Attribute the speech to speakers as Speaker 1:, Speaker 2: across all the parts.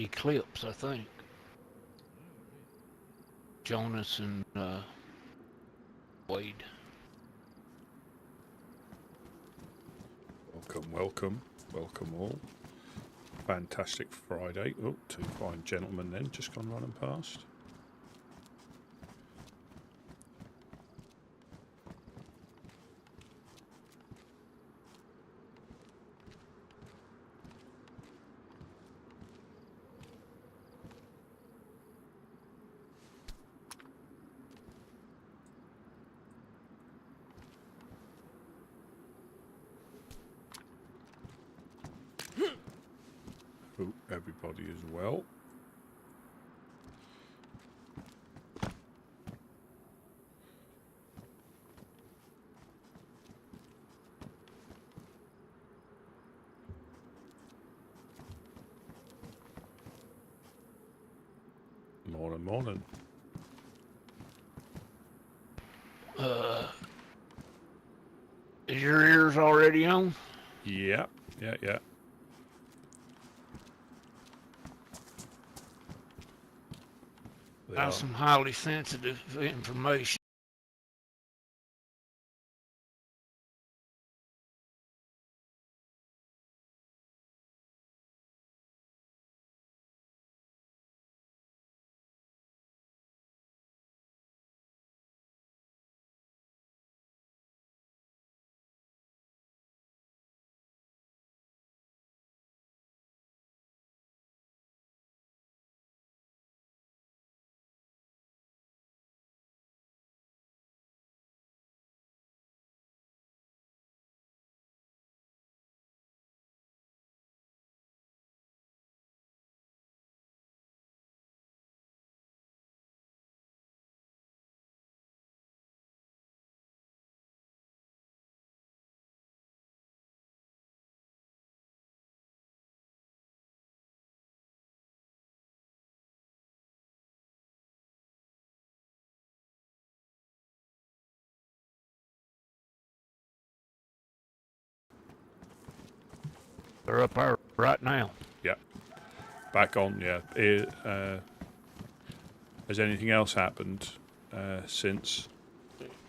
Speaker 1: Eclipse, I think. Jonas and Wade.
Speaker 2: Welcome, welcome, welcome all. Fantastic Friday. Oh, two fine gentlemen then just gone running past. Hope everybody is well. Morning, morning.
Speaker 1: Is your ears already on?
Speaker 2: Yeah. They
Speaker 1: That's
Speaker 2: are.
Speaker 1: some highly sensitive information. They're up there right now.
Speaker 2: Yeah. Back on, yeah. Has anything else happened since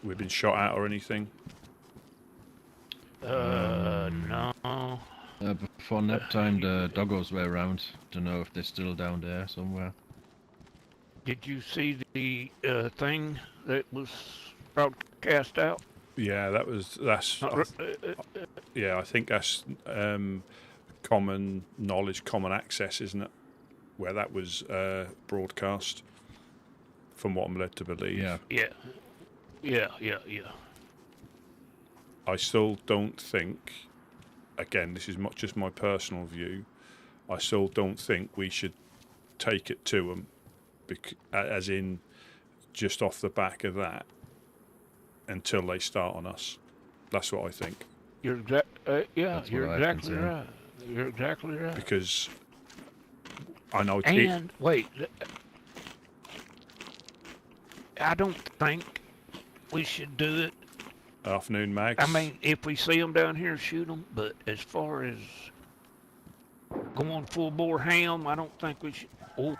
Speaker 2: we've been shot at or anything?
Speaker 1: No.
Speaker 3: Before nap time, the doggos were around. Don't know if they're still down there somewhere.
Speaker 1: Did you see the thing that was broadcast out?
Speaker 2: Yeah, that's. Yeah, I think that's common knowledge, common access, isn't it? Where that was broadcast, from what I'm led to believe.
Speaker 3: Yeah.
Speaker 1: Yeah.
Speaker 2: I still don't think, again, this is just my personal view, I still don't think we should take it to them, as in just off the back of that, until they start on us. That's what I think.
Speaker 1: You're exactly right. You're exactly right.
Speaker 2: Because I know.
Speaker 1: And wait, I don't think we should do it.
Speaker 2: Afternoon, Mags.
Speaker 1: I mean, if we see them down here, shoot them. But as far as going full bore ham, I don't think we should. Oh.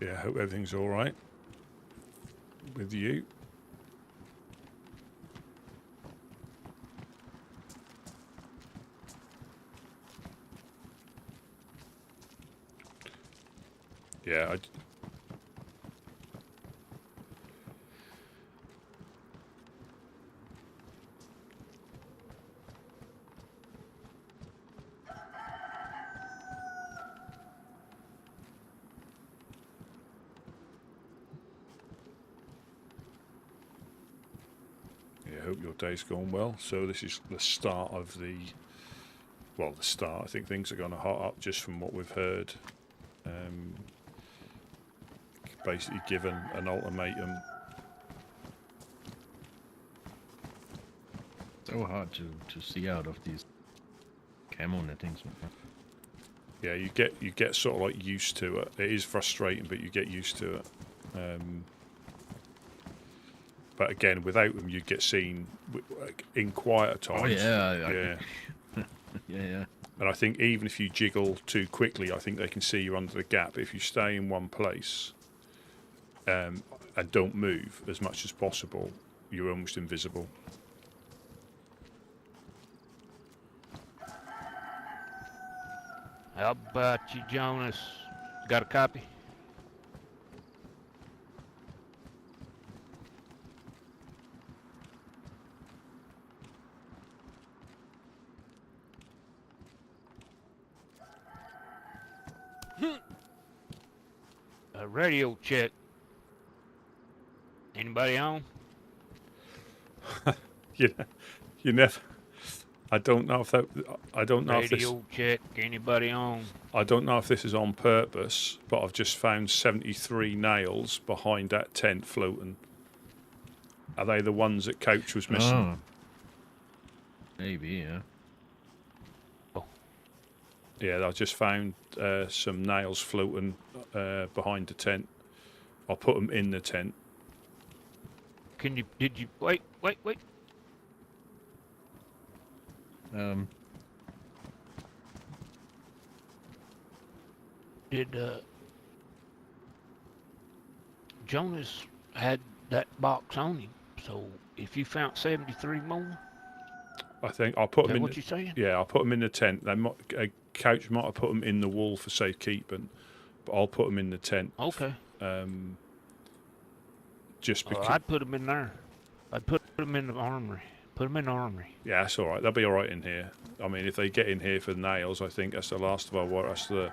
Speaker 2: Yeah, I hope everything's all right with you. Yeah, hope your day's going well. So this is the start of the start. I think things are going to hot up just from what we've heard. Basically given an ultimatum.
Speaker 3: So hard to see out of these camo nettings.
Speaker 2: Yeah, you get sort of like used to it. It is frustrating, but you get used to it. But again, without them, you'd get seen in quieter times.
Speaker 3: Oh yeah,
Speaker 2: yeah.
Speaker 3: yeah.
Speaker 2: And I think even if you jiggle too quickly, I think they can see you under the gap. If you stay in one place and don't move as much as possible, you're almost invisible.
Speaker 1: How about you, Jonas? Got a copy? A radio check. Anybody on?
Speaker 2: You never. I don't know if that. I don't know if this.
Speaker 1: Radio check. Anybody on?
Speaker 2: I don't know if this is on purpose, but I've just found 73 nails behind that tent floating. Are they the ones that Coach was missing?
Speaker 3: Oh. Maybe, yeah.
Speaker 2: Yeah, I just found some nails floating behind the tent. I'll put them in the tent.
Speaker 1: Can you? Did you? Wait. Did Jonas had that box on him? So if you found 73 more,
Speaker 2: I think I'll put
Speaker 1: is
Speaker 2: them
Speaker 1: that
Speaker 2: in.
Speaker 1: what you're saying?
Speaker 2: Yeah, I'll put them in the tent. They might, Coach might have put them in the wall for safekeeping, but I'll put them in the tent.
Speaker 1: Okay.
Speaker 2: Just because.
Speaker 1: I'd put them in there. I'd put them in the armory. Put them in the armory.
Speaker 2: Yeah, that's all right. They'll be all right in here. I mean, if they get in here for nails, I think that's the last of our that's the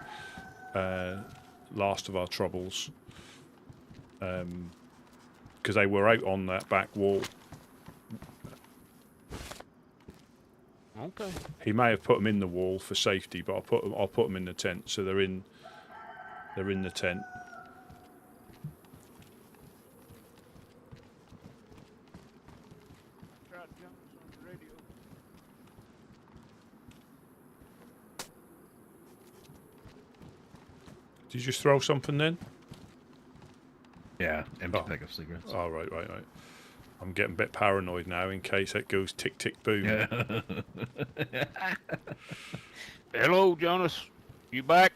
Speaker 2: last of our troubles. Because they were out on that back wall.
Speaker 1: Okay.
Speaker 2: He may have put them in the wall for safety, but I'll put them in the tent, so they're in the tent. Did you just throw something then?
Speaker 3: Yeah, empty pack of cigarettes.
Speaker 2: Oh, right. I'm getting a bit paranoid now in case it goes tick, tick, boom.
Speaker 3: Yeah.
Speaker 1: Hello, Jonas. You back?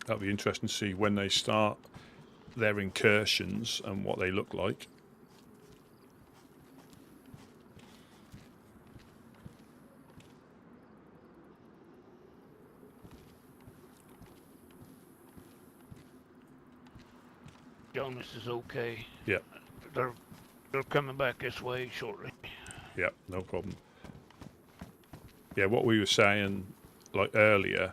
Speaker 2: That'll be interesting to see when they start their incursions and what they look like.
Speaker 1: Jonas is okay.
Speaker 2: Yeah.
Speaker 1: They're coming back this way shortly.
Speaker 2: Yeah, no problem. Yeah, what we were saying like earlier,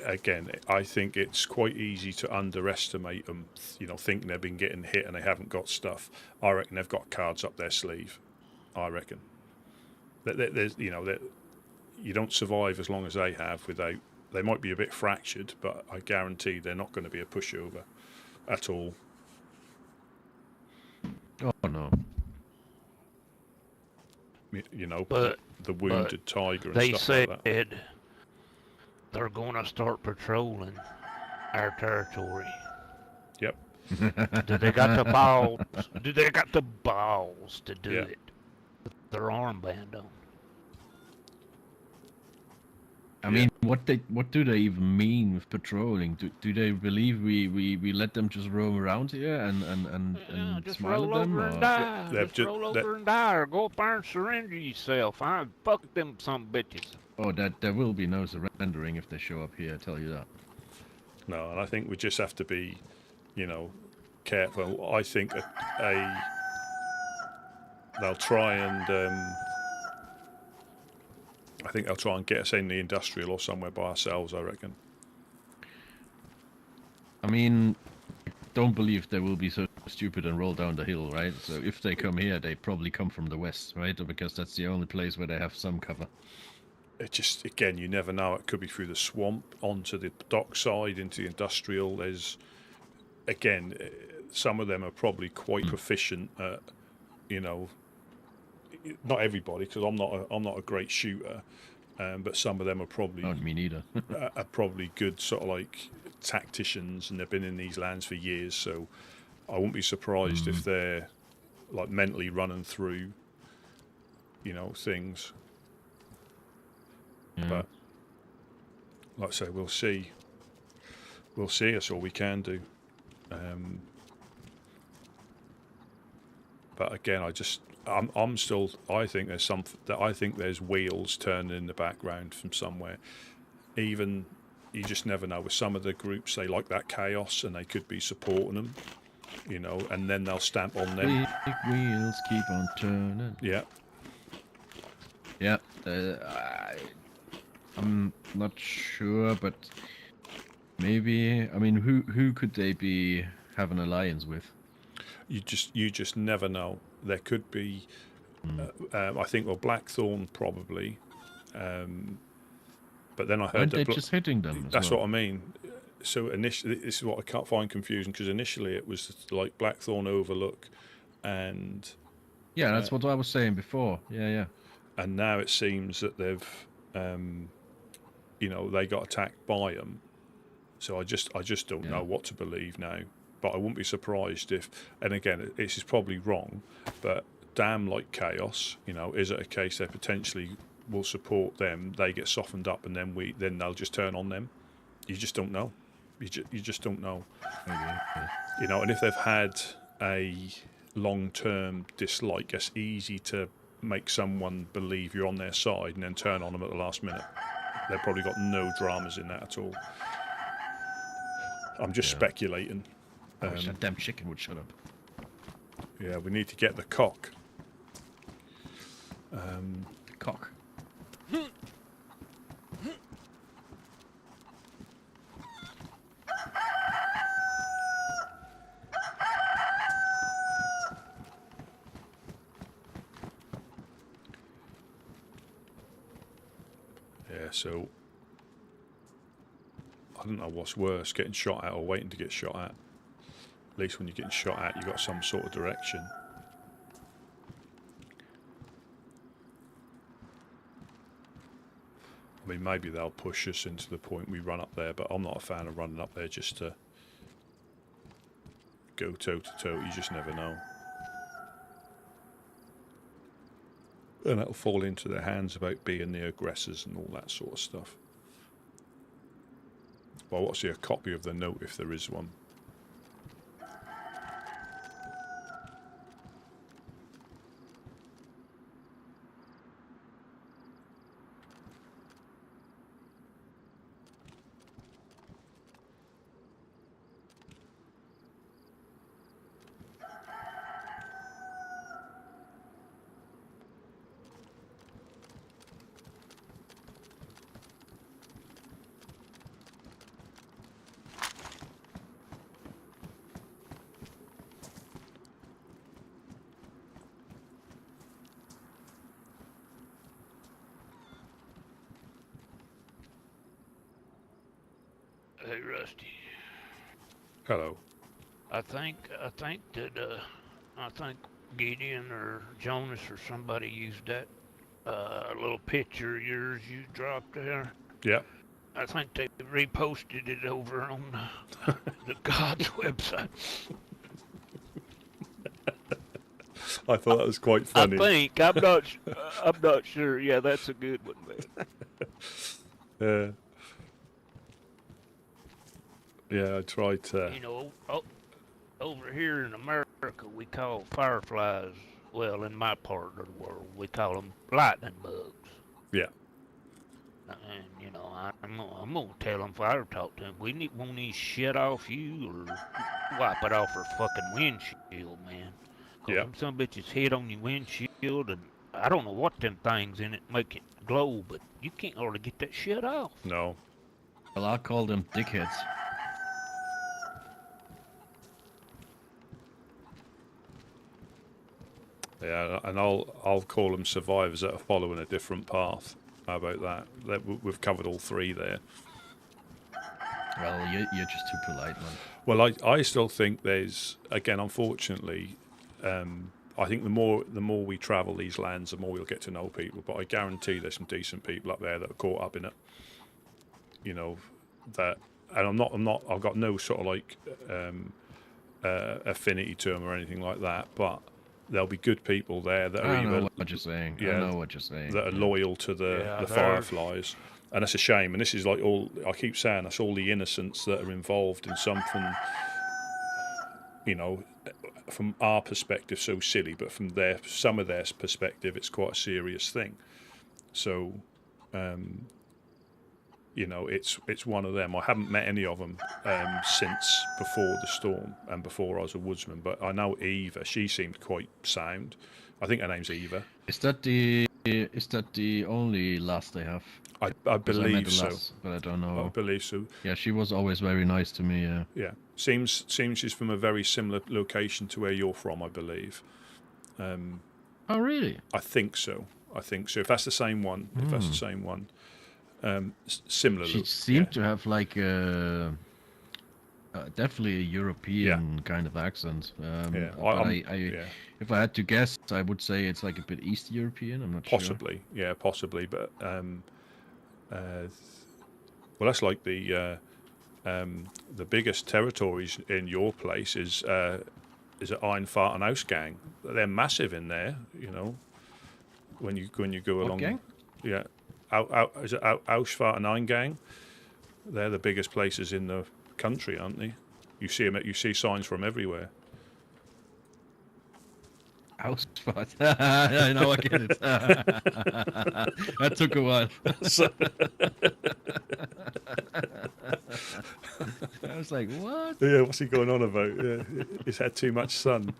Speaker 2: again, I think it's quite easy to underestimate them, thinking they've been getting hit and they haven't got stuff. I reckon they've got cards up their sleeve. I reckon. There's, that you don't survive as long as they have without. They might be a bit fractured, but I guarantee they're not going to be a pushover at all.
Speaker 3: Oh no.
Speaker 1: But
Speaker 2: the wounded tiger and
Speaker 1: they
Speaker 2: stuff
Speaker 1: said
Speaker 2: like that.
Speaker 1: they're going to start patrolling our territory.
Speaker 2: Yep.
Speaker 1: Do they got the balls? Do they got the balls to do
Speaker 2: Yeah.
Speaker 1: it? With their armband on.
Speaker 3: I mean, what do they even mean with patrolling? Do they believe we let them just roam around here and
Speaker 1: just
Speaker 3: smile
Speaker 1: roll
Speaker 3: at them?
Speaker 1: over and
Speaker 3: Or?
Speaker 1: die.
Speaker 2: They've
Speaker 1: Just roll over and die, or go up there and surrender yourself. Fuck them some bitches.
Speaker 3: Oh, that there will be no surrendering if they show up here. I tell you that.
Speaker 2: No, and I think we just have to be, careful. I think they'll try and. I think they'll try and get us in the industrial or somewhere by ourselves, I reckon.
Speaker 3: I mean, don't believe they will be so stupid and roll down the hill, right? So if they come here, they probably come from the west, right? Because that's the only place where they have some cover.
Speaker 2: It just, again, you never know. It could be through the swamp, onto the dockside, into the industrial. There's, again, some of them are probably quite proficient at, you know, not everybody, because I'm not a great shooter, but some of them are probably
Speaker 3: Not me neither.
Speaker 2: are probably good sort of like tacticians, and they've been in these lands for years. So I wouldn't be surprised if they're like mentally running through, you know, things.
Speaker 3: Yeah.
Speaker 2: But like I say, we'll see. We'll see. That's all we can do. But again, I'm still. I think there's I think there's wheels turning in the background from somewhere. Even you just never know. With some of the groups, they like that chaos, and they could be supporting them, you know. And then they'll stamp on them.
Speaker 3: Big wheels keep on turning.
Speaker 2: Yeah.
Speaker 3: Yeah. I'm not sure, but maybe. I mean, who could they have an alliance with?
Speaker 2: You just never know. There could be. I think Blackthorn probably. But then I heard
Speaker 3: Aren't
Speaker 2: that
Speaker 3: they just hitting them?
Speaker 2: That's what I mean. So initially, this is what I can't find confusing, because initially it was like Blackthorn, Overlook, and
Speaker 3: yeah, that's what I was saying before. Yeah.
Speaker 2: And now it seems that they've, you know, they got attacked by them. So I just don't know what to believe now. But I wouldn't be surprised if, and again, this is probably wrong, but damn like Chaos, you know, is it a case they potentially will support them, they get softened up, and then they'll just turn on them? You just don't know. You just don't know. You know, and if they've had a long-term dislike, it's easy to make someone believe you're on their side and then turn on them at the last minute. They've probably got no dramas in that at all. I'm just speculating.
Speaker 3: I wish that damn chicken would shut up.
Speaker 2: Yeah, we need to get the cock.
Speaker 3: The cock.
Speaker 2: Yeah, so I don't know what's worse, getting shot at or waiting to get shot at. At least when you're getting shot at, you've got some sort of direction. I mean, maybe they'll push us into the point we run up there, but I'm not a fan of running up there just to go toe-to-toe. You just never know. And that'll fall into their hands about being the aggressors and all that sort of stuff. Well, I want to see a copy of the note if there is one.
Speaker 1: Hey, Rusty.
Speaker 2: Hello.
Speaker 1: I think that I think Gideon or Jonas or somebody used that little picture of yours you dropped there.
Speaker 2: Yeah.
Speaker 1: I think they reposted it over on the God's website.
Speaker 2: I thought that was quite funny.
Speaker 1: I think I'm not sure. Yeah, that's a good one, man.
Speaker 2: Yeah, I tried to.
Speaker 1: You know, over here in America, we call fireflies. Well, in my part of the world, we call them lightning bugs.
Speaker 2: Yeah.
Speaker 1: And you know, I'm gonna tell them if I ever talk to them, we want these shit off you or wipe it off our fucking windshield, man.
Speaker 2: Yeah.
Speaker 1: Some bitches hit on your windshield, and I don't know what them things in it make it glow, but you can't hardly get that shit off.
Speaker 2: No.
Speaker 3: Well, I'll call them dickheads.
Speaker 2: Yeah, and I'll call them survivors that are following a different path. How about that? We've covered all three there.
Speaker 3: Well, you're just too polite, man.
Speaker 2: Well, I still think there's, again, unfortunately, I think the more we travel these lands, the more we'll get to know people. But I guarantee there's some decent people up there that are caught up in it. You know, that, and I've got no sort of like affinity to them or anything like that. But there'll be good people there that are
Speaker 3: I know what you're saying.
Speaker 2: yeah,
Speaker 3: I know what you're saying.
Speaker 2: that are loyal to the Fireflies. And that's a shame. And this is like all I keep saying. That's all the innocents that are involved in something. You know, from our perspective, so silly, but from some of their perspective, it's quite a serious thing. So, you know, it's one of them. I haven't met any of them since before the storm and before I was a woodsman. But I know Eva. She seemed quite sound. I think her name's Eva.
Speaker 3: Is that the only lass they have?
Speaker 2: I believe so,
Speaker 3: lass, but I don't know.
Speaker 2: I believe so.
Speaker 3: Yeah, she was always very nice to me. Yeah.
Speaker 2: Yeah, seems she's from a very similar location to where you're from, I believe.
Speaker 3: Oh, really?
Speaker 2: I think so. If that's the same one, similar.
Speaker 3: She seemed to have like definitely a European kind of accent.
Speaker 2: Yeah,
Speaker 3: but if I had to guess, I would say it's like a bit East European. I'm not
Speaker 2: possibly,
Speaker 3: sure.
Speaker 2: Yeah, possibly. But well, that's like the biggest territories in your place is it Ironfart and Ausgang. They're massive in there, you know. When you go along,
Speaker 3: gang?
Speaker 2: Yeah, is it Ausfart and Eingang? They're the biggest places in the country, aren't they? You see them. You see signs from everywhere.
Speaker 3: Ausfart. I know, I get it. That took a while. I was like, what?
Speaker 2: Yeah, what's he going on about? Yeah, he's had too much sun.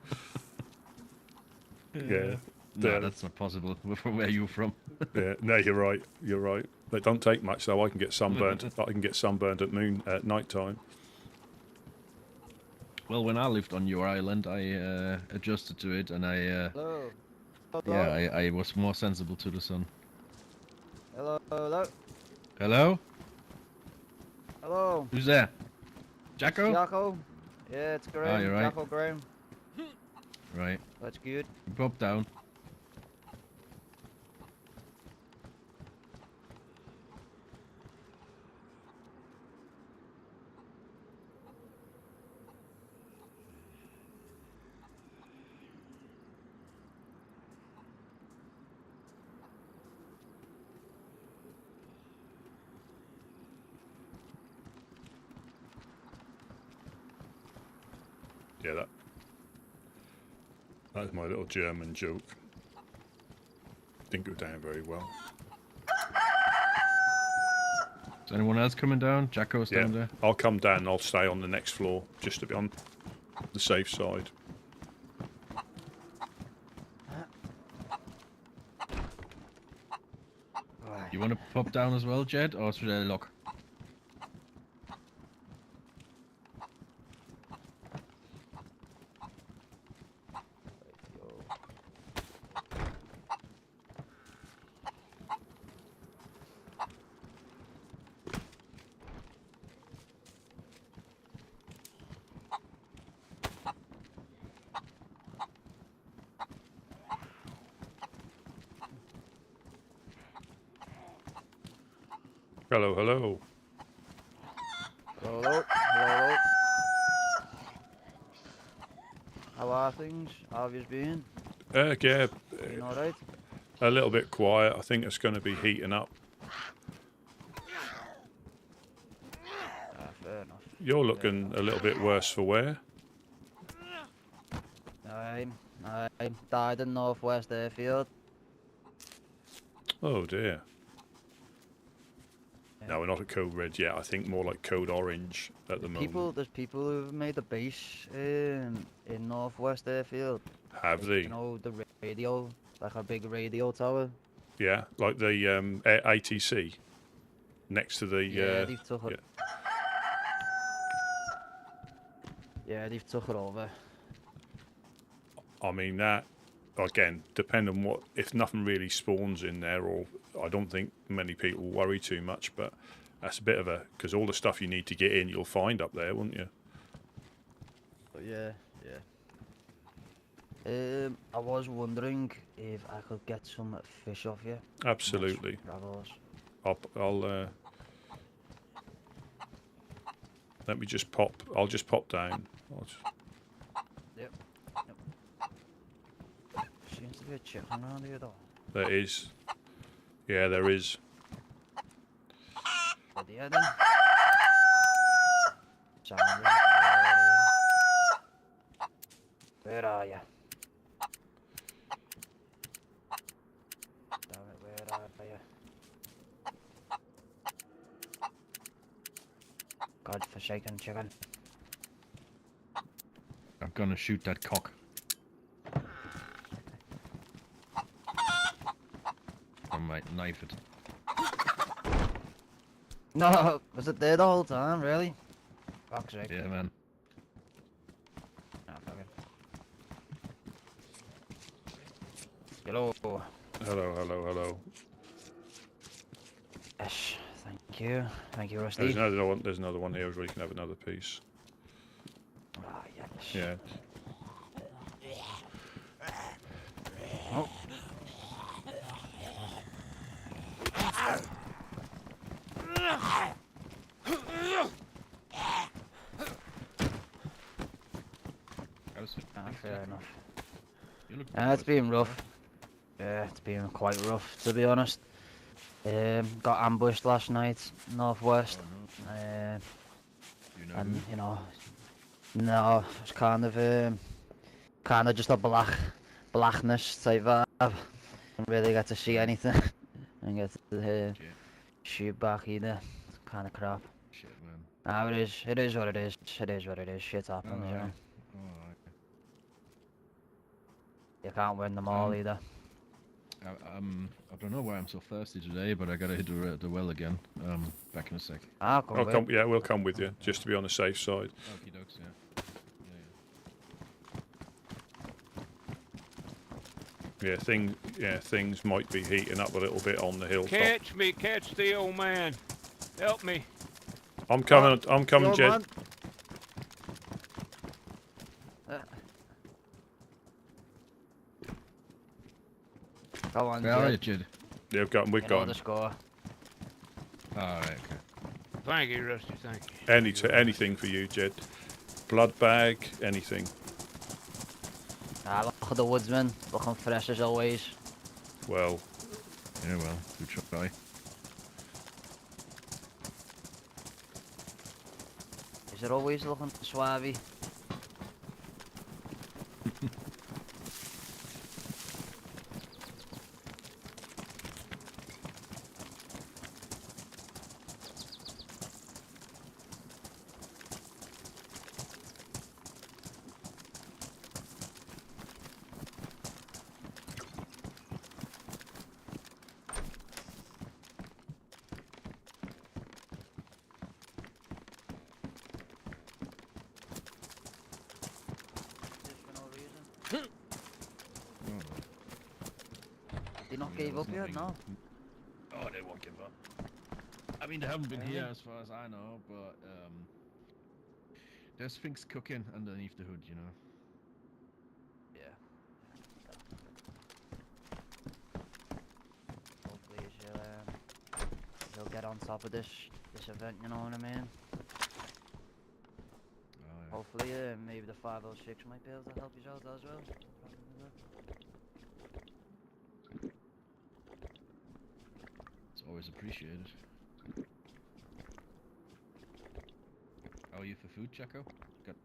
Speaker 2: Yeah.
Speaker 3: No, that's not possible from where you're from.
Speaker 2: Yeah, no, you're right. But don't take much though. I can get sunburned. At night time.
Speaker 3: Well, when I lived on your island, I adjusted to it, and
Speaker 4: Hello.
Speaker 3: yeah, I was more sensible to the sun.
Speaker 4: Hello. Hello.
Speaker 3: Hello?
Speaker 4: Hello.
Speaker 3: Who's there? Jacko?
Speaker 4: Jacko. Yeah, it's Graham.
Speaker 3: you're right.
Speaker 4: Jacko Graham.
Speaker 3: Right.
Speaker 4: That's good.
Speaker 3: Pop down.
Speaker 2: Yeah, that's my little German joke. Didn't go down very well.
Speaker 3: Is anyone else coming down? Jacko's down there?
Speaker 2: I'll come down and I'll stay on the next floor just to be on the safe side.
Speaker 3: You want to pop down as well, Jed, or should I lock?
Speaker 2: Hello, hello.
Speaker 4: Hello. Hello. How are things? How have you been?
Speaker 2: Yeah,
Speaker 4: Been alright?
Speaker 2: a little bit quiet. I think it's going to be heating up.
Speaker 4: Fair enough.
Speaker 2: You're looking a little bit worse for wear.
Speaker 4: I died in Northwest Airfield.
Speaker 2: Oh dear. No, we're not at code red yet. I think more like code orange at the moment.
Speaker 4: There's people who've made a base in Northwest Airfield.
Speaker 2: Have they?
Speaker 4: You know, the radio, like a big radio tower.
Speaker 2: Yeah, like the ATC next to the.
Speaker 4: Yeah, they've took it. Yeah, they've took it over.
Speaker 2: I mean that again, depending on what, if nothing really spawns in there, or I don't think many people worry too much, but that's a bit of a, because all the stuff you need to get in, you'll find up there, won't you?
Speaker 4: But yeah. I was wondering if I could get some fish off you.
Speaker 2: Absolutely. I'll let me just pop. I'll just pop down.
Speaker 4: Yep. Seems to be a chicken around here though.
Speaker 2: There is. Yeah, there is.
Speaker 4: But yeah then. Sound. Where are you? Damn it, where are you? God-forsaken chicken.
Speaker 3: I'm gonna shoot that cock. I might knife it.
Speaker 4: No, was it there the whole time, really? Fuck's sake.
Speaker 3: Yeah, man.
Speaker 4: Ah, fuck it. Hello.
Speaker 2: Hello.
Speaker 4: Yes, thank you. Thank you, Rusty.
Speaker 2: There's another one. There's another one here where you can have another piece.
Speaker 4: Ah, yes.
Speaker 2: Yeah.
Speaker 4: Oh. Ah, fair enough.
Speaker 3: You look
Speaker 4: It's been rough. Yeah, it's been quite rough, to be honest. Got ambushed last night, northwest.
Speaker 3: You know
Speaker 4: And,
Speaker 3: who?
Speaker 4: you know, no, it was kind of just a blackness type vibe. Didn't really get to see anything. And get to shoot back either. It's kind of crap.
Speaker 3: Shit, man.
Speaker 4: No, it is what it is. It is what it is. Shit happens, you know.
Speaker 3: Alright.
Speaker 4: You can't win them all either.
Speaker 3: I don't know why I'm so thirsty today, but I gotta hit the well again. Back in a sec.
Speaker 4: I'll come
Speaker 2: I'll
Speaker 4: with.
Speaker 2: come. Yeah, we'll come with you just to be on the safe side.
Speaker 3: Okie dokes, yeah.
Speaker 2: Things might be heating up a little bit on the hilltop.
Speaker 1: Catch the old man. Help me.
Speaker 2: I'm coming. I'm coming,
Speaker 4: Yo,
Speaker 2: Jed.
Speaker 4: man. Go on,
Speaker 3: Where are you,
Speaker 4: Jed.
Speaker 3: Jed?
Speaker 2: Yeah, we've
Speaker 4: You know
Speaker 2: got
Speaker 4: the score.
Speaker 3: Alright, okay.
Speaker 1: Thank you, Rusty. Thank you.
Speaker 2: anything for you, Jed. Blood bag, anything.
Speaker 4: Ah, look at the woodsman, looking fresh as always.
Speaker 2: Well,
Speaker 3: Yeah, well, good try.
Speaker 4: Is it always looking suave? They not gave up yet, no?
Speaker 3: Oh, they won't give up. I mean, they haven't been here as far as I know, but there's things cooking underneath the hood, you know.
Speaker 4: Yeah. Hopefully she'll get on top of this event, you know what I mean?
Speaker 3: Oh, yeah.
Speaker 4: Hopefully, maybe the 506 might be able to help you out as well.
Speaker 3: It's always appreciated. How are you for food, Jacko? Got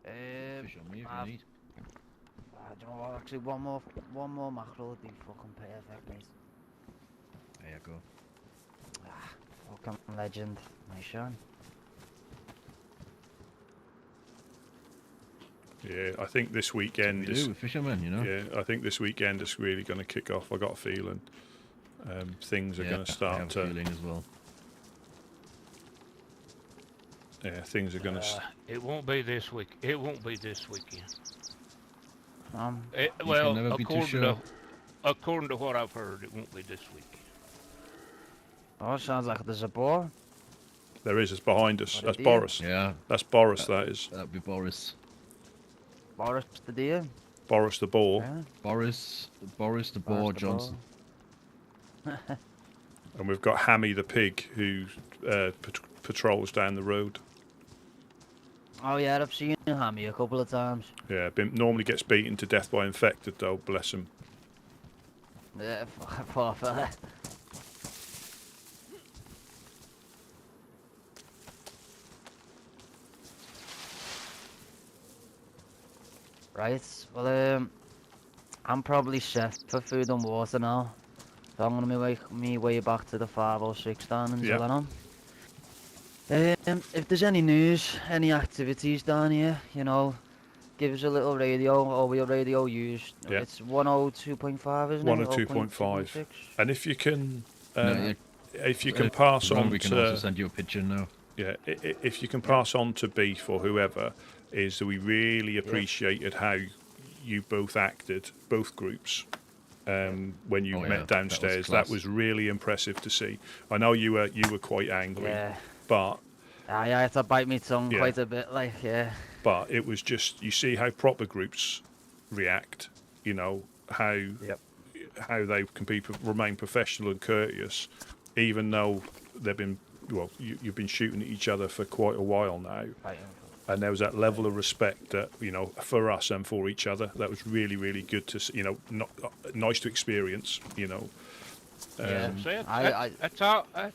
Speaker 3: fish on me if you need.
Speaker 4: Do you know what? Actually, one more mackerel would be fucking perfect, mate.
Speaker 3: There you go.
Speaker 4: Fucking legend, my son.
Speaker 2: yeah, I think this weekend
Speaker 3: We
Speaker 2: is.
Speaker 3: do with fishermen, you know.
Speaker 2: Yeah, I think this weekend is really going to kick off. I got a feeling things are going to
Speaker 3: I
Speaker 2: start
Speaker 3: have a
Speaker 2: to.
Speaker 3: feeling as well.
Speaker 2: Yeah, things are going to.
Speaker 1: It won't be this week. It won't be this weekend. Well,
Speaker 3: never be too sure.
Speaker 1: according to what I've heard, it won't be this week.
Speaker 4: Oh, sounds like there's a bar.
Speaker 2: There is. It's behind us.
Speaker 4: What a
Speaker 2: That's
Speaker 4: dear.
Speaker 2: Boris.
Speaker 3: Yeah,
Speaker 2: That's Boris. That is
Speaker 3: that'd be Boris.
Speaker 4: Boris the deer.
Speaker 2: Boris the Boar.
Speaker 4: Yeah.
Speaker 3: Boris the
Speaker 4: Boris
Speaker 3: Boar
Speaker 4: the
Speaker 3: Johnson.
Speaker 2: And we've got Hammy the pig who patrols down the road.
Speaker 4: Oh yeah, I've seen Hammy a couple of times.
Speaker 2: Yeah, normally gets beaten to death by infected though. Bless him.
Speaker 4: Yeah, poor fella. Right, well, I'm probably set for food and water now. So I'm gonna make me way back to the 506 down in
Speaker 2: Yeah.
Speaker 4: Zelenon. If there's any news, any activities down here, you know, give us a little radio over your radio use.
Speaker 2: Yeah.
Speaker 4: It's 102.5, isn't it?
Speaker 2: 102.5. And if you can,
Speaker 3: No, yeah,
Speaker 2: if you can pass
Speaker 3: Ron,
Speaker 2: on
Speaker 3: we can also
Speaker 2: to,
Speaker 3: send you a picture now.
Speaker 2: yeah, if you can pass on to Beef or whoever, is that we really appreciated how you both acted, both groups, when you
Speaker 3: Oh, yeah,
Speaker 2: met
Speaker 3: that was
Speaker 2: downstairs.
Speaker 3: class.
Speaker 2: That was really impressive to see. I know you were quite angry,
Speaker 4: Yeah.
Speaker 2: but
Speaker 4: I had to bite my tongue
Speaker 2: Yeah.
Speaker 4: quite a bit, like, yeah.
Speaker 2: but it was just, you see how proper groups react. You know how they can remain professional and courteous, even though they've been you've been shooting at each other for quite a while now. And there was that level of respect that, you know, for us and for each other. That was really, really good to, you know, nice to experience, you know.
Speaker 4: Yeah.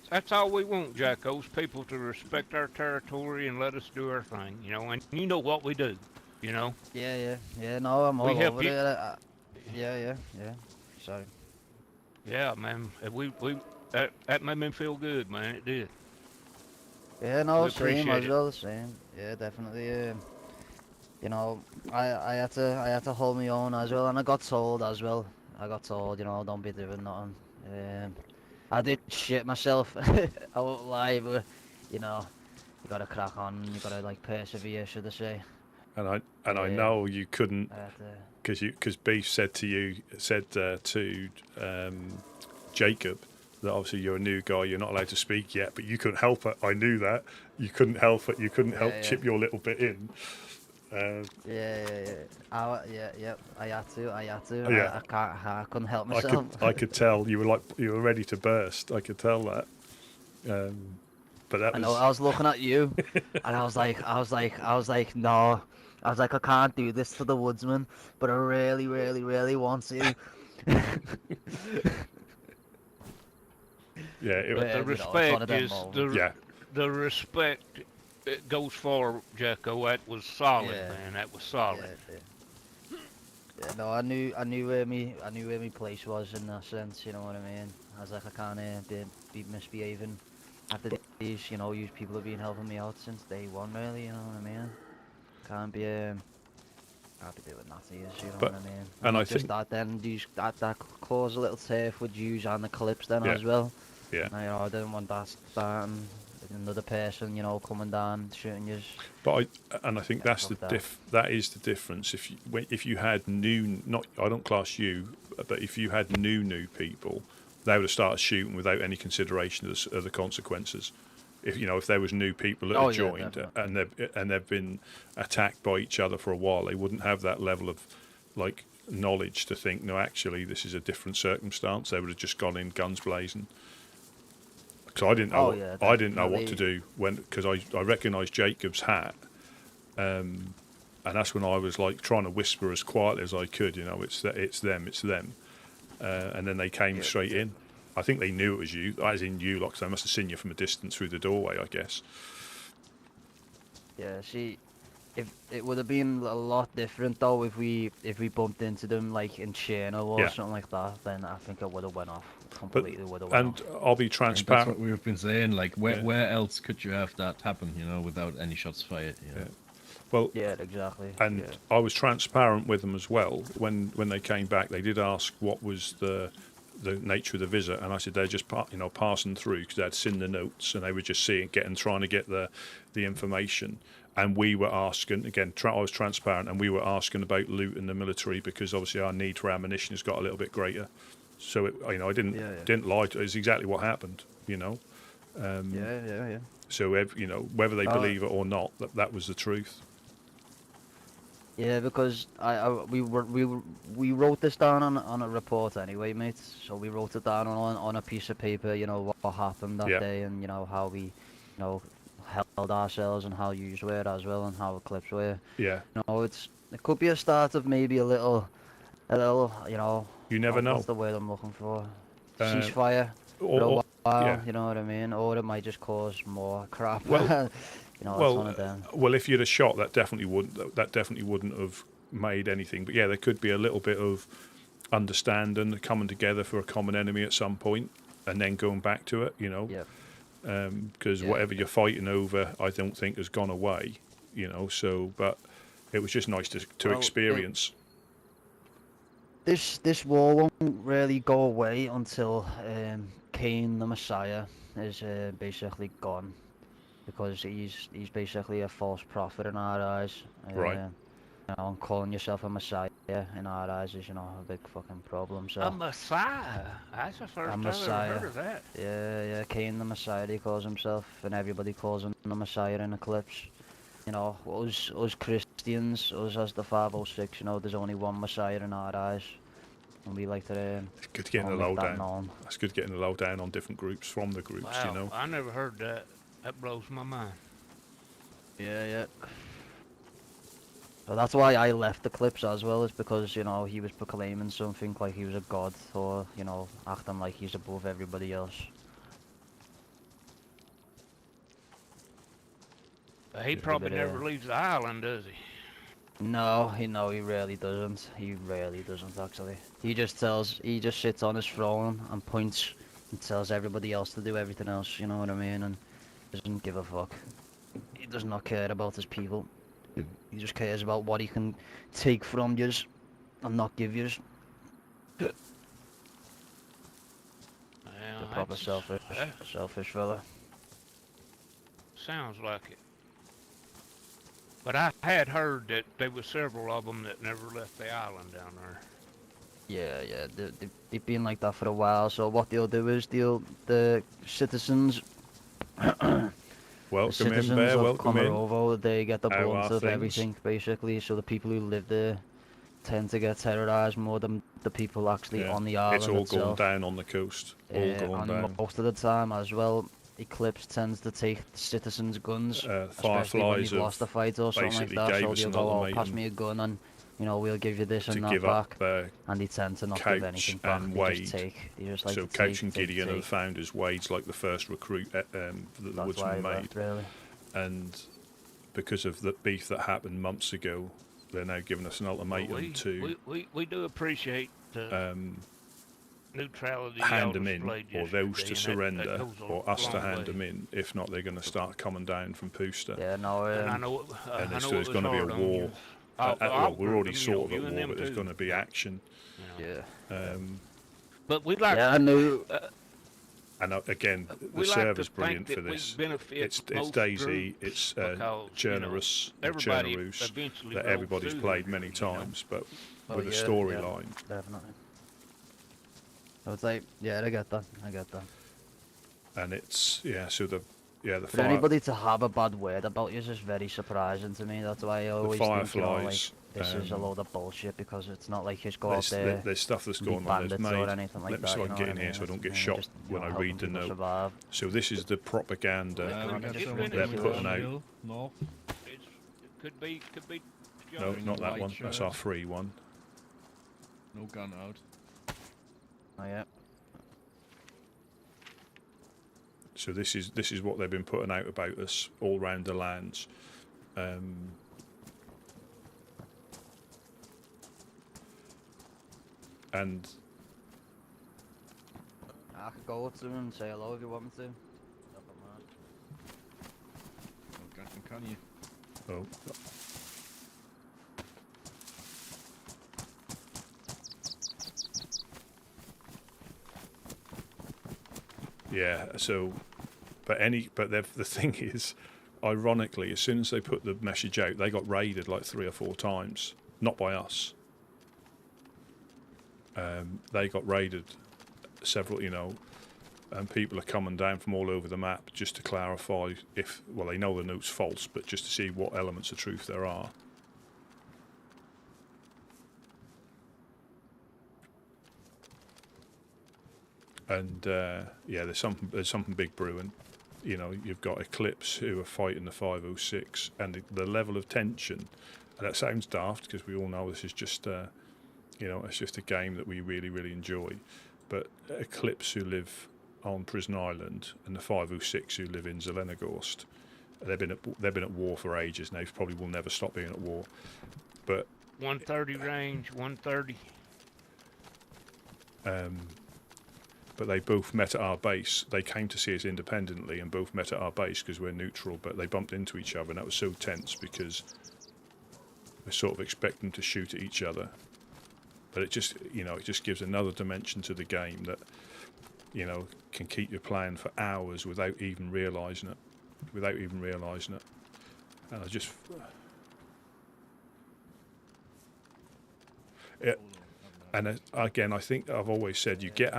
Speaker 1: That's all we want, Jackos. People to respect our territory and let us do our thing, you know. And you know what we do, you know.
Speaker 4: Yeah. No, I'm all
Speaker 1: help
Speaker 4: over
Speaker 1: you.
Speaker 4: it. Yeah. So.
Speaker 1: Yeah, man. That made me feel good, man. It did.
Speaker 4: Yeah, no,
Speaker 1: We
Speaker 4: same
Speaker 1: appreciate
Speaker 4: as
Speaker 1: it.
Speaker 4: well, the same. Yeah, definitely. You know, I had to hold my own as well, and I got told as well. I got told, you know, don't be doing nothing. I did shit myself. I won't lie, but you know, you gotta crack on. You gotta like persevere, should I say?
Speaker 2: And I
Speaker 4: Yeah.
Speaker 2: know you couldn't,
Speaker 4: I had to,
Speaker 2: because Beef said to Jacob that obviously you're a new guy, you're not allowed to speak yet, but you couldn't help it. I knew that. You couldn't help it. You couldn't help
Speaker 4: Yeah.
Speaker 2: chip your little bit in.
Speaker 4: Yeah. I had to.
Speaker 2: Yeah.
Speaker 4: I couldn't help myself.
Speaker 2: I could tell you were ready to burst. I could tell that. But that
Speaker 4: I
Speaker 2: was
Speaker 4: know. I was looking at you, and I was like, no. I was like, I can't do this to the woodsman, but I really, really, really want to.
Speaker 2: yeah.
Speaker 1: The
Speaker 4: you know, it's one of them
Speaker 1: respect is
Speaker 4: moments.
Speaker 2: Yeah.
Speaker 1: the respect. It goes far, Jacko. That was solid,
Speaker 4: Yeah.
Speaker 1: man. That was solid.
Speaker 4: Yeah, no, I knew where me place was in that sense. You know what I mean? I was like, I can't be misbehaving after these. You know, these people have been helping me out since day one, really. You know what I mean? Can't be doing that to you. You know
Speaker 2: But-
Speaker 4: what I mean?
Speaker 2: and I
Speaker 4: just
Speaker 2: think-
Speaker 4: that then that caused a little turf with yous and the clips then
Speaker 2: Yeah.
Speaker 4: as well.
Speaker 2: Yeah.
Speaker 4: And, you know, I didn't want that starting. Another person, you know, coming down shooting you.
Speaker 2: But I think
Speaker 4: Yeah,
Speaker 2: that's
Speaker 4: fuck that.
Speaker 2: that is the difference. If you had I don't class you, but if you had new people, they would have started shooting without any consideration of the consequences. If there was new people that
Speaker 4: Oh,
Speaker 2: had
Speaker 4: yeah,
Speaker 2: joined and they've been attacked by each other for a while, they wouldn't have that level of like knowledge to think, no, actually this is a different circumstance. They would have just gone in guns blazing. Because I didn't know.
Speaker 4: Oh, yeah,
Speaker 2: I didn't know what to
Speaker 4: definitely.
Speaker 2: do because I recognised Jacob's hat, and that's when I was like trying to whisper as quietly as I could. You know, it's them, and then they came straight in. I think they knew it was you, as in you, like, 'cause they must have seen you from a distance through the doorway, I guess.
Speaker 4: Yeah, if it would have been a lot different though if we bumped into them like in Cherno or
Speaker 2: Yeah.
Speaker 4: something like that, then I think it would have went off
Speaker 2: But
Speaker 4: completely. Would have went
Speaker 2: and
Speaker 4: off.
Speaker 2: I'll be
Speaker 3: I think that's
Speaker 2: transparent.
Speaker 3: what we've been saying. Like,
Speaker 2: Yeah.
Speaker 3: where else could you have that happen? You know, without any shots fired. You know?
Speaker 2: Yeah. Well,
Speaker 4: Yeah, exactly.
Speaker 2: and
Speaker 4: yeah.
Speaker 2: I was transparent with them as well when they came back. They did ask what was the nature of the visit, and I said they're just passing through because they'd seen the notes and they were just trying to get the information. and we were asking again. I was transparent, and we were asking about loot in the military because obviously our need for ammunition has got a little bit greater. So I didn't lie to it. It's exactly what happened.
Speaker 4: Yeah.
Speaker 2: So whether they believe it or not, that was the truth.
Speaker 4: Yeah, because we wrote this down on a report anyway, mate. So we wrote it down on a piece of paper. What happened that day, and how we, held ourselves, and how you were as well, and how the clips were.
Speaker 2: Yeah.
Speaker 4: It could be a start of maybe a little.
Speaker 2: You never know.
Speaker 4: What's the word I'm looking for? Ceasefire for a while. You know what I mean? Or it might just cause more crap.
Speaker 2: Well,
Speaker 4: it's one of them.
Speaker 2: Well, if you'd have shot, that definitely wouldn't have made anything. But yeah, there could be a little bit of understanding, coming together for a common enemy at some point, and then going back to it.
Speaker 4: Yeah.
Speaker 2: Because whatever you're fighting over, I don't think has gone away. So but it was just nice to experience.
Speaker 4: This war won't really go away until Cain the Messiah is basically gone, because he's basically a false prophet in our eyes.
Speaker 2: Right.
Speaker 4: And calling yourself a Messiah in our eyes is a big fucking problem. So
Speaker 1: A Messiah? That's the first time I've ever heard of that.
Speaker 4: Yeah, Cain the Messiah, he calls himself, and everybody calls him the Messiah in Eclipse. Us Christians, us as the 506, there's only one Messiah in our eyes. And we like to
Speaker 2: it's good getting the lowdown. That's good getting the lowdown on different groups from the groups,
Speaker 1: Wow, I never heard that. That blows my mind.
Speaker 4: Yeah. So that's why I left the clips as well, is because, he was proclaiming something like he was a god, or, acting like he's above everybody else.
Speaker 1: He probably never leaves the island, does he?
Speaker 4: No, he really doesn't. He really doesn't, actually. He just sits on his throne and points and tells everybody else to do everything else, you know what I mean? And doesn't give a fuck. He does not care about his people. He just cares about what he can take from yous and not give yous.
Speaker 1: Well,
Speaker 4: The proper selfish fella.
Speaker 1: Sounds like it. But I had heard that there were several of them that never left the island down there.
Speaker 4: Yeah, they've been like that for a while. So what they'll do is the citizens,
Speaker 2: welcome in, Bear. Welcome in.
Speaker 4: Over, they get the brunt of everything, basically. So the people who live there tend to get terrorised more than the people actually on the island itself.
Speaker 2: It's all going down on the coast. All going down.
Speaker 4: Most of the time as well, Eclipse tends to take the citizens' guns, especially when you've lost a fight or something like that. So they'll go, pass me a gun, and we'll give you this and that back. And they tend to not give anything back. They just take.
Speaker 2: So Couch and Gideon are the founders. Wade's like the first recruit that the Woodsman made.
Speaker 4: Really.
Speaker 2: And because of the beef that happened months ago, they're now giving us an ultimatum to.
Speaker 1: We do appreciate the neutrality.
Speaker 2: Hand them in, or those to surrender, or us to hand them in. If not, they're going to start coming down from Pooster.
Speaker 4: Yeah, no.
Speaker 1: And I know.
Speaker 2: And there's going to be a war. Well, we're already sort of at war, but there's going to be action.
Speaker 4: Yeah.
Speaker 1: But we'd like.
Speaker 4: Yeah, I know.
Speaker 2: And again, the server's brilliant for this. It's DayZ, it's Chernarus, that everybody's played many times, but with a storyline.
Speaker 4: Yeah, definitely. So it's like, yeah, I get that.
Speaker 2: And it's so the
Speaker 4: for anybody to have a bad word about you is just very surprising to me. That's why I always think, this is a load of bullshit, because it's not like you just go out there.
Speaker 2: There's stuff that's going on. There's made.
Speaker 4: Or anything like
Speaker 2: Let me so I can get in here so I don't get shot when I read the note.
Speaker 4: Survive.
Speaker 2: So this is the propaganda they're putting out.
Speaker 3: No.
Speaker 1: It could be.
Speaker 2: No, not that one. That's our free one.
Speaker 3: No gun out.
Speaker 4: Oh yeah.
Speaker 2: So this is what they've been putting out about us all round the lands. And
Speaker 4: I could go up to him and say hello if you want me to.
Speaker 3: Can you?
Speaker 2: oh, yeah. So, but the thing is, ironically, as soon as they put the message out, they got raided like 3 or 4 times. Not by us. They got raided several, and people are coming down from all over the map just to clarify if, well, they know the note's false, but just to see what elements of truth there are. And yeah, there's something big brewing. You've got Eclipse who are fighting the 506, and the level of tension. And that sounds daft because we all know this is just, it's just a game that we really, really enjoy. But Eclipse who live on Prison Island and the 506 who live in Zelenogorsk, they've been at war for ages now. Probably will never stop being at war. But
Speaker 1: 130 range, 130.
Speaker 2: But they both met at our base. They came to see us independently and both met at our base because we're neutral, but they bumped into each other, and that was so tense because they sort of expect them to shoot at each other. But it just gives another dimension to the game that, can keep you playing for hours without even realising it. And I just... And again, I think I've always said you get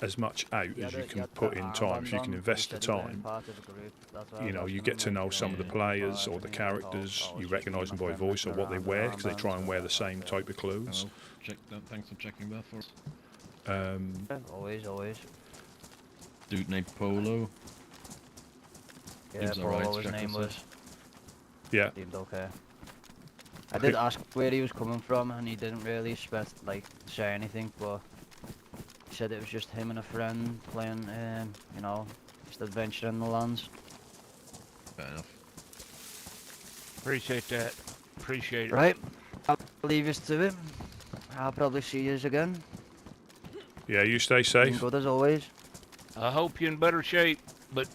Speaker 2: as much out as you can put in time. If you can invest the time, you get to know some of the players or the characters. You recognise them by voice or what they wear, because they try and wear the same type of clothes.
Speaker 3: Thanks for checking that for us.
Speaker 4: Always.
Speaker 3: Dude named Polo.
Speaker 4: Yeah, Polo, his name was.
Speaker 2: Yeah.
Speaker 4: Seemed okay. I did ask where he was coming from, and he didn't really say anything, but he said it was just him and a friend playing, just adventuring the lands.
Speaker 3: Fair enough.
Speaker 1: Appreciate that. Appreciate it.
Speaker 4: Right, I'll leave us to it. I'll probably see you again.
Speaker 2: Yeah, you stay safe.
Speaker 4: Good as always.
Speaker 1: I hope you're in better shape, but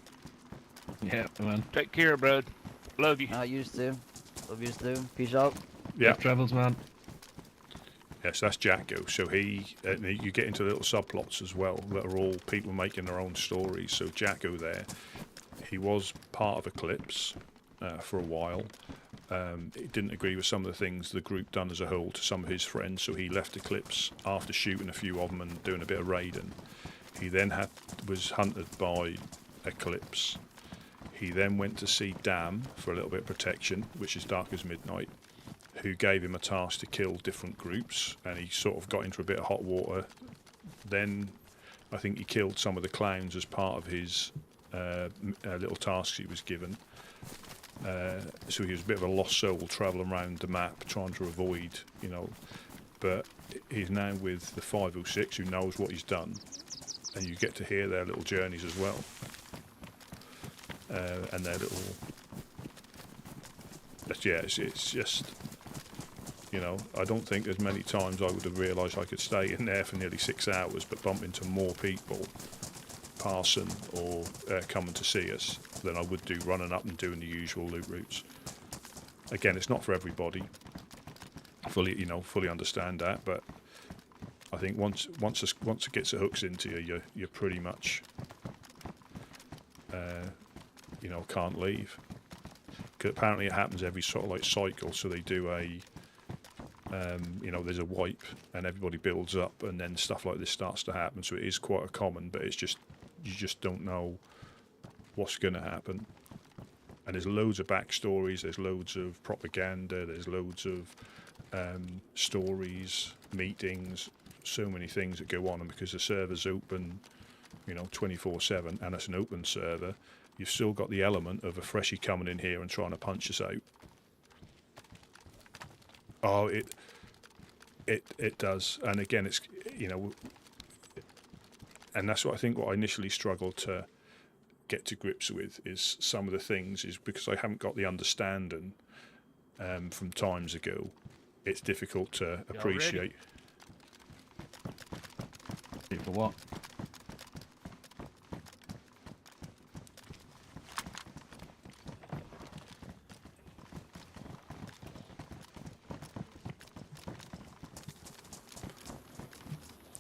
Speaker 3: Yeah, man.
Speaker 1: take care, bud. Love you.
Speaker 4: I used to. Love you too. Peace out.
Speaker 2: Yeah.
Speaker 3: Safe travels, man.
Speaker 2: Yes, that's Jacko. So you get into little subplots as well that are all people making their own stories. So Jacko there, he was part of Eclipse for a while. He didn't agree with some of the things the group done as a whole to some of his friends, so he left Eclipse after shooting a few of them and doing a bit of raiding. He then was hunted by Eclipse. He then went to see Dam for a little bit of protection, which is Dark as Midnight, who gave him a task to kill different groups, and he sort of got into a bit of hot water. Then I think he killed some of the clowns as part of his little tasks he was given. So he was a bit of a lost soul travelling around the map trying to avoid, but he's now with the 506 who knows what he's done, and you get to hear their little journeys as well. And their little... It's just... I don't think as many times I would have realised I could stay in there for nearly 6 hours, but bump into more people passing or coming to see us than I would do running up and doing the usual loot routes. Again, it's not for everybody. Fully understand that, but I think once it gets the hooks into you, you're pretty much, can't leave. 'Cause apparently it happens every sort of like cycle, so they do a, there's a wipe and everybody builds up, and then stuff like this starts to happen. So it is quite a common, but it's just you just don't know what's going to happen. And there's loads of backstories, there's loads of propaganda, there's loads of stories, meetings, so many things that go on. And because the server's open, 24/7, and it's an open server, you've still got the element of a freshie coming in here and trying to punch us out. Oh, it does. And again, it's, and that's what I initially struggled to get to grips with, is some of the things, is because I haven't got the understanding from times ago. It's difficult to appreciate.
Speaker 3: For what?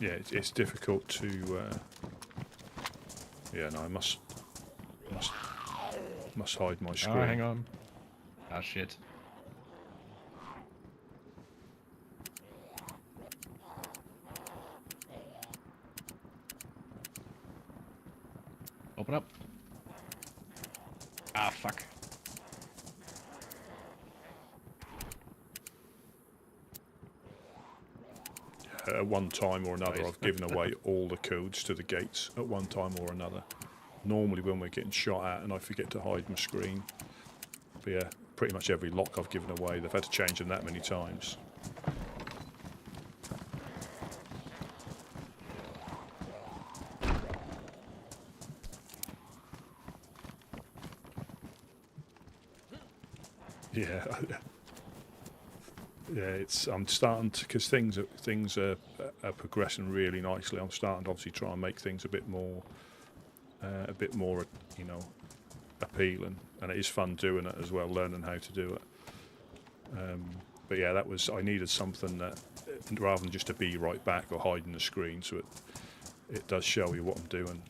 Speaker 2: Yeah, it's difficult to. I must Must hide my screen.
Speaker 3: Oh, hang on. Ah, shit. Open up. Ah, fuck.
Speaker 2: At one time or another,
Speaker 3: Right.
Speaker 2: I've given away all the codes to the gates at one time or another. Normally when we're getting shot at and I forget to hide my screen. But yeah, pretty much every lock I've given away, they've had to change them that many times. Yeah. Yeah, I'm starting to, because things are progressing really nicely. I'm starting to obviously try and make things a bit more, you know, appealing, and it is fun doing it as well, learning how to do it. But yeah, I needed something that, rather than just to be right back or hiding the screen, so it does show you what I'm doing.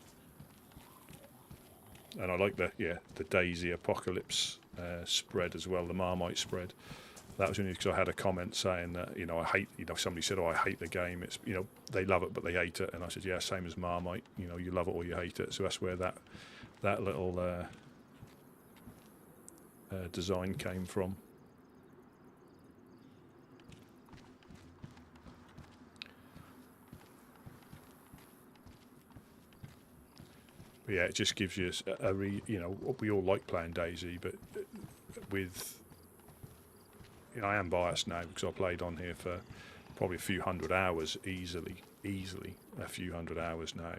Speaker 2: And I like the DayZ Apocalypse spread as well, the Marmite spread. That was only because I had a comment saying that, you know, I hate, you know, somebody said, oh, I hate the game. It's, you know, they love it, but they hate it. And I said, yeah, same as Marmite. You know, you love it or you hate it. So that's where that little design came from. But yeah, it just gives you you know, we all like playing DayZ, but with, you know, I am biased now because I played on here for probably a few hundred hours, easily a few hundred hours now,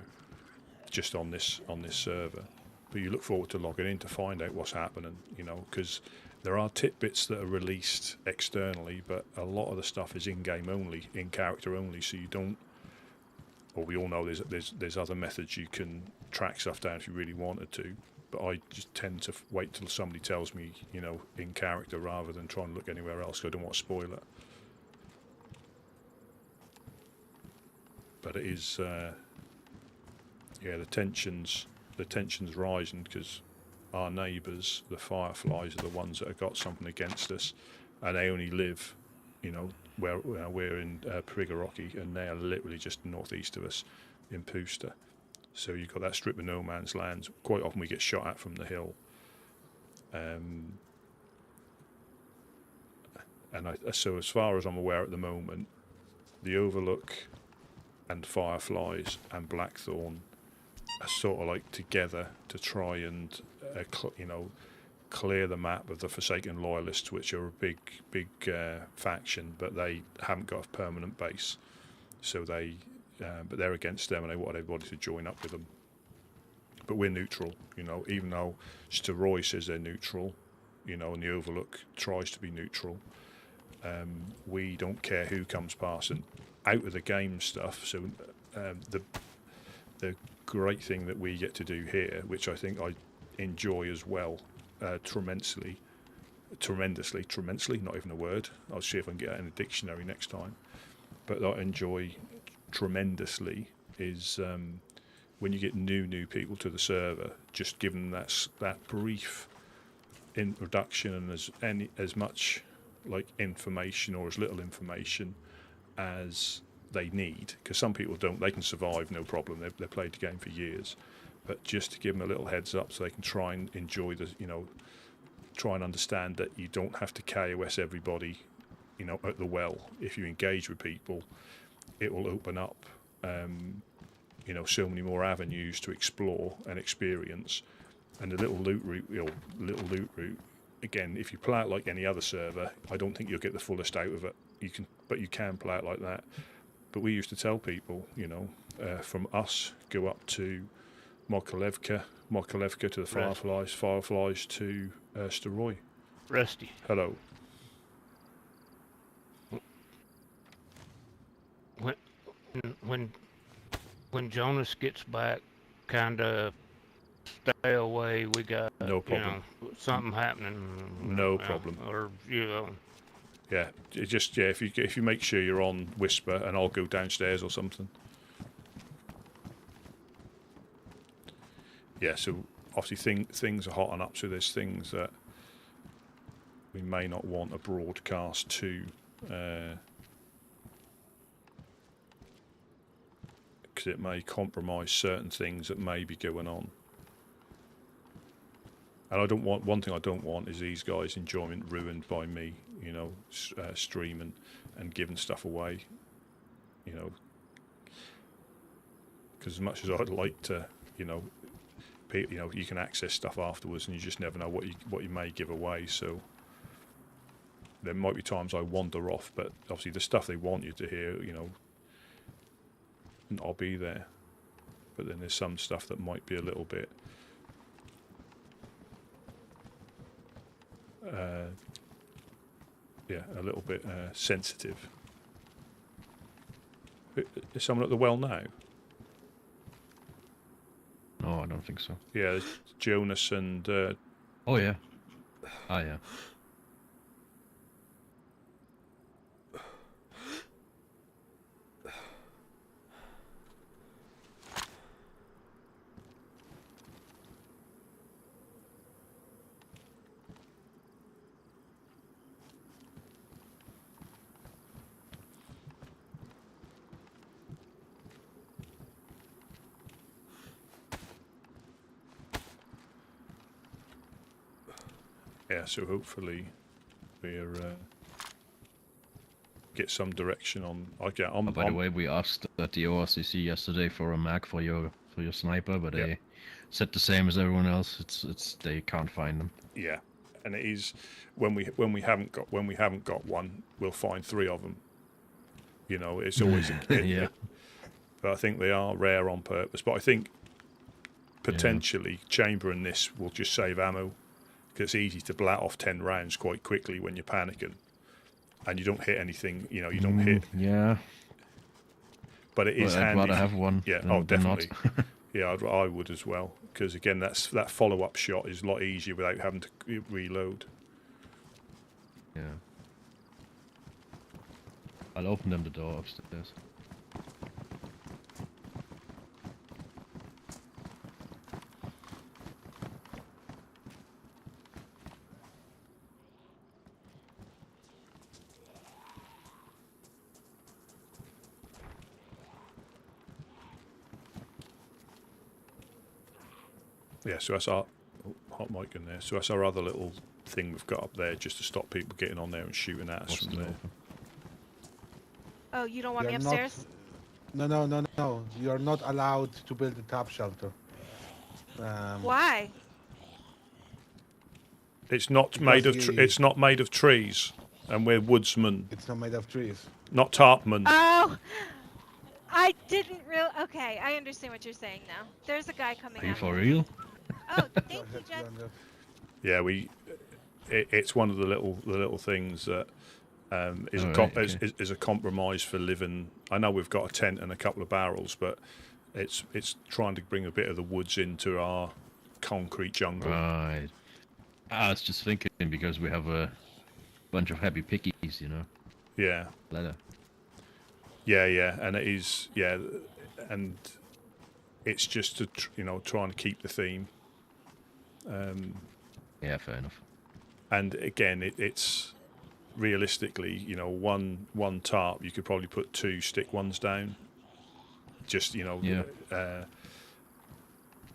Speaker 2: just on this server. But you look forward to logging in to find out what's happening, you know, because there are tidbits that are released externally, but a lot of the stuff is in-game only, in character only, so you don't. Well, we all know there's other methods you can track stuff down if you really wanted to, but I just tend to wait till somebody tells me, you know, in character rather than trying to look anywhere else, because I don't want to spoil it. But it is, yeah, the tension's rising because our neighbours, the Fireflies, are the ones that have got something against us, and they only live, you know, where we're in Prigorochy, and they are literally just northeast of us in Pooster. So you've got that strip of no man's land. Quite often we get shot at from the hill. And so as far as I'm aware at the moment, the Overlook and Fireflies and Blackthorn are sort of like together to try and, you know, clear the map of the Forsaken Loyalists, which are a big faction, but they haven't got a permanent base. So but they're against them, and they want everybody to join up with them. But we're neutral, you know, even though Steroy says they're neutral, you know, and the Overlook tries to be neutral. We don't care who comes past, and out of the game stuff. So the great thing that we get to do here, which I think I enjoy as well, tremendously, not even a word. I'll see if I can get that in a dictionary next time. But I enjoy tremendously is when you get new people to the server, just give them that brief introduction and as much like information or as little information as they need, because some people don't, they can survive no problem, they've played the game for years, but just to give them a little heads up so they can try and enjoy the, you know, try and understand that you don't have to KOS everybody, you know, at the well. If you engage with people, it will open up, you know, so many more avenues to explore and experience. And the little loot route, again, if you play it like any other server, I don't think you'll get the fullest out of it. But you can play it like that. But we used to tell people, you know, from us, go up to Mokolevka to the Fireflies to Steroy.
Speaker 1: Rusty.
Speaker 2: Hello.
Speaker 1: When Jonas gets back, kind of stay away. We got
Speaker 2: No problem.
Speaker 1: You know, something happening.
Speaker 2: No problem.
Speaker 1: Or you know.
Speaker 2: Yeah, if you make sure you're on Whisper, and I'll go downstairs or something. Yeah, so obviously things are hot on up, so there's things that we may not want a broadcast to, because it may compromise certain things that may be going on. And I don't want, one thing I don't want is these guys' enjoyment ruined by me, you know, streaming and giving stuff away, you know. Because as much as I'd like to, you know, you can access stuff afterwards, and you just never know what you may give away. So there might be times I wander off, but obviously the stuff they want you to hear, you know, I'll be there. But then there's some stuff that might be a little bit a little bit sensitive. Is someone at the well now?
Speaker 3: No, I don't think so.
Speaker 2: Yeah, Jonas and...
Speaker 3: Oh, yeah. Ah, yeah.
Speaker 2: Yeah, so hopefully we're get some direction on.
Speaker 3: By the way, we asked at the ORCC yesterday for a mag for your sniper, but they said the same as everyone else. It's they can't find them.
Speaker 2: Yeah, and it is when we haven't got one, we'll find 3 of them. You know, it's always
Speaker 3: yeah.
Speaker 2: But I think they are rare on purpose. But I think potentially chambering this will just save ammo. Because it's easy to blat off 10 rounds quite quickly when you're panicking, and you don't hit anything. You know, you don't hit.
Speaker 3: Yeah.
Speaker 2: But it is
Speaker 3: I'd
Speaker 2: handy.
Speaker 3: rather have one.
Speaker 2: Yeah.
Speaker 3: Than
Speaker 2: Definitely.
Speaker 3: Not.
Speaker 2: Yeah, I would as well. Because again, that follow-up shot is a lot easier without having to reload.
Speaker 3: Yeah. I'll open them the door upstairs.
Speaker 2: Yeah, so that's our hot mic in there. So that's our other little thing we've got up there, just to stop people getting on there and shooting at us from there.
Speaker 5: Oh, you don't want me upstairs?
Speaker 6: No. You're not allowed to build a top shelter.
Speaker 5: Why?
Speaker 2: It's not made of. It's not made of trees, and we're woodsmen.
Speaker 6: It's not made of trees.
Speaker 2: Not tarpmen.
Speaker 5: Oh, I didn't real. Okay, I understand what you're saying now. There's a guy coming.
Speaker 3: Are you
Speaker 5: at
Speaker 3: for
Speaker 5: me.
Speaker 3: real?
Speaker 5: Oh, thank you, Jen.
Speaker 2: Yeah, it's one of the little things that is a compromise for living. I know we've got a tent and a couple of barrels, but it's trying to bring a bit of the woods into our concrete jungle.
Speaker 3: Right. I was just thinking because we have a bunch of happy pickies, you know.
Speaker 2: Yeah.
Speaker 3: Leather.
Speaker 2: Yeah, and it is, and it's just to trying to keep the theme.
Speaker 3: Yeah, fair enough.
Speaker 2: And again, it's realistically, one tarp you could probably put 2 stick ones down. Just and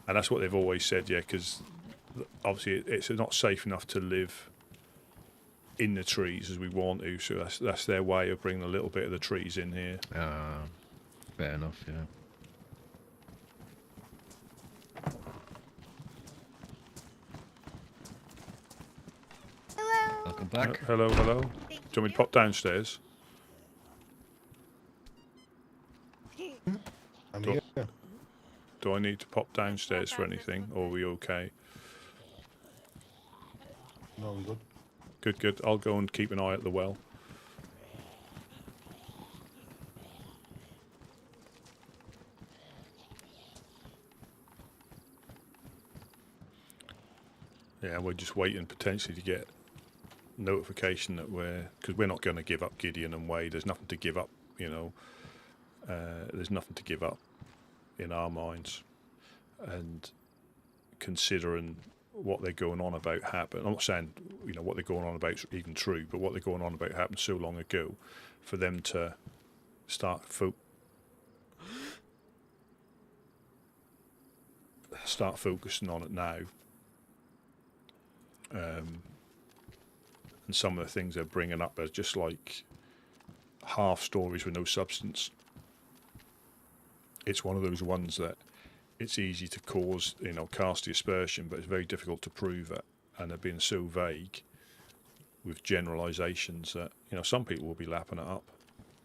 Speaker 2: that's what they've always said, because obviously it's not safe enough to live in the trees as we want to, so that's their way of bringing a little bit of the trees in here.
Speaker 3: Fair enough, yeah.
Speaker 5: Hello.
Speaker 3: Welcome back.
Speaker 2: Hello.
Speaker 5: Thank
Speaker 2: Do you want me to pop downstairs?
Speaker 6: I'm
Speaker 2: Do-
Speaker 6: here.
Speaker 2: Do I need to pop downstairs for anything, or are we okay?
Speaker 6: No, we're good.
Speaker 2: Good. I'll go and keep an eye at the well. Yeah, we're just waiting potentially to get notification that because we're not going to give up Gideon and Wade. There's nothing to give up, there's nothing to give up in our minds. And considering what they're going on about happened. I'm not saying, you know, what they're going on about is even true, but what they're going on about happened so long ago, for them to start focusing on it now. And some of the things they're bringing up are just like half stories with no substance. It's one of those ones that it's easy to cause, you know, cast the aspersion, but it's very difficult to prove it. And they're being so vague with generalisations that, you know, some people will be lapping it up.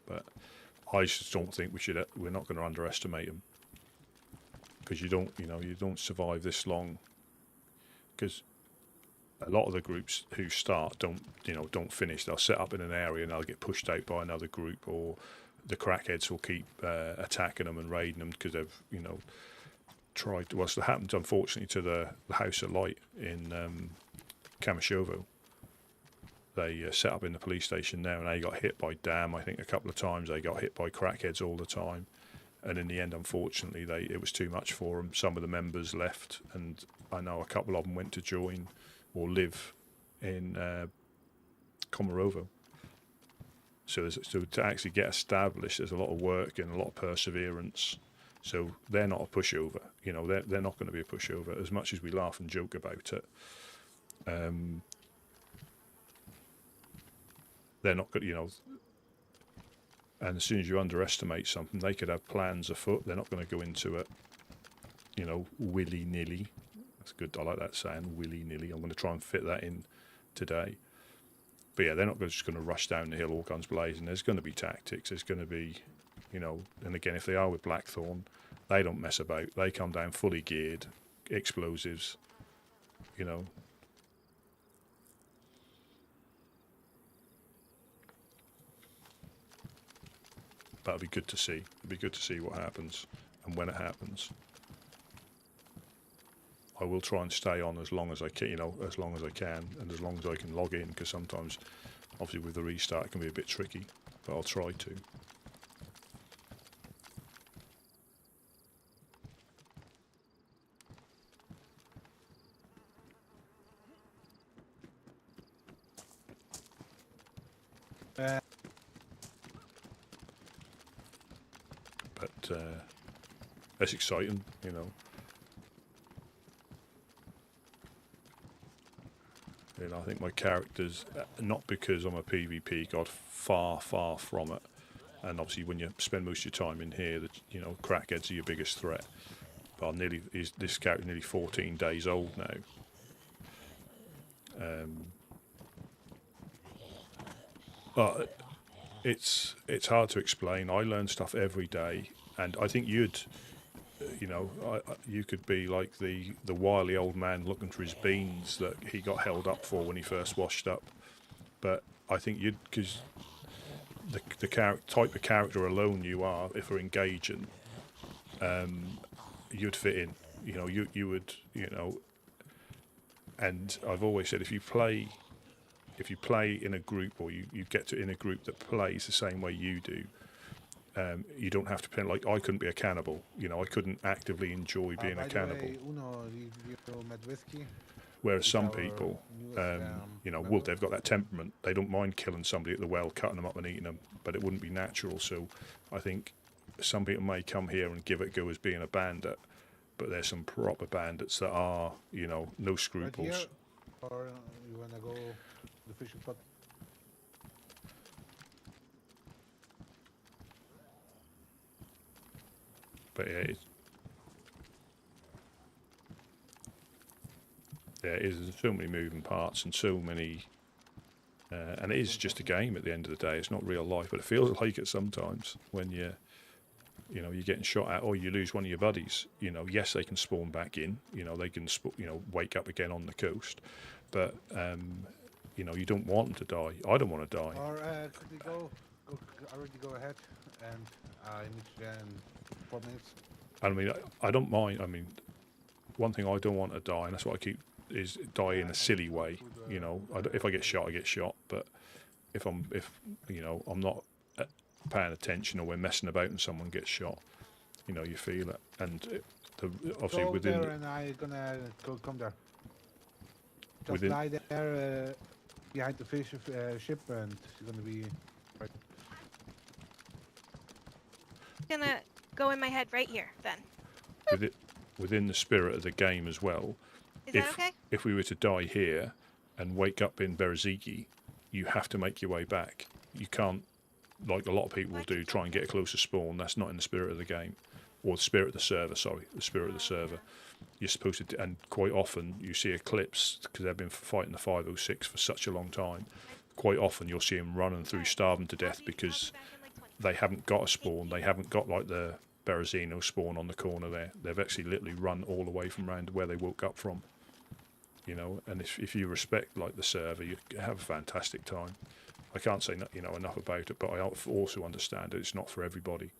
Speaker 2: But I just don't think we're not going to underestimate them. Because you don't survive this long. Because a lot of the groups who start don't finish. They'll set up in an area and they'll get pushed out by another group, or the crackheads will keep attacking them and raiding them because they've, you know, tried. Well, it happened unfortunately to the House of Light in Kamashovo. They set up in the police station there, and they got hit by Dam. I think a couple of times. They got hit by crackheads all the time, and in the end, unfortunately, it was too much for them. Some of the members left, and I know a couple of them went to join or live in Komarovo. So to actually get established, there's a lot of work and a lot of perseverance. So they're not a pushover. You know, they're not going to be a pushover. As much as we laugh and joke about it, they're not good. You know, and as soon as you underestimate something, they could have plans afoot. They're not going to go into it, you know, willy-nilly. That's good. I like that saying, willy-nilly. I'm going to try and fit that in today. But yeah, they're not just going to rush down the hill all guns blazing. There's going to be tactics. There's going to be, you know, and again, if they are with Blackthorn, they don't mess about. They come down fully geared, explosives, you know. But it'll be good to see. It'll be good to see what happens and when it happens. I will try and stay on as long as I can, you know, as long as I can, and as long as I can log in, because sometimes, obviously, with the restart, it can be a bit tricky. But I'll try to. But it's exciting, you know. You know, I think my characters, not because I'm a PvP god, far, far from it. And obviously, when you spend most of your time in here, that, you know, crackheads are your biggest threat. But this character nearly 14 days old now. But it's hard to explain. I learn stuff every day, and I think you could be like the wily old man looking for his beans that he got held up for when he first washed up. But I think because the type of character alone you are, if we're engaging, you'd fit in. You know, you would, you know. And I've always said, if you play in a group, or you get in a group that plays the same way you do, you don't have to pretend. Like, I couldn't be a cannibal. You know, I couldn't actively enjoy being a cannibal. Whereas some people, you know, they've got that temperament. They don't mind killing somebody at the well, cutting them up and eating them, but it wouldn't be natural. So I think some people may come here and give it a go as being a bandit, but there's some proper bandits that are, you know, no scruples.
Speaker 6: Right here, or you wanna go the fishing spot?
Speaker 2: But yeah, it is. There's so many moving parts and so many, and it is just a game at the end of the day. It's not real life, but it feels like it sometimes when you're getting shot at, or you lose one of your buddies. You know, yes, they can spawn back in. You know, they can wake up again on the coast, but you know, you don't want them to die. I don't want to die.
Speaker 6: Or could we already go ahead, and I need to get in 4 minutes.
Speaker 2: I mean, I don't mind. I mean, one thing I don't want to die, and that's what I keep, is die in a silly way. You know, if I get shot, I get shot. But if you know, I'm not paying attention, or we're messing about and someone gets shot, you know, you feel it, and obviously
Speaker 6: Go
Speaker 2: within
Speaker 6: there and I'm gonna come there. Just
Speaker 2: within
Speaker 6: lie there behind the fish ship and it's gonna be right.
Speaker 5: Gonna go in my head right here then.
Speaker 2: within the spirit of the game as well.
Speaker 5: Is that okay?
Speaker 2: If we were to die here and wake up in Berziki, you have to make your way back. You can't, like a lot of people will do, try and get a closer spawn. That's not in the spirit of the game, or the spirit of the server. Sorry, the spirit of the server. You're supposed to, and quite often you see Eclipse because they've been fighting the 506 for such a long time. Quite often you'll see them running through, starving to death because they haven't got a spawn. They haven't got like the Berezino spawn on the corner there. They've actually literally run all the way from around where they woke up from. You know, and if you respect like the server, you have a fantastic time. I can't say enough about it, but I also understand that it's not for everybody.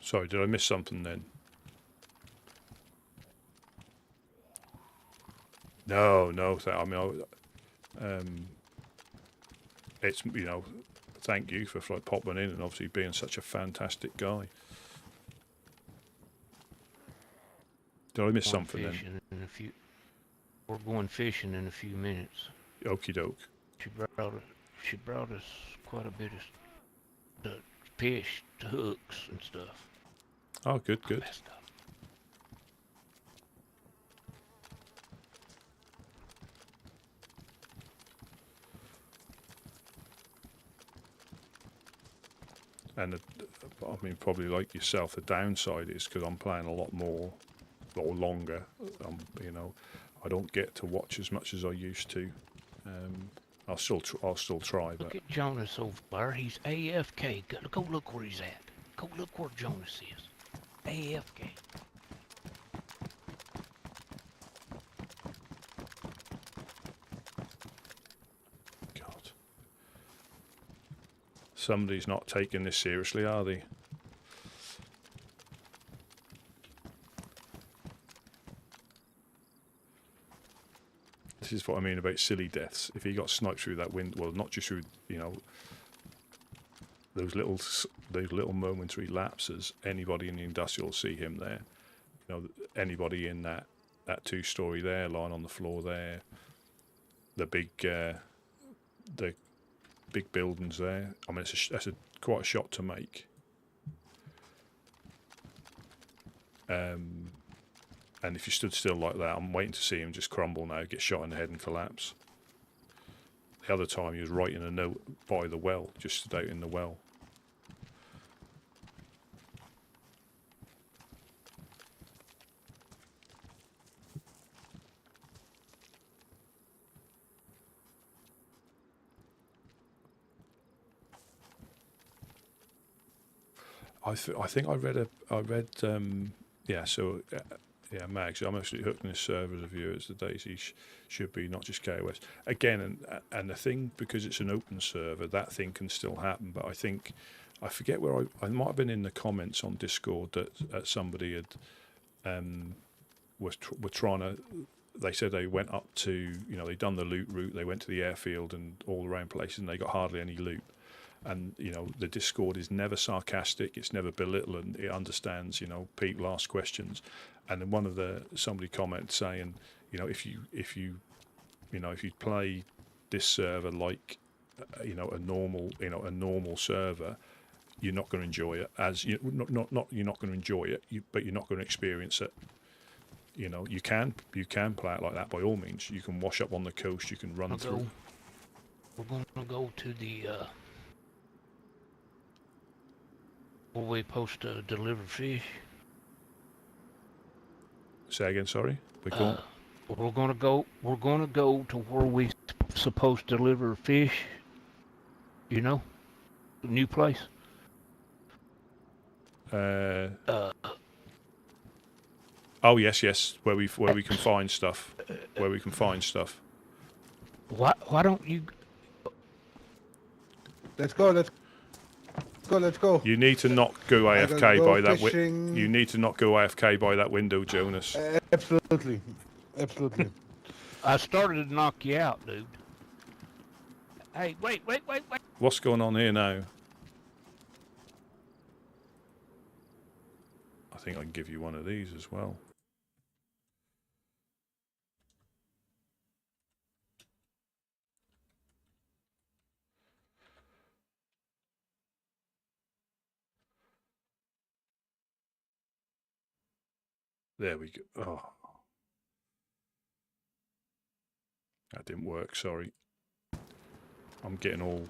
Speaker 2: Sorry, did I miss something then? No. I mean, it's thank you for like popping in and obviously being such a fantastic guy. Did I miss something then?
Speaker 1: We're going fishing in a few minutes.
Speaker 2: Okie doke.
Speaker 1: She brought us quite a bit of fish, hooks and stuff.
Speaker 2: Oh, good. And I mean, probably like yourself, the downside is because I'm playing a lot more or longer. I don't get to watch as much as I used to. I'll still try.
Speaker 1: Look
Speaker 2: But
Speaker 1: at Jonas over there. He's AFK. Go look where he's at. Go look where Jonas is. AFK.
Speaker 2: God, somebody's not taking this seriously, are they? This is what I mean about silly deaths. If he got sniped through that window, well, not just through, those little momentary lapses, anybody in the industrial will see him there. Anybody in that two-story there, lying on the floor there, the big buildings there. I mean, that's quite a shot to make. And if you stood still like that, I'm waiting to see him just crumble now, get shot in the head and collapse. The other time he was writing a note by the well, just stood out in the well. I think I read Mags, I'm actually hooked in his servers of viewers. The DayZ should be not just KOS. Again, and the thing, because it's an open server, that thing can still happen. But I forget where I might have been in the comments on Discord that somebody had were trying to. They said they went up to, they'd done the loot route. They went to the airfield and all around places, and they got hardly any loot. And the Discord is never sarcastic, it's never belittling, it understands, people ask questions. And then somebody commented saying, if you play this server like a normal server, you're not going to enjoy it. Not you're not going to enjoy it, but you're not going to experience it. You can play it like that by all means. You can wash up on the coast, you can run through.
Speaker 1: We're going to go to the where we supposed to deliver fish.
Speaker 2: Say again, sorry.
Speaker 1: We're gonna go to where we supposed to deliver fish. You know, the new place.
Speaker 2: Uh,
Speaker 1: Uh,
Speaker 2: oh yes, where we can find stuff. Where we can find stuff.
Speaker 1: why don't you?
Speaker 6: Let's go. Let's go.
Speaker 2: You need to not go
Speaker 6: I gotta
Speaker 2: AFK
Speaker 6: go
Speaker 2: by that.
Speaker 6: fishing.
Speaker 2: You need to not go AFK by that window, Jonas.
Speaker 6: Absolutely.
Speaker 1: I started to knock you out, dude. Hey, wait.
Speaker 2: What's going on here now? I think I can give you one of these as well. There we go. Oh. That didn't work, sorry. I'm getting all...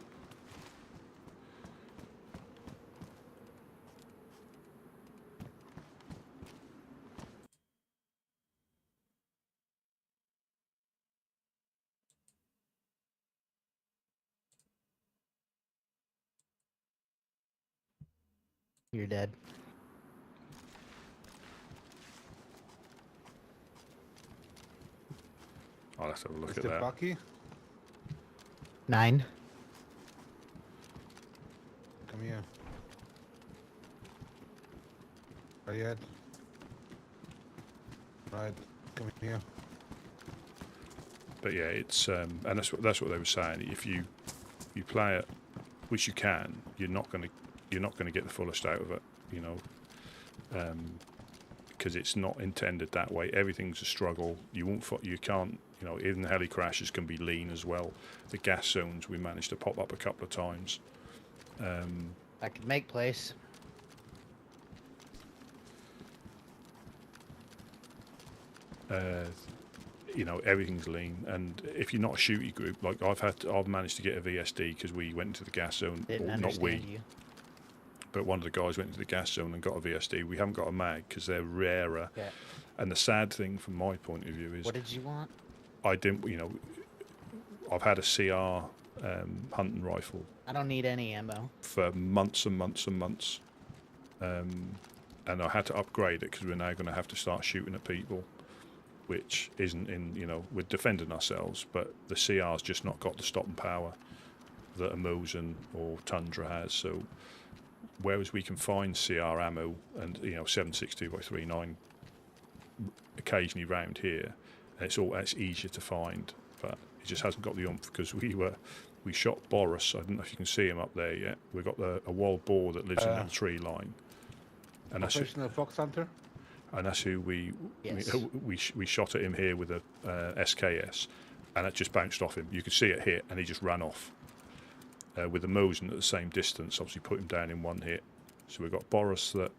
Speaker 4: You're dead.
Speaker 2: I'll have to have a look
Speaker 6: Is
Speaker 2: at
Speaker 6: the
Speaker 2: that.
Speaker 6: Bucky?
Speaker 4: 9.
Speaker 6: Come here. Right yet? Right. Come here.
Speaker 2: But yeah, it's and that's what they were saying. If you play it, which you can, you're not gonna get the fullest out of it, you know, because it's not intended that way. Everything's a struggle. You can't, you know, even the heli crashes can be lean as well. The gas zones we managed to pop up a couple of times.
Speaker 4: I can make place.
Speaker 2: You know, everything's lean, and if you're not a shooty group, like I've managed to get a VSD because we went into the gas zone.
Speaker 4: Didn't
Speaker 2: Or
Speaker 4: understand
Speaker 2: not we,
Speaker 4: you.
Speaker 2: but one of the guys went into the gas zone and got a VSD. We haven't got a mag because they're rarer.
Speaker 4: Yeah.
Speaker 2: And the sad thing from my point of view is
Speaker 4: What did you want?
Speaker 2: I didn't, you know, I've had a CR hunting rifle
Speaker 4: I don't need any ammo.
Speaker 2: for months and months and months, and I had to upgrade it because we're now going to have to start shooting at people, which isn't in, you know, we're defending ourselves, but the CR's just not got the stopping power that a Mosin or Tundra has. So whereas we can find CR ammo and, you know, 7.62x39 occasionally round here, it's easier to find, but it just hasn't got the oomph because we shot Boris. I don't know if you can see him up there yet. We've got a wild boar that lives in that tree line, and
Speaker 6: Professional fox hunter?
Speaker 2: that's who
Speaker 4: Yes.
Speaker 2: we shot at him here with a SKS, and it just bounced off him. You could see it hit, and he just ran off. With the Mosin at the same distance, obviously put him down in one hit. So we've got Boris that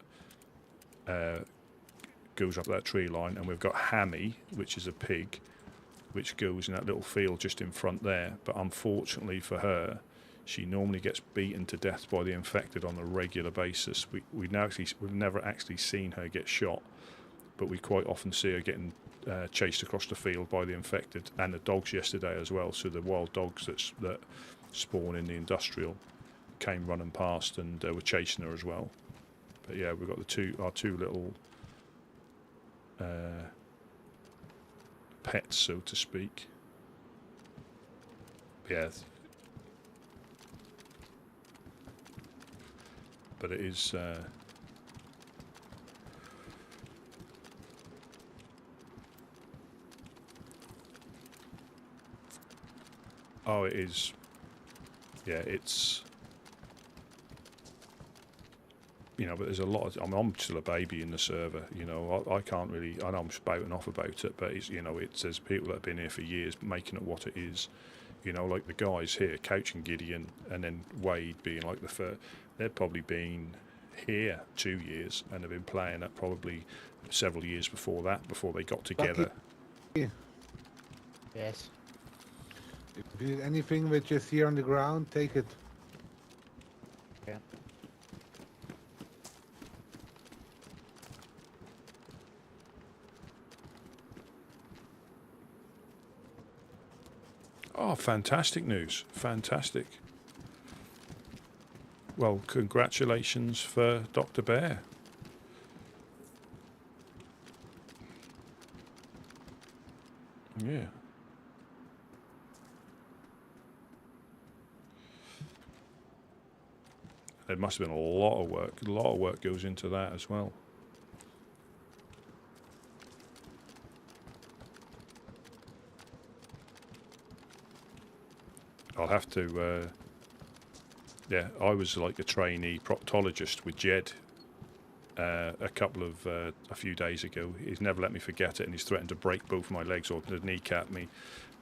Speaker 2: goes up that tree line, and we've got Hammy, which is a pig, which goes in that little field just in front there. But unfortunately for her, she normally gets beaten to death by the infected on a regular basis. We've never actually seen her get shot, but we quite often see her getting chased across the field by the infected, and the dogs yesterday as well. So the wild dogs that spawn in the industrial came running past and were chasing her as well. But yeah, we've got our two little pets, so to speak. Yeah. But it is oh, it is. Yeah, it's, you know, but there's a lot of, I'm still a baby in the server, you know. I can't really, I know I'm spouting off about it, but it's, you know, there's people that have been here for years making it what it is, you know, like the guys here, Couch and Gideon, and then Wade being like the first. They've probably been here 2 years and have been playing it probably several years before that, before they got together.
Speaker 4: Yes.
Speaker 6: If you need anything which is here on the ground, take it.
Speaker 4: Yeah.
Speaker 2: Oh, fantastic news. Fantastic. Well, congratulations for Dr. Bear. Yeah. There must have been a lot of work. A lot of work goes into that as well. I'll have to... yeah, I was like a trainee proctologist with Jed a few days ago. He's never let me forget it, and he's threatened to break both my legs or to kneecap me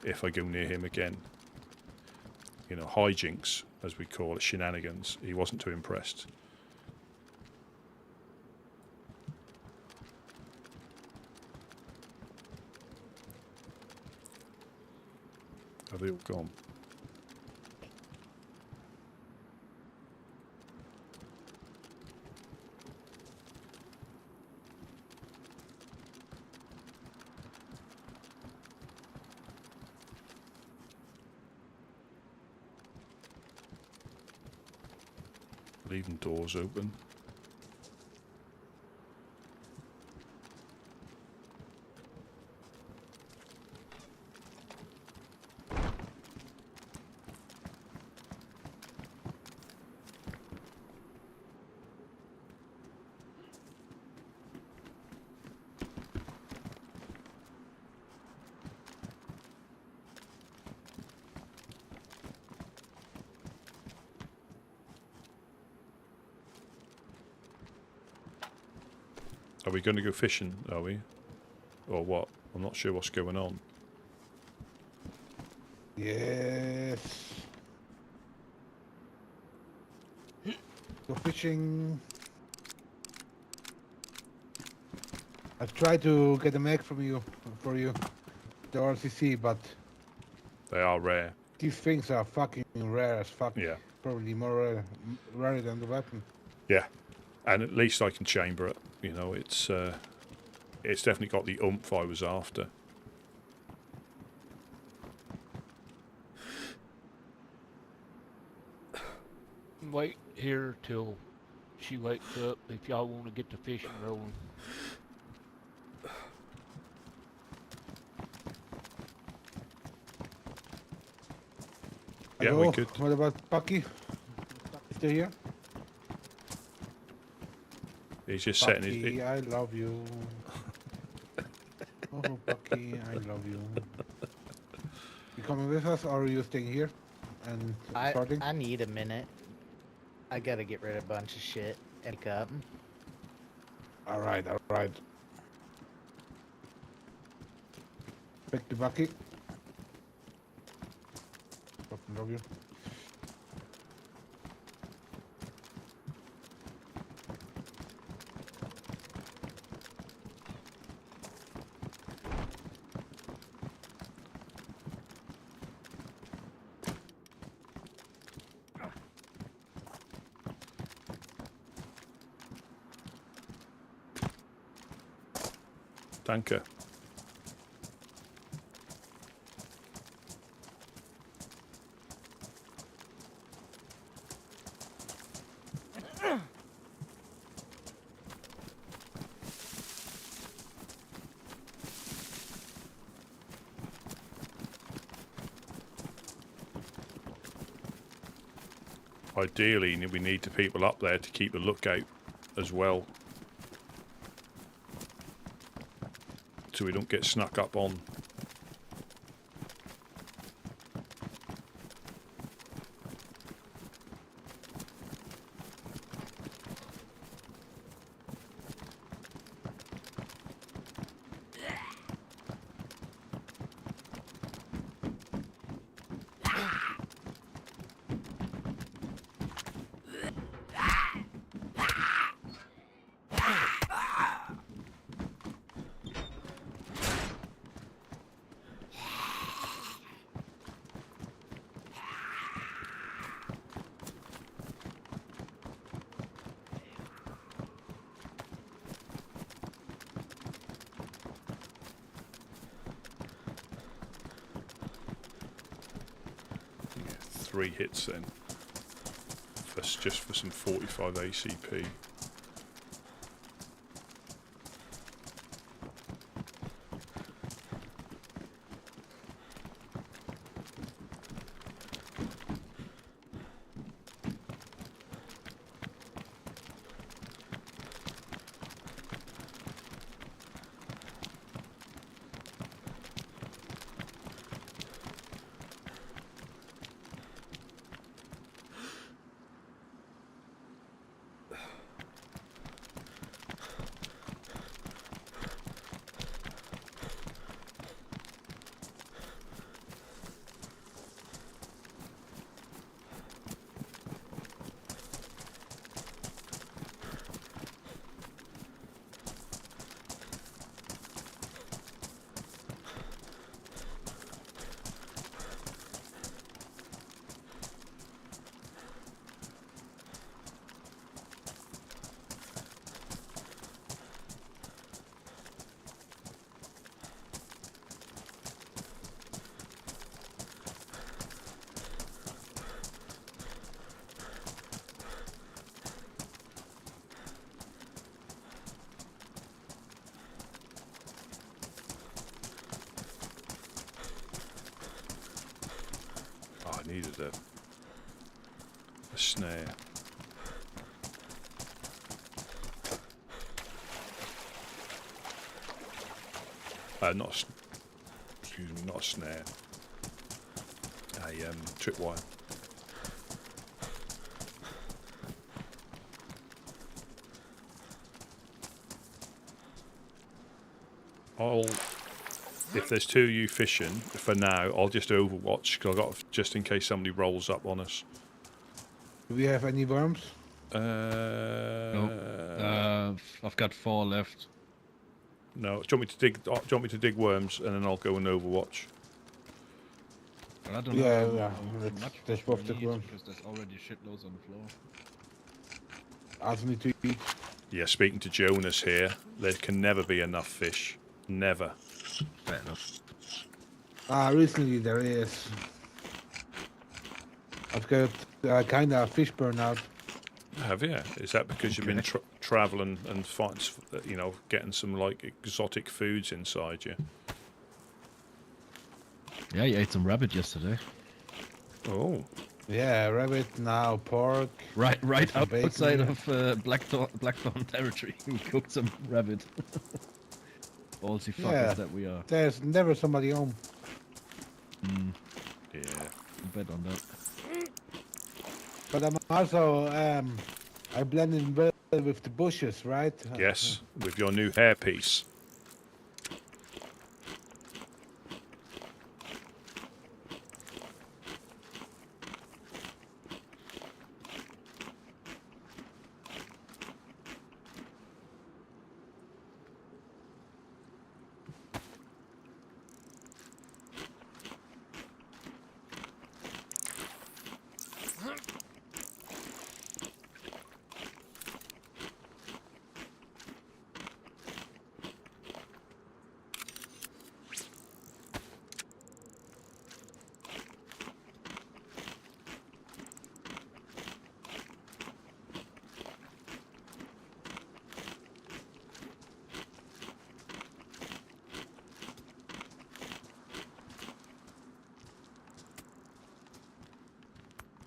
Speaker 2: if I go near him again. You know, hijinks, as we call it, shenanigans. He wasn't too impressed. Have they all gone? Leaving doors open. Are we going to go fishing, are we? Or what? I'm not sure what's going on.
Speaker 6: Yes. Go fishing. I tried to get an egg from you, for you, the RCC, but
Speaker 2: They are rare.
Speaker 6: these things are fucking rare as fuck.
Speaker 2: Yeah.
Speaker 6: Probably more rare than the weapon.
Speaker 2: Yeah. And at least I can chamber it. You know, it's definitely got the oomph I was after.
Speaker 1: Wait here till she wakes up if y'all want to get the fishing rolling.
Speaker 2: Yeah,
Speaker 6: Hello?
Speaker 2: we could.
Speaker 6: What about Bucky? Still here?
Speaker 2: He's just setting
Speaker 6: Bucky,
Speaker 2: his...
Speaker 6: I love you. Oh, Bucky, I love you. You coming with us, or are you staying here and starting?
Speaker 7: I need a minute. I gotta get rid of a bunch of shit and pick up.
Speaker 6: All right, all right. Back to Bucky. Fucking love you.
Speaker 2: Danke. Ideally, we need the people up there to keep a lookout as well, so we don't get snuck up on. 3 hits then. Just for some 45 ACP. I needed a snare. Excuse me, not a snare. A tripwire. If there's 2 of you fishing, for now, I'll just overwatch, because I've got just in case somebody rolls up on us.
Speaker 6: Do we have any worms?
Speaker 3: No. I've got 4 left.
Speaker 2: No. Do you want me to dig worms, and then I'll go and overwatch?
Speaker 3: But I don't
Speaker 6: Yeah,
Speaker 3: know
Speaker 6: yeah,
Speaker 3: how
Speaker 6: let's-
Speaker 3: much
Speaker 6: let's
Speaker 3: we
Speaker 6: swap the
Speaker 3: need,
Speaker 6: worms.
Speaker 3: because there's already shitloads on the floor.
Speaker 6: Also need to eat.
Speaker 2: Yeah, speaking to Jonas here, there can never be enough fish. Never.
Speaker 3: Fair enough.
Speaker 6: Recently there is. I've got kind of fish burnout.
Speaker 2: Have you? Is that because you've been traveling and getting some like exotic foods inside you?
Speaker 3: Yeah, you ate some rabbit yesterday.
Speaker 2: Oh.
Speaker 6: Yeah, rabbit, now pork.
Speaker 3: Right
Speaker 6: some bacon
Speaker 3: outside
Speaker 6: here.
Speaker 3: of Blackthorn territory. We cooked some rabbit. Ballsy fuckers
Speaker 6: Yeah.
Speaker 3: that we are.
Speaker 6: There's never somebody home.
Speaker 2: Yeah.
Speaker 3: Bet on that.
Speaker 6: But I'm also, I blend in well with the bushes, right?
Speaker 2: Yes, with your new hairpiece.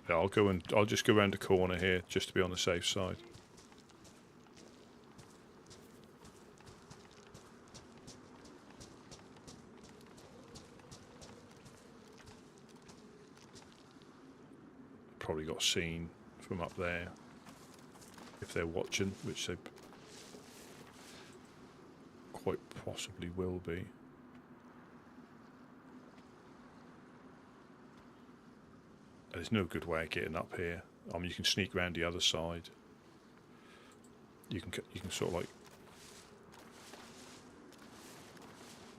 Speaker 2: Yeah, I'll just go around the corner here just to be on the safe side. Probably got seen from up there if they're watching, which they quite possibly will be. There's no good way of getting up here. I mean, you can sneak around the other side. You can sort of like.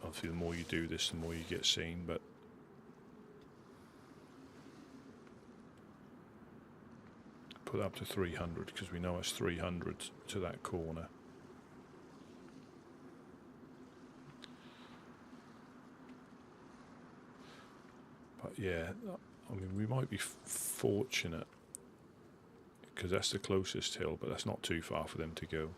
Speaker 2: Obviously, the more you do this, the more you get seen. But put it up to 300 because we know it's 300 to that corner. But yeah, I mean, we might be fortunate because that's the closest hill, but that's not too far for them to go.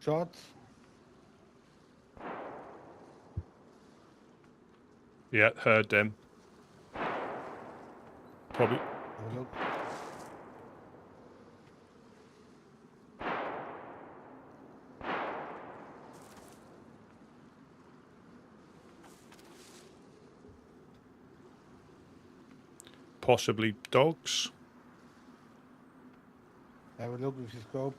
Speaker 6: Shots.
Speaker 2: Yeah, heard them. Probably.
Speaker 6: Have a look.
Speaker 2: Possibly dogs.
Speaker 6: Have a look with your scope.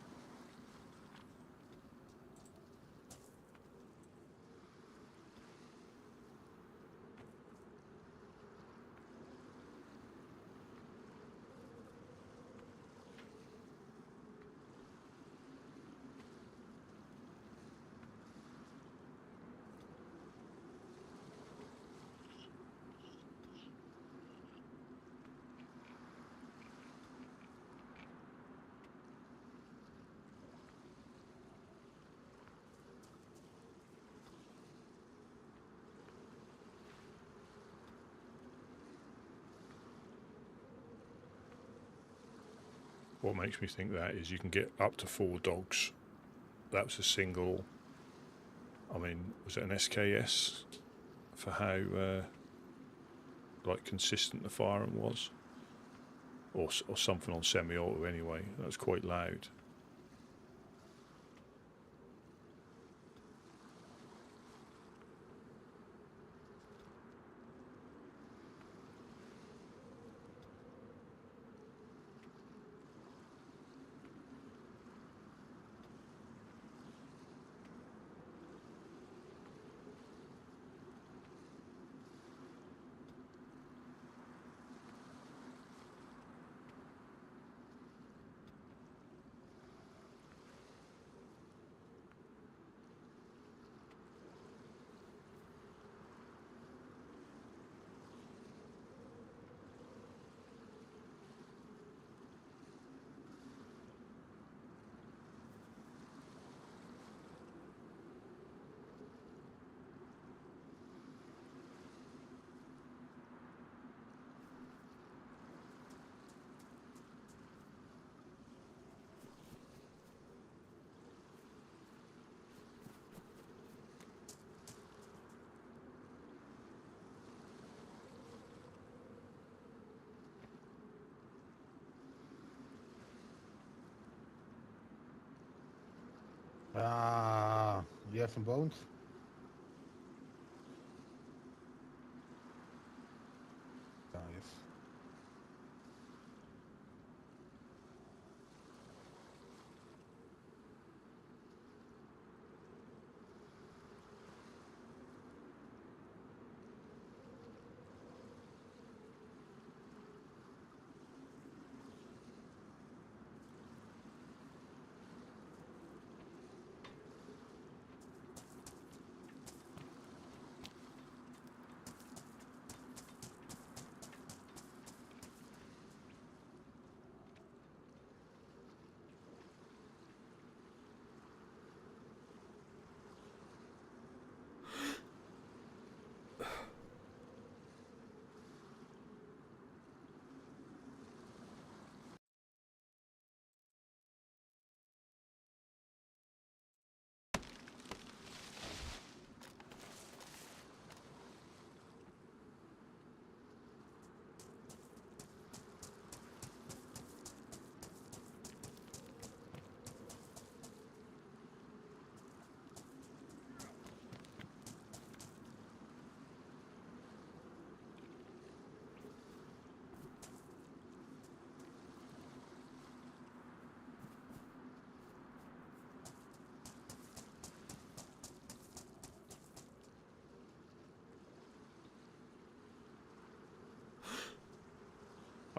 Speaker 2: What makes me think that is you can get up to 4 dogs. That was a single. I mean, was it an SKS for how like consistent the firing was, or something on semi-auto anyway? That was quite loud.
Speaker 6: You have some bones? Yes.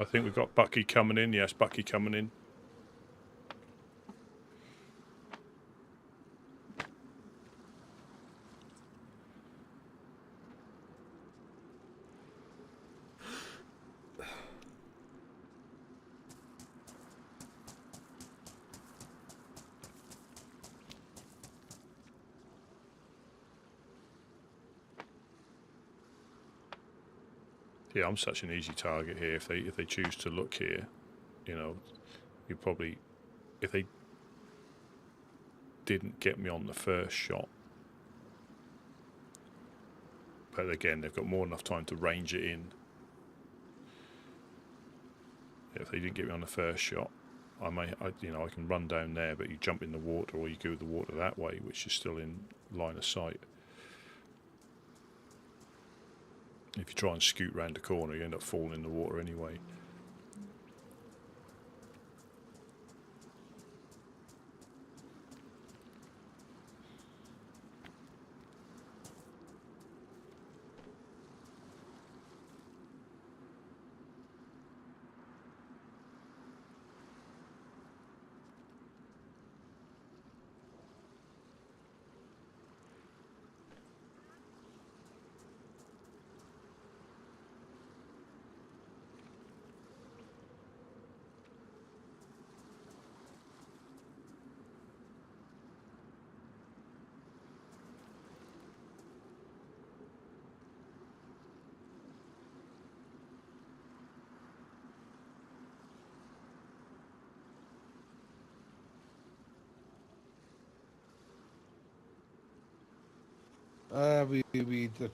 Speaker 2: I think we've got Bucky coming in. Yes, Bucky coming in. Yeah, I'm such an easy target here. If they choose to look here, you know, you probably, if they didn't get me on the first shot, but again, they've got more than enough time to range it in. If they didn't get me on the first shot, I can run down there, but you jump in the water or you go the water that way, which is still in line of sight. If you try and scoot round the corner, you end up falling in the water anyway.
Speaker 6: We did.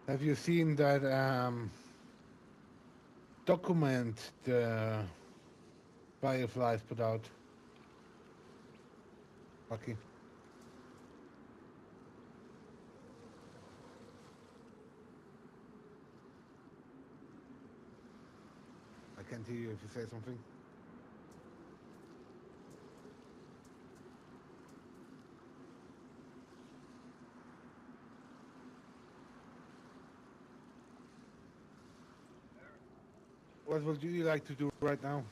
Speaker 6: Have you seen that document the Fireflies put out? Bucky. I can't hear you if you say something. What would you like to do right now?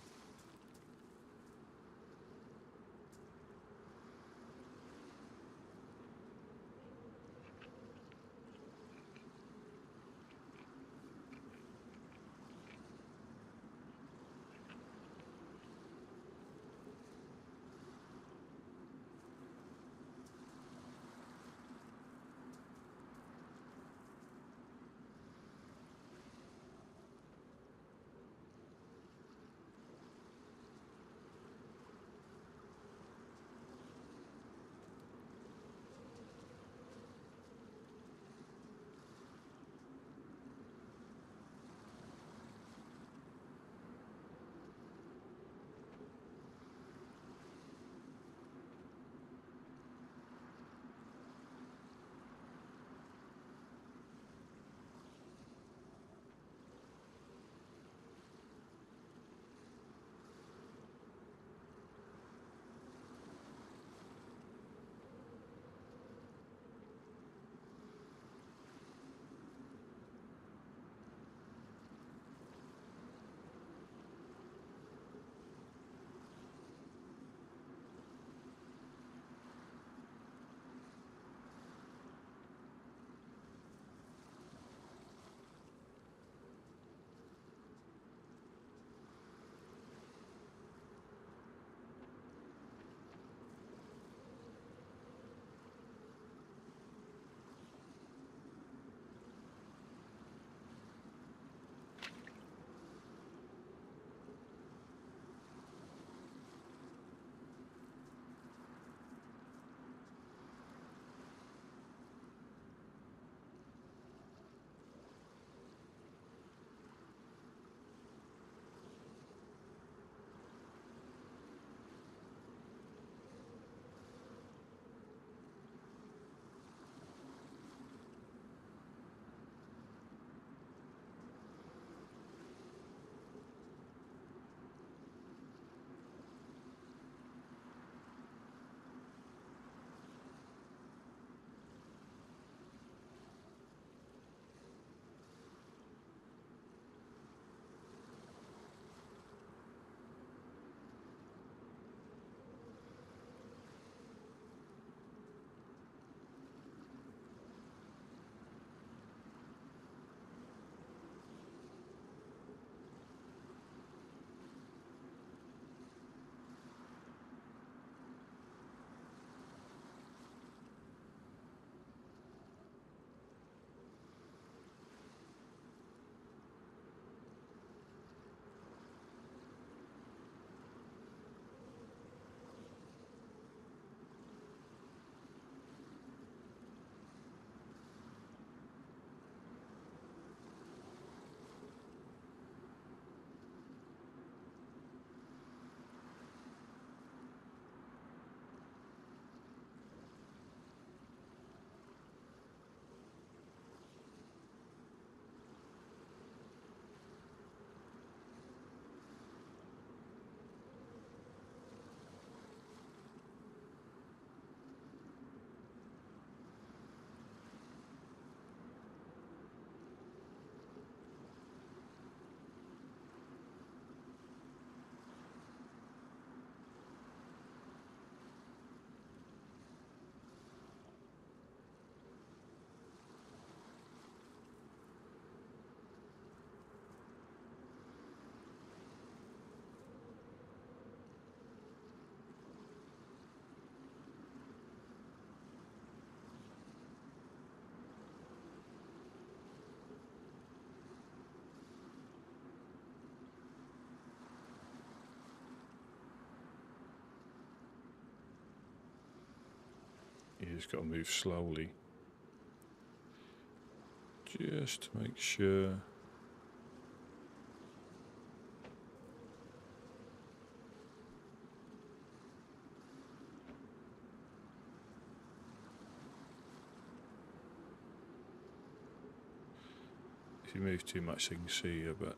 Speaker 2: just got to move slowly. Just to make sure. If you move too much, they can see you, but.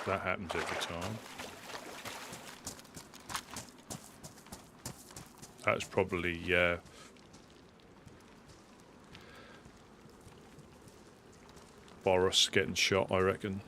Speaker 2: That happens every time. That's probably Boris getting shot, I reckon.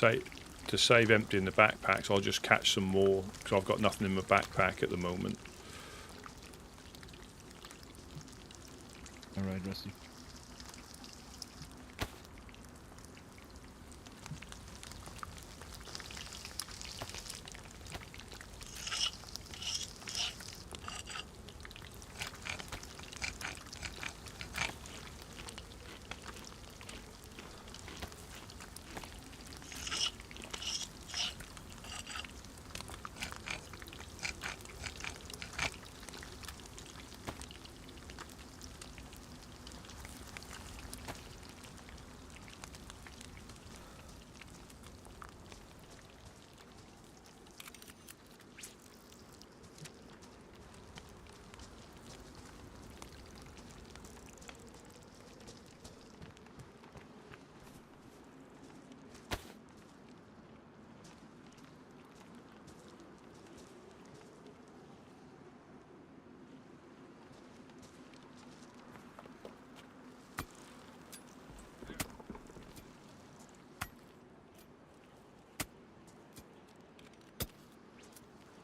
Speaker 2: save emptying the backpacks, I'll just catch some more because I've got nothing in my backpack at the moment.
Speaker 3: All right, Rusty.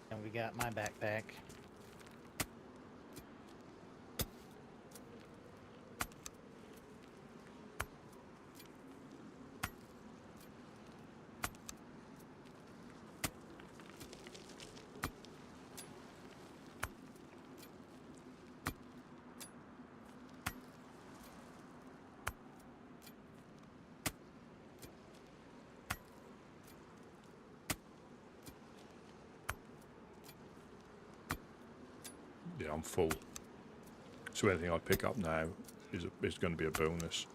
Speaker 7: And we got my backpack.
Speaker 2: Yeah, I'm full. So anything I pick up now is going to be a bonus.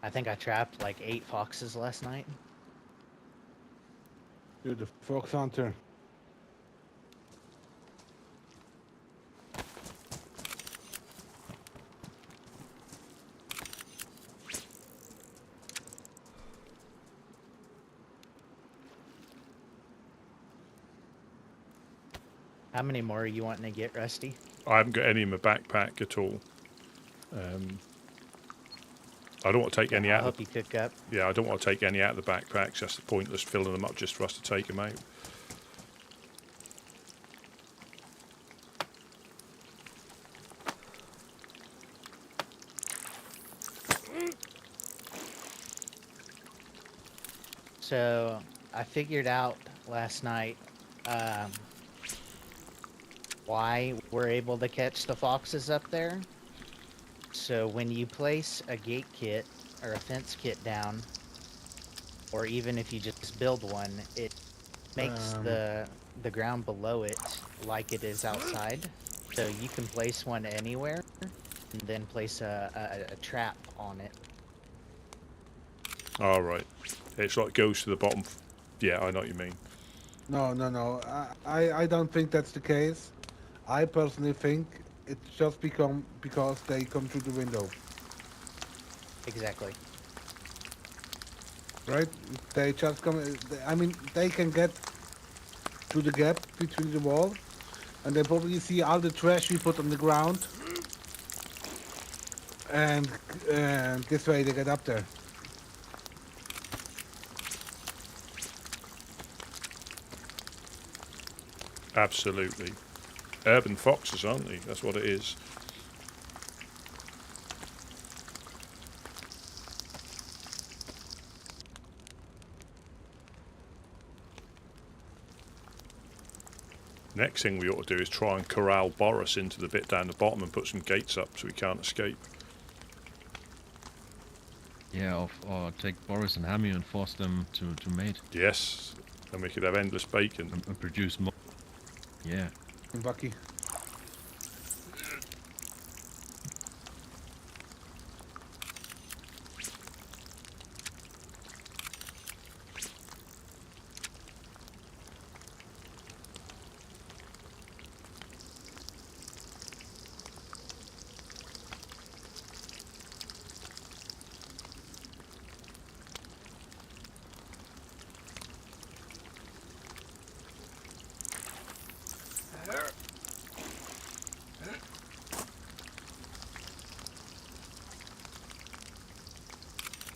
Speaker 7: I think I trapped like 8 foxes last night.
Speaker 6: You're the fox hunter.
Speaker 7: How many more are you wanting to get, Rusty?
Speaker 2: I haven't got any in my backpack at all. I don't want to take any
Speaker 7: I
Speaker 2: out.
Speaker 7: hope you cook up.
Speaker 2: Yeah, I don't want to take any out of the backpacks. That's pointless filling them up just for us to take them out.
Speaker 7: So I figured out last night why we're able to catch the foxes up there. So when you place a gate kit or a fence kit down, or even if you just build one, it makes the ground below it like it is outside. So you can place one anywhere and then place a trap on it.
Speaker 2: All right. It's like goes to the bottom. Yeah, I know what you mean.
Speaker 6: No. I don't think that's the case. I personally think it's just become because they come through the window,
Speaker 7: Exactly.
Speaker 6: right? They just come. I mean, they can get through the gap between the wall, and they probably see all the trash we put on the ground, and this way they get up there.
Speaker 2: Absolutely. Urban foxes, aren't they? That's what it is. Next thing we ought to do is try and corral Boris into the bit down the bottom and put some gates up so he can't escape.
Speaker 3: Yeah, or take Boris and Hammy and force them to mate
Speaker 2: Yes, and we could have endless bacon.
Speaker 3: and produce more. Yeah.
Speaker 6: And Bucky.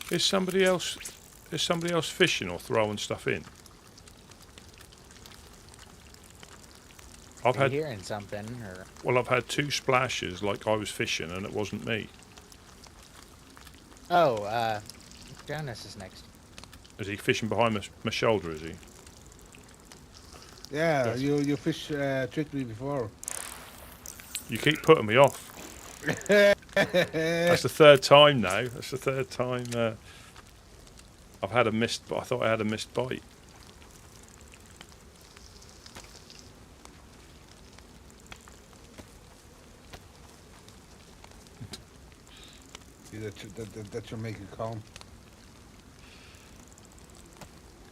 Speaker 2: Is somebody else fishing or throwing stuff in?
Speaker 7: Are you hearing something? Or
Speaker 2: Well, I've had 2 splashes like I was fishing and it wasn't me.
Speaker 7: oh, Jonas is next.
Speaker 2: Is he fishing behind my shoulder, is he?
Speaker 6: Yeah,
Speaker 7: Yes.
Speaker 6: you fish tricked me before.
Speaker 2: You keep putting me off. That's the 3rd time now. That's the 3rd time I've had a missed, but I thought I had a missed bite.
Speaker 6: Yeah, that should make you calm.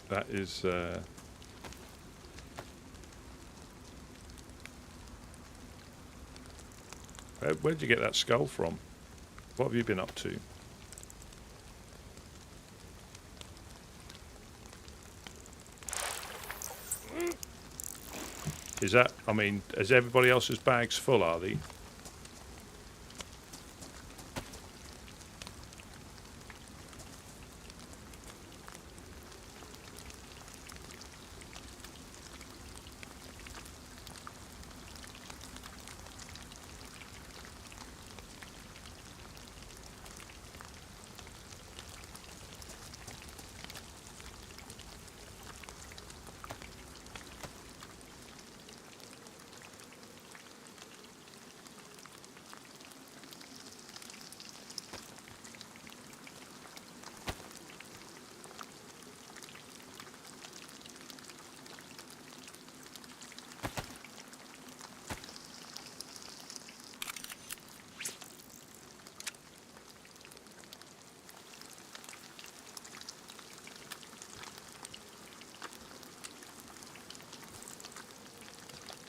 Speaker 2: That is. Where'd you get that skull from? What have you been up to? Is that, I mean, is everybody else's bags full, are they?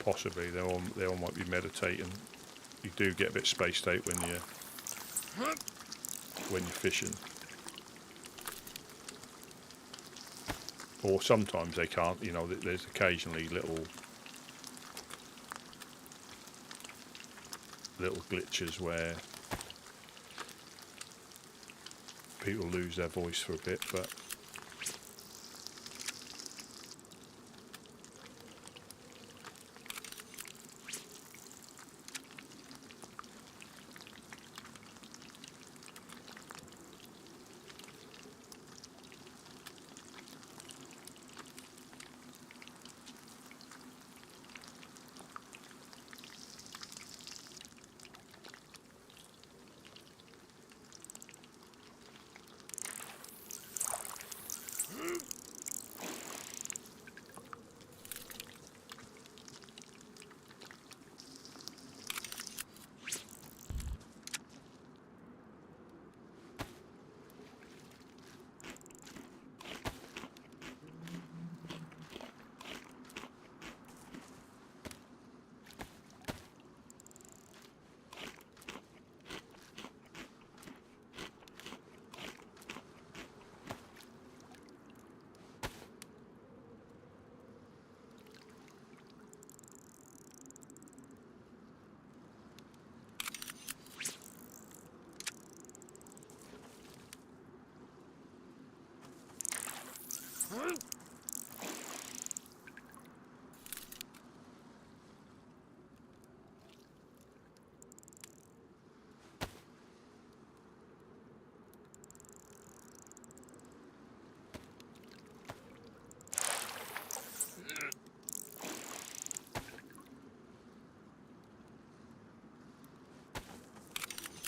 Speaker 2: Possibly, they all might be meditating. You do get a bit spaced out when you're fishing, or sometimes they can't. You know, there's occasionally little glitches where people lose their voice for a bit, but.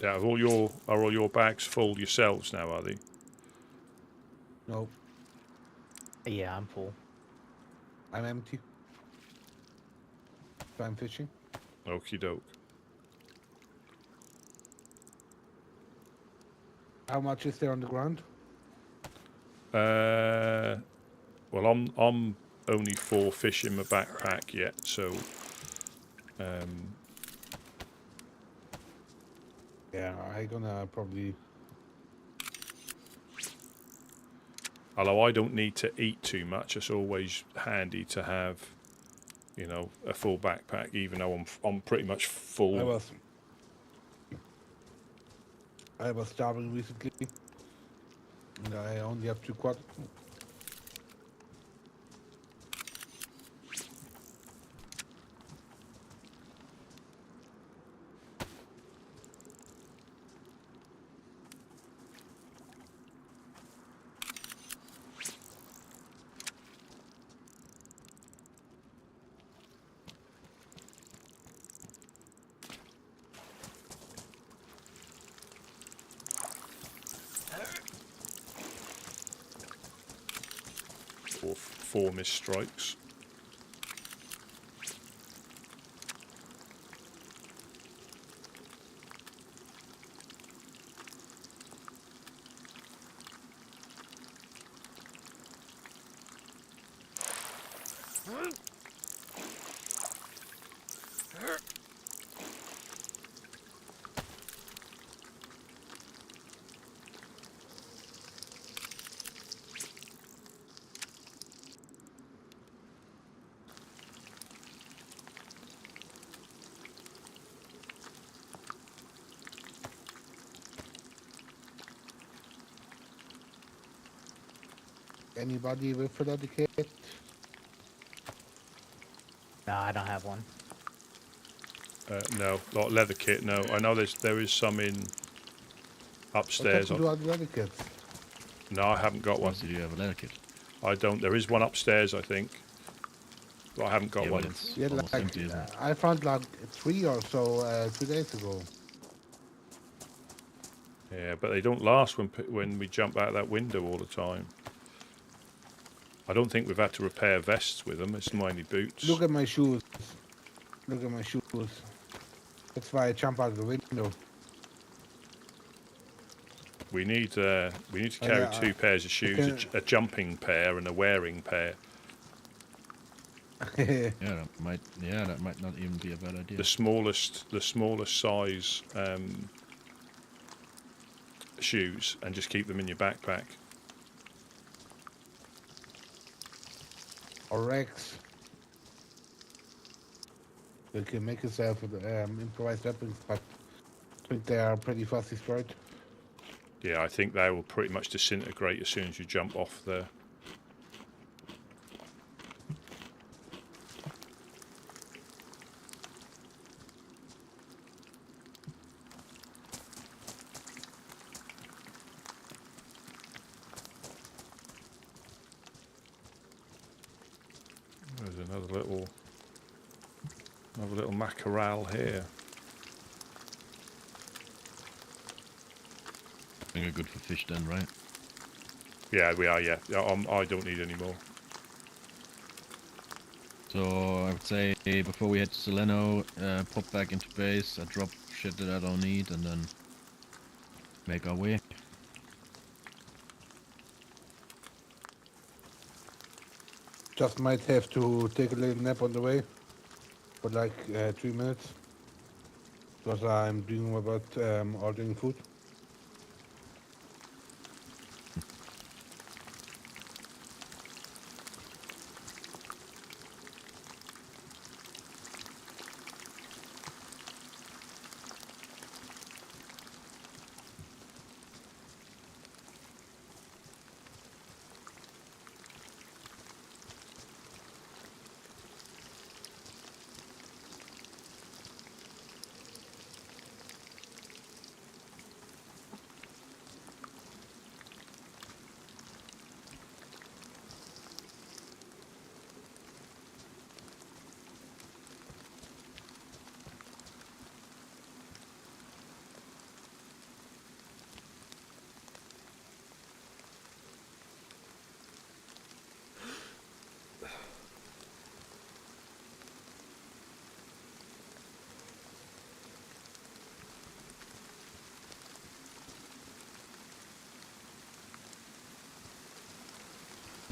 Speaker 2: Yeah, are all your bags full yourselves now, are they?
Speaker 6: No,
Speaker 7: Yeah, I'm full.
Speaker 6: I'm empty. So I'm fishing.
Speaker 2: Okie doke.
Speaker 6: How much is there on the ground?
Speaker 2: Well, I'm only 4 fish in my backpack yet, so
Speaker 6: Yeah, I gonna probably.
Speaker 2: although I don't need to eat too much, it's always handy to have, you know, a full backpack. Even though I'm pretty much full.
Speaker 6: I was starving recently, and I only have 2 quad.
Speaker 2: Or 4 missed strikes.
Speaker 6: Anybody with another kit?
Speaker 7: No, I don't have one.
Speaker 2: No, not leather kit. No, I know there is some in
Speaker 6: What
Speaker 2: upstairs.
Speaker 6: happened to all the other kits?
Speaker 2: No, I haven't got one.
Speaker 3: Do you have a leather kit?
Speaker 2: I don't. There is one upstairs, I think, but I haven't got
Speaker 3: Yeah,
Speaker 2: one.
Speaker 3: but it's
Speaker 6: Yeah,
Speaker 3: almost
Speaker 6: like
Speaker 3: empty, isn't it?
Speaker 6: I found like 3 or so 2 days ago.
Speaker 2: Yeah, but they don't last when we jump out that window all the time. I don't think we've had to repair vests with them. It's mainly boots.
Speaker 6: Look at my shoes. Look at my shoes. That's why I jump out of the window.
Speaker 2: We need to carry
Speaker 6: yeah,
Speaker 2: 2 pairs of shoes: a jumping pair and a wearing pair.
Speaker 3: Yeah, that might not even be a bad idea.
Speaker 2: The smallest size shoes, and just keep them in your backpack.
Speaker 6: Or Rex. You can make yourself improvised weapons, but I think they are pretty fast destroyed.
Speaker 2: Yeah, I think they will pretty much disintegrate as soon as you jump off there. There's another little mackerel here.
Speaker 3: I think we're good for fish then, right?
Speaker 2: Yeah, we are. Yeah, I don't need any more.
Speaker 3: So I would say before we head to Soleno, pop back into base, drop shit that I don't need, and then make our way.
Speaker 6: Just might have to take a little nap on the way for like 3 minutes because I'm doing about ordering food.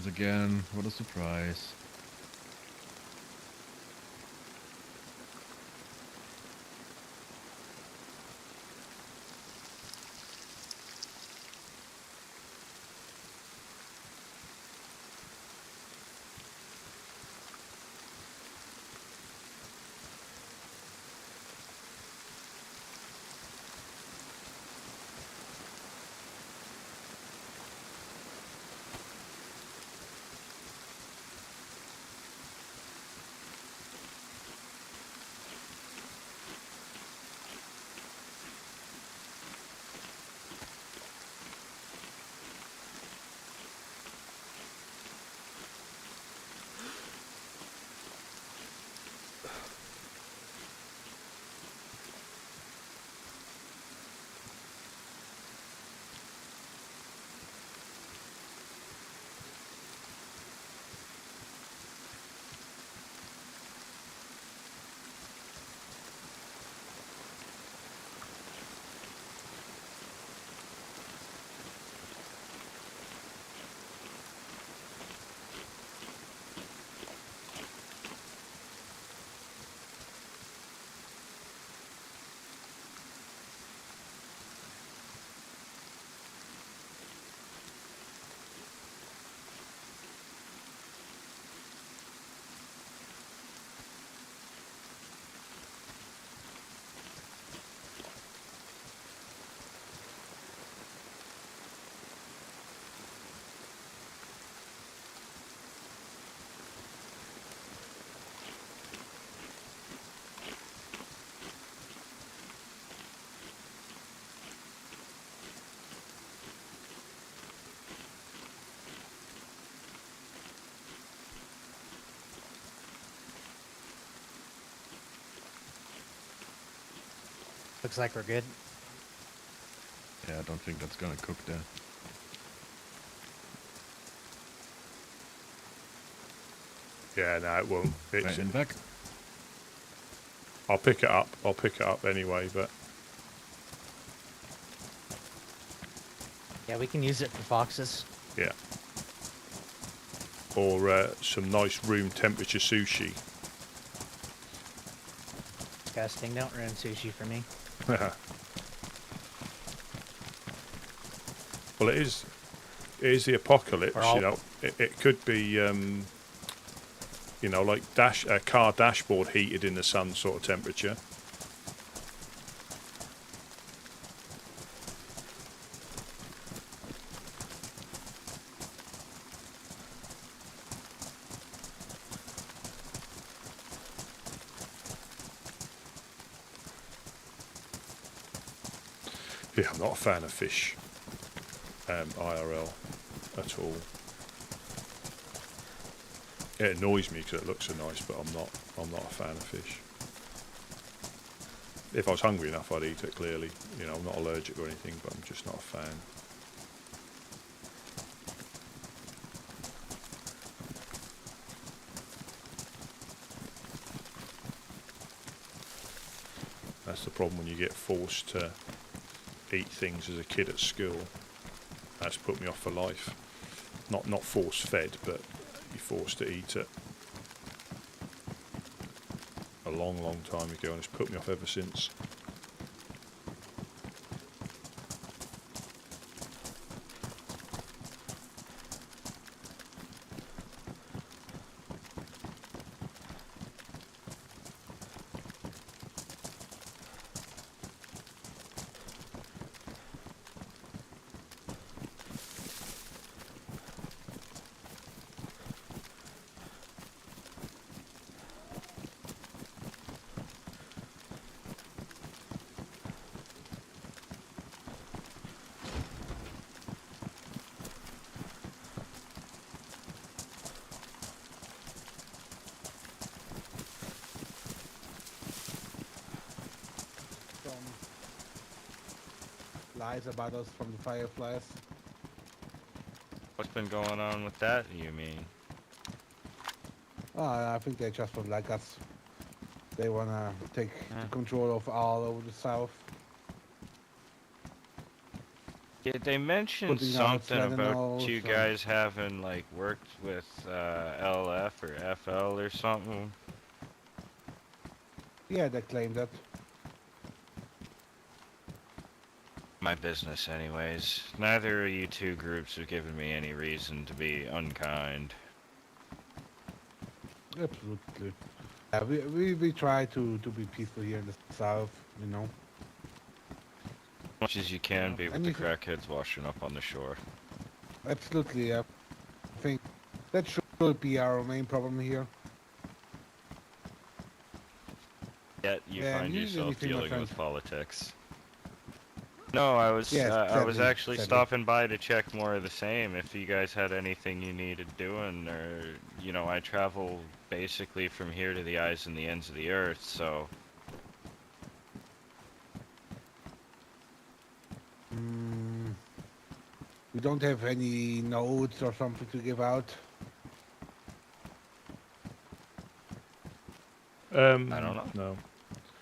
Speaker 3: surprise again. What a surprise.
Speaker 7: Looks like we're good.
Speaker 3: Yeah, I don't think that's gonna cook there.
Speaker 2: Yeah, no, it won't.
Speaker 3: Right, and back.
Speaker 2: I'll pick it up. I'll pick it up anyway, but
Speaker 7: Yeah, we can use it for foxes.
Speaker 2: yeah. Or some nice room temperature sushi.
Speaker 7: Disgusting. Don't ruin sushi for me.
Speaker 2: Well, it is the apocalypse,
Speaker 7: Or I'll-
Speaker 2: you know. It could be, you know, like a car dashboard heated in the sun sort of temperature. Yeah, I'm not a fan of fish, IRL, at all. It annoys me because it looks so nice, but I'm not a fan of fish. If I was hungry enough, I'd eat it, clearly. You know, I'm not allergic or anything, but I'm just not a fan. That's the problem when you get forced to eat things as a kid at school. That's put me off for life. Not force fed, but you're forced to eat it. A long, long time ago, and it's put me off ever since.
Speaker 6: Lies about us from the fireflies.
Speaker 8: What's been going on with that, you mean?
Speaker 6: I think they just don't like us. They wanna take the control of all over the south.
Speaker 8: Yeah, they mentioned
Speaker 6: Putting out
Speaker 8: something about
Speaker 6: Lenonals
Speaker 8: you
Speaker 6: or-
Speaker 8: guys having like worked with LF or FL or something.
Speaker 6: Yeah, they claim that.
Speaker 8: My business, anyways. Neither of you two groups have given me any reason to be unkind.
Speaker 6: Absolutely. We try to be peaceful here in the south, you know.
Speaker 8: Much as you can be with the
Speaker 6: Anything-
Speaker 8: crackheads washing up on the shore.
Speaker 6: Absolutely, I think that should be our main problem here.
Speaker 8: Yet you
Speaker 6: Yeah,
Speaker 8: find
Speaker 6: you need
Speaker 8: yourself
Speaker 6: anything, my
Speaker 8: dealing
Speaker 6: friend.
Speaker 8: with politics. No, I was
Speaker 6: Yes,
Speaker 8: I was
Speaker 6: sadly,
Speaker 8: actually
Speaker 6: sadly.
Speaker 8: stopping by to check more of the same. If you guys had anything you needed doing, or you know, I travel basically from here to the eyes and the ends of the earth, so
Speaker 6: We don't have any notes or something to give out.
Speaker 8: I don't know.
Speaker 2: No.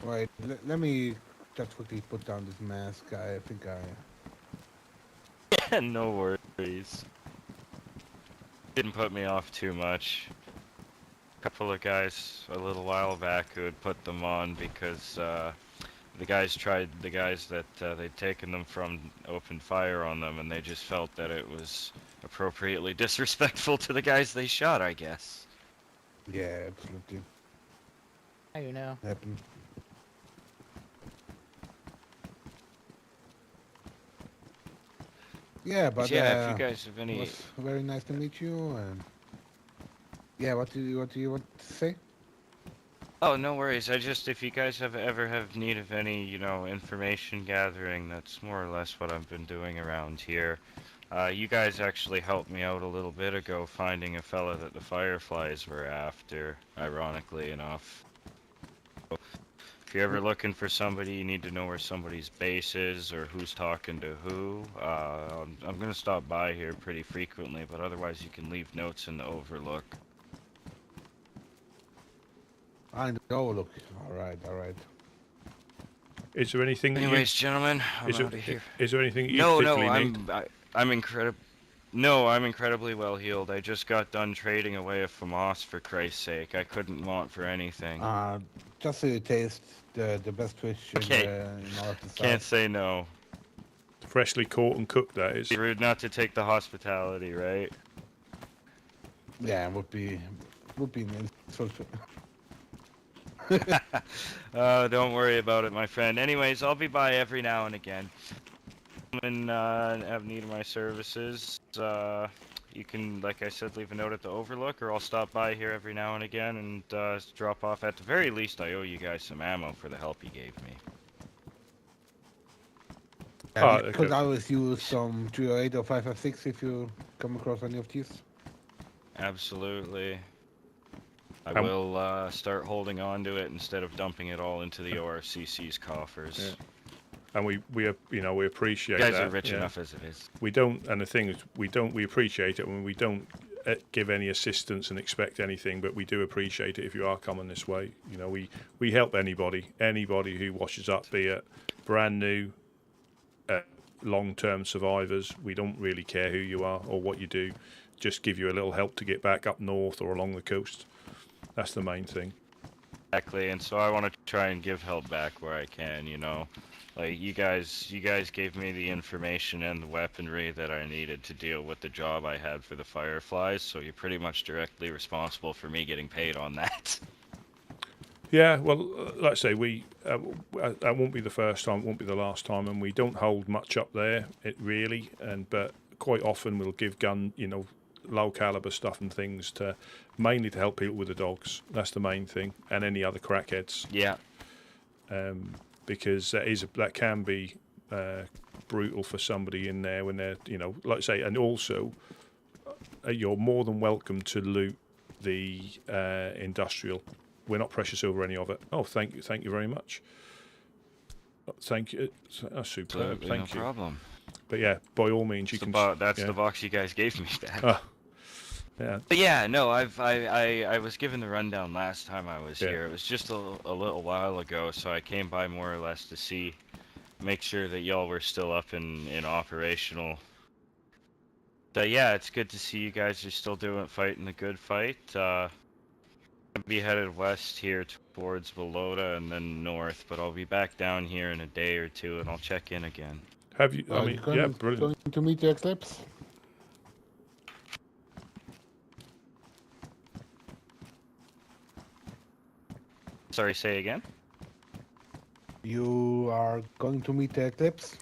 Speaker 6: Wait, let me just quickly put down this mask. I think I...
Speaker 8: No worries. Didn't put me off too much. A couple of guys a little while back who had put them on because the guys that they'd taken them from opened fire on them, and they just felt that it was appropriately disrespectful to the guys they shot, I guess.
Speaker 6: Yeah, absolutely.
Speaker 7: How you know?
Speaker 6: Happened. Yeah, but
Speaker 8: yeah, if you guys have
Speaker 6: it
Speaker 8: any...
Speaker 6: was very nice to meet you. And yeah, what do you want to say?
Speaker 8: Oh, no worries. If you guys ever have need of any, you know, information gathering, that's more or less what I've been doing around here. You guys actually helped me out a little bit ago finding a fella that the Fireflies were after, ironically enough. So, if you're ever looking for somebody, you need to know where somebody's base is or who's talking to who. I'm gonna stop by here pretty frequently, but otherwise you can leave notes in the Overlook.
Speaker 6: I know. Look. All right.
Speaker 2: Is there anything?
Speaker 8: Anyways, gentlemen, I'm
Speaker 2: is
Speaker 8: out
Speaker 2: there,
Speaker 8: of here.
Speaker 2: is there anything you
Speaker 8: No,
Speaker 2: particularly need?
Speaker 8: I'm incredibly well healed. I just got done trading away a FAMAS for Christ's sake. I couldn't want for anything.
Speaker 6: Just so you taste the best fish
Speaker 8: Okay.
Speaker 6: in all of the
Speaker 8: Can't
Speaker 6: south.
Speaker 8: say no.
Speaker 2: Freshly caught and cooked, that is.
Speaker 8: Be rude not to take the hospitality, right?
Speaker 6: Yeah, would be an insult.
Speaker 8: Don't worry about it, my friend. Anyways, I'll be by every now and again. And have need of my services. You can, like I said, leave a note at the Overlook, or I'll stop by here every now and again and drop off. At the very least, I owe you guys some ammo for the help you gave me.
Speaker 6: Yeah,
Speaker 2: Oh,
Speaker 6: we could
Speaker 2: okay.
Speaker 6: always use some 308 or 556 if you come across any of these.
Speaker 8: Absolutely. I will start holding on to it instead of dumping it all into the ORCC's coffers.
Speaker 2: Yeah. And we appreciate
Speaker 8: You
Speaker 2: that.
Speaker 8: guys are rich
Speaker 2: yeah.
Speaker 8: enough as it is.
Speaker 2: We don't, and the thing is, we appreciate it when we don't give any assistance and expect anything, but we do appreciate it if you are coming this way. You know, we help anybody who washes up, be it brand new, long-term survivors. We don't really care who you are or what you do. Just give you a little help to get back up north or along the coast. That's the main thing.
Speaker 8: Exactly, and so I want to try and give help back where I can, you know. Like, you guys gave me the information and the weaponry that I needed to deal with the job I had for the Fireflies, so you're pretty much directly responsible for me getting paid on that.
Speaker 2: Yeah, well, like I say, that won't be the first time, won't be the last time, and we don't hold much up there, but quite often we'll give low caliber stuff and things mainly to help people with the dogs. That's the main thing, and any other crackheads.
Speaker 8: Yeah.
Speaker 2: Because that can be brutal for somebody in there when they're, like I say, and also you're more than welcome to loot the industrial. We're not precious over any of it. Oh, thank you very much. Thank you. That's superb.
Speaker 8: Absolutely,
Speaker 2: Thank
Speaker 8: no
Speaker 2: you.
Speaker 8: problem.
Speaker 2: But yeah, by all means, you can.
Speaker 8: That's the box you guys gave me back.
Speaker 2: Yeah.
Speaker 8: But yeah, no, I was given the rundown last time I was here. It was just a little while ago, so I came by more or less to see make sure that y'all were still up and operational. But yeah, it's good to see you guys are still fighting the good fight. I'll be headed west here towards Volota and then north, but I'll be back down here in a day or two and I'll check in again.
Speaker 2: Have you? I mean, yeah, brilliant.
Speaker 6: Going to meet the Eclipse?
Speaker 8: Sorry, say again?
Speaker 6: You are going to meet the Eclipse?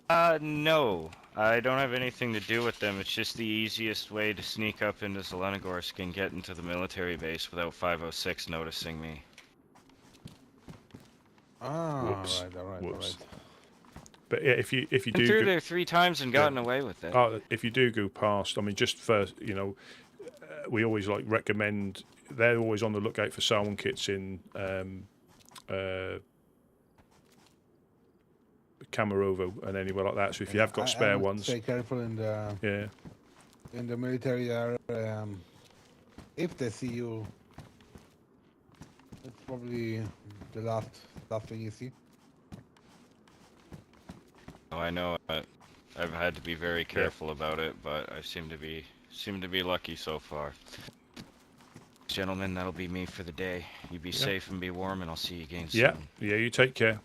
Speaker 8: No. I don't have anything to do with them. It's just the easiest way to sneak up into Zelenogorsk and get into the military base without 506 noticing me.
Speaker 6: Ah,
Speaker 2: Whoops.
Speaker 6: all right.
Speaker 2: Whoops. But yeah, if you
Speaker 8: Been
Speaker 2: do
Speaker 8: through there 3 times and gotten away with it.
Speaker 2: if you do go past, I mean, just first, you know, we always like recommend. They're always on the lookout for sound kits in Camarovo and anywhere like that. So if you have got spare
Speaker 6: I would
Speaker 2: ones,
Speaker 6: stay careful in the military area. If they see you, it's probably the last thing you see.
Speaker 8: Oh, I know. I've had to be very careful about it, but I seem to be lucky so far. Gentlemen, that'll be me for the day. You be safe and be warm, and I'll see you again soon.
Speaker 2: Yeah. You take care.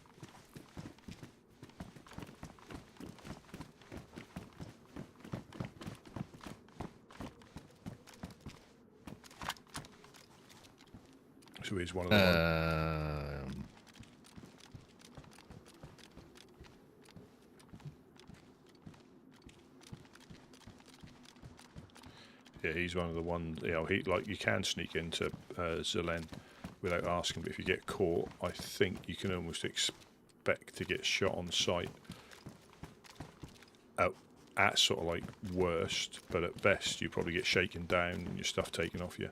Speaker 2: So he's one of the Yeah, he's one of the ones. You know, you can sneak into Zelen without asking, but if you get caught, I think you can almost expect to get shot on sight. At sort of like worst, but at best you probably get shaken down and your stuff taken off you.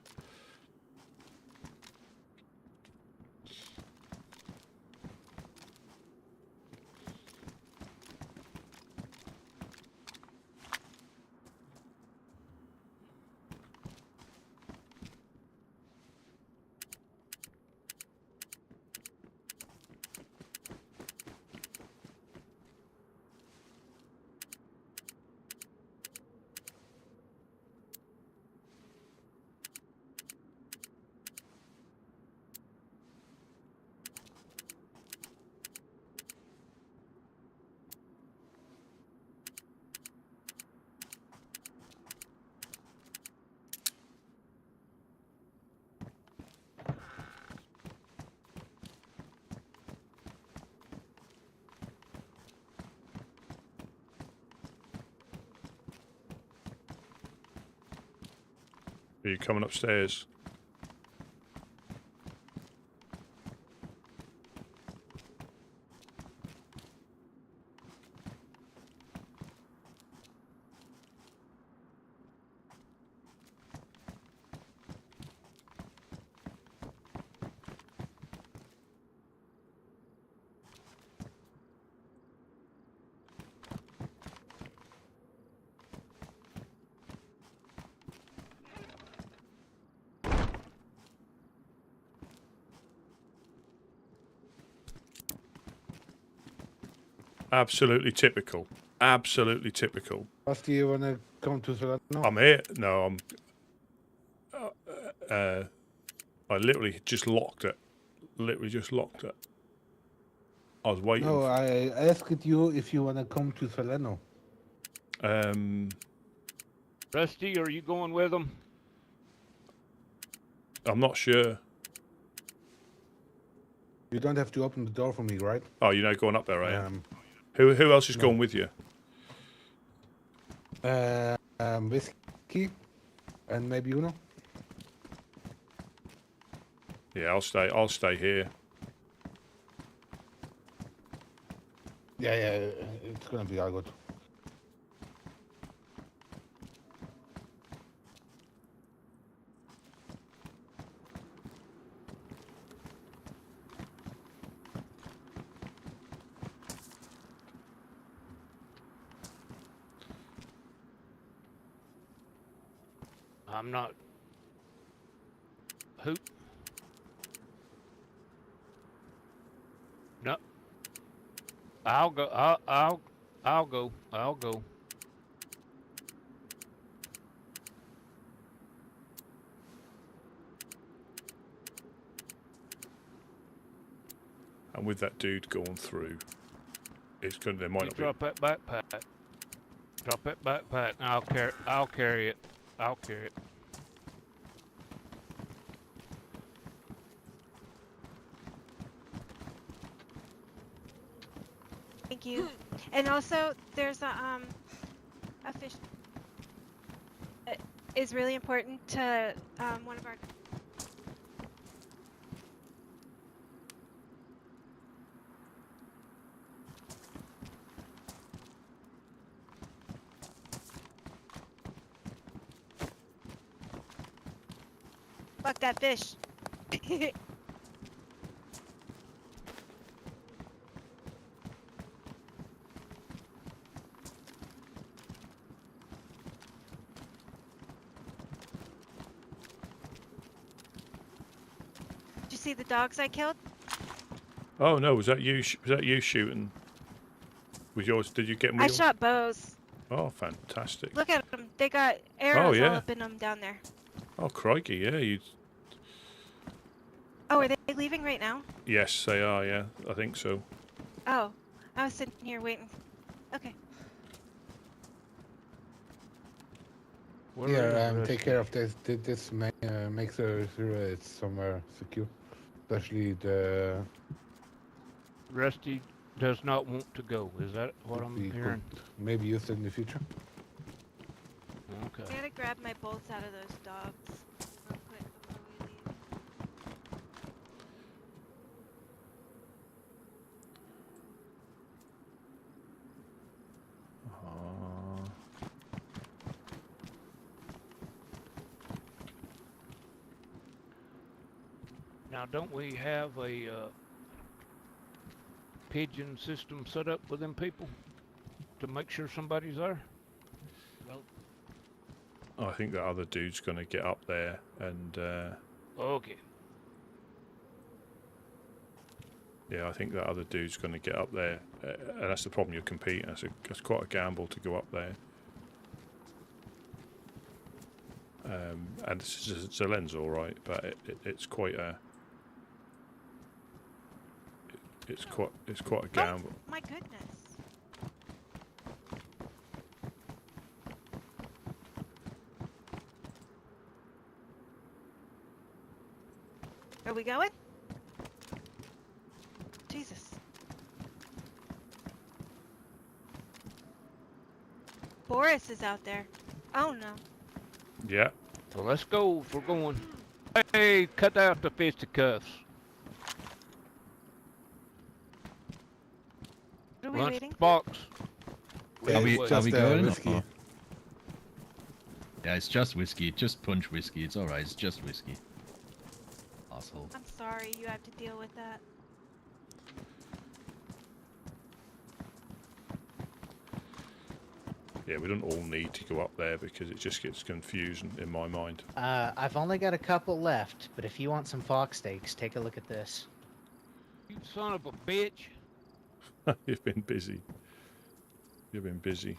Speaker 2: Are you coming upstairs? Absolutely typical. Absolutely typical.
Speaker 6: Do you want to come to Salerno?
Speaker 2: I'm here. No, I'm. I literally just locked it. Literally just locked it. I was waiting.
Speaker 6: No, I asked you if you want to come to Salerno.
Speaker 1: Rusty, are you going with them?
Speaker 2: I'm not sure.
Speaker 6: You don't have to open the door for me, right?
Speaker 2: Oh, you're not going up there, are you? Who else is going with you?
Speaker 6: Whiskey and maybe Uno.
Speaker 2: Yeah, I'll stay. I'll stay here.
Speaker 6: Yeah, it's gonna be all good.
Speaker 1: I'm not. Who? No, I'll go. I'll go. I'll go.
Speaker 2: And with that dude going through, it's going. There might
Speaker 1: You
Speaker 2: not be.
Speaker 1: drop that backpack. Drop that backpack. And I'll carry. I'll carry it. I'll carry it.
Speaker 5: Thank you. And also, there's a fish that is really important to one of our. Fuck that fish. Did you see the dogs I killed?
Speaker 2: Oh no! Was that you? Was that you shooting? Was yours? Did you get me?
Speaker 5: I shot bows.
Speaker 2: Oh, fantastic!
Speaker 5: Look at them. They got arrows
Speaker 2: yeah.
Speaker 5: all up in them down there.
Speaker 2: Oh crikey! Yeah, you.
Speaker 5: Oh, are they leaving right now?
Speaker 2: Yes, they are. Yeah, I think so.
Speaker 5: Oh, I was sitting here waiting. Okay.
Speaker 6: Here, take care of this. This makes sure it's somewhere secure, especially the.
Speaker 1: Rusty does not want to go. Is that what
Speaker 6: Could
Speaker 1: I'm
Speaker 6: be
Speaker 1: hearing?
Speaker 6: Maybe used in the future.
Speaker 1: Okay.
Speaker 5: I gotta grab my bolts out of those dogs real quick before we leave.
Speaker 1: Now, don't we have a pigeon system set up with them people to make sure somebody's there?
Speaker 2: I think that other dude's going to get up there and.
Speaker 1: Okay.
Speaker 2: Yeah, I think that other dude's going to get up there, and that's the problem. You're competing. That's quite a gamble to go up there. And Zelen's all right, but it's quite a. It's quite a gamble.
Speaker 5: Oh, my goodness. Are we going? Jesus. Boris is out there. Oh no.
Speaker 2: Yeah.
Speaker 1: So let's go if we're going. Hey, cut out the fisticuffs.
Speaker 5: What are we waiting for?
Speaker 1: Lunchbox.
Speaker 3: Are we
Speaker 6: Just
Speaker 3: going?
Speaker 6: whiskey.
Speaker 3: Or- Yeah, it's just whiskey. Just punch whiskey. It's alright. It's just whiskey. Asshole.
Speaker 5: I'm sorry you have to deal with that.
Speaker 2: Yeah, we don't all need to go up there because it just gets confusing in my mind.
Speaker 7: I've only got a couple left, but if you want some fox steaks, take a look at this.
Speaker 1: You son of a bitch.
Speaker 2: You've been busy. You've been busy.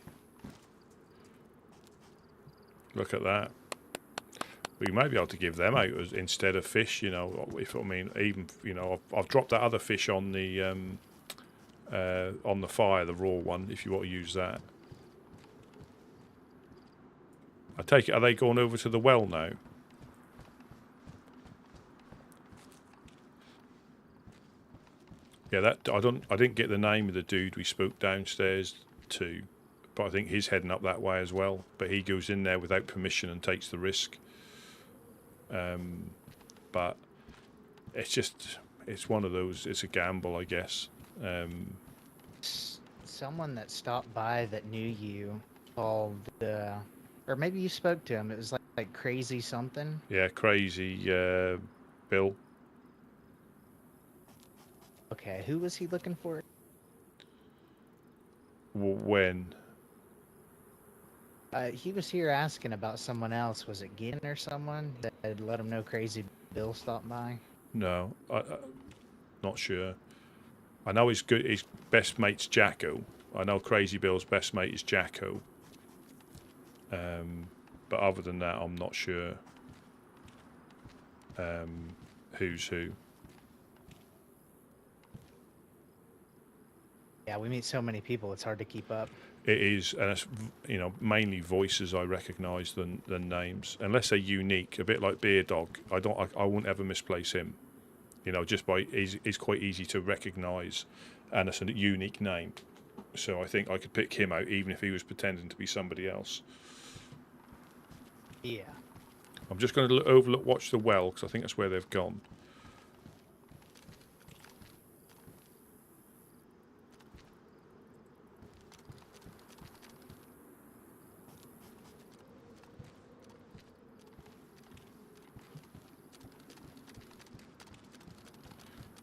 Speaker 2: Look at that. We may be able to give them out instead of fish, you know. If I mean, even you know, I've dropped that other fish on the fire, the raw one. If you want to use that, I take it. Are they going over to the well now? Yeah, that I didn't get the name of the dude we spoke downstairs to, but I think he's heading up that way as well. But he goes in there without permission and takes the risk. But it's one of those. It's a gamble, I guess.
Speaker 7: Someone that stopped by that knew you called, or maybe you spoke to him. It was like crazy something.
Speaker 2: Yeah, crazy Bill.
Speaker 7: Okay, who was he looking for?
Speaker 2: When?
Speaker 7: He was here asking about someone else. Was it Ginn or someone that had let him know Crazy Bill stopped by?
Speaker 2: No, I not sure. I know his best mate's Jacko. I know Crazy Bill's best mate is Jacko. But other than that, I'm not sure who's who.
Speaker 7: Yeah, we meet so many people, it's hard to keep up.
Speaker 2: It is, and it's, you know, mainly voices I recognise than names, unless they're unique. A bit like Beer Dog, I wouldn't ever misplace him. You know, just by he's quite easy to recognise, and it's a unique name. So I think I could pick him out even if he was pretending to be somebody else.
Speaker 7: Yeah.
Speaker 2: I'm just going to watch the well because I think that's where they've gone.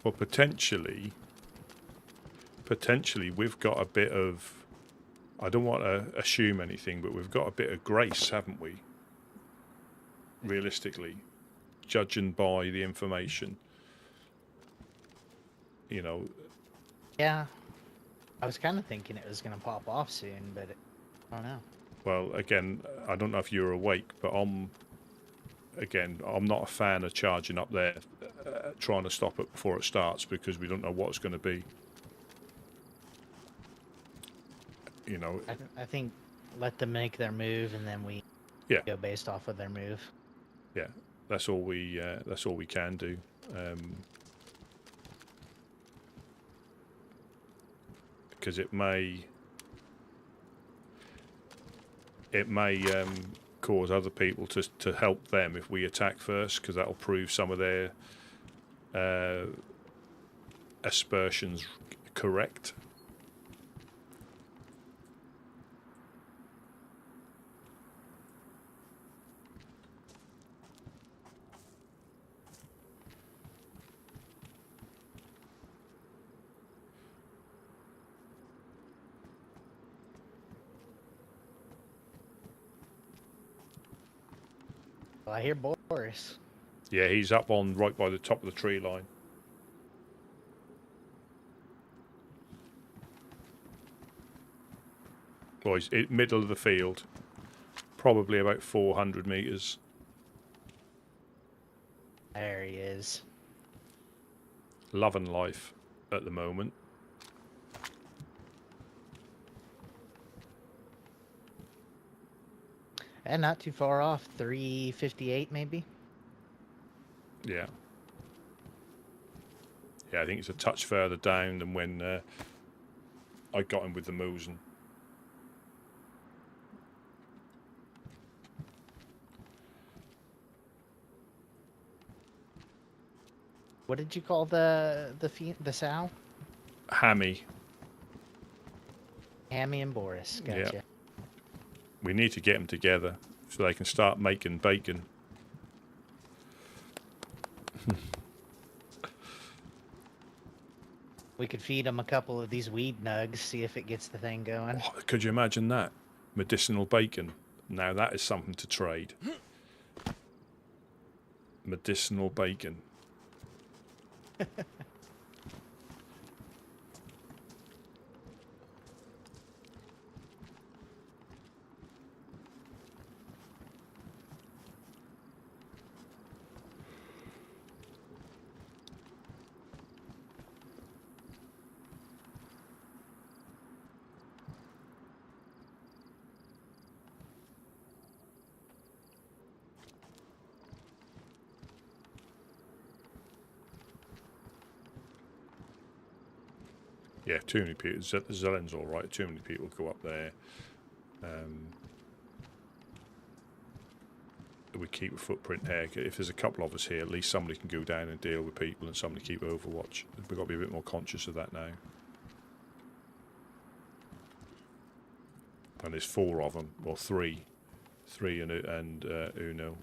Speaker 2: Well, potentially we've got a bit of, I don't want to assume anything, but we've got a bit of grace, haven't we? Realistically, judging by the information. You know.
Speaker 7: Yeah. I was kind of thinking it was going to pop off soon, but I don't know.
Speaker 2: Well, again, I don't know if you're awake, but I'm not a fan of charging up there, trying to stop it before it starts because we don't know what it's going to be. You know.
Speaker 7: I think let them make their move and then we go based off of their move.
Speaker 2: Yeah, that's all we can do. Because it may cause other people to help them if we attack first, because that'll prove some of their aspersions correct.
Speaker 7: Well, I hear Boris.
Speaker 2: Yeah, he's up on right by the top of the tree line. Well, he's in middle of the field, probably about 400 meters.
Speaker 7: There he is.
Speaker 2: Loving life at the moment.
Speaker 7: And not too far off, 358 maybe.
Speaker 2: Yeah. Yeah, I think it's a touch further down than when I got him with the Mosen.
Speaker 7: What did you call the sow?
Speaker 2: Hammy.
Speaker 7: Hammy and Boris. Gotcha.
Speaker 2: Yeah. We need to get them together so they can start making bacon.
Speaker 7: We could feed them a couple of these weed nugs, see if it gets the thing going.
Speaker 2: Oh, could you imagine that? Medicinal bacon. Now that is something to trade. Medicinal bacon. Yeah, too many people. Zellen's all right. Too many people go up there. We keep a footprint here. If there's a couple of us here, at least somebody can go down and deal with people, and somebody keep Overwatch. We've got to be a bit more conscious of that now. And there's 4 of them, well, 3 and Uno.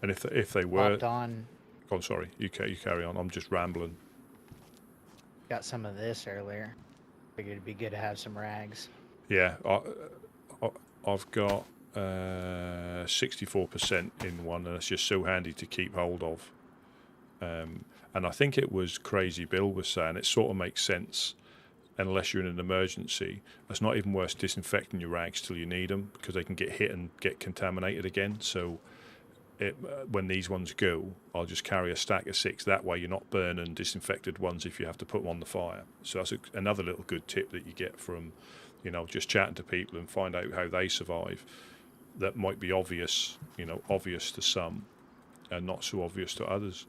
Speaker 2: And if they were,
Speaker 7: Popped on,
Speaker 2: oh sorry, you carry on. I'm just rambling.
Speaker 7: got some of this earlier. Figured it'd be good to have some rags.
Speaker 2: Yeah, I've got 64% in one, and it's just so handy to keep hold of. And I think it was Crazy Bill was saying it sort of makes sense, unless you're in an emergency. It's not even worth disinfecting your rags till you need them, because they can get hit and get contaminated again. So when these ones go, I'll just carry a stack of 6. That way you're not burning disinfected ones if you have to put them on the fire. So that's another little good tip that you get from, just chatting to people and find out how they survive. That might be obvious, obvious to some and not so obvious to others.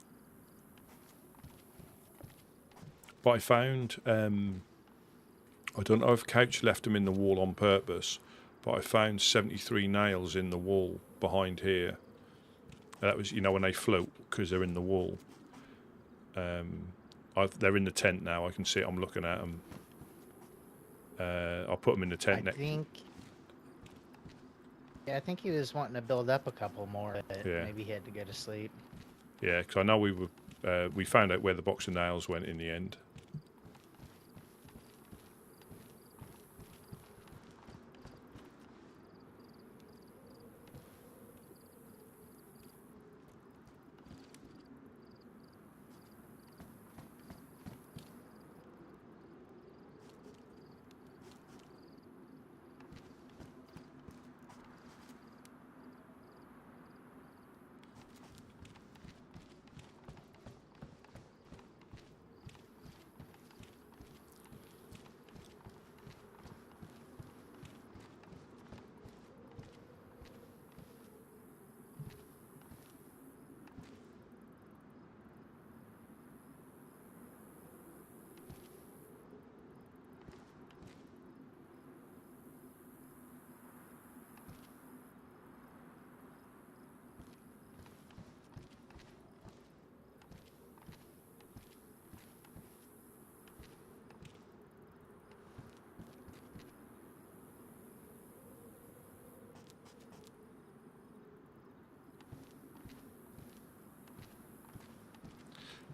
Speaker 2: But I found, I don't know if Couch left them in the wall on purpose, but I found 73 nails in the wall behind here. That was, when they float, because they're in the wall. They're in the tent now. I can see it. I'm looking at them. I'll put them in the tent next.
Speaker 7: I think he was wanting to build up a couple more, but
Speaker 2: Yeah.
Speaker 7: maybe he had to go to sleep.
Speaker 2: Yeah, because I know we found out where the box of nails went in the end.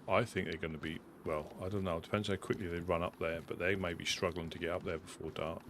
Speaker 2: I think they're going to be, well, I don't know. It depends how quickly they run up there, but they may be struggling to get up there before dark.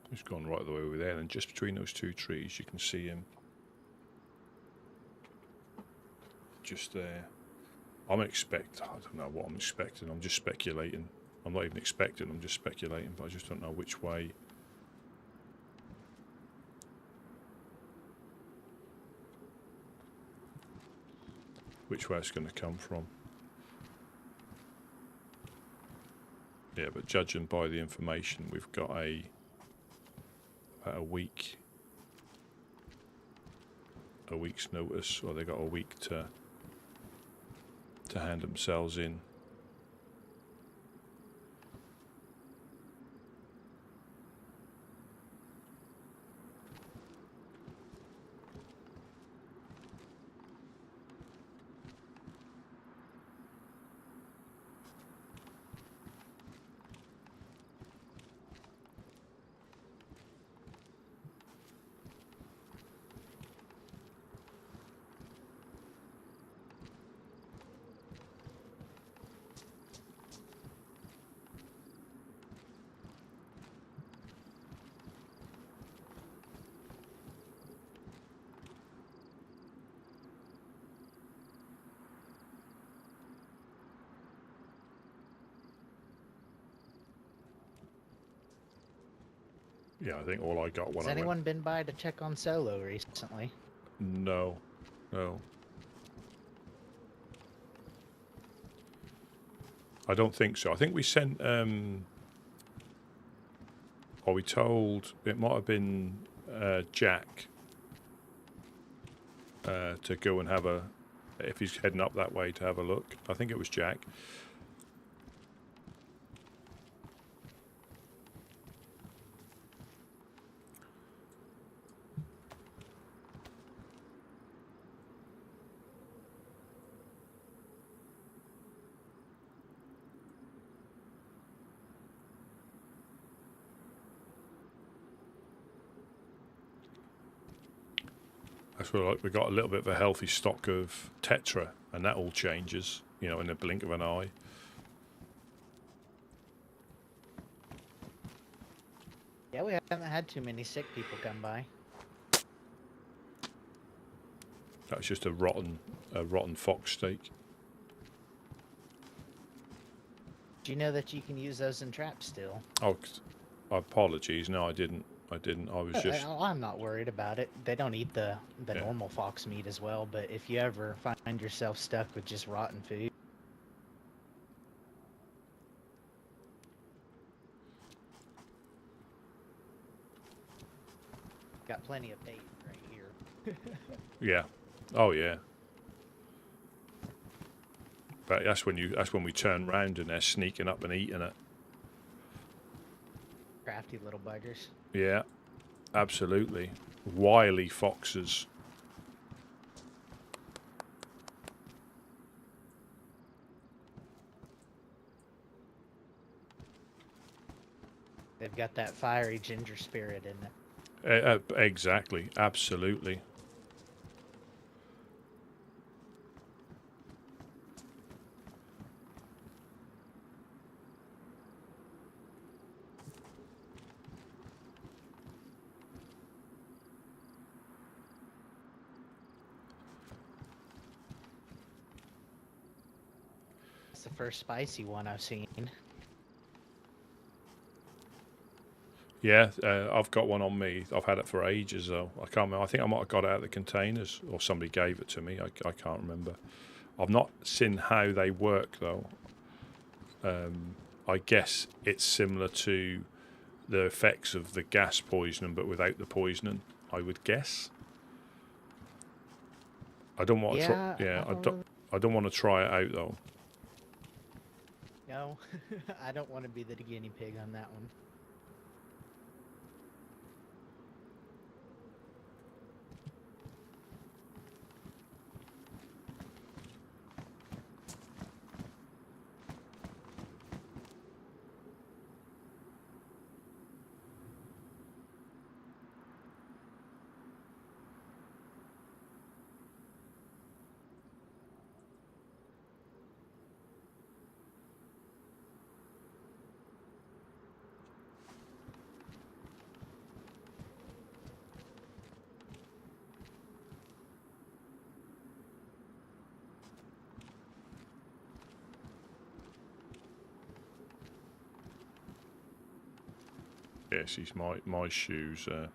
Speaker 2: He's gone right the way over there, and just between those two trees you can see him. Just there. I don't know what I'm expecting. I'm just speculating. I'm not even expecting, I'm just speculating, but I just don't know which way. Which way it's going to come from. Yeah, but judging by the information, we've got about a week's notice, or they got a week to hand themselves in. Yeah, I think all I got when
Speaker 7: Has
Speaker 2: I
Speaker 7: anyone been by to check on Solo recently?
Speaker 2: went. No, no. I don't think so. I think we sent, or we told, it might have been Jack to go and have a, if he's heading up that way to have a look. I think it was Jack. That's where like we got a little bit of a healthy stock of Tetra, and that all changes, you know, in the blink of an eye.
Speaker 7: Yeah, we haven't had too many sick people come by.
Speaker 2: That's just a rotten fox steak.
Speaker 7: Do you know that you can use those in traps still?
Speaker 2: Oh, apologies. No, I didn't. I was just.
Speaker 7: I'm not worried about it. They don't eat the
Speaker 2: Yeah.
Speaker 7: normal fox meat as well, but if you ever find yourself stuck with just rotten food, got plenty of bait right here.
Speaker 2: Yeah. Oh yeah. But that's when we turn round and they're sneaking up and eating it.
Speaker 7: Crafty little buggers.
Speaker 2: Yeah. Absolutely. Wily foxes.
Speaker 7: They've got that fiery ginger spirit in it.
Speaker 2: Exactly. Absolutely.
Speaker 7: It's the first spicy one I've seen.
Speaker 2: Yeah, I've got one on me. I've had it for ages though. I can't remember. I think I might have got it out of the containers or somebody gave it to me. I can't remember. I've not seen how they work though. I guess it's similar to the effects of the gas poisoning, but without the poisoning. I would guess. I don't want to try. Yeah, I don't want to try it out though.
Speaker 7: No, I don't want to be the guinea pig on that one.
Speaker 2: Yeah, see, my shoes are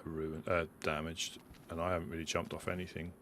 Speaker 2: ruined, damaged, and I haven't really jumped off anything.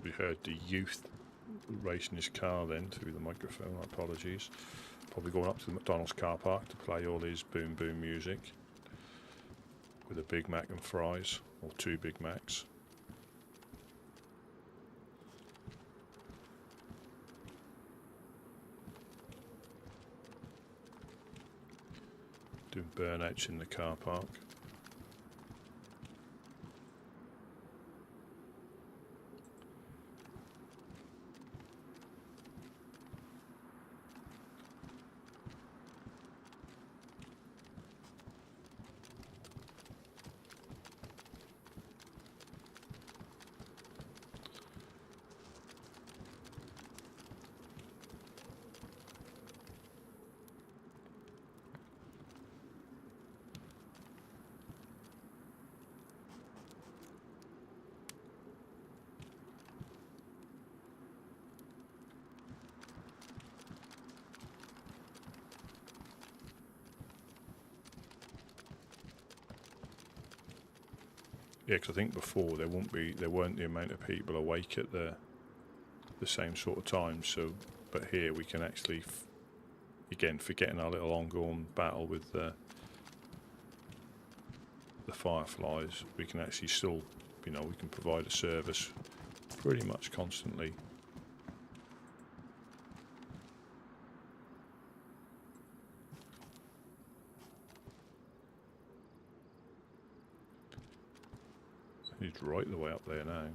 Speaker 2: probably heard the youth racing his car then through the microphone. Apologies. Probably going up to the McDonald's car park to play all his boom boom music with a Big Mac and fries, or 2 Big Macs. Doing burnouts in the car park. Yeah, because I think before there weren't the amount of people awake at the same sort of time. So, but here we can actually, again, forgetting our little ongoing battle with the fireflies, we can actually still, we can provide a service pretty much constantly. He's right the way up there now.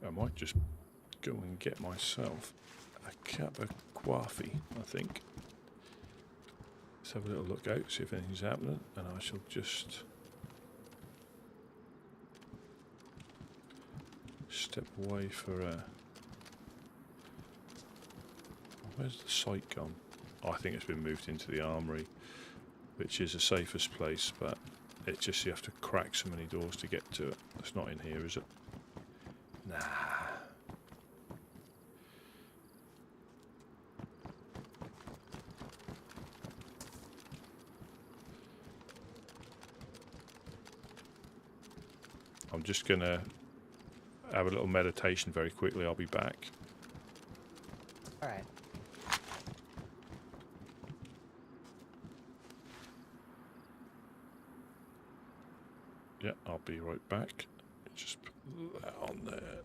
Speaker 2: I might just go and get myself a cup of coffee, I think. Let's have a little look out, see if anything's happening, and I shall just step away for a... Where's the site gone? Oh, I think it's been moved into the armory, which is the safest place, but it's just you have to crack so many doors to get to it. It's not in here, is it? Nah. I'm just gonna have a little meditation very quickly. I'll be back.
Speaker 7: All right.
Speaker 2: Yeah, I'll be right back. Just put that on there.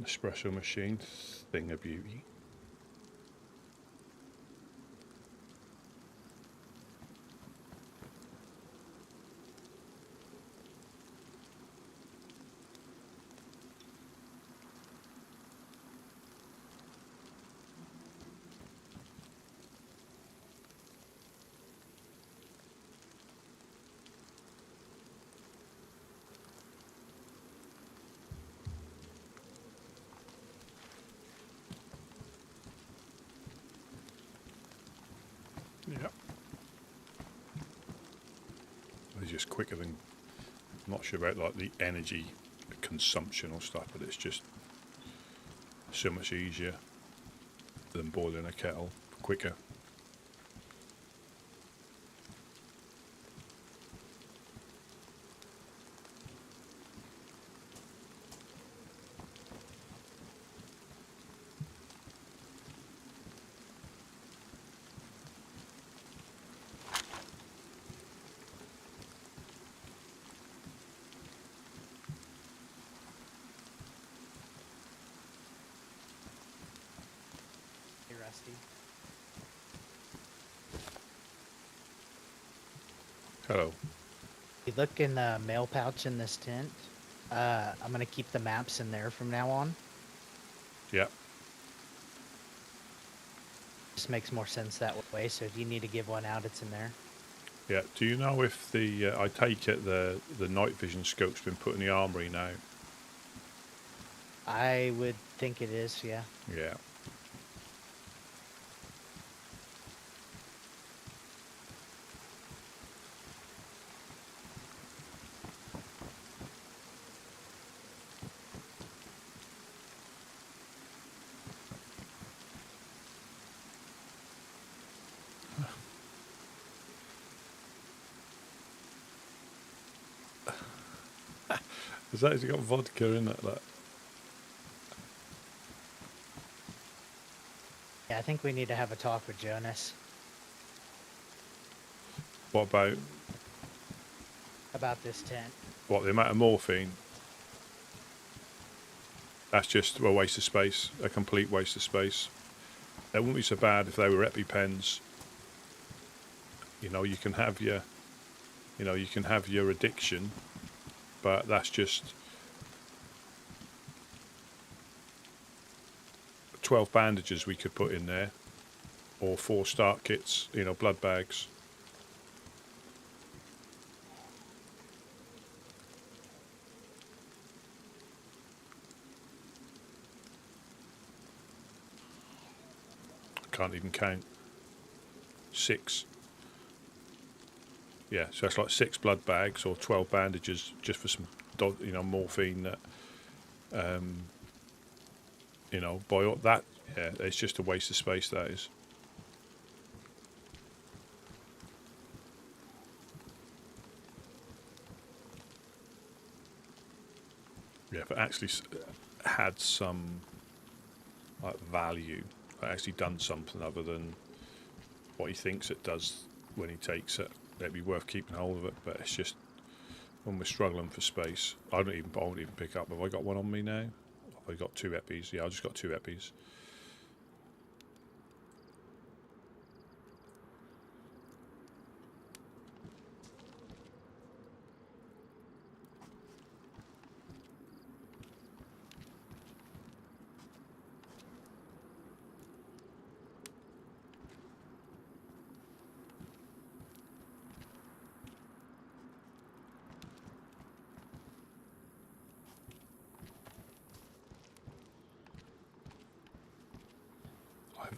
Speaker 2: espresso machine, thing of beauty. Yeah. It's just quicker than. I'm not sure about like the energy consumption or stuff, but it's just so much easier than boiling a kettle. Quicker.
Speaker 7: Hey, Rusty.
Speaker 2: Hello.
Speaker 7: You look in the mail pouch in this tent. I'm gonna keep the maps in there from now on.
Speaker 2: Yeah.
Speaker 7: Just makes more sense that way. So if you need to give one out, it's in there.
Speaker 2: Yeah. Do you know if the I take it the night vision scope's been put in the armory now?
Speaker 7: I would think it is, yeah.
Speaker 2: Yeah. Has it got vodka in it? That?
Speaker 7: Yeah, I think we need to have a talk with Jonas
Speaker 2: What
Speaker 7: about this tent.
Speaker 2: what the amount of morphine? That's just a waste of space, a complete waste of space. It wouldn't be so bad if they were EpiPens. You know, you can have your addiction, but that's just 12 bandages we could put in there, or 4 start kits, blood bags. Can't even count. 6. Yeah, so that's like 6 blood bags or 12 bandages just for some, morphine that, by all that, yeah, it's just a waste of space, that is. Yeah, if it actually had some like value, actually done something other than what he thinks it does when he takes it, it'd be worth keeping hold of it. But it's just when we're struggling for space, I won't even pick up. Have I got one on me now? Have I got 2 eppies? Yeah, I just got 2 eppies.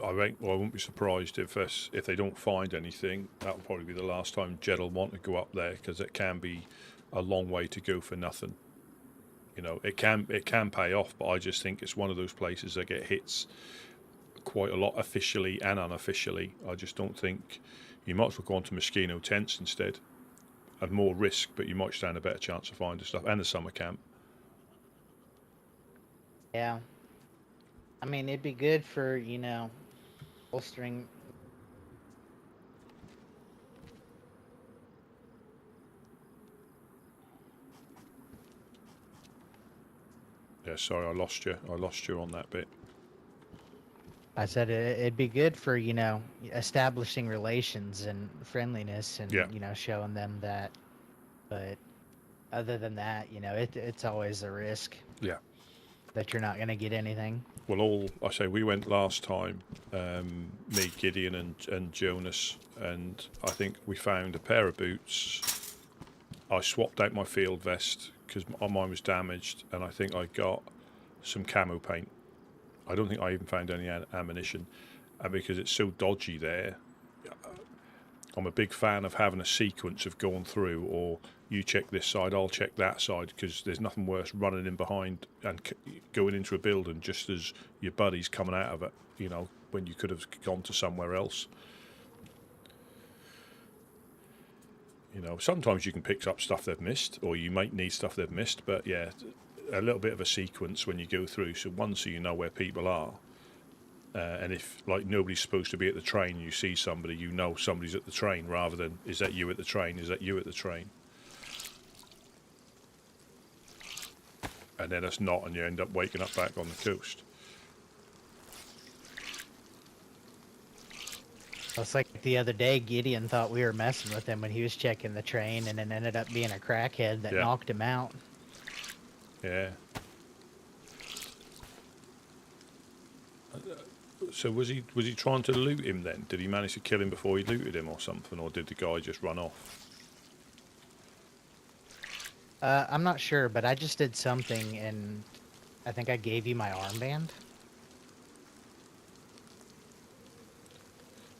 Speaker 2: I wouldn't be surprised if they don't find anything. That will probably be the last time Jed will want to go up there, because it can be a long way to go for nothing. It can pay off, but I just think it's one of those places that get hits quite a lot officially and unofficially. I just don't think you might as well go on to Moschino tents instead. And more risk, but you might stand a better chance of finding stuff, and the summer camp.
Speaker 7: Yeah. I mean, it'd be good for, bolstering.
Speaker 2: Yeah, sorry, I lost you. I lost you on that bit.
Speaker 7: I said it'd be good for, you know, establishing relations and friendliness and,
Speaker 2: Yeah.
Speaker 7: you know, showing them that. But other than that, you know, it's always a risk
Speaker 2: Yeah.
Speaker 7: that you're not going to get anything.
Speaker 2: Well, I say we went last time, me, Gideon, and Jonas, and I think we found a pair of boots. I swapped out my field vest because mine was damaged, and I think I got some camo paint. I don't think I even found any ammunition, and because it's so dodgy there, I'm a big fan of having a sequence of going through, or you check this side, I'll check that side, because there's nothing worse running in behind and going into a building just as your buddy's coming out of it, you know, when you could have gone to somewhere else. You know, sometimes you can pick up stuff they've missed, or you might need stuff they've missed, but yeah, a little bit of a sequence when you go through, so you know where people are. And if, like, nobody's supposed to be at the train, you see somebody, you know somebody's at the train, rather than, is that you at the train, is that you at the train? And then it's not, and you end up waking up back on the coast.
Speaker 7: It's like the other day, Gideon thought we were messing with him when he was checking the train, and it ended up being a crackhead that knocked him out.
Speaker 2: Yeah. So was he trying to loot him then? Did he manage to kill him before he looted him or something, or did the guy just run off?
Speaker 7: I'm not sure, but I just did something, and I think I gave you my armband.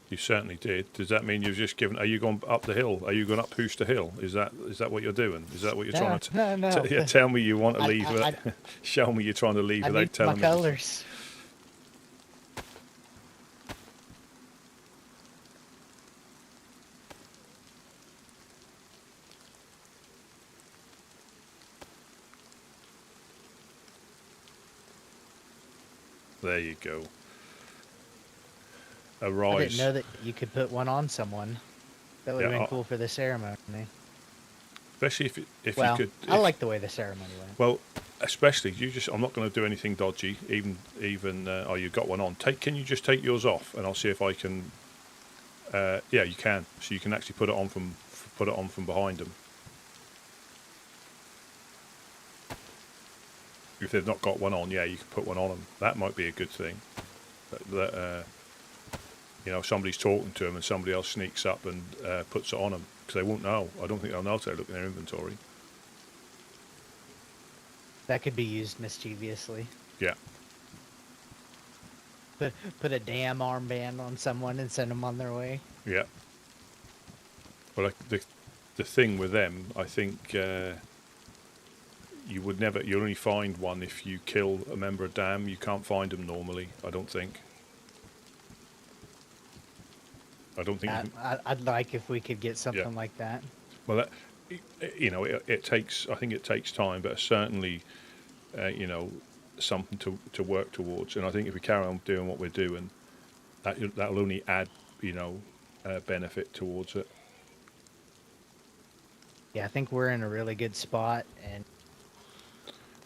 Speaker 2: You certainly did. Does that mean you've just given? Are you going up the hill? Are you going up Hooster Hill? Is that what you're doing? Is that what you're trying to?
Speaker 7: No.
Speaker 2: Yeah, tell me you want to leave. Show me you're trying to leave without telling me.
Speaker 7: My colors.
Speaker 2: There you go.
Speaker 7: I didn't know that you could put one on someone. That would have been cool for the ceremony.
Speaker 2: Especially if you could.
Speaker 7: I like the way the ceremony went.
Speaker 2: Well, especially I'm not going to do anything dodgy. Even you got one on. Can you just take yours off, and I'll see if I can. Yeah, you can. So you can actually put it on from behind them. If they've not got one on, yeah, you can put one on them. That might be a good thing. You know, somebody's talking to them and somebody else sneaks up and puts it on them, because they won't know. I don't think they'll know till they look in their inventory.
Speaker 7: That could be used mischievously.
Speaker 2: Yeah.
Speaker 7: Put a damn armband on someone and send them on their way.
Speaker 2: Yeah. Well, the thing with them, I think you only find one if you kill a member of DAM. You can't find them normally, I don't think.
Speaker 7: I'd like if we could get something like that.
Speaker 2: Well, you know, it takes. I think it takes time, but certainly, you know, something to work towards. And I think if we carry on doing what we're doing, that'll only add, you know, benefit towards it.
Speaker 7: Yeah, I think we're in a really good spot, and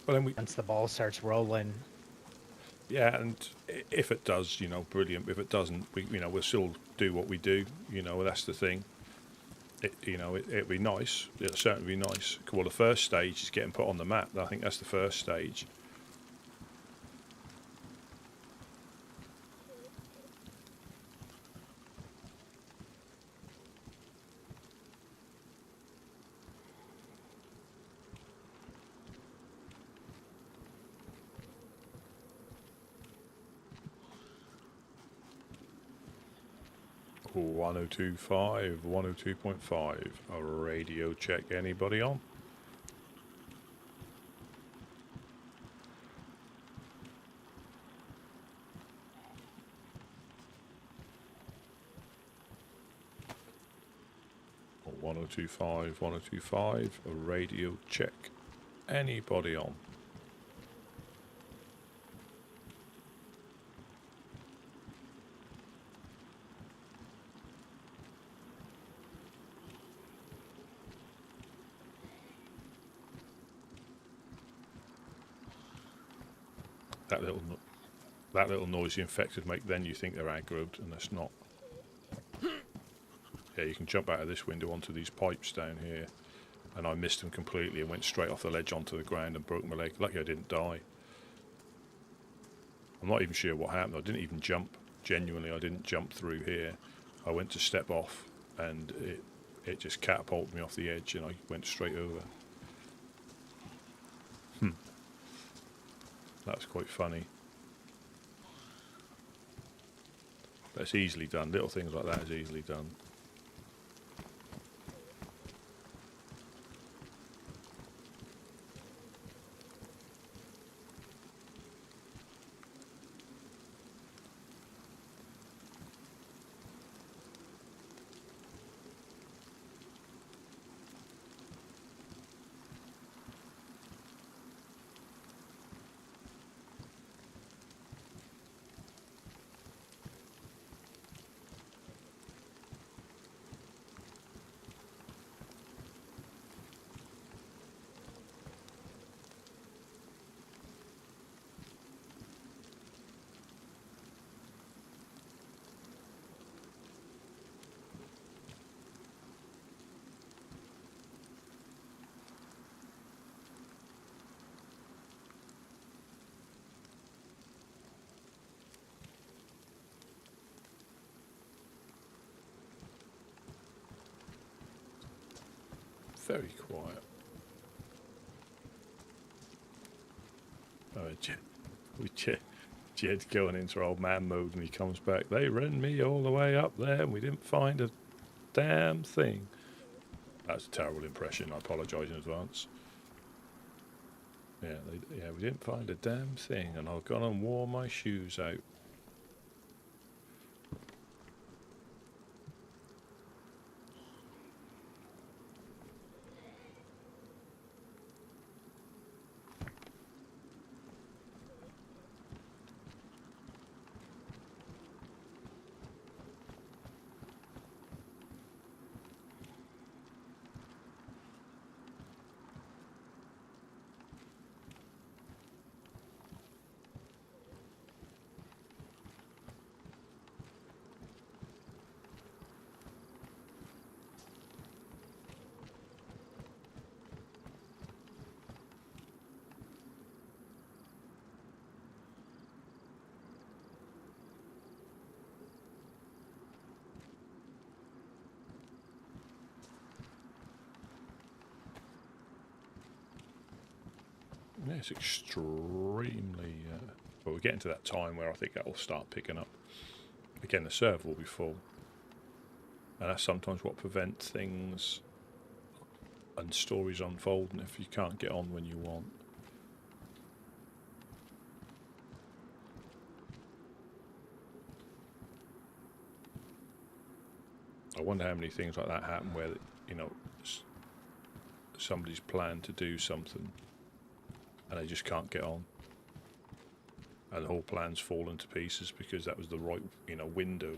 Speaker 7: once the ball starts rolling.
Speaker 2: Yeah, and if it does, you know, brilliant. If it doesn't, we'll still do what we do. You know, that's the thing. It'd be nice. It'll certainly be nice. Well, the first stage is getting put on the map. I think that's the first stage. Cool, 102.5, 102.5. A radio check. Anybody on? Oh, 102.5, 102.5. A radio check. Anybody on? that little noise the infected make, then you think they're aggroed, and that's not. Yeah, you can jump out of this window onto these pipes down here, and I missed them completely and went straight off the ledge onto the ground and broke my leg. Lucky I didn't die. I'm not even sure what happened. I didn't even jump. Genuinely, I didn't jump through here. I went to step off, and it just catapulted me off the edge, and I went straight over. That's quite funny. But it's easily done. Little things like that is easily done. Very quiet. Oh, Jed's going into old man mode and he comes back. They ran me all the way up there and we didn't find a damn thing. That's a terrible impression. I apologise in advance. Yeah, we didn't find a damn thing, and I've gone and wore my shoes out. Yeah, it's extremely... but we're getting to that time where I think that will start picking up. Again, the server will be full. And that's sometimes what prevents things and stories unfolding if you can't get on when you want. I wonder how many things like that happen where, you know, somebody's planned to do something and they just can't get on, and the whole plan's fallen to pieces because that was the right, you know, window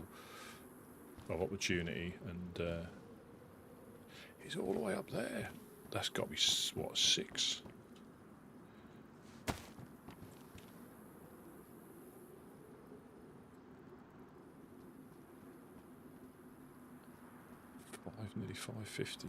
Speaker 2: of opportunity. And he's all the way up there. That's got to be what, 6? Nearly 550.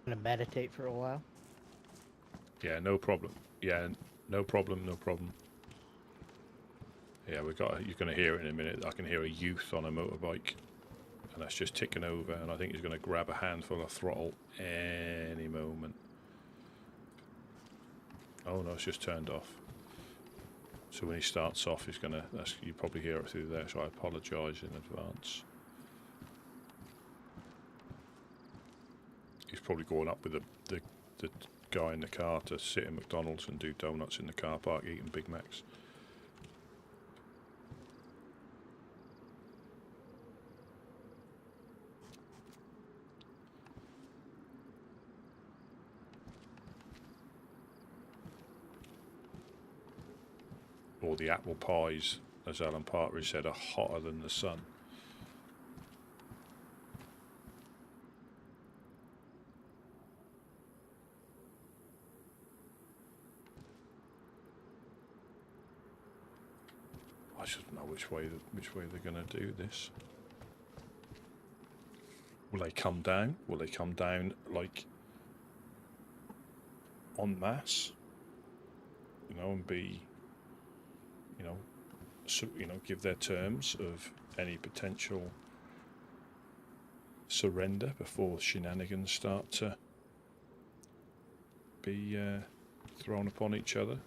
Speaker 7: Gonna meditate for a while.
Speaker 2: Yeah, no problem. Yeah, no problem, no problem. Yeah, you're going to hear it in a minute. I can hear a youth on a motorbike, and that's just ticking over. And I think he's going to grab a handful of throttle any moment. Oh no, it's just turned off. So when he starts off, he's going to. You probably hear it through there. So I apologise in advance. He's probably going up with the guy in the car to sit in McDonald's and do donuts in the car park, eating Big Macs. Or the apple pies, as Alan Partridge said, are hotter than the sun. I just don't know which way they're going to do this. Will they come down? Will they come down like en masse? You know, and be, give their terms of any potential surrender before shenanigans start to be thrown upon each other.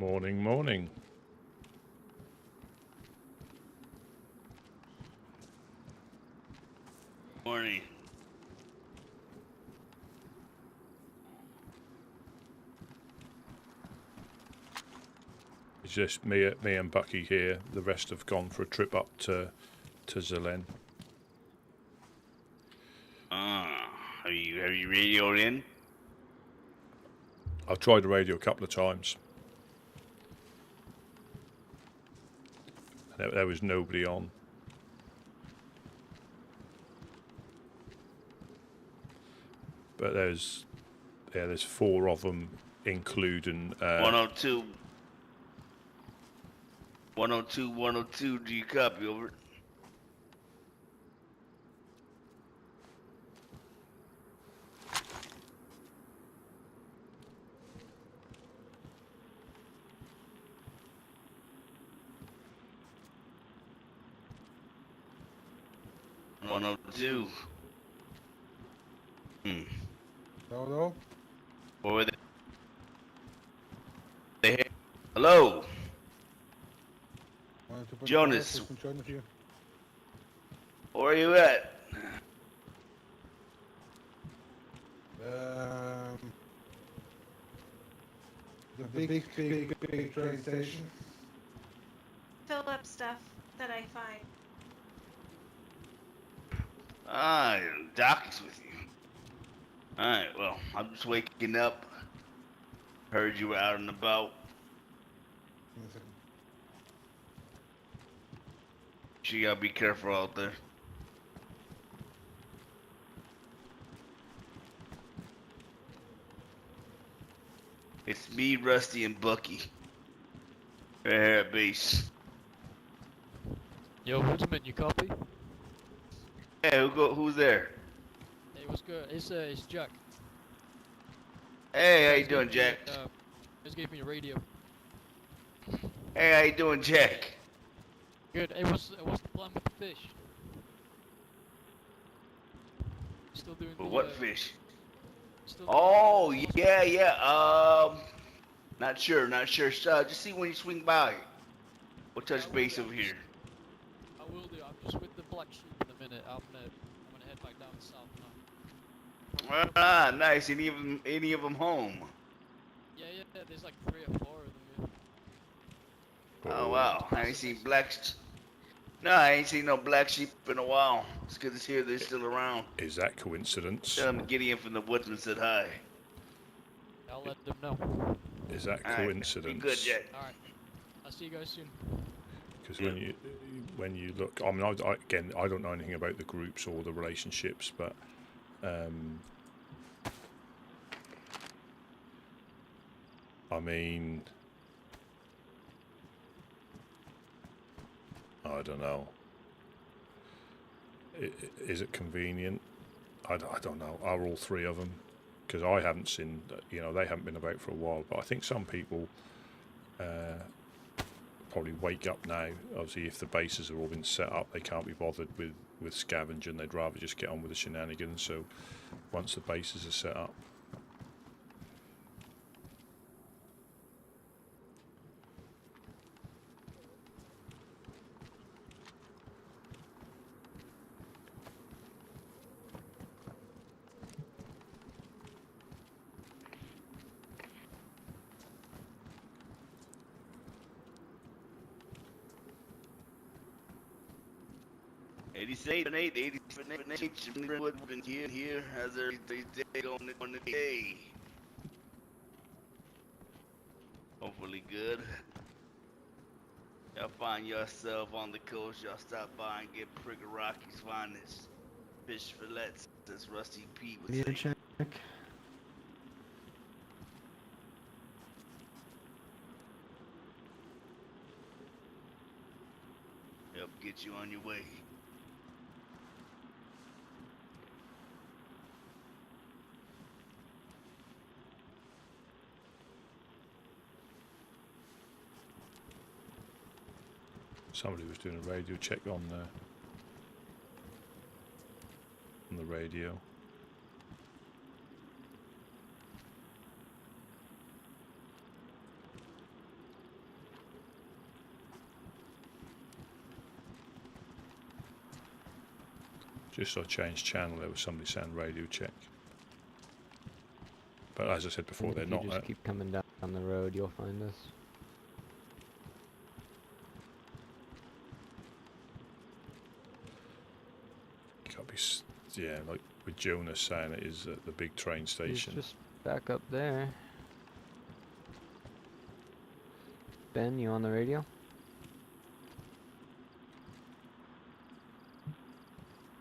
Speaker 2: Morning, morning.
Speaker 9: Morning.
Speaker 2: It's just me and Bucky here. The rest have gone for a trip up to Zelen.
Speaker 9: Have you radioed in?
Speaker 2: I've tried the radio a couple of times. There was nobody on. But there's 4 of them, including
Speaker 9: 102. 102, do you copy? Over. Two.
Speaker 6: Hello?
Speaker 9: What were they? Hello? Jonas. Where are you at?
Speaker 6: The big train station.
Speaker 5: Fill up stuff that I find.
Speaker 9: Doc is with you. Alright, well, I'm just waking up. Heard you were out and about. You gotta be careful out there. It's me, Rusty, and Bucky. Right here at base.
Speaker 10: Yo, Woodsman, you copy?
Speaker 9: Hey, who's there?
Speaker 10: Hey, what's good? It's Jack.
Speaker 9: Hey, how you doing, Jack?
Speaker 10: Just gave me a radio.
Speaker 9: Hey, how you doing, Jack?
Speaker 10: Good. Hey, what's the plan with the fish? Still doing
Speaker 9: What fish?
Speaker 10: Still
Speaker 9: Oh, yeah. Not sure, not sure. Just see when you swing by. We'll touch base over here.
Speaker 10: I will do. I'm just with the black sheep in a minute. I'm gonna head back down south now.
Speaker 9: Ah, nice. Any of them home?
Speaker 10: Yeah. There's like 3 or 4 of them.
Speaker 9: Oh wow, I ain't seen No, I ain't seen no black sheep in a while. It's good to hear they're still around.
Speaker 2: Is that coincidence?
Speaker 9: Tell them Gideon from the Woodsman said hi.
Speaker 10: I'll let them know.
Speaker 2: Is that
Speaker 9: All right,
Speaker 2: coincidence?
Speaker 9: be good, Jet.
Speaker 10: All right. I'll see you guys soon.
Speaker 2: Because when you look, I mean, again, I don't know anything about the groups or the relationships, but I mean, I don't know. Is it convenient? I don't know. Are all 3 of them? Because I haven't seen, they haven't been about for a while. But I think some people probably wake up now. Obviously, if the bases have all been set up, they can't be bothered with scavenging. They'd rather just get on with the shenanigans. So once the bases are set up.
Speaker 9: Here, how's everything going on the day? Hopefully good. Y'all find yourself on the coast, y'all stop by and get Prigger Rocky's finest fish fillets, as Rusty Pete would say.
Speaker 11: Check.
Speaker 9: Help get you on your way.
Speaker 2: Somebody was doing a radio check on the radio. Just I changed channel. There was somebody saying radio check. But as I said before, they're not.
Speaker 12: If you just keep coming down the road, you'll find us.
Speaker 2: Yeah, like with Jonas saying it is at the big train station.
Speaker 12: He's just back up there. Ben, you on the radio?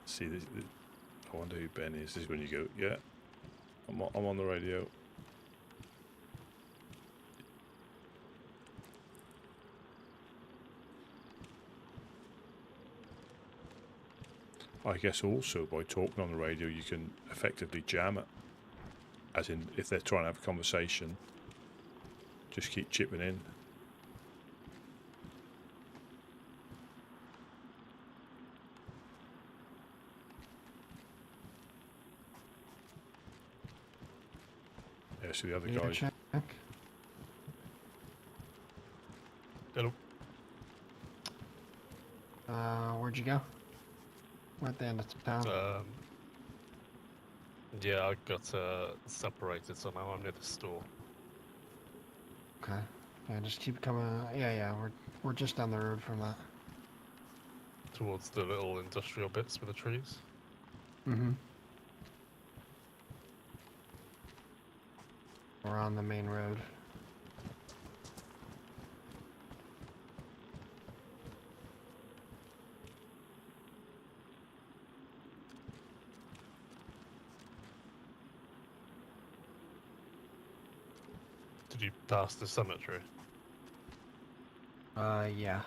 Speaker 2: See, I wonder who Ben is. This is when you go, yeah, I'm on the radio. I guess also by talking on the radio you can effectively jam it. As in, if they're trying to have a conversation, just keep chipping in. Yeah, so the other guy.
Speaker 11: Check.
Speaker 13: Hello.
Speaker 11: Where'd you go? We're at the end of town.
Speaker 13: Yeah, I got separated, so now I'm near the store.
Speaker 11: Okay. Yeah, just keep coming. Yeah. We're just down the road from that.
Speaker 13: Towards the little industrial bits with the trees.
Speaker 11: Mm-hmm. We're on the main road.
Speaker 13: Did you pass the cemetery?
Speaker 11: Yeah.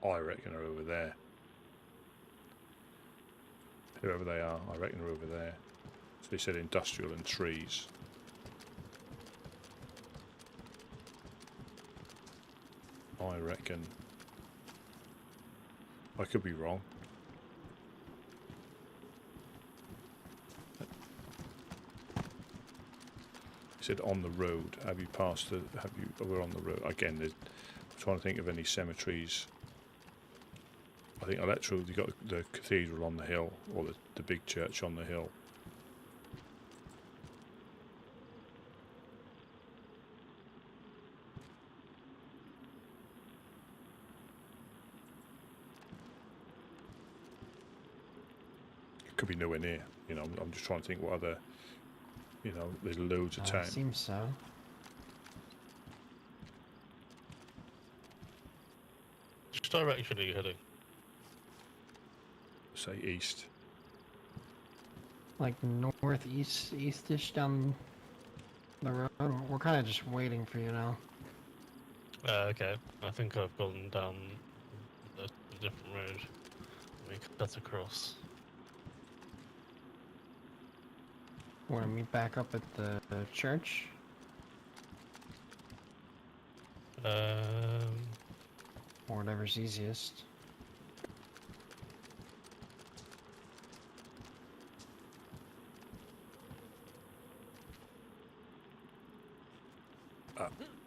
Speaker 2: I reckon are over there. Whoever they are, I reckon are over there. So they said industrial and trees. I reckon. I could be wrong. said on the road. Have you passed the? We're on the road again. I'm trying to think of any cemeteries. I think Electro. You got the cathedral on the hill, or the big church on the hill. Could be nowhere near. You know, I'm just trying to think what other. You know, there's loads of town.
Speaker 11: Seems so.
Speaker 13: Which direction are you heading?
Speaker 2: Say east.
Speaker 11: Like northeast, eastish down the road. We're kind of just waiting for you now.
Speaker 13: Okay. I think I've gone down a different road. We cut across.
Speaker 11: Want to meet back up at the church? Or whatever's easiest.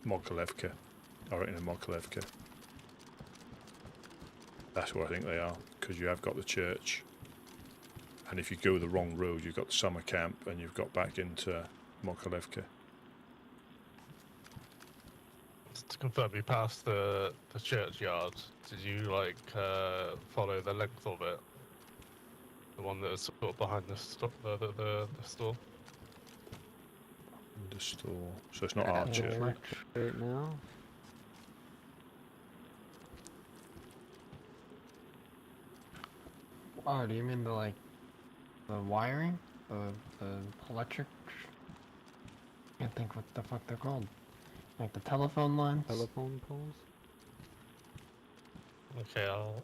Speaker 2: Mokolevka. I reckon in Mokolevka. That's where I think they are, because you have got the church. And if you go the wrong road, you've got the summer camp, and you've got back into Mokolevka.
Speaker 13: To confirm, you passed the churchyard. Did you follow the length of it? The one that is sort of behind the store. The store.
Speaker 2: The store. So it's not our church.
Speaker 12: Right now.
Speaker 11: Oh, do you mean the wiring? The electric? I can't think what the fuck they're called. Like the telephone lines?
Speaker 12: Telephone poles?
Speaker 13: Okay, I'll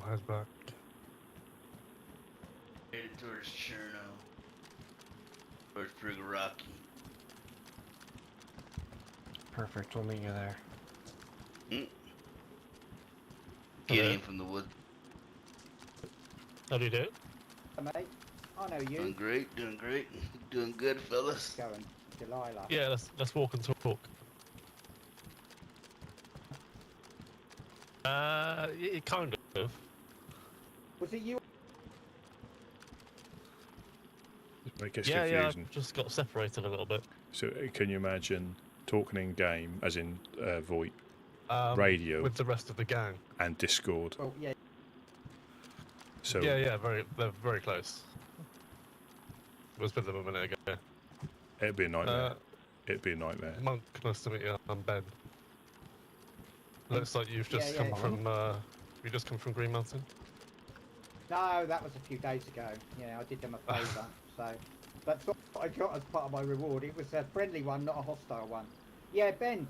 Speaker 13: head back.
Speaker 9: Headed towards Cherno. Towards Prigoraki.
Speaker 11: Perfect, we'll meet you there.
Speaker 9: Get in from the wood.
Speaker 13: How do you do it?
Speaker 14: Mate, I know you.
Speaker 9: Doing great, doing good, fellas.
Speaker 14: Going, Delilah.
Speaker 13: Yeah, let's walk and talk. Kind of.
Speaker 14: Was it you?
Speaker 2: It gets
Speaker 13: Yeah,
Speaker 2: confusing.
Speaker 13: I just got separated a little bit.
Speaker 2: So can you imagine talking in game, as in VoIP, radio,
Speaker 13: with the rest of the gang,
Speaker 2: and Discord?
Speaker 14: Well, yeah.
Speaker 2: So
Speaker 13: they're very close. I was with them a minute ago.
Speaker 2: It'd be a nightmare. It'd be a nightmare.
Speaker 13: Monk, nice to meet you. I'm Ben. Looks like you've just come from. You just come from Green Mountain.
Speaker 14: No, that was a few days ago. Yeah, I did them a favour. So, but what I got as part of my reward, it was a friendly one, not a hostile one. Yeah, Ben.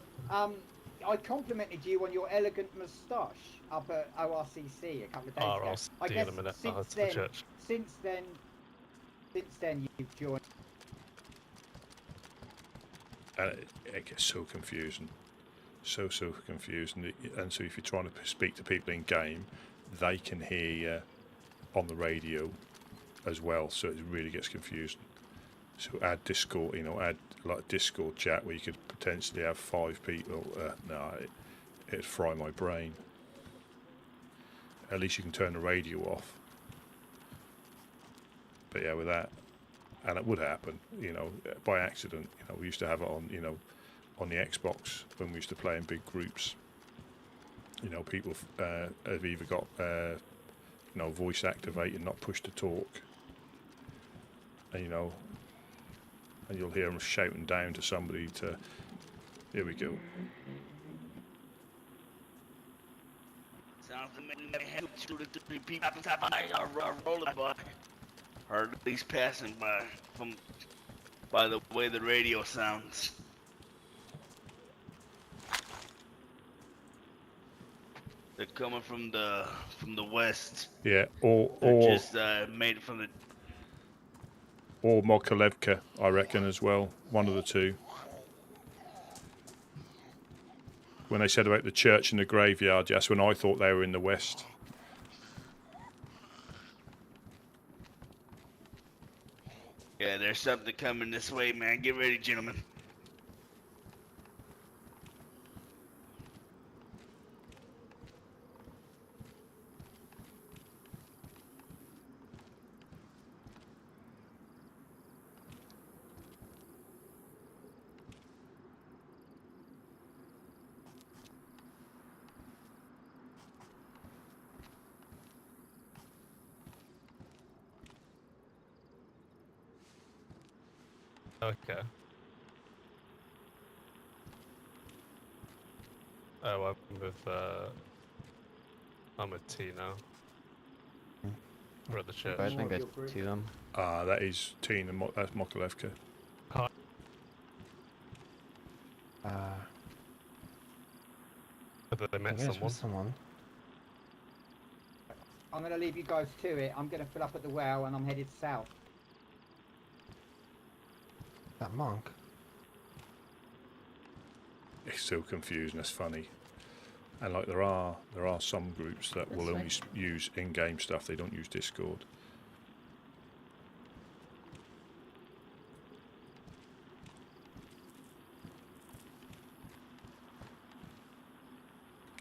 Speaker 14: I complimented you on your elegant moustache up at ORCC a couple of days ago.
Speaker 13: I'll see you in a minute. I'll head to the church.
Speaker 14: Since then, you've joined.
Speaker 2: It gets so confusing. So confusing. And so if you're trying to speak to people in game, they can hear you on the radio as well, so it really gets confusing. So add Discord, add like Discord chat where you could potentially have 5 people. It'd fry my brain. At least you can turn the radio off. But yeah, with that, and it would happen, by accident. We used to have it on, on the Xbox when we used to play in big groups. People have either got, voice activated, not push to talk, and and you'll hear them shouting down to somebody to. Here we go.
Speaker 9: Sounds like 2 to 3 people are rolling by, or at least passing by the way the radio sounds. They're coming from the west.
Speaker 2: Yeah, or
Speaker 9: just made it from the.
Speaker 2: Or Mokolevka, I reckon, as well. One of the two. When they said about the church and the graveyard, that's when I thought they were in the west.
Speaker 9: Yeah, they're There's something coming this way, man. Get ready, gentlemen.
Speaker 13: Okay. Oh, I'm with T now. We're at the church.
Speaker 12: I think I see them.
Speaker 2: That is Tina. That's Mokolevka.
Speaker 13: Hi. Have they met someone?
Speaker 14: I'm going to leave you guys to it. I'm going to fill up at the well and I'm headed south.
Speaker 11: That monk.
Speaker 2: It's still confusing. It's funny. And like there are some groups that will only use in-game stuff. They don't use Discord.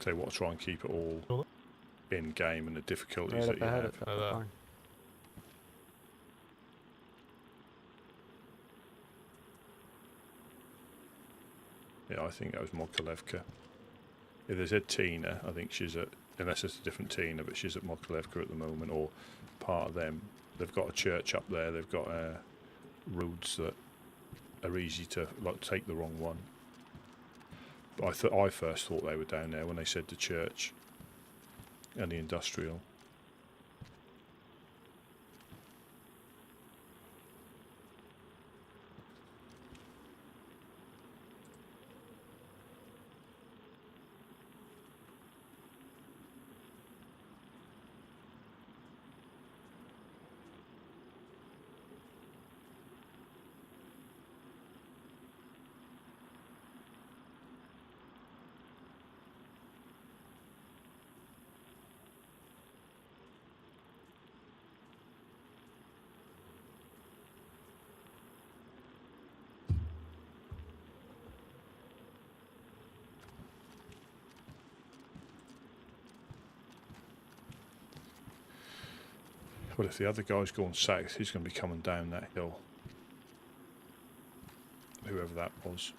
Speaker 2: They want to try and keep it all in-game and the difficulties that you have. Yeah, I think that was Mokolevka. If there's a Tina, I think she's at, unless it's a different Tina, but she's at Mokolevka at the moment, or part of them. They've got a church up there, they've got roads that are easy to take the wrong one. But I first thought they were down there when they said the church and the industrial. Well, if the other guy's going south, he's going to be coming down that hill. Whoever that was.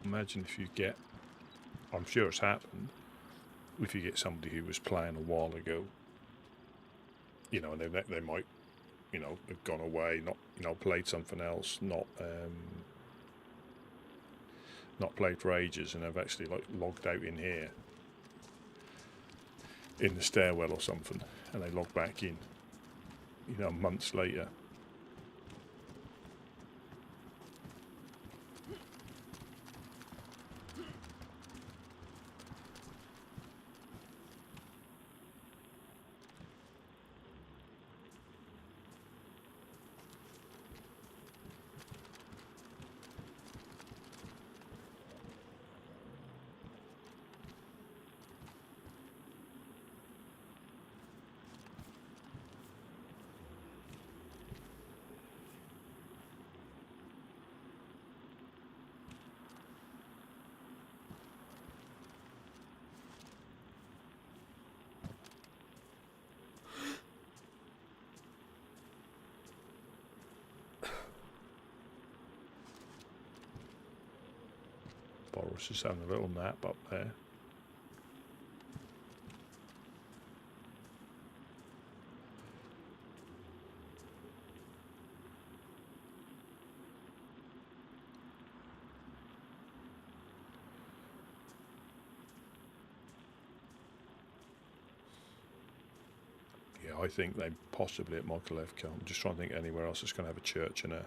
Speaker 2: imagine if you get, I'm sure it's happened, if you get somebody who was playing a while ago, you know, and they might, you know, have gone away, not, you know, played something else, not played for ages, and have actually like logged out in here, in the stairwell or something, and they log back in, you know, months later. Boris is having a little nap up there. Yeah, I think they possibly at Mokolevka. I'm just trying to think anywhere else that's going to have a church and a,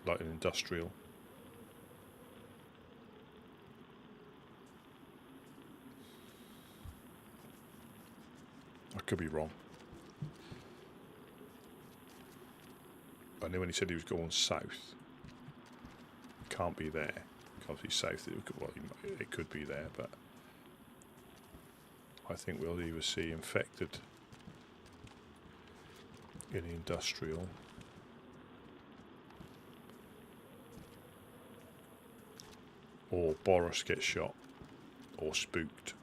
Speaker 2: like an industrial. I could be wrong. I knew when he said he was going south. Can't be there. Can't be south. Well, it could be there, but I think we'll either see infected in the industrial, or Boris gets shot, or spooked.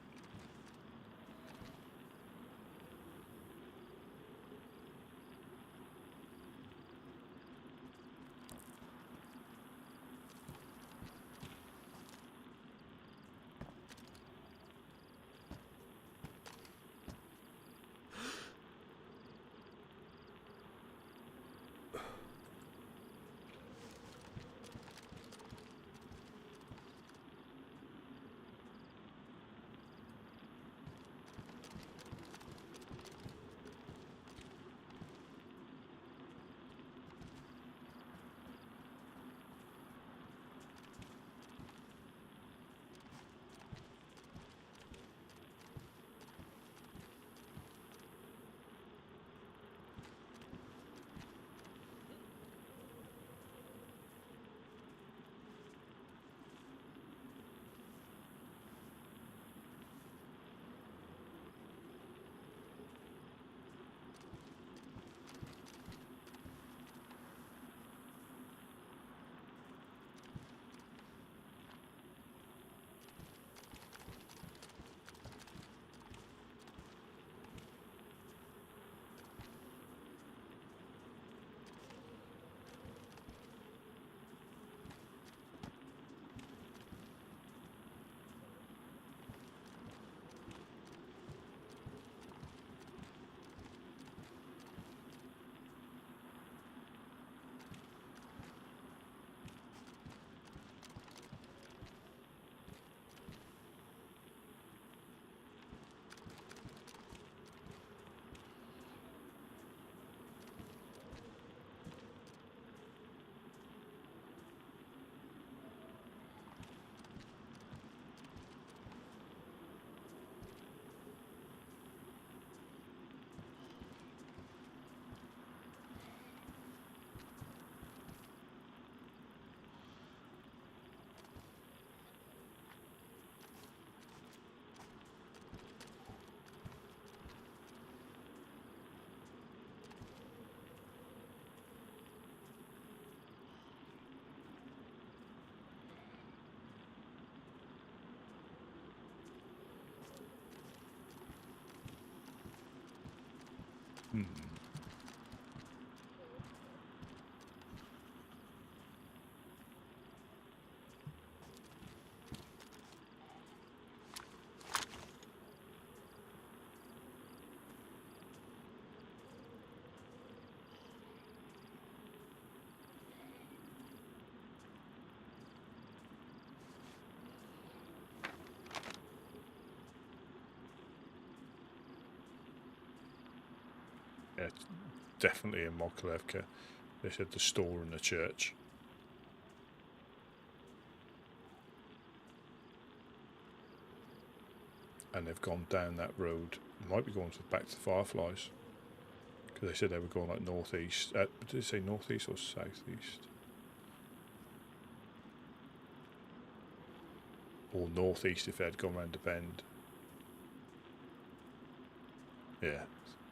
Speaker 2: it's definitely in Mokrivka. They said the store and the church. And they've gone down that road. Might be going back to the Fireflies. Because they said they were going like northeast. Did they say northeast or southeast? Or northeast if they had gone round the bend. Yeah,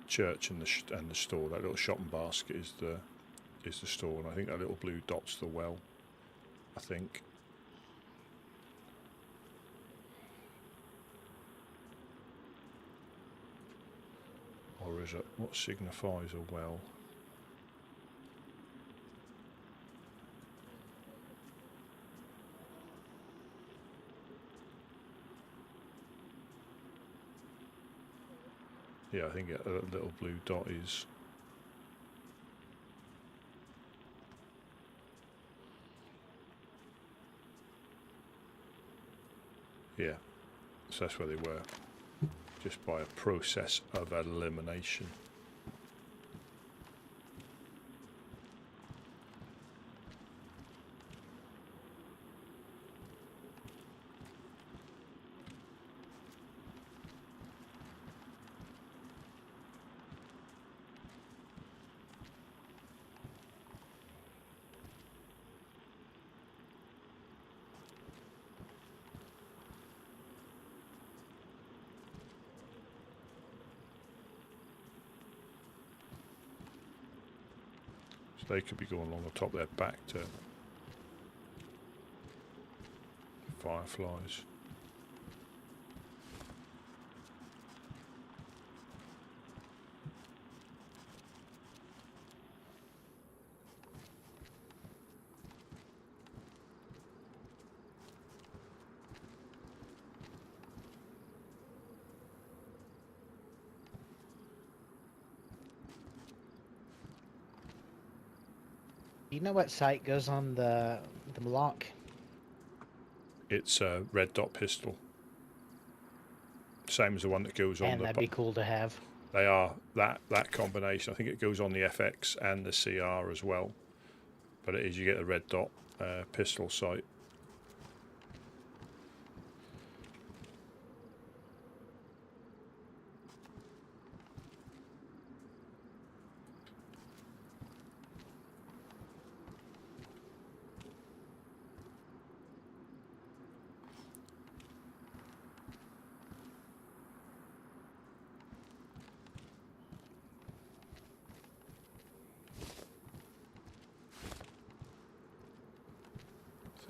Speaker 2: church and the store. That little shopping basket is the store, and I think that little blue dot's the well. I think. Or is it what signifies a well? Yeah, I think a little blue dot is. Yeah, so that's where they were, just by a process of elimination. They could be going along the top of their back to Fireflies.
Speaker 7: You know what sight goes on the block?
Speaker 2: It's a red dot pistol. Same as the one that goes on
Speaker 7: And that'd be cool to have.
Speaker 2: They are that combination. I think it goes on the FX and the CR as well. But it is, you get a red dot pistol sight.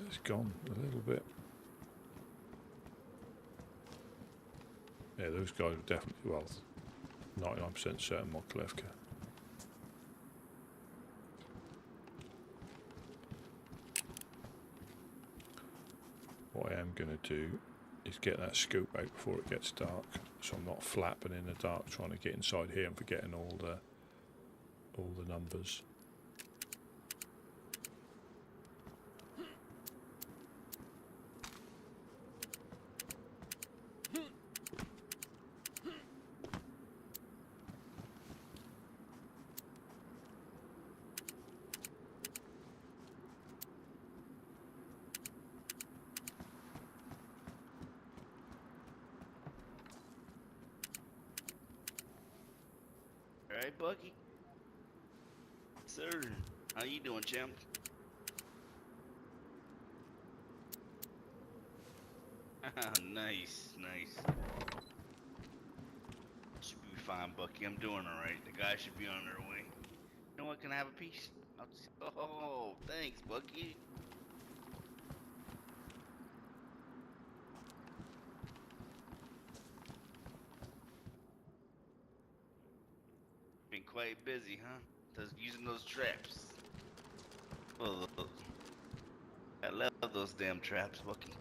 Speaker 2: It's gone a little bit. Yeah, those guys are definitely, well, 99% certain Mokrivka. What I am going to do is get that scope out before it gets dark, so I'm not flapping in the dark trying to get inside here and forgetting all the numbers.
Speaker 9: Alright, Bucky. Sir, how you doing, champ? Nice, nice. Should be fine, Bucky. I'm doing alright. The guys should be on their way. You know what? Can I have a piece? Oh, thanks, Bucky. Been quite busy, huh? Using those traps. Oh, I love those damn traps, Bucky.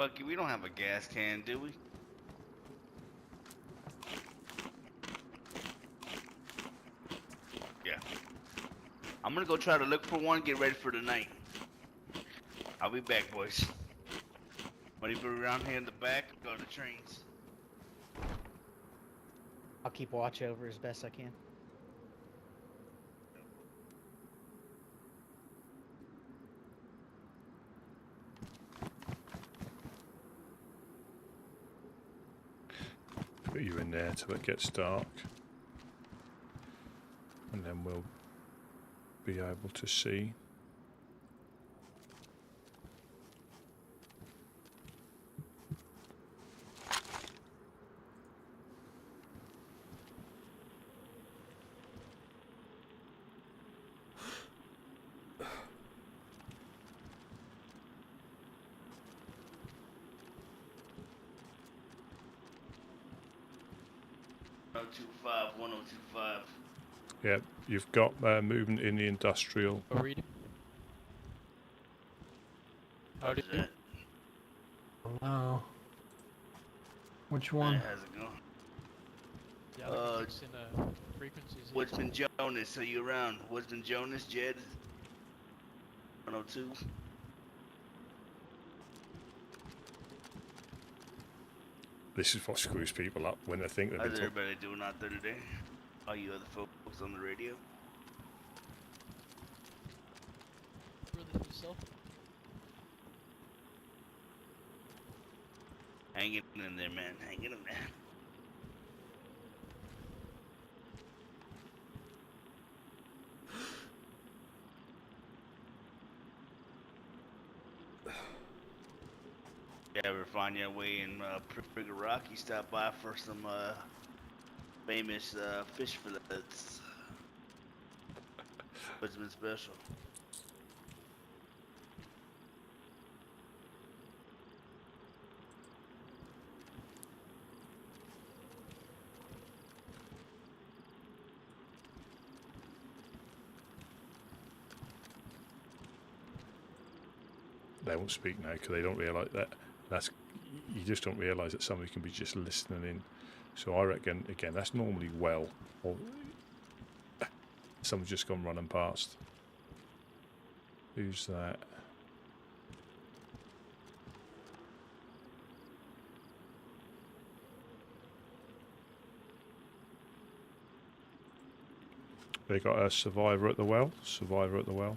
Speaker 9: Bucky, we don't have a gas can, do we? Yeah. I'm gonna go try to look for one, get ready for the night. I'll be back, boys. When you be around here in the back, go to the trains.
Speaker 7: I'll keep watch over as best I can.
Speaker 2: Put you in there till it gets dark. And then we'll be able to see.
Speaker 9: $1025, 1025.
Speaker 2: Yep, you've got movement in the industrial.
Speaker 10: Oh, read him. How did you?
Speaker 11: Oh. Which one?
Speaker 9: How's it going?
Speaker 10: Yeah, it's in frequencies. Here.
Speaker 9: Woodsman Jonas, are you around? Woodsman Jonas, Jed? 102.
Speaker 2: This is what screws people up when they think they've been
Speaker 9: How's
Speaker 2: talking.
Speaker 9: everybody doing out there today? All you other folks on the radio?
Speaker 10: Brother yourself.
Speaker 9: Hanging in there, man. Hanging in there. You ever find your way in Prigger Rock? You stop by for some famous fish fillets. What's been special?
Speaker 2: They won't speak now because they don't realise that. You just don't realise that somebody can be just listening in. So I reckon, again, that's normally well, or someone's just gone running past. Who's that? They got a survivor at the well. Survivor at the well.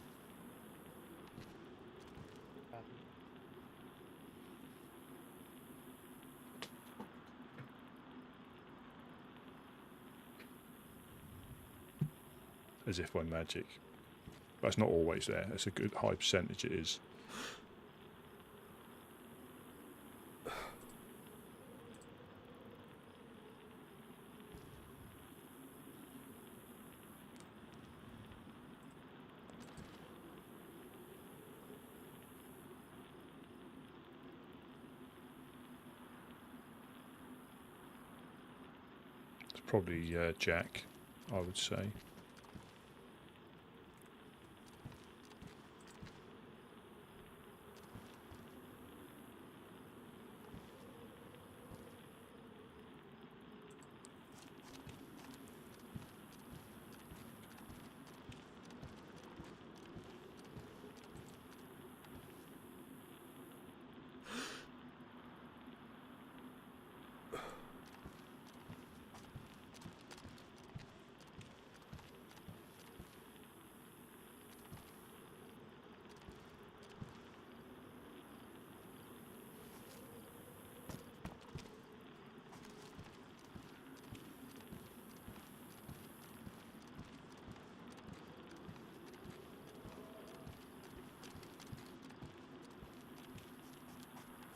Speaker 2: As if by magic. But it's not always there. It's a good high percentage it is. It's probably Jack, I would say.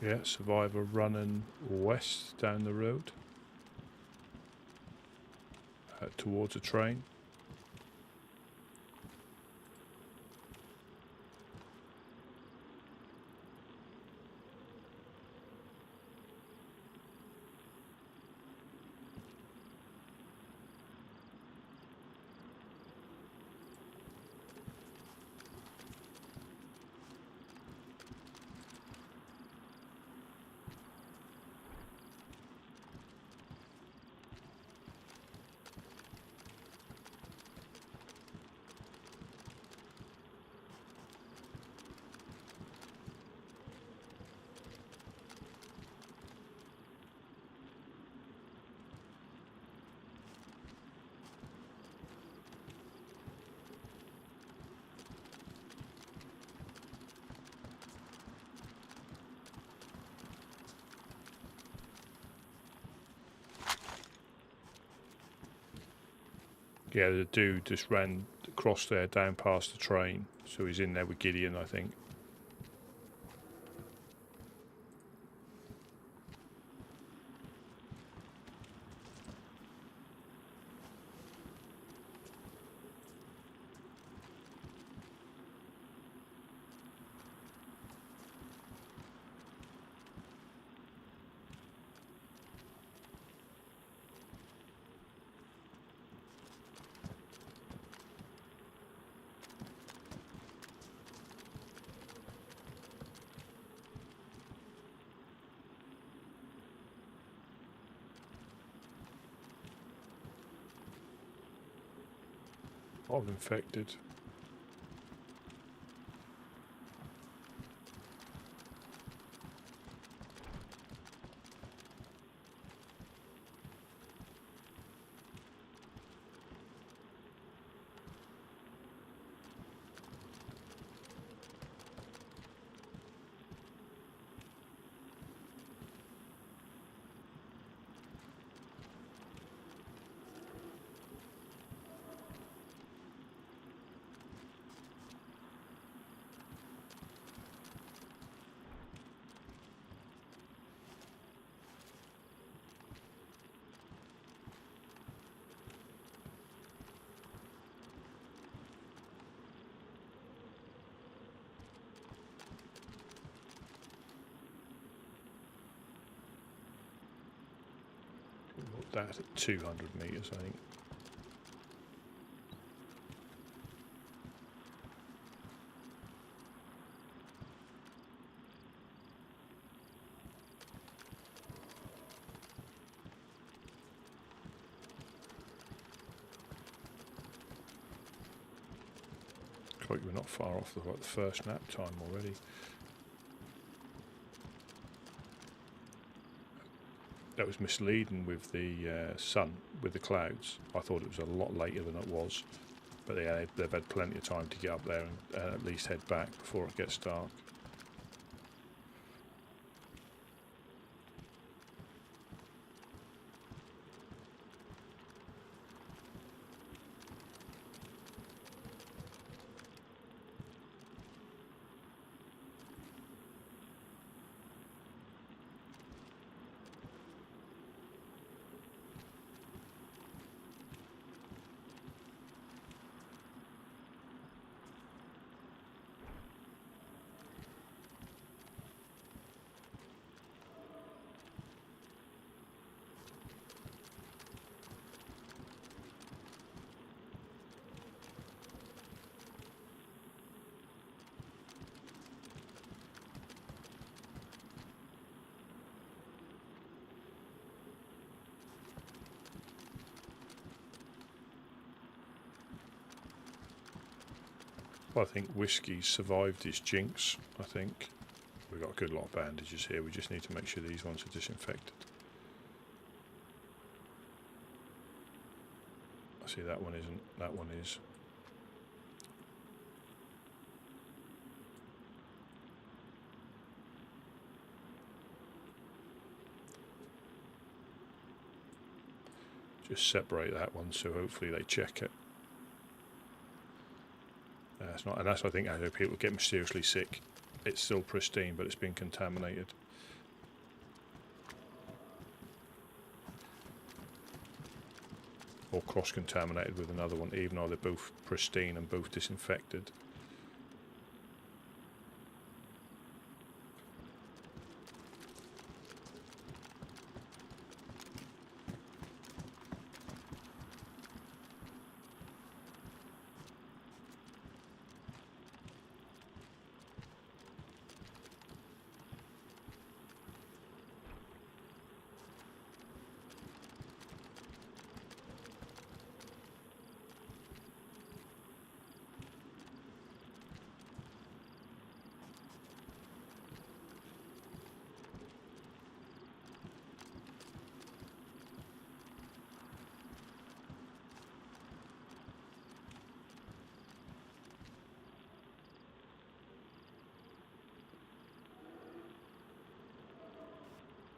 Speaker 2: Yeah, survivor running west down the road towards a train. Yeah, the dude just ran across there down past the train, so he's in there with Gideon, I think. Of infected. That at 200 meters, I think. Quite, we're not far off the first nap time already. That was misleading with the sun, with the clouds. I thought it was a lot later than it was, but they've had plenty of time to get up there and at least head back before it gets dark. Well, I think Whiskey survived his jinx, I think. We've got a good lot of bandages here, we just need to make sure these ones are disinfected. I see that one isn't, that one is. Just separate that one so hopefully they check it. It's not, and that's, I think, how people get mysteriously sick. It's still pristine, but it's been contaminated. Or cross-contaminated with another one, even though they're both pristine and both disinfected.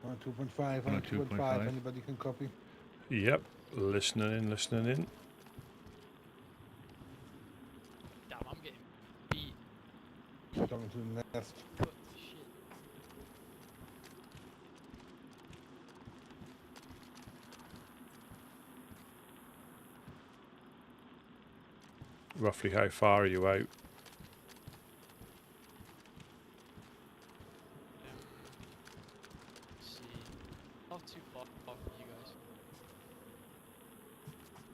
Speaker 6: On 2.5, on 2.5, anybody can copy?
Speaker 2: Yep, listening in, listening in.
Speaker 6: talking to the nest.
Speaker 10: Cut to shit.
Speaker 2: Roughly how far are you out?
Speaker 10: Let's see. Not too far from you guys.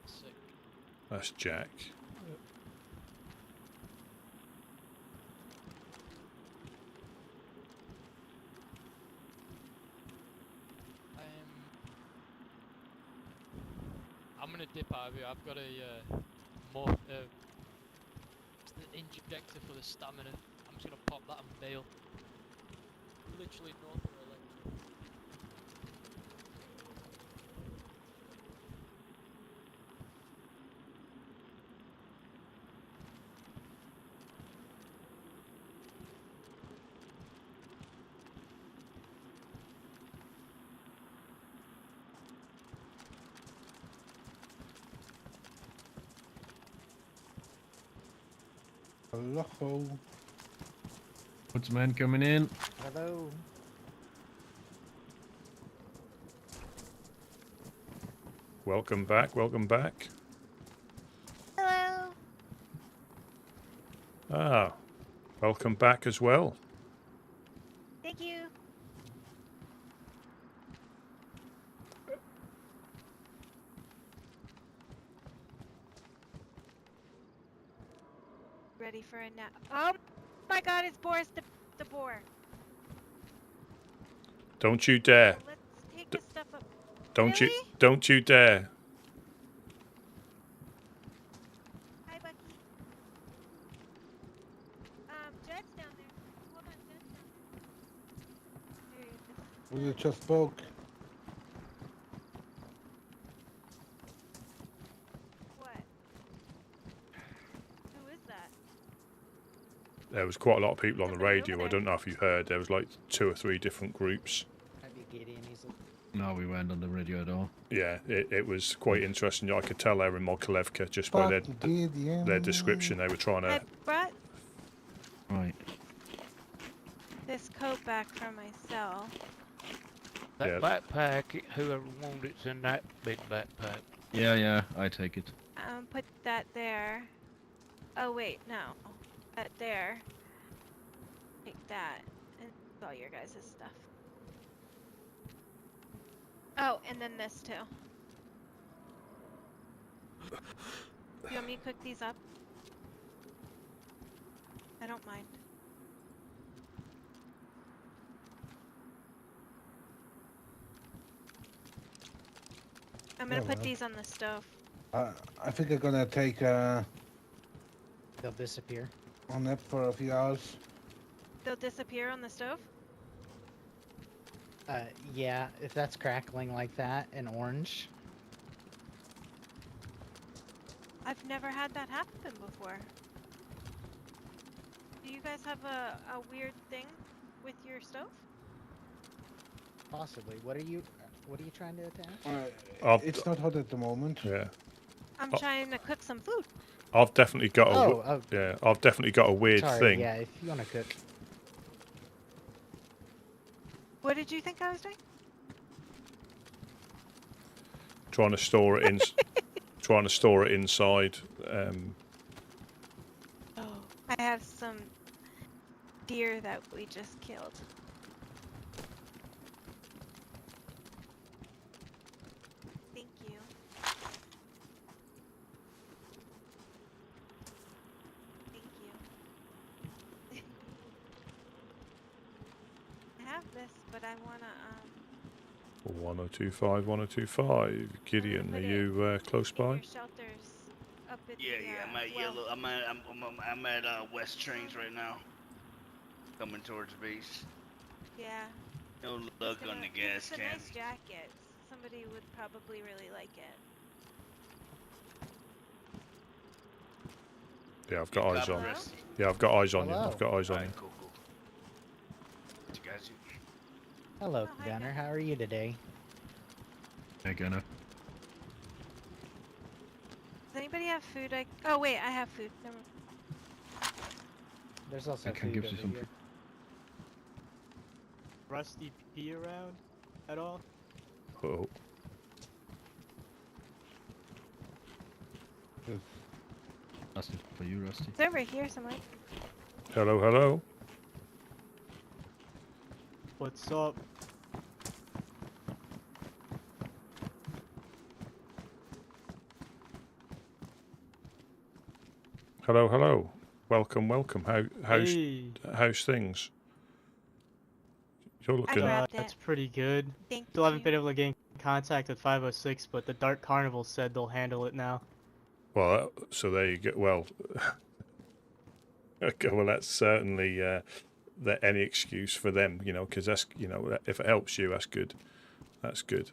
Speaker 10: Sick.
Speaker 2: That's Jack.
Speaker 10: I'm gonna dip out of here. I've got a the injector for the stamina. I'm just gonna pop that and bail. Literally north of Electro.
Speaker 6: Hello.
Speaker 3: Woodsman coming in.
Speaker 7: Hello.
Speaker 2: Welcome back, welcome back.
Speaker 5: Hello.
Speaker 2: Ah, welcome back as well.
Speaker 5: Thank you. Ready for a nap. Oh my god, it's Boris the boar.
Speaker 2: Don't you dare.
Speaker 5: Let's take this stuff up.
Speaker 2: Don't
Speaker 5: Really?
Speaker 2: don't you dare.
Speaker 5: Hi, Bucky. Jed's down there. Hold on, Jed's down there. There he is.
Speaker 6: Was it just spoke?
Speaker 5: What? Who is that?
Speaker 2: There was quite a lot of people on the
Speaker 5: Somebody over
Speaker 2: radio. I
Speaker 5: there.
Speaker 2: don't know if you heard. There was like 2 or 3 different groups.
Speaker 3: No, we weren't on the radio at all.
Speaker 2: Yeah, it was quite interesting. I could tell they were in Mokolevka just by their description. They were trying
Speaker 5: I
Speaker 2: to.
Speaker 5: brought
Speaker 3: Right.
Speaker 5: this coat back for myself.
Speaker 1: That
Speaker 2: Yeah.
Speaker 1: backpack, whoever wants it's in that big backpack.
Speaker 3: Yeah, I take it.
Speaker 5: Put that there. Oh wait, no. That there. Take that. And all your guys' stuff. Oh, and then this too. You want me to cook these up? I don't mind. I'm gonna
Speaker 6: Yeah,
Speaker 5: put
Speaker 6: well.
Speaker 5: these on the stove.
Speaker 6: I think I'm gonna take
Speaker 7: They'll disappear.
Speaker 6: a nap for a few hours.
Speaker 5: They'll disappear on the stove?
Speaker 7: Yeah, if that's crackling like that and orange.
Speaker 5: I've never had that happen before. Do you guys have a weird thing with your stove?
Speaker 7: Possibly. What are you trying to attack?
Speaker 6: It's not hot at the moment.
Speaker 2: Yeah,
Speaker 5: I'm trying to cook some food.
Speaker 2: I've definitely got a.
Speaker 7: Oh,
Speaker 2: yeah, I've definitely got a weird
Speaker 7: Sorry,
Speaker 2: thing.
Speaker 7: yeah, if you want to cook.
Speaker 5: What did you think I was doing?
Speaker 2: Trying to store it in. Trying to store it inside.
Speaker 5: Oh, I have some deer that we just killed. Thank you. Thank you. I have this, but I wanna
Speaker 2: 1025, 1025. Gideon, are you close by?
Speaker 5: your shelters up at
Speaker 9: Yeah,
Speaker 5: the,
Speaker 9: I'm at
Speaker 5: well.
Speaker 9: Yellow. I'm at West Trains right now. Coming towards base.
Speaker 5: Yeah.
Speaker 9: No luck on the gas
Speaker 5: It's a
Speaker 9: can.
Speaker 5: nice jacket. Somebody would probably really like it.
Speaker 2: Yeah, I've got eyes on.
Speaker 5: Hello?
Speaker 2: Yeah, I've got eyes on you.
Speaker 7: Hello.
Speaker 2: I've got eyes on you.
Speaker 9: Alright, cool. You guys.
Speaker 7: Hello,
Speaker 5: Oh, hi,
Speaker 7: Gunner.
Speaker 5: Gunner.
Speaker 7: How are you today?
Speaker 3: Hey, Gunner.
Speaker 5: Does anybody have food? Oh wait, I have food. Never
Speaker 7: There's also
Speaker 3: I can
Speaker 7: food
Speaker 3: give you
Speaker 7: over
Speaker 3: some
Speaker 7: here.
Speaker 15: Rusty P around at all?
Speaker 2: Oh,
Speaker 3: That's it for you, Rusty.
Speaker 5: It's over here somewhere.
Speaker 2: hello, hello.
Speaker 15: What's up?
Speaker 2: Hello, hello. Welcome, welcome.
Speaker 15: Hey.
Speaker 2: How's things? You're looking.
Speaker 5: grabbed
Speaker 15: That's
Speaker 5: it.
Speaker 15: pretty good.
Speaker 5: Thank
Speaker 15: Still haven't
Speaker 5: you.
Speaker 15: been able to get in contact with 506, but the Dark Carnival said they'll handle it now.
Speaker 2: Well, so there you go. Well, okay, well, that's certainly any excuse for them, because that's, if it helps you, that's good. That's good.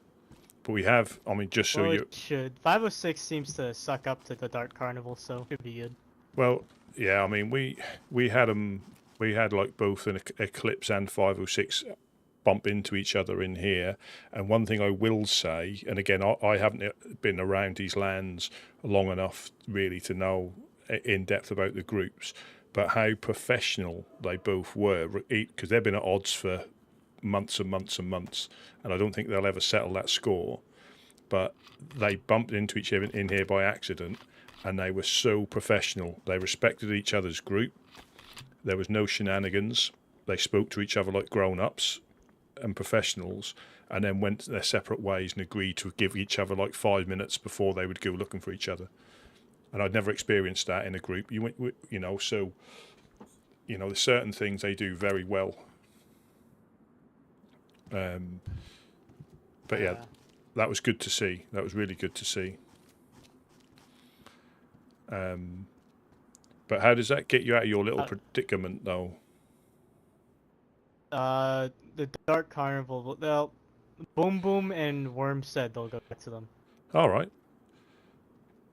Speaker 2: But we have, I mean, just so
Speaker 15: Well,
Speaker 2: you.
Speaker 15: it should. 506 seems to suck up to the Dark Carnival, so it could be good.
Speaker 2: Well, yeah, I mean, we had them. We had like both an Eclipse and 506 bump into each other in here. And one thing I will say, and again, I haven't been around these lands long enough really to know in depth about the groups, but how professional they both were, because they've been at odds for months and months and months, and I don't think they'll ever settle that score. But they bumped into each other in here by accident, and they were so professional. They respected each other's group. There was no shenanigans. They spoke to each other like grown-ups and professionals, and then went their separate ways and agreed to give each other like 5 minutes before they would go looking for each other. And I'd never experienced that in a group. So there's certain things they do very well. But yeah, that was good to see. That was really good to see. But how does that get you out of your little predicament, though?
Speaker 15: The Dark Carnival, well, Boom Boom and Worm said they'll go back to them.
Speaker 2: All right.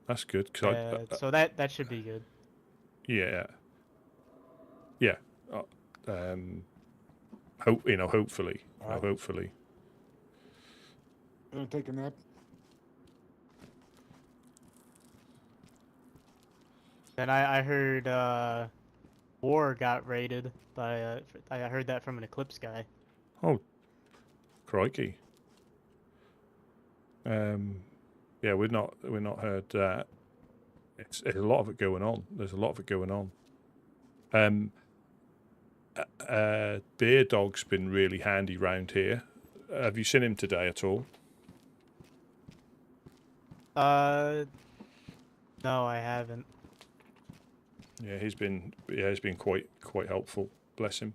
Speaker 2: That's good.
Speaker 15: So that should be good.
Speaker 2: Yeah. Yeah. Hopefully. Hopefully.
Speaker 6: Gonna take a nap.
Speaker 15: And I heard War got raided by I heard that from an Eclipse guy.
Speaker 2: Oh, crikey. Yeah, we've not heard that. It's a lot of it going on. There's a lot of it going on. Beer Dog's been really handy round here. Have you seen him today at all?
Speaker 15: No, I haven't.
Speaker 2: Yeah, he's been quite helpful. Bless him.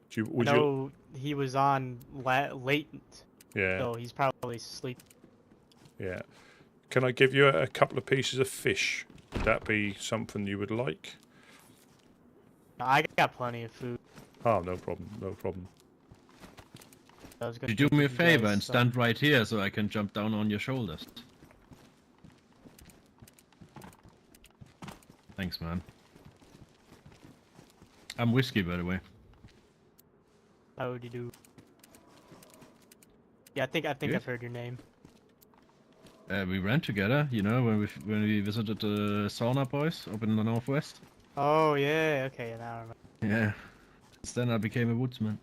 Speaker 15: He was on latent.
Speaker 2: Yeah.
Speaker 15: So he's probably asleep.
Speaker 2: Yeah. Can I give you a couple of pieces of fish? Would that be something you would like?
Speaker 15: I got plenty of food.
Speaker 2: Oh, no problem. No problem.
Speaker 3: Could you do me a favor and stand right here so I can jump down on your shoulders? Thanks, man. I'm Whiskey, by the way.
Speaker 15: How would you do? Yeah, I think I've heard your name.
Speaker 3: We ran together, when we visited the sauna boys up in the northwest.
Speaker 15: Oh yeah, okay, now I remember.
Speaker 3: Yeah. Since then I became a woodsman.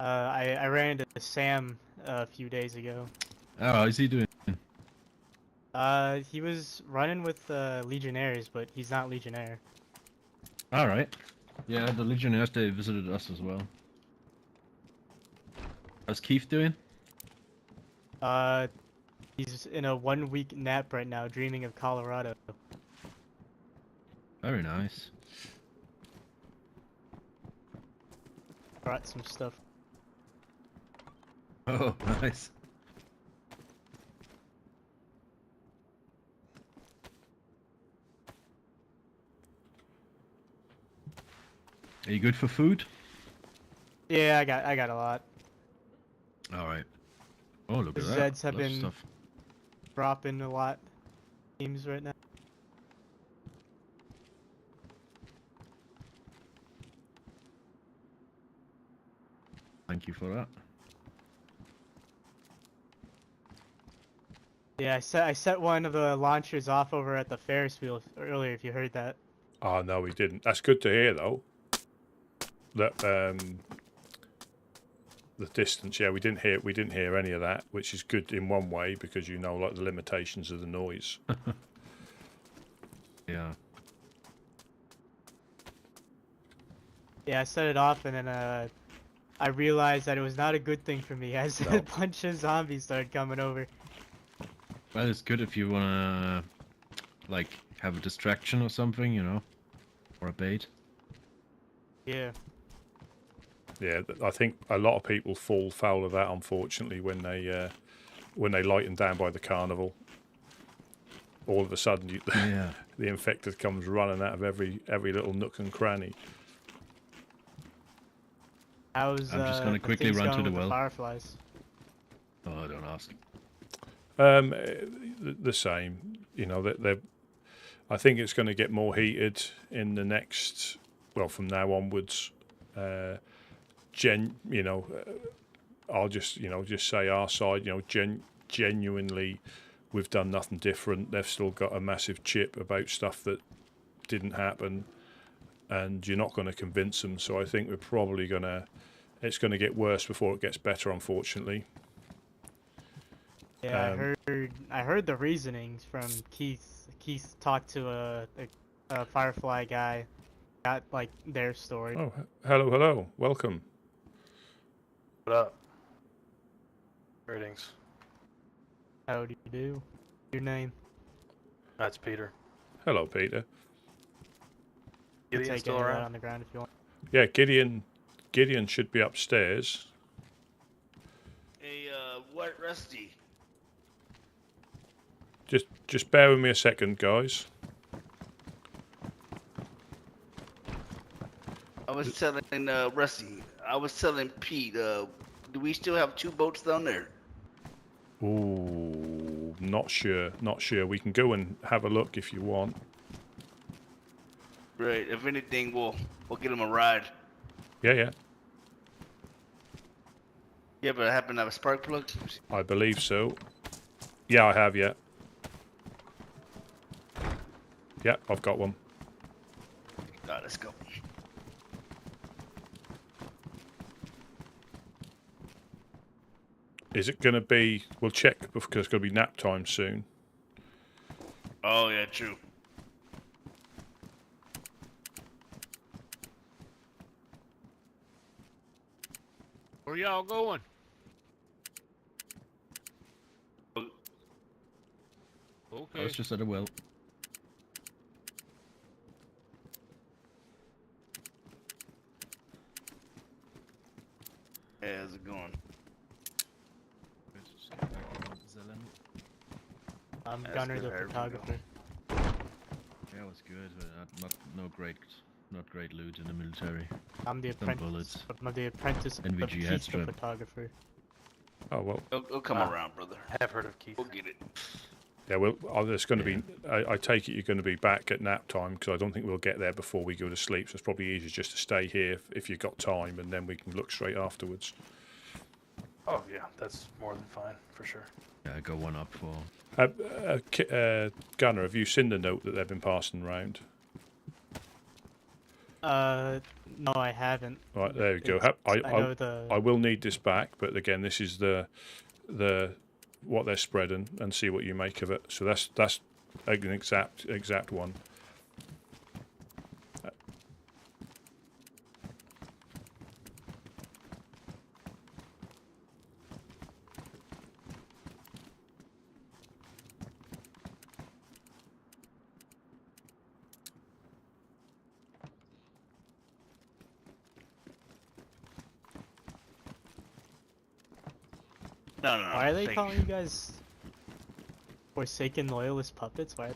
Speaker 15: I ran into Sam a few days ago.
Speaker 3: Oh, how's he doing?
Speaker 15: He was running with Legionnaires, but he's not Legionnaire.
Speaker 3: Alright. Yeah, the Legionnaires, they visited us as well. How's Keith doing?
Speaker 15: He's in a 1 week nap right now, dreaming of Colorado.
Speaker 3: Very nice.
Speaker 15: Brought some stuff.
Speaker 3: Oh, nice. Are you good for food?
Speaker 15: Yeah, I got a lot.
Speaker 3: All right. Oh, look
Speaker 15: The
Speaker 3: at that.
Speaker 15: Zeds have
Speaker 3: Lots of
Speaker 15: been
Speaker 3: stuff.
Speaker 15: dropping a lot teams right now.
Speaker 3: Thank you for that.
Speaker 15: Yeah, I set one of the launchers off over at the Ferris wheel earlier. If you heard that.
Speaker 2: Oh no, we didn't. That's good to hear though. That the distance, yeah, we didn't hear any of that, which is good in one way because you know like the limitations of the noise.
Speaker 3: Yeah.
Speaker 15: Yeah, I set it off, and then I realized that it was not a good thing for me as a bunch of zombies started coming over.
Speaker 3: Well, it's good if you wanna like have a distraction or something, you know, or a bait.
Speaker 15: Yeah.
Speaker 2: Yeah, I think a lot of people fall foul of that, unfortunately, when they lighten down by the carnival. All of a sudden,
Speaker 3: Yeah.
Speaker 2: the infected comes running out of every little nook and cranny.
Speaker 15: How's
Speaker 3: I'm just gonna quickly run to the well.
Speaker 15: Fireflies.
Speaker 3: Oh, don't ask.
Speaker 2: The same, you know. That I think it's going to get more heated in the next, well, from now onwards. I'll just say our side, genuinely, we've done nothing different. They've still got a massive chip about stuff that didn't happen, and you're not going to convince them. So I think we're probably it's going to get worse before it gets better, unfortunately.
Speaker 15: Yeah, I heard the reasonings from Keith. Keith talked to a Firefly guy, got like their story.
Speaker 2: Oh, hello, welcome.
Speaker 16: What up? Greetings.
Speaker 15: How do you do? Your name?
Speaker 16: That's Peter.
Speaker 2: Hello, Peter.
Speaker 15: You
Speaker 16: Gideon's
Speaker 15: take
Speaker 16: still
Speaker 15: any of that
Speaker 16: around?
Speaker 15: on the ground if you want.
Speaker 2: Yeah, Gideon should be upstairs.
Speaker 9: Hey, what, Rusty?
Speaker 2: Just bear with me a second, guys.
Speaker 9: I was telling Rusty. I was telling Pete. Do we still have 2 boats down there?
Speaker 2: Ooh, not sure. We can go and have a look if you want.
Speaker 9: Right. If anything, we'll get him a ride.
Speaker 2: Yeah.
Speaker 9: Yeah, but I happen to have a spark plug.
Speaker 2: I believe so. Yeah, I have. Yeah. Yeah, I've got one.
Speaker 9: God, let's go.
Speaker 2: Is it going to be... We'll check because it's going to be nap time soon.
Speaker 9: Oh, yeah, true.
Speaker 1: Where y'all going?
Speaker 3: I was just at a well.
Speaker 9: Hey, how's it going?
Speaker 15: I'm
Speaker 9: That's
Speaker 15: Gunner,
Speaker 9: good,
Speaker 15: the
Speaker 9: there we go.
Speaker 15: photographer.
Speaker 3: Yeah, it was good, but not great loot in the military.
Speaker 15: I'm the
Speaker 3: Some
Speaker 15: apprentice.
Speaker 3: bullets.
Speaker 15: I'm the apprentice of
Speaker 3: NVG
Speaker 15: Keith, the
Speaker 3: headstrap.
Speaker 15: photographer.
Speaker 2: Oh, well.
Speaker 9: It'll come around, brother.
Speaker 16: I have heard of Keith.
Speaker 9: We'll get it.
Speaker 2: Yeah, well, there's going to be... I take it you're going to be back at nap time because I don't think we'll get there before we go to sleep. So it's probably easier just to stay here if you've got time, and then we can look straight afterwards.
Speaker 16: Oh yeah, that's more than fine for sure.
Speaker 3: Yeah, I got one up for.
Speaker 2: Gunner, have you seen the note that they've been passing around?
Speaker 15: No, I haven't.
Speaker 2: Right, there we go.
Speaker 15: It's-
Speaker 2: I will need this back, but again, this is the what they're spreading, and see what you make of it. So that's an exact one.
Speaker 9: No.
Speaker 15: Why are they
Speaker 9: thank
Speaker 15: calling you guys Forsaken Loyalist puppets? Why?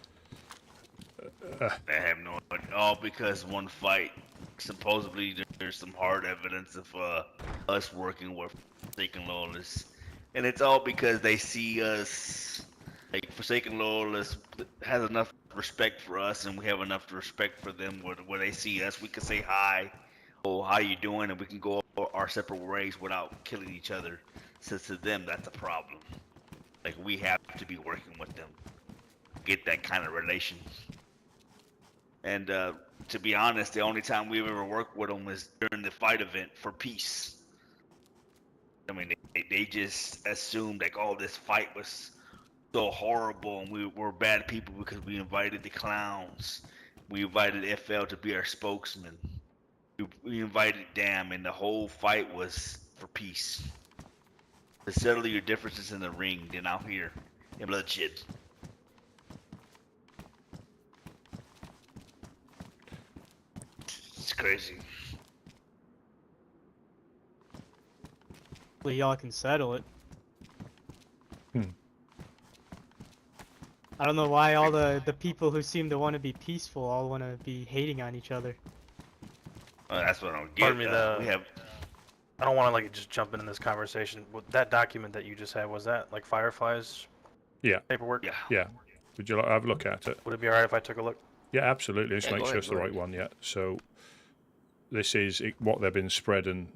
Speaker 9: I have no idea. All because one fight. Supposedly, there's some hard evidence of us working with Forsaken Loyalists, and it's all because they see us. Like Forsaken Loyalists has enough respect for us, and we have enough respect for them. Where they see us, we can say hi, oh, how you doing, and we can go our separate ways without killing each other. So to them, that's a problem. Like we have to be working with them, get that kind of relation. And to be honest, the only time we've ever worked with them is during the fight event for peace. I mean, they just assumed like, oh, this fight was so horrible, and we were bad people because we invited the clowns. We invited FL to be our spokesman. We invited Dam, and the whole fight was for peace. To settle your differences in the ring, than out here in bloodshed. It's crazy.
Speaker 15: Hopefully y'all can settle it. I don't know why all the people who seem to want to be peaceful all want to be hating on each other.
Speaker 9: Well, that's what I don't get.
Speaker 16: Pardon me,
Speaker 9: We have.
Speaker 16: I don't want to like just jump into this conversation. That document that you just had, was that like Firefly's paperwork?
Speaker 2: Yeah. Would you like to have a look at it?
Speaker 16: Would it be alright if I took a look?
Speaker 2: Yeah, absolutely. Let's
Speaker 16: Yeah,
Speaker 2: make
Speaker 16: go
Speaker 2: sure
Speaker 16: ahead,
Speaker 2: it's the
Speaker 16: go
Speaker 2: right
Speaker 16: ahead.
Speaker 2: one yet. So this is what they've been spreading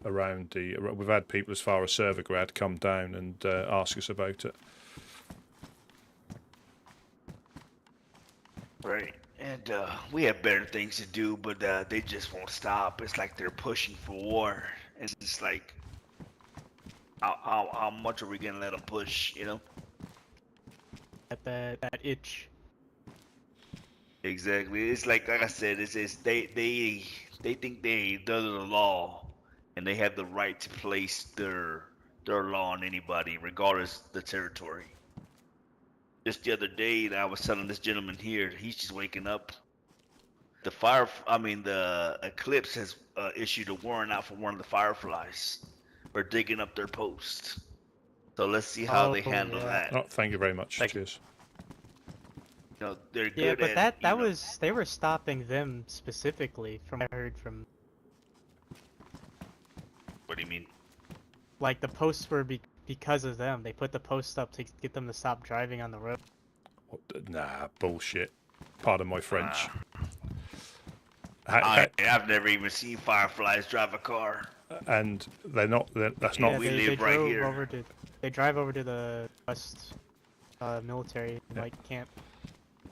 Speaker 2: around the. We've had people as far as Servergrad come down and ask us about it.
Speaker 9: Right. And we have better things to do, but they just won't stop. It's like they're pushing for war. It's just like, how much are we gonna let them push? You know?
Speaker 15: That itch.
Speaker 9: Exactly. It's like I said. It's they think they're the law, and they have the right to place their law on anybody, regardless of the territory. Just the other day, I was telling this gentleman here, he's just waking up. The Eclipse has issued a warrant out for one of the Fireflies for digging up their post. So let's see how they handle that.
Speaker 2: Oh, thank you very much. Cheers.
Speaker 9: You know, they're good
Speaker 15: Yeah, but
Speaker 9: at,
Speaker 15: that was they were stopping them specifically from what I heard from.
Speaker 9: What do you mean?
Speaker 15: Like the posts were because of them. They put the posts up to get them to stop driving on the road.
Speaker 2: Nah, bullshit. Pardon my French.
Speaker 9: I've never even seen Fireflies drive a car.
Speaker 2: And they're not. That's
Speaker 15: Yeah,
Speaker 2: not.
Speaker 15: they drove they drive over to the West military camp.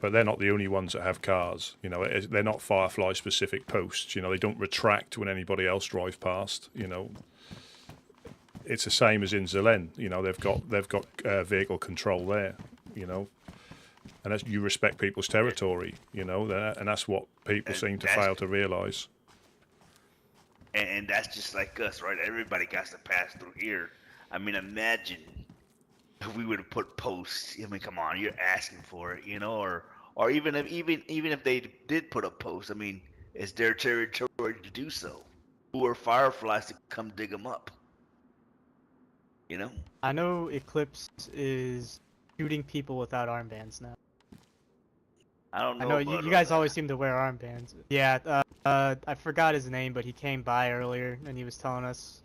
Speaker 2: But they're not the only ones that have cars. You know, they're not Firefly specific posts. You know, they don't retract when anybody else drive past. You know, it's the same as in Zelen. You know, they've got vehicle control there. You know, and that's, you respect people's territory. You know, and that's what people seem to fail to realise.
Speaker 9: And that's just like us, right? Everybody got to pass through here. I mean, imagine if we would have put posts. I mean, come on, you're asking for it, you know, or even if they did put up posts, I mean, it's their territory to do so. Who are Fireflies to come dig them up? You know?
Speaker 15: I know Eclipse is shooting people without armbands now.
Speaker 9: I don't know.
Speaker 15: I know you guys always seem to wear armbands. Yeah, I forgot his name, but he came by earlier and he was telling us,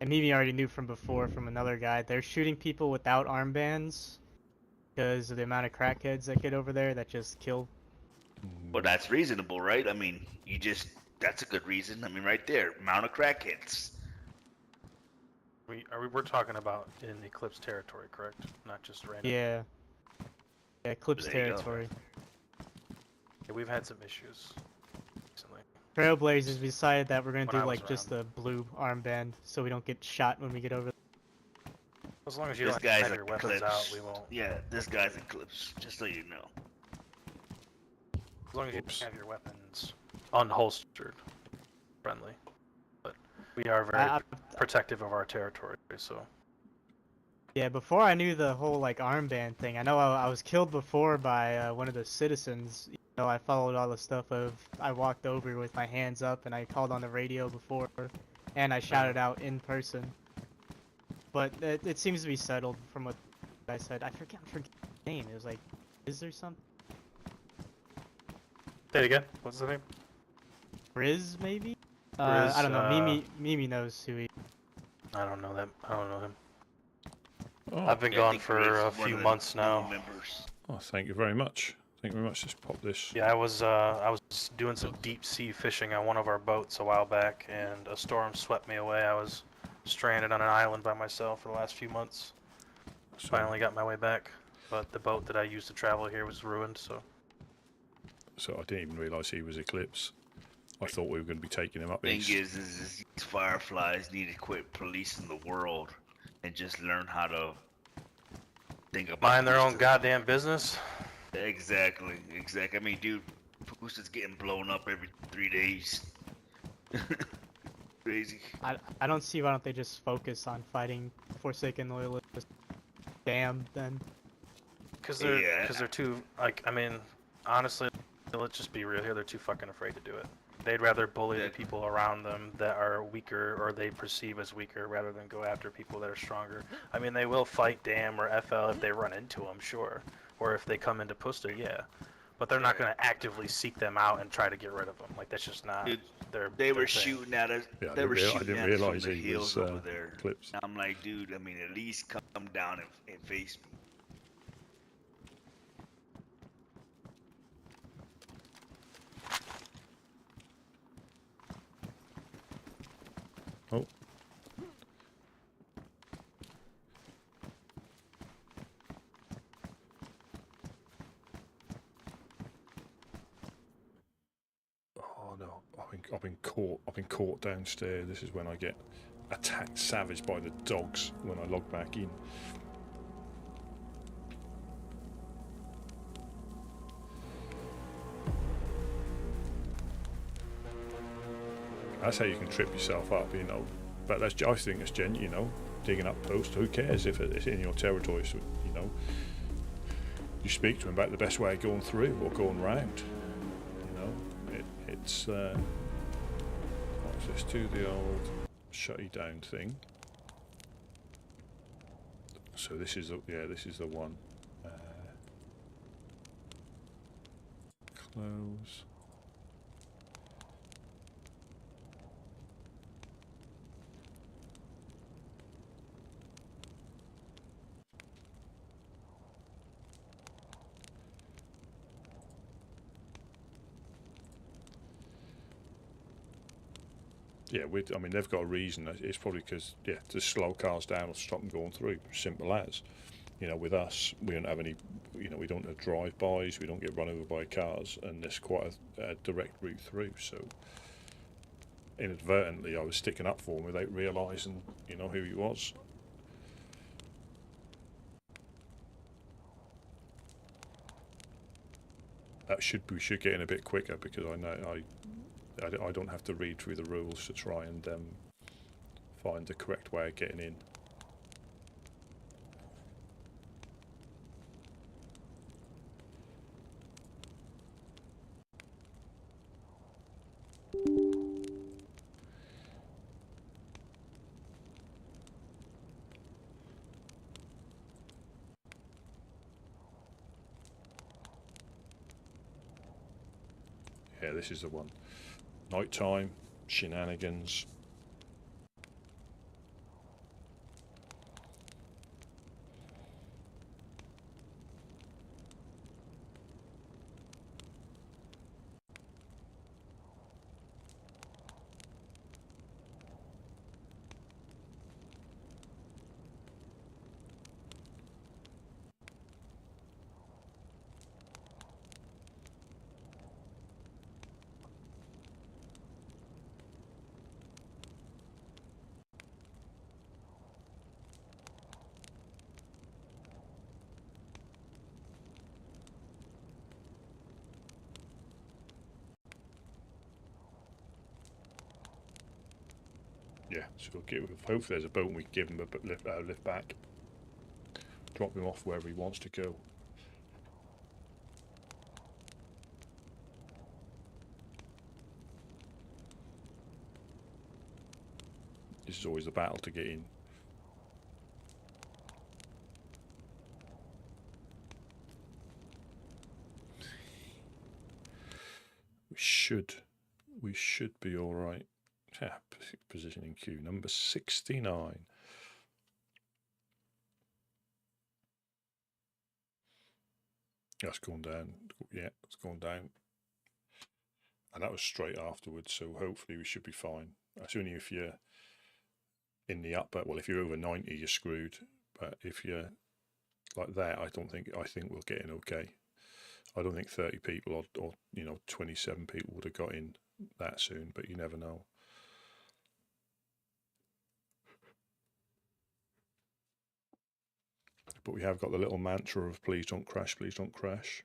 Speaker 15: and Mimi already knew from before from another guy. They're shooting people without armbands because of the amount of crackheads that get over there that just kill.
Speaker 9: Well, that's reasonable, right? I mean, that's a good reason. I mean, right there, amount of crackheads.
Speaker 16: We're talking about in Eclipse territory, correct? Not just random.
Speaker 15: Yeah. Yeah, Eclipse
Speaker 16: There you go.
Speaker 15: territory.
Speaker 16: Yeah, we've had some issues recently.
Speaker 15: Trailblazers decided that we're gonna
Speaker 16: When I
Speaker 15: do
Speaker 16: was
Speaker 15: like just the blue armband so we don't get shot when we get over.
Speaker 16: As long as you
Speaker 9: This
Speaker 16: don't
Speaker 9: guy's
Speaker 16: have your weapons
Speaker 9: Eclipse.
Speaker 16: out, we won't.
Speaker 9: Yeah, this guy's Eclipse, just so you know.
Speaker 16: As long as you have your weapons unholstered, friendly. But we are very protective of our territory, so.
Speaker 15: Yeah, before I knew the whole like armband thing, I know I was killed before by one of the citizens. You know, I followed all the stuff of I walked over with my hands up and I called on the radio before, and I shouted out in person. But it seems to be settled from what I said. I forget his name. It was like, is there something?
Speaker 16: Say it again. What's the name?
Speaker 15: Riz maybe?
Speaker 16: Riz,
Speaker 15: I don't know. Mimi knows who he.
Speaker 16: I don't know them. I don't know him.
Speaker 2: Oh.
Speaker 16: I've been gone for a few months now.
Speaker 2: Oh, thank you very much. Thank you very much. Just pop this.
Speaker 16: Yeah, I was doing some deep sea fishing on one of our boats a while back, and a storm swept me away. I was stranded on an island by myself for the last few months. Finally got my way back, but the boat that I used to travel here was ruined, so...
Speaker 2: So I didn't even realise he was Eclipse. I thought we were going to be taking him up
Speaker 9: Thing
Speaker 2: east.
Speaker 9: is these Fireflies need to quit policing the world and just learn how to think about
Speaker 16: mind their own
Speaker 9: Pusta.
Speaker 16: goddamn business.
Speaker 9: Exactly. I mean, dude, Pusta's getting blown up every 3 days. Crazy.
Speaker 15: I don't see why don't they just focus on fighting Forsaken Loyalists. Damn, then.
Speaker 16: Because they're too, like, I mean, honestly, let's just be real here, they're too fucking afraid to do it. They'd rather bully the people around them that are weaker or they perceive as weaker rather than go after people that are stronger. I mean, they will fight Dam or FL if they run into them, sure. Or if they come into Puster, yeah. But they're not going to actively seek them out and try to get rid of them. Like, that's just not
Speaker 9: They were shooting at us.
Speaker 2: Yeah,
Speaker 9: They were shooting
Speaker 2: I didn't
Speaker 9: at us from
Speaker 2: realise
Speaker 9: the
Speaker 2: he
Speaker 9: hills
Speaker 2: was
Speaker 9: over there.
Speaker 2: Eclipse.
Speaker 9: And I'm like, dude, I mean, at least come down and face me.
Speaker 2: Oh. Oh no! I've been caught downstairs. This is when I get attacked savage by the dogs when I log back in. That's how you can trip yourself up, you know. But that's, I think it's you know, digging up post. Who cares if it's in your territory? So, you know, you speak to them about the best way of going through or going round. You know, it's. Let's do the old shut you down thing. So this is this is the one. Close. Yeah, I mean, they've got a reason. It's probably because, to slow cars down or stop them going through. Simple as. You know, with us, we don't have any, you know, we don't have drive-bys, we don't get run over by cars, and there's quite a direct route through. So, inadvertently, I was sticking up for him without realising, you know, who he was. We should get in a bit quicker because I know I don't have to read through the rules to try and find the correct way of getting in. Yeah, this is the one. Nighttime, shenanigans. Yeah, so hopefully there's a boat and we can give him a lift back. Drop him off wherever he wants to go. This is always the battle to get in. We should be all right. Yeah, positioning queue number 69. That's gone down. Yeah, it's gone down. And that was straight afterwards, so hopefully we should be fine. That's only if you're in the upper, well, if you're over 90, you're screwed. But if you're like that, I think we'll get in okay. I don't think 30 people or 27 people would have got in that soon, but you never know. But we have got the little mantra of please don't crash, please don't crash.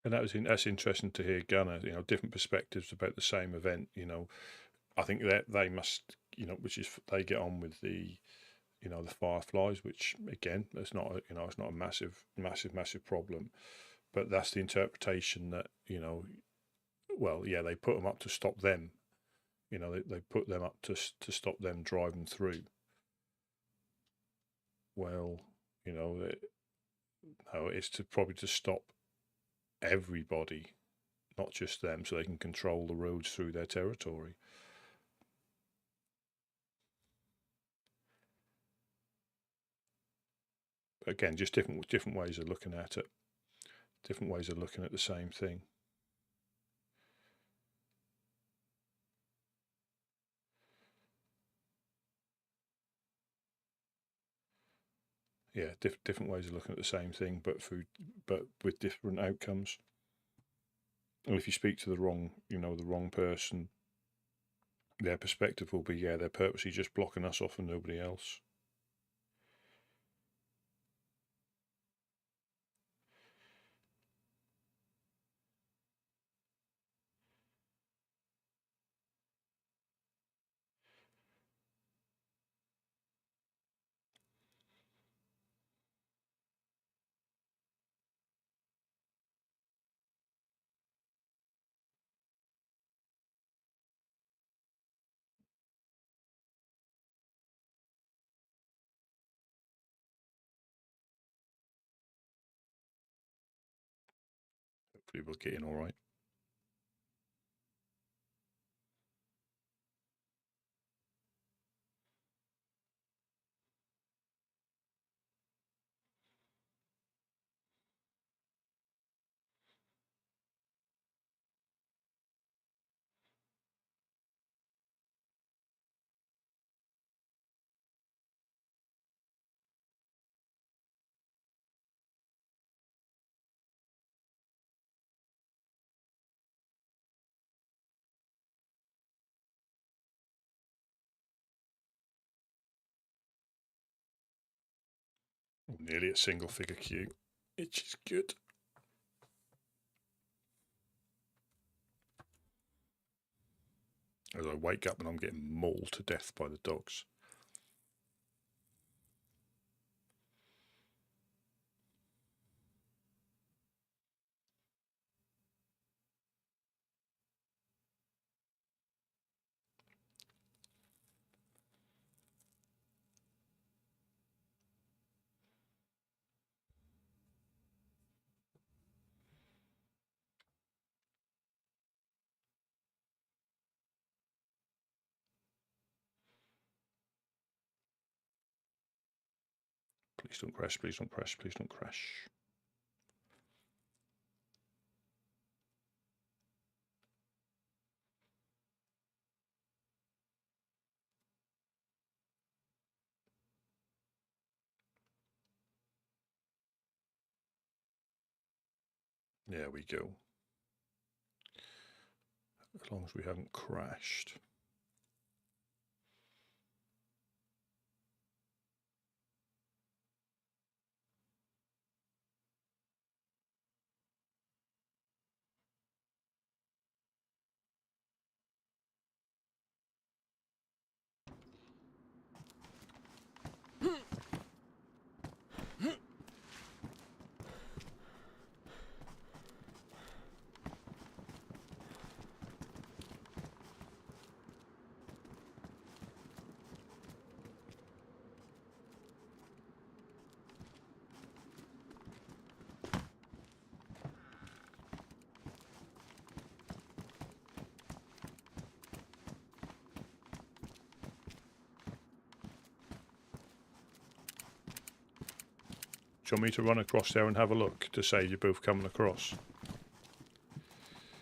Speaker 2: And that's interesting to hear, Gunnar. Different perspectives about the same event. I think that they must, which is they get on with the fireflies, which again, it's not a massive problem, but that's the interpretation that well, yeah, they put them up to stop them. They put them up to stop them driving through. Well, no, it's probably to stop everybody, not just them, so they can control the roads through their territory. Again, just different ways of looking at it, different ways of looking at the same thing. Yeah, different ways of looking at the same thing, but with different outcomes. And if you speak to the wrong person, their perspective will be, yeah, they're purposely just blocking us off and nobody else. Hopefully we'll get in all right. Nearly a single figure queue, which is good. As I wake up and I'm getting mauled to death by the dogs. Please don't crash, please don't crash, please don't crash. There we go. As long as we haven't crashed. Do you want me to run across there and have a look to save you both coming across?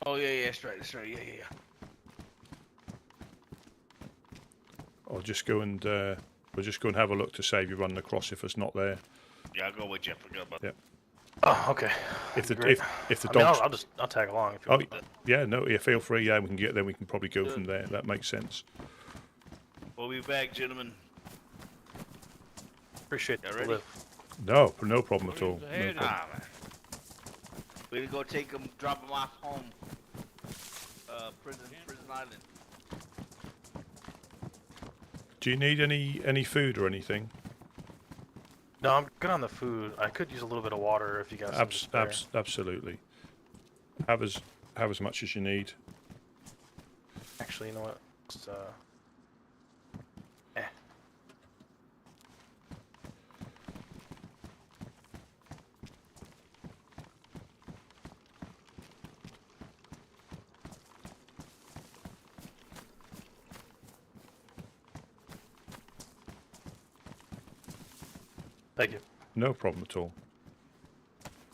Speaker 9: Oh yeah, that's right, yeah.
Speaker 2: Or just go and we'll just go and have a look to save you running across if it's not there.
Speaker 9: Yeah, I'll go with you. I forgot about
Speaker 2: Yeah.
Speaker 16: Oh, okay.
Speaker 2: If the
Speaker 16: Great.
Speaker 2: if the
Speaker 16: I mean,
Speaker 2: dogs,
Speaker 16: I'll tag along if you
Speaker 2: oh
Speaker 16: want.
Speaker 2: yeah, no, yeah, feel free. Yeah, we can get there. We can probably go from there. That makes sense.
Speaker 9: We'll be back, gentlemen.
Speaker 16: Appreciate
Speaker 9: Y'all
Speaker 16: the
Speaker 9: ready?
Speaker 16: lift.
Speaker 2: No problem at all. No
Speaker 1: Ahead.
Speaker 2: problem.
Speaker 9: Ah, man. We're gonna go take them, drop them off home. Prison Island.
Speaker 2: Do you need any food or anything?
Speaker 16: No, I'm good on the food. I could use a little bit of water if you got some to spare.
Speaker 2: Absolutely. Have as much as you need.
Speaker 16: Actually, you know what? Just, Thank you.
Speaker 2: No problem at all.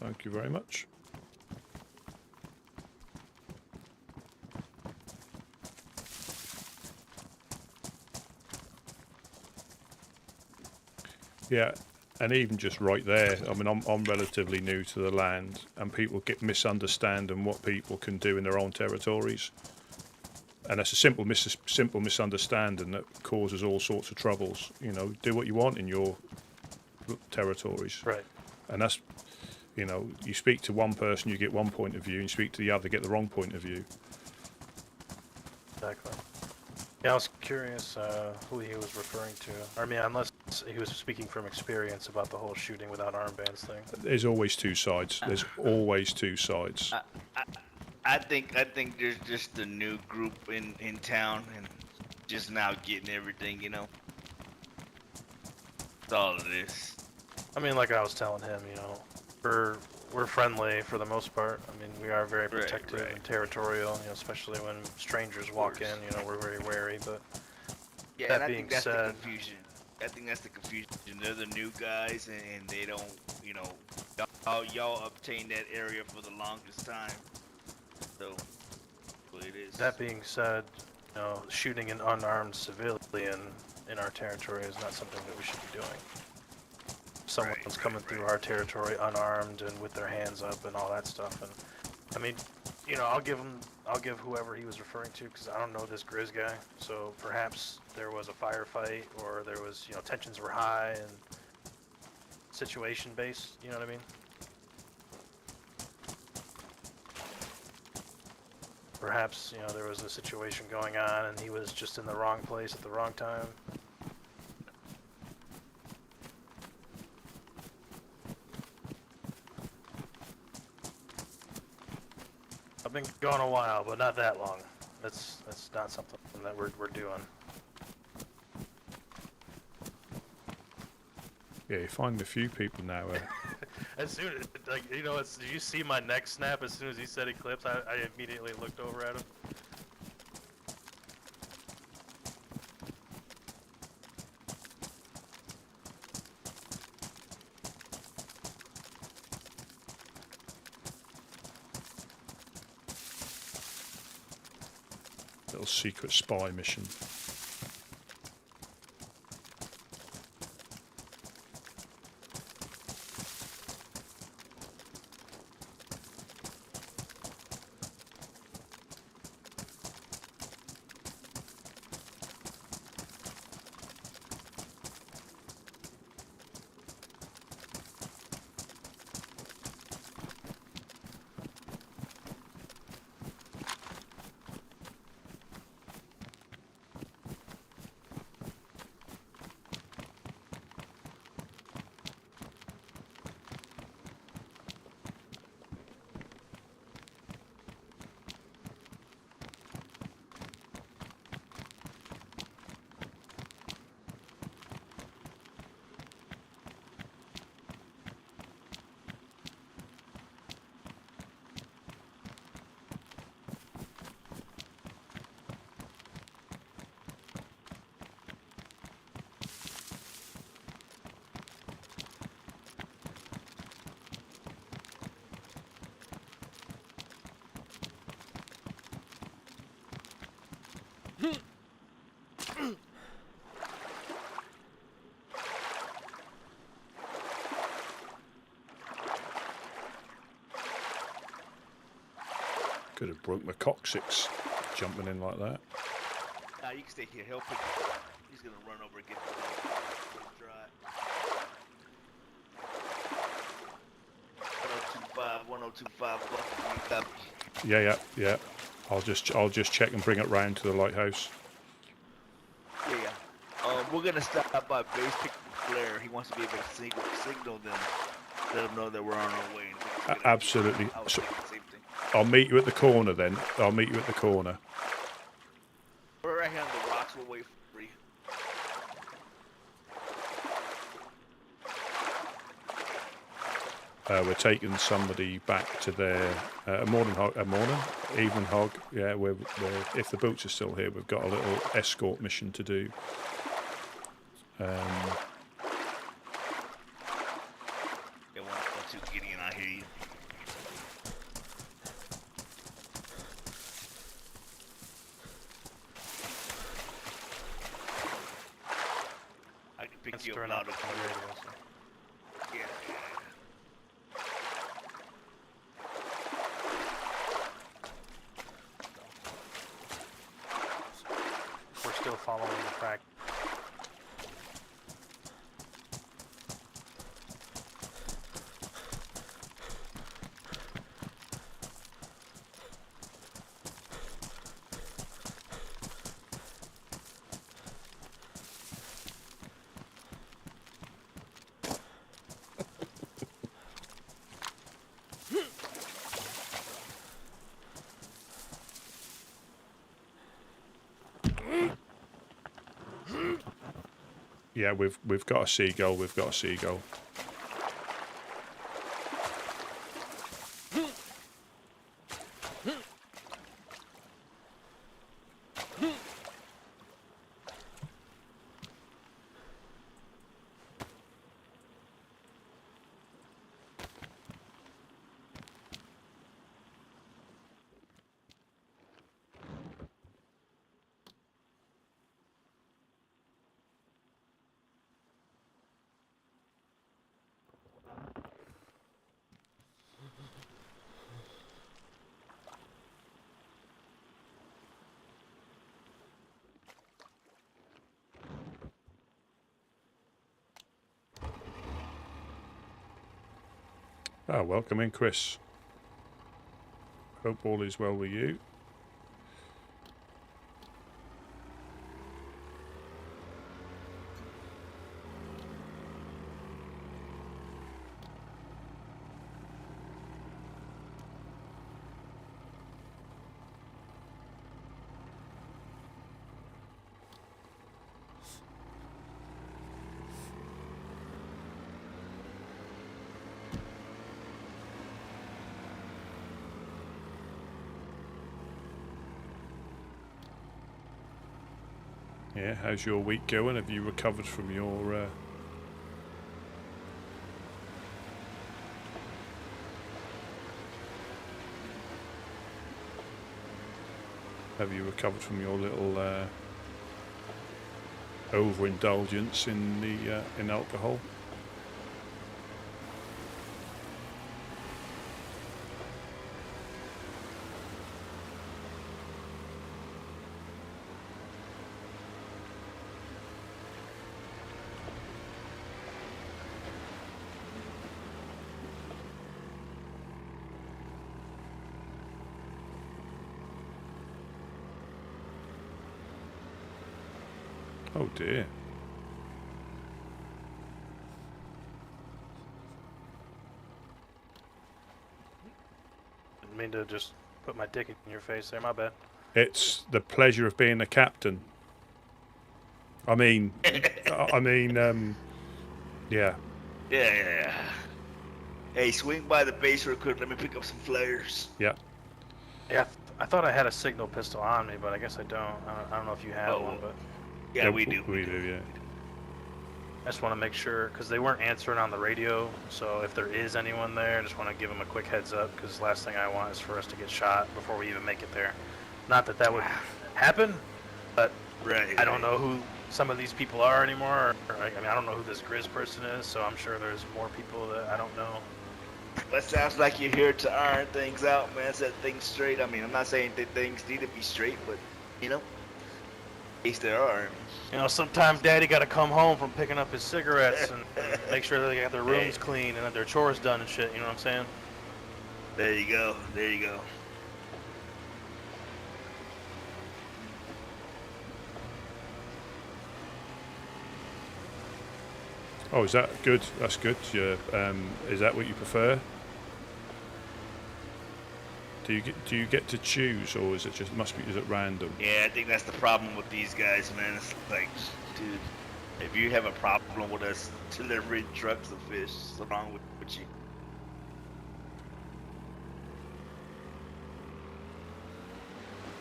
Speaker 2: Thank you very much. Yeah, and even just right there, I mean, I'm relatively new to the land, and people get misunderstanding what people can do in their own territories, and that's a simple misunderstanding that causes all sorts of troubles. You know, do what you want in your territories,
Speaker 16: right?
Speaker 2: And that's, you know, you speak to one person, you get one point of view, and you speak to the other, get the wrong point of view.
Speaker 16: Exactly. Yeah, I was curious who he was referring to. I mean, unless he was speaking from experience about the whole shooting without armbands thing.
Speaker 2: There's always two sides. There's always two sides.
Speaker 9: I think there's just a new group in town and just now getting everything, you know. That's all it is.
Speaker 16: I mean, like I was telling him, you know, we're friendly for the most part. I mean, we are very protective and territorial, you know, especially when strangers walk in. You know, we're very wary. But
Speaker 9: yeah,
Speaker 16: that
Speaker 9: and I
Speaker 16: being
Speaker 9: think that's
Speaker 16: said,
Speaker 9: the confusion. I think that's the confusion. They're the new guys, and they don't, you know, y'all obtained that area for the longest time. So, what it is.
Speaker 16: that being said, you know, shooting an unarmed civilian in our territory is not something that we should be doing. Someone's coming through our territory unarmed and with their hands up and all that stuff. And I mean, you know, I'll give whoever he was referring to, because I don't know this Grizz guy. So perhaps there was a firefight, or there was, you know, tensions were high and situation based. You know what I mean? Perhaps, you know, there was a situation going on and he was just in the wrong place at the wrong time. I've been gone a while, but not that long. That's not something that we're doing.
Speaker 2: Yeah, you find a few people now.
Speaker 16: As soon as, like, you know, did you see my neck snap as soon as he said Eclipse? I immediately looked over at him.
Speaker 2: Little secret spy mission. Could have broke my coccyx jumping in like that.
Speaker 9: Nah, you can stay here. He'll pick you up. He's gonna run over and get the dry. 1025 buckets. You copy?
Speaker 2: Yeah. I'll just check and bring it round to the lighthouse.
Speaker 9: Yeah. We're gonna stop by base, pick up Flare. He wants to be able to signal them, let them know that we're on our way. And
Speaker 2: Absolutely.
Speaker 9: I was
Speaker 2: So,
Speaker 9: thinking the same thing.
Speaker 2: I'll meet you at the corner then. I'll meet you at the corner.
Speaker 9: We're right here on the rocks. We'll wait for you.
Speaker 2: We're taking somebody back to their evening hog. Yeah, we're if the boats are still here, we've got a little escort mission to do.
Speaker 9: Yeah, one, two, Gideon, I hear you. I can pick you up louder. Yeah.
Speaker 16: We're still following the track.
Speaker 2: Yeah, we've got a seagull. We've got a seagull. Oh, welcome in, Chris. Hope all is well with you. Yeah, how's your week going? Have you recovered from your little overindulgence in the in alcohol? Oh dear.
Speaker 16: Didn't mean to just put my dick in your face there, my bad.
Speaker 2: It's the pleasure of being a captain. I mean, yeah.
Speaker 9: Yeah. Hey, swing by the base real quick. Let me pick up some flares.
Speaker 2: Yeah.
Speaker 16: Yeah, I thought I had a signal pistol on me, but I guess I don't. I don't know if you have one, but...
Speaker 9: Yeah, we do.
Speaker 2: We do, yeah.
Speaker 16: I just want to make sure, because they weren't answering on the radio, so if there is anyone there, I just want to give them a quick heads up, because the last thing I want is for us to get shot before we even make it there. Not that that would happen, but
Speaker 9: Right.
Speaker 16: I don't know who some of these people are anymore. Or, I mean, I don't know who this Grizz person is, so I'm sure there's more people that I don't know.
Speaker 9: That sounds like you're here to iron things out, man. Set things straight. I mean, I'm not saying that things need to be straight, but you know, at least there are.
Speaker 16: You know, sometimes Daddy got to come home from picking up his cigarettes and make sure they got their rooms clean and that their chores done and shit. You know what I'm saying?
Speaker 9: There you go. There you go.
Speaker 2: Oh, is that good? That's good. Yeah. Is that what you prefer? Do you get to choose, or is it just is it random?
Speaker 9: Yeah, I think that's the problem with these guys, man. It's like, dude, if you have a problem with us delivering trucks of fish, what's wrong with you?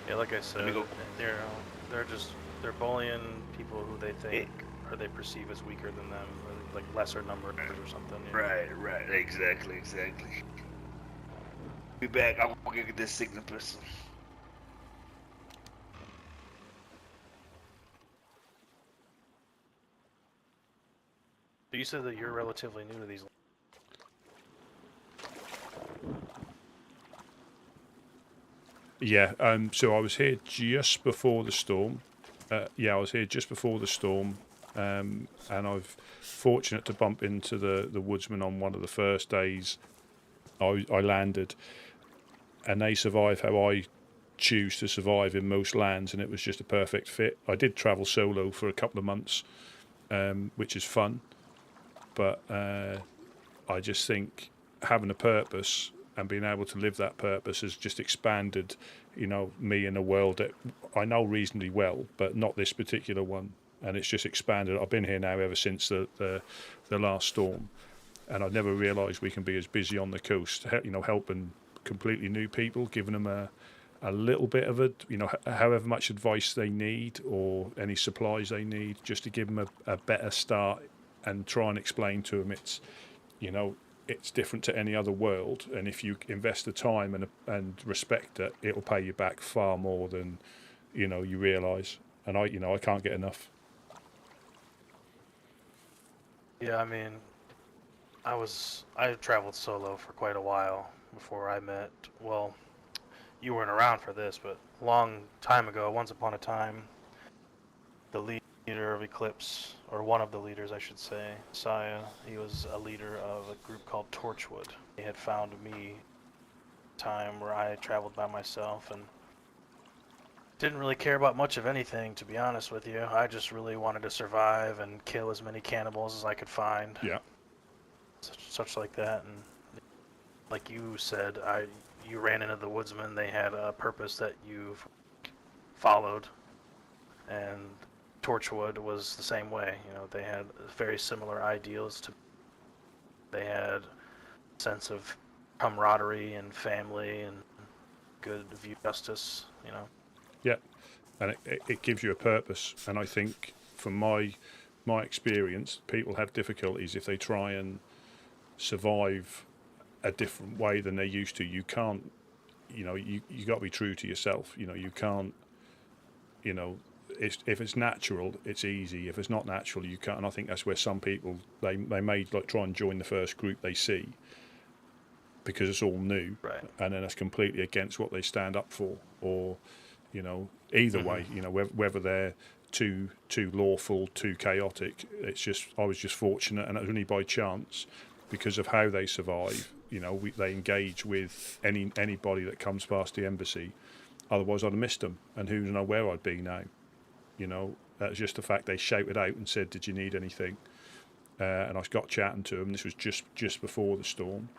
Speaker 16: Yeah, like I said, they're bullying people who they think or they perceive as weaker than them, or like lesser numbers or something. You know?
Speaker 9: Right. Exactly. Be back. I'm gonna get this signal pistol.
Speaker 16: So you said that you're relatively new to these.
Speaker 2: Yeah. So I was here just before the storm. I was here just before the storm, and I've fortunate to bump into the woodsman on one of the first days I landed, and they survive how I choose to survive in most lands, and it was just a perfect fit. I did travel solo for a couple of months, which is fun, but I just think having a purpose and being able to live that purpose has just expanded, me in a world that I know reasonably well, but not this particular one. And it's just expanded. I've been here now ever since the last storm, and I've never realised we can be as busy on the coast, helping completely new people, giving them a little bit of however much advice they need or any supplies they need, just to give them a better start, and try and explain to them it's different to any other world, and if you invest the time and respect it, it'll pay you back far more than you realise. And I can't get enough.
Speaker 16: Yeah, I mean, I traveled solo for quite a while before I met. Well, you weren't around for this, but a long time ago, once upon a time, the leader of Eclipse, or one of the leaders, I should say, Saya, he was a leader of a group called Torchwood. He had found me time where I traveled by myself and didn't really care about much of anything, to be honest with you. I just really wanted to survive and kill as many cannibals as I could find.
Speaker 2: Yeah.
Speaker 16: Such like that, and like you said, you ran into the woodsman. They had a purpose that you've followed, and Torchwood was the same way. They had very similar ideals to. They had a sense of camaraderie and family and good view justice.
Speaker 2: Yeah, and it gives you a purpose. And I think from my experience, people have difficulties if they try and survive a different way than they used to. You can't, you got to be true to yourself. You can't, if it's natural, it's easy. If it's not natural, you can't. And I think that's where some people, they may try and join the first group they see because it's all new,
Speaker 16: right? And
Speaker 2: then it's completely against what they stand up for, or either way, whether they're too lawful, too chaotic. It's just, I was just fortunate, and it was only by chance, because of how they survive. They engage with anybody that comes past the embassy. Otherwise, I'd have missed them, and who knows where I'd be now. That's just the fact they shouted out and said, "Did you need anything?" And I got chatting to them. This was just before the storm.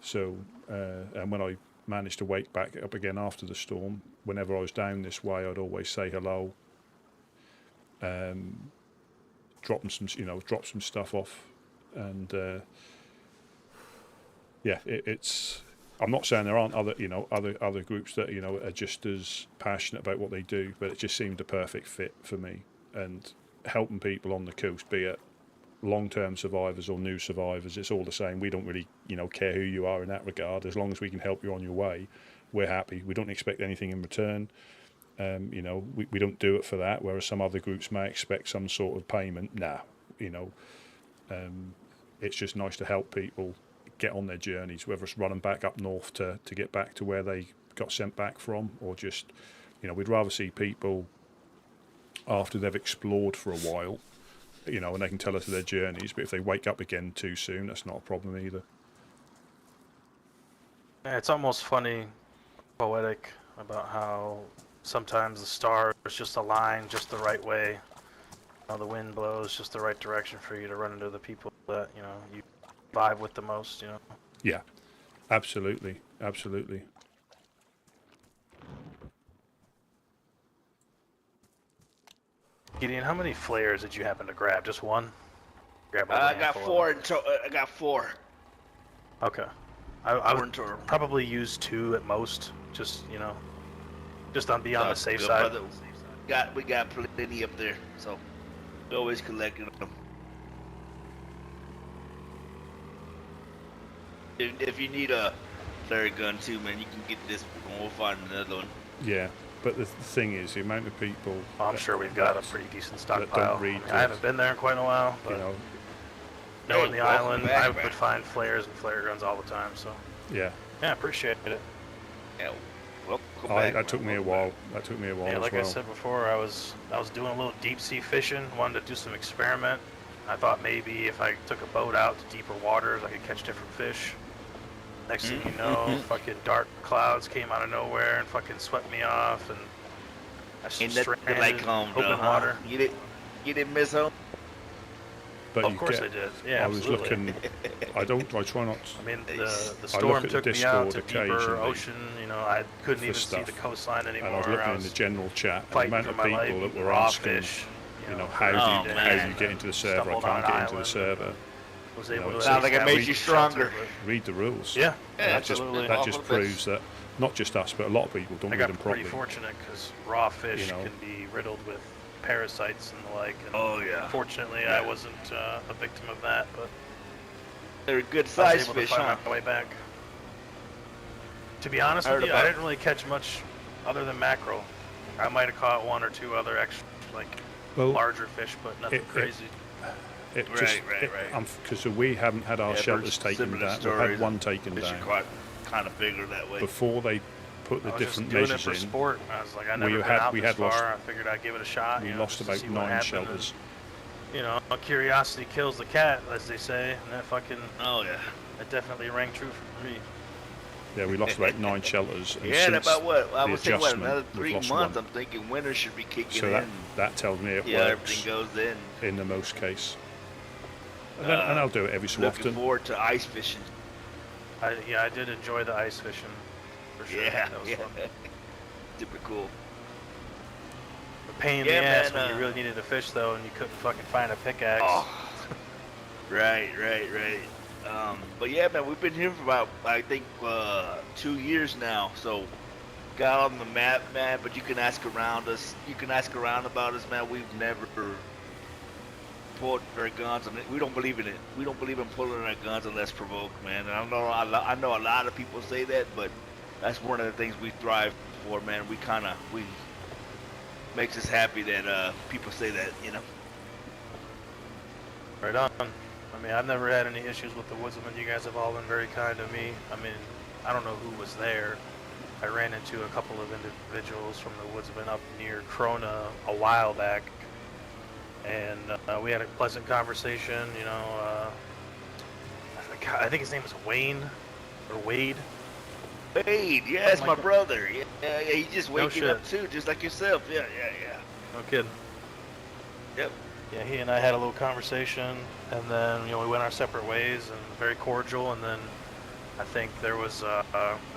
Speaker 2: So, and when I managed to wake back up again after the storm, whenever I was down this way, I'd always say hello. Drop them some stuff off, and it's. I'm not saying there aren't other groups that are just as passionate about what they do, but it just seemed a perfect fit for me. And helping people on the coast, be it long-term survivors or new survivors, it's all the same. We don't really care who you are in that regard. As long as we can help you on your way, we're happy. We don't expect anything in return. You know, we don't do it for that, whereas some other groups may expect some sort of payment. Nah, you know, it's just nice to help people get on their journeys, whether it's running back up north to get back to where they got sent back from, or just, you know, we'd rather see people after they've explored for a while, you know, and they can tell us their journeys, but if they wake up again too soon, that's not a problem either.
Speaker 16: Yeah, it's almost funny, poetic, about how sometimes the stars just align just the right way. The wind blows just the right direction for you to run into the people that, you know, you vibe with the most, you know.
Speaker 2: Yeah, absolutely, absolutely.
Speaker 16: Gideon, how many flares did you happen to grab? Just one? Grab
Speaker 9: I got 4 I got 4.
Speaker 16: Okay. I would probably use 2 at most, just, you know, just on the safe side.
Speaker 9: We got plenty up there, so we always collecting them. If you need a flare gun too, man, you can get this one. We'll find another one.
Speaker 2: Yeah, but the thing is, the amount of people...
Speaker 16: I'm sure we've got a pretty decent stockpile. I haven't been there in quite a while, but... You know, knowing the island, I would find flares and flare guns all the time, so...
Speaker 2: Yeah.
Speaker 16: Yeah, appreciate it.
Speaker 9: Yeah, welcome
Speaker 2: back.
Speaker 9: back.
Speaker 2: That took me a while. That took me a while
Speaker 16: Yeah, like
Speaker 2: as well.
Speaker 16: I said before, I was doing a little deep sea fishing, wanted to do some experiment. I thought maybe if I took a boat out to deeper waters, I could catch different fish. Next thing you know, fucking dark clouds came out of nowhere and fucking swept me off, and I stranded
Speaker 9: like
Speaker 16: open water.
Speaker 9: You didn't miss home?
Speaker 2: But
Speaker 16: of course I did. Yeah,
Speaker 2: I was looking. I try not.
Speaker 16: I mean, the storm took me out to deeper ocean. You know, I couldn't even see the coastline anymore.
Speaker 2: And I was looking in the general chat, and the amount of people that were
Speaker 16: raw
Speaker 2: asking,
Speaker 16: fish,
Speaker 2: you know, how do you get into the server? I can't get into the server.
Speaker 16: Was able to
Speaker 9: sounds like it made you stronger.
Speaker 2: Read the rules.
Speaker 16: Yeah,
Speaker 2: that just proves that not just us, but a lot a lot of people don't read them properly.
Speaker 16: I got pretty fortunate because raw fish can be riddled with parasites and the like. And fortunately, I wasn't a victim of that, but
Speaker 9: they're good size
Speaker 16: I was able
Speaker 9: fish,
Speaker 16: to find
Speaker 9: huh?
Speaker 16: my way back. To be honest with you, I didn't really catch much other than mackerel. I might have caught 1 or 2 other extra, larger fish, but nothing crazy.
Speaker 2: Because we haven't had our shelters taken down. We've had one taken down.
Speaker 9: Quite kind of bigger that way.
Speaker 2: Before they put the different measures in,
Speaker 16: I was just doing it for sport. I was like, I never been out this far. I figured I'd give it a shot.
Speaker 2: We lost about 9 shelters.
Speaker 16: You know, curiosity kills the cat, as they say, and that fucking...
Speaker 9: Oh, yeah.
Speaker 16: That definitely rang true for me.
Speaker 2: Yeah, we lost about 9 shelters. And
Speaker 9: yeah, about what? I was thinking, another 3 months,
Speaker 2: 1.
Speaker 9: I'm thinking winter should be kicking
Speaker 2: in.
Speaker 9: So
Speaker 2: that tells me it works.
Speaker 9: Everything goes in.
Speaker 2: In the most case. And I'll do it every so often.
Speaker 9: Looking forward to ice fishing.
Speaker 16: I did enjoy the ice fishing, for sure.
Speaker 9: Yeah,
Speaker 16: that was fun.
Speaker 9: Super cool.
Speaker 16: The pain in the ass when you really needed to fish, though, and you couldn't fucking find a pickaxe.
Speaker 9: Oh. Right. But yeah, man, we've been here for about, I think, 2 years now. So, got on the map, man. But you can ask around us. You can ask around about us, man. We've never pulled our guns. I mean, we don't believe in it. We don't believe in pulling our guns unless provoked, man. And I know a lot of people say that, but that's one of the things we thrive for, man. We makes us happy that people say that, you know.
Speaker 16: Right on. I mean, I've never had any issues with the woodsmen. You guys have all been very kind to me. I mean, I don't know who was there. I ran into a couple of individuals from the woodsmen up near Krona a while back. And we had a pleasant conversation, you know. I think his name was Wayne or Wade.
Speaker 9: Wade, yeah, that's my brother. Yeah, he's just waking up too, just like yourself. Yeah.
Speaker 16: No kidding.
Speaker 9: Yep.
Speaker 16: Yeah, he and I had a little conversation, and then we went our separate ways, and very cordial. And then I think there was a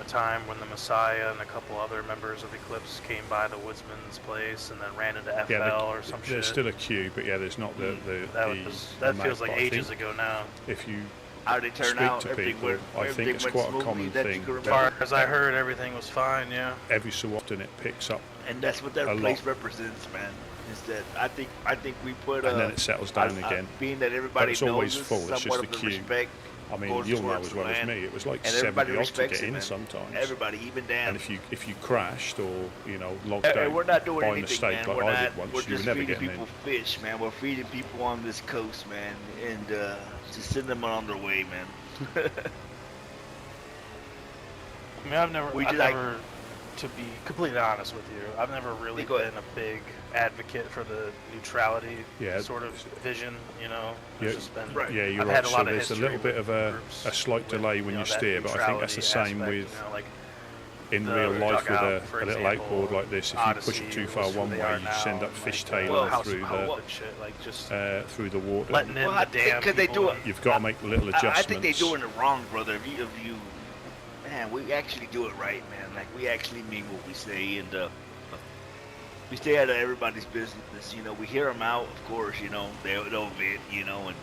Speaker 16: time when the Messiah and a couple other members of Eclipse came by the Woodsman's place, and then ran into FL or some shit.
Speaker 2: There's still a queue, but yeah, there's not
Speaker 16: that feels like ages ago now.
Speaker 2: If you
Speaker 9: how did it turn
Speaker 2: speak
Speaker 9: out?
Speaker 2: to people, I think it's quite a common thing.
Speaker 16: As far as I heard, everything was fine. Yeah.
Speaker 2: Every so often, it picks up.
Speaker 9: And that's what that place represents, man. Is that I think we put
Speaker 2: and then it settles down again.
Speaker 9: Being that everybody
Speaker 2: it's always
Speaker 9: knows
Speaker 2: full. It's just the queue.
Speaker 9: Respect,
Speaker 2: I mean,
Speaker 9: goes
Speaker 2: you'll know
Speaker 9: towards
Speaker 2: as
Speaker 9: the
Speaker 2: well as
Speaker 9: land,
Speaker 2: me. It was like
Speaker 9: and everybody
Speaker 2: 70 odd to
Speaker 9: respects
Speaker 2: get
Speaker 9: it,
Speaker 2: in
Speaker 9: man.
Speaker 2: sometimes.
Speaker 9: Everybody, even Dan.
Speaker 2: And if you crashed or logged
Speaker 9: Hey,
Speaker 2: out
Speaker 9: we're not doing
Speaker 2: by
Speaker 9: anything,
Speaker 2: mistake
Speaker 9: man.
Speaker 2: like
Speaker 9: We're
Speaker 2: I
Speaker 9: not.
Speaker 2: did once,
Speaker 9: We're
Speaker 2: you were
Speaker 9: just
Speaker 2: never
Speaker 9: feeding
Speaker 2: getting
Speaker 9: people
Speaker 2: in.
Speaker 9: fish, man. We're feeding people on this coast, man, and just send them on their way, man.
Speaker 16: I mean, I've never,
Speaker 9: like-
Speaker 16: to be completely honest with you, I've never really
Speaker 9: Go
Speaker 16: been
Speaker 9: ahead.
Speaker 16: a big advocate for the neutrality
Speaker 2: Yeah.
Speaker 16: sort of vision.
Speaker 2: Yeah,
Speaker 16: There's just been,
Speaker 2: yeah, you're
Speaker 16: I've
Speaker 2: right.
Speaker 16: had a
Speaker 2: So
Speaker 16: lot of
Speaker 2: there's a
Speaker 16: history
Speaker 2: little bit
Speaker 16: with
Speaker 2: of a
Speaker 16: groups
Speaker 2: slight delay when you
Speaker 16: that
Speaker 2: steer, but I think that's the
Speaker 16: neutrality
Speaker 2: same
Speaker 16: aspect,
Speaker 2: with
Speaker 16: like
Speaker 2: in
Speaker 16: the
Speaker 2: real life with
Speaker 16: dugout, for
Speaker 2: a little
Speaker 16: example,
Speaker 2: outboard like this. If you push
Speaker 16: Odyssey
Speaker 2: it too
Speaker 16: was
Speaker 2: far
Speaker 16: who
Speaker 2: one
Speaker 16: they
Speaker 2: way,
Speaker 16: are
Speaker 2: you
Speaker 16: now,
Speaker 2: send up
Speaker 16: and,
Speaker 2: fishtailing
Speaker 16: House
Speaker 2: through
Speaker 16: of Hope and shit, like just
Speaker 2: through the water.
Speaker 16: letting in
Speaker 9: Well, I
Speaker 16: the
Speaker 9: think
Speaker 16: damn
Speaker 9: 'cause they do
Speaker 16: people.
Speaker 9: it.
Speaker 2: You've got to make little adjustments.
Speaker 9: I think they're doing it wrong, brother. If you, man, we actually do it right, man. Like we actually mean what we say, and we stay out of everybody's business. We hear them out, of course. They'll vent, and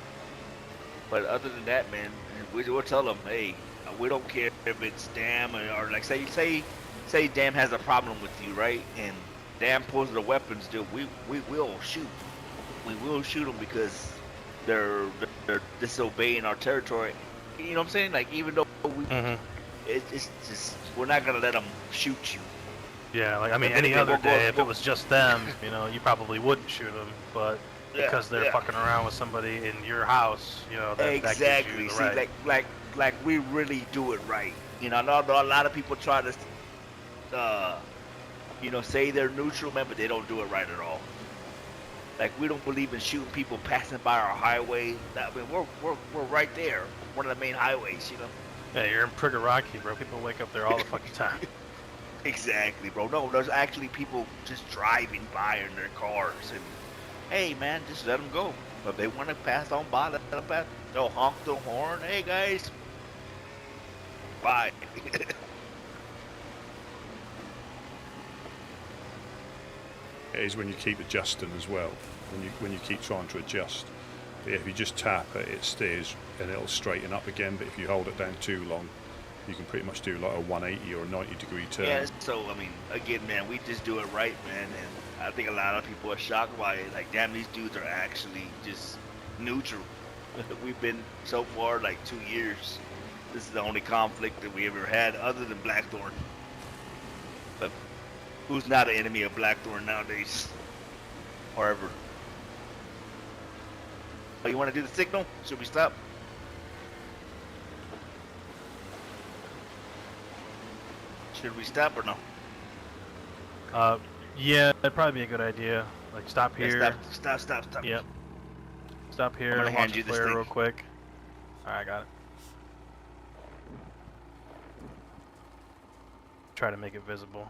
Speaker 9: but other than that, man, we'll tell them, hey, we don't care if it's Dam or like say Dam has a problem with you, right? And Dam pulls the weapons, dude. We will shoot. We will shoot them because they're disobeying our territory. You know what I'm saying? Like even though we, it's just we're not gonna let them shoot you.
Speaker 16: Yeah, like I mean,
Speaker 9: And
Speaker 16: any
Speaker 9: then
Speaker 16: other
Speaker 9: we'll go-
Speaker 16: day, if it was just them, you probably wouldn't shoot them. But because they're
Speaker 9: yeah.
Speaker 16: fucking around with somebody in your house, that
Speaker 9: Exactly.
Speaker 16: that gives you the
Speaker 9: See,
Speaker 16: right.
Speaker 9: like we really do it right. I know a lot of people try to, say they're neutral, man, but they don't do it right at all. Like we don't believe in shooting people passing by our highway. I mean, we're right there, one of the main highways.
Speaker 16: Yeah, you're in Prigoraki, bro. People wake up there all the fucking time.
Speaker 9: Exactly, bro. No, there's actually people just driving by in their cars, and hey, man, just let them go. If they want to pass on by, let them pass. They'll honk the horn. Hey, guys. Bye.
Speaker 2: It is when you keep adjusting as well. When you keep trying to adjust. But if you just tap it, it steers and it'll straighten up again. But if you hold it down too long, you can pretty much do like a 180 or a 90-degree turn.
Speaker 9: Yeah, so, I mean, again, man, we just do it right, man. And I think a lot of people are shocked by it. Like, damn, these dudes are actually just neutral. We've been, so far, like 2 years. This is the only conflict that we ever had other than Blackthorn. But who's not an enemy of Blackthorn nowadays? Or ever? Oh, you want to do the signal? Should we stop? Should we stop or no?
Speaker 16: Yeah, that'd probably be a good idea. Like, stop here.
Speaker 9: Yeah, stop.
Speaker 16: Yep. Stop here.
Speaker 9: I'm gonna hand
Speaker 16: Launch
Speaker 9: you
Speaker 16: a
Speaker 9: this
Speaker 16: flare
Speaker 9: thing.
Speaker 16: real quick. Alright, I got it. Try to make it visible.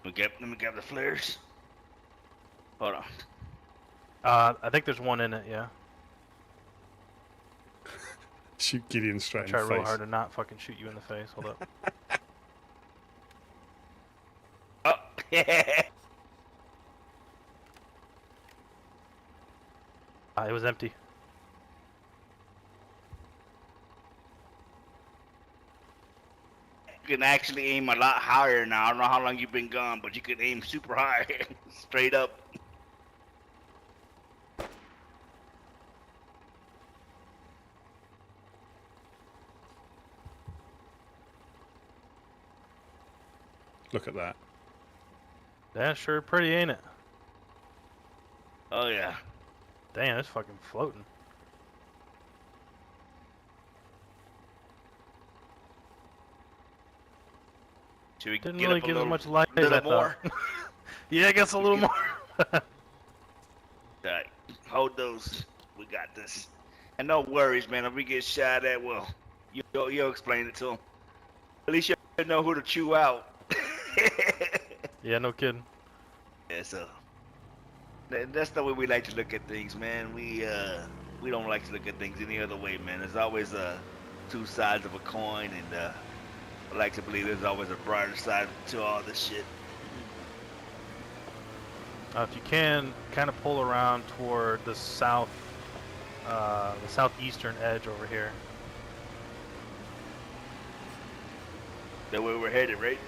Speaker 9: Let me grab the flares. Hold on.
Speaker 16: I think there's one in it, yeah.
Speaker 2: Shoot Gideon straight in
Speaker 16: Try
Speaker 2: the
Speaker 16: real
Speaker 2: face.
Speaker 16: hard to not fucking shoot you in the face. Hold up.
Speaker 9: Oh,
Speaker 16: It was empty.
Speaker 9: You can actually aim a lot higher now. I don't know how long you've been gone, but you can aim super high, straight up.
Speaker 2: Look at that.
Speaker 16: That's sure pretty, ain't it?
Speaker 9: Oh yeah.
Speaker 16: Damn, it's fucking floating.
Speaker 9: Should we
Speaker 16: Didn't
Speaker 9: get
Speaker 16: really
Speaker 9: up a
Speaker 16: give it
Speaker 9: little,
Speaker 16: much light as
Speaker 9: little
Speaker 16: I
Speaker 9: more?
Speaker 16: thought. Yeah, I guess a little more.
Speaker 9: Alright, hold those. We got this. And no worries, man. If we get shot at, well, you'll explain it to them. At least you know who to chew out.
Speaker 16: Yeah, no kidding.
Speaker 9: Yeah, so that's the way we like to look at things, man. We don't like to look at things any other way, man. There's always two sides of a coin, and I like to believe there's always a brighter side to all this shit.
Speaker 16: If you can, kind of pull around toward the south, the southeastern edge over here.
Speaker 9: That way we're headed, right?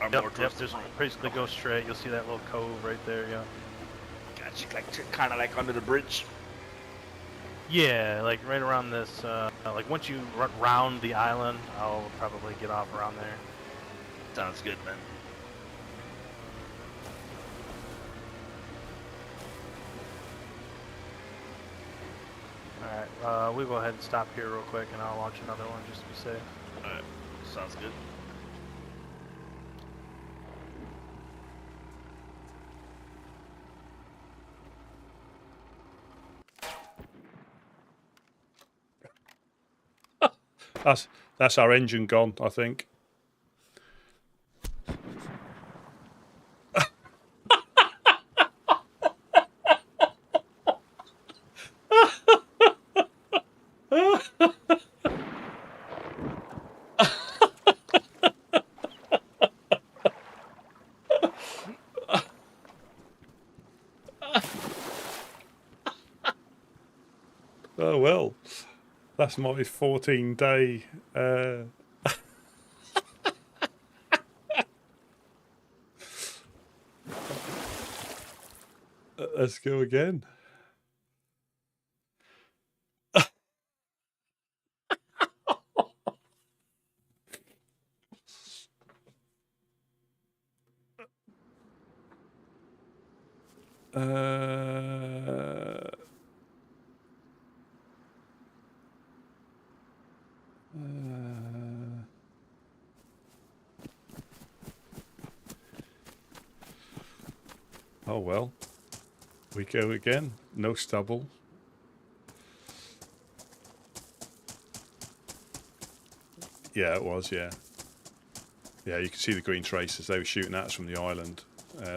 Speaker 9: Or more
Speaker 16: Yep,
Speaker 9: towards the
Speaker 16: just
Speaker 9: front.
Speaker 16: basically go straight. You'll see that little cove right there, yeah.
Speaker 9: Gotcha, like kind of like under the bridge.
Speaker 16: Yeah, like right around this, like once you run round the island, I'll probably get off around there.
Speaker 9: Sounds good, man.
Speaker 16: Alright, we'll go ahead and stop here real quick and I'll launch another one just to be safe.
Speaker 9: Alright, sounds good.
Speaker 2: That's our engine gone, I think. Oh well, that's my 14-day. Let's go again. Oh well, we go again. No stubble. Yeah, it was. Yeah, yeah. You can see the green traces. They were shooting at us from the island.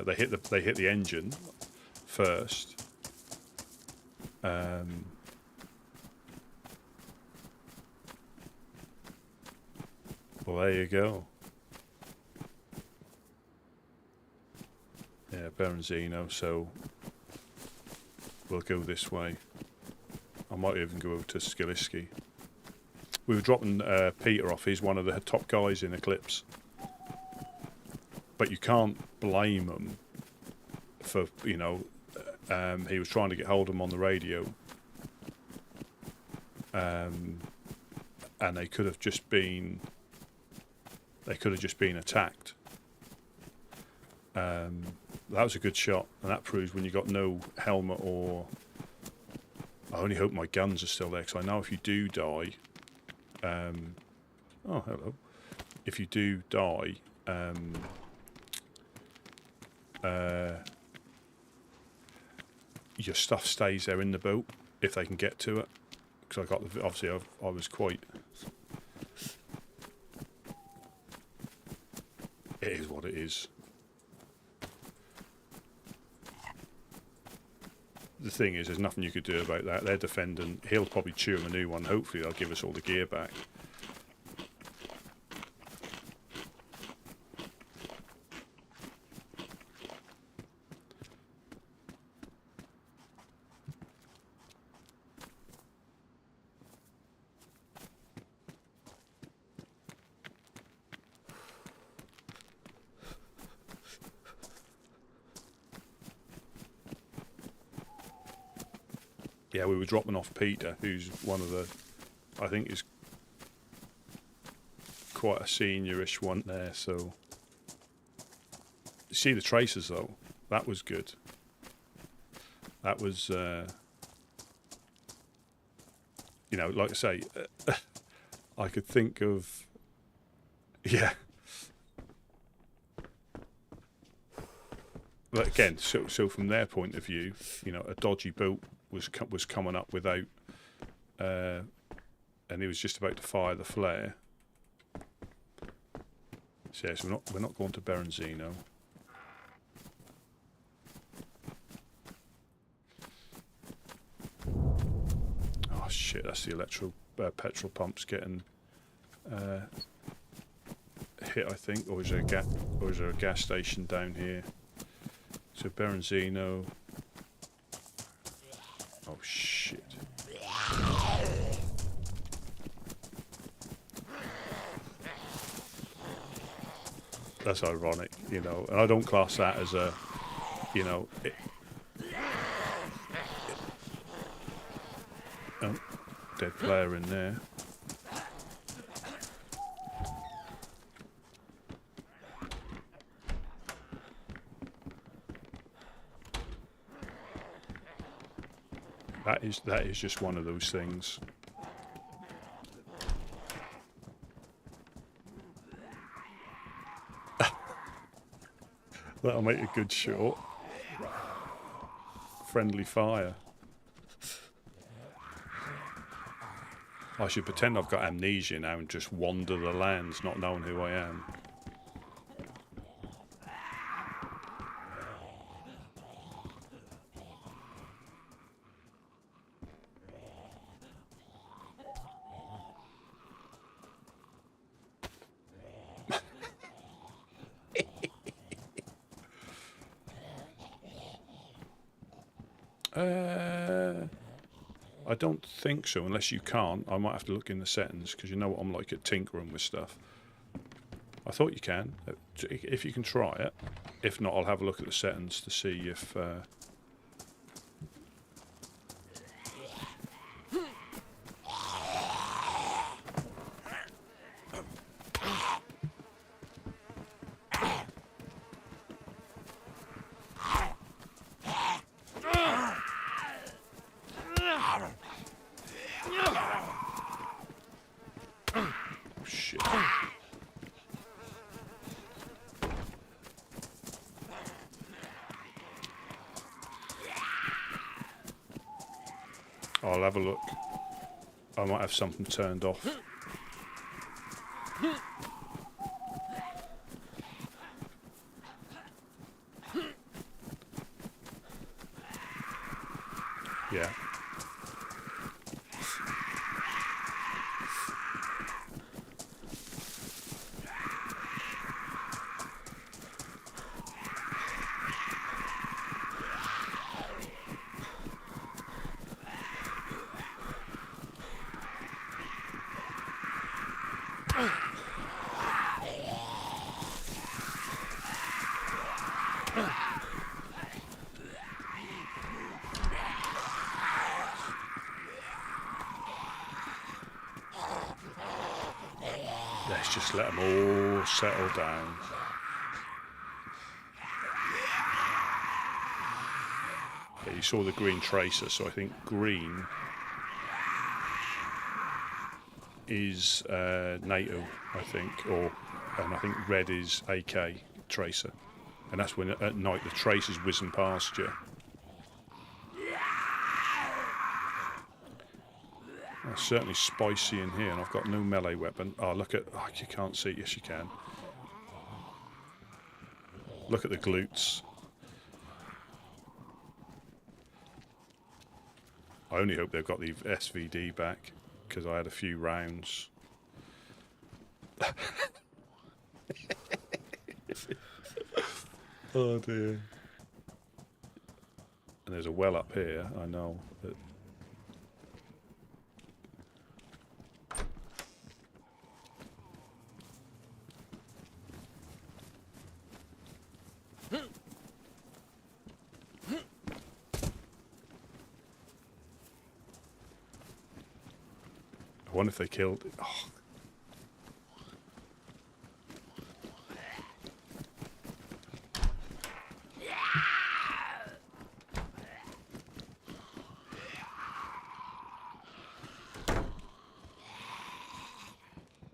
Speaker 2: They hit the engine first. Well, there you go. Yeah, Berenzino, so we'll go this way. I might even go over to Skiliski. We were dropping Peter off. He's one of the top guys in Eclipse. But you can't blame him for, you know, he was trying to get hold of him on the radio. And they could have just been attacked. That was a good shot, and that proves when you got no helmet or... I only hope my guns are still there, because I know if you do die... oh, hello. If you do die... your stuff stays there in the boat, if they can get to it. Because I got the... Obviously, I was quite... It is what it is. The thing is, there's nothing you could do about that. They're defending. He'll probably chew him a new one. Hopefully, they'll give us all the gear back. Yeah, we were dropping off Peter, who's one of the, I think is quite a seniorish one there, so. You see the traces though, that was good. That was, you know, like I say, I could think of, yeah. But again, so from their point of view, you know, a dodgy boat was coming up without, and he was just about to fire the flare. So yes, we're not going to Berenzino. Oh shit! That's the petrol pumps getting hit, I think, or is there a gas station down here? So Berenzino. Oh shit. That's ironic, you know, and I don't class that as a, you know. Oh, dead player in there. That is just one of those things. That'll make a good shot. Friendly fire. I should pretend I've got amnesia now and just wander the lands, not knowing who I am. I don't think so, unless you can't. I might have to look in the settings, because you know what I'm like at tinkering with stuff. I thought you can, if you can try it. If not, I'll have a look at the settings to see if... shit. I'll have a look. I might have something turned off. Yeah. Let's just let them all settle down. Yeah, you saw the green tracer, so I think green is NATO, I think, and I think red is AK tracer, and that's when at night the tracer's whizzing past you. It's certainly spicy in here, and I've got no melee weapon. Oh, look at... Oh, you can't see. Yes, you can. Look at the glutes. I only hope they've got the SVD back, because I had a few rounds. Oh, dear. And there's a well up here, I know. But I wonder if they killed... Oh.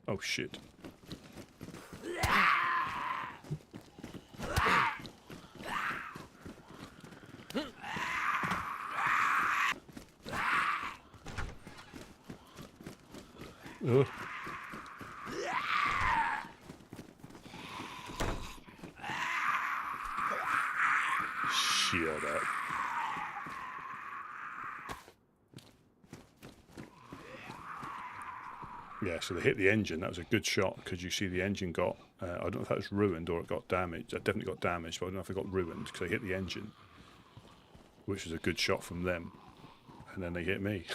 Speaker 2: Oh, shit. Ugh. Shut up. Yeah, so they hit the engine. That was a good shot, because you see the engine got... I don't know if that was ruined or it got damaged. It definitely got damaged, but I don't know if it got ruined, because they hit the engine, which was a good shot from them. And then they hit me.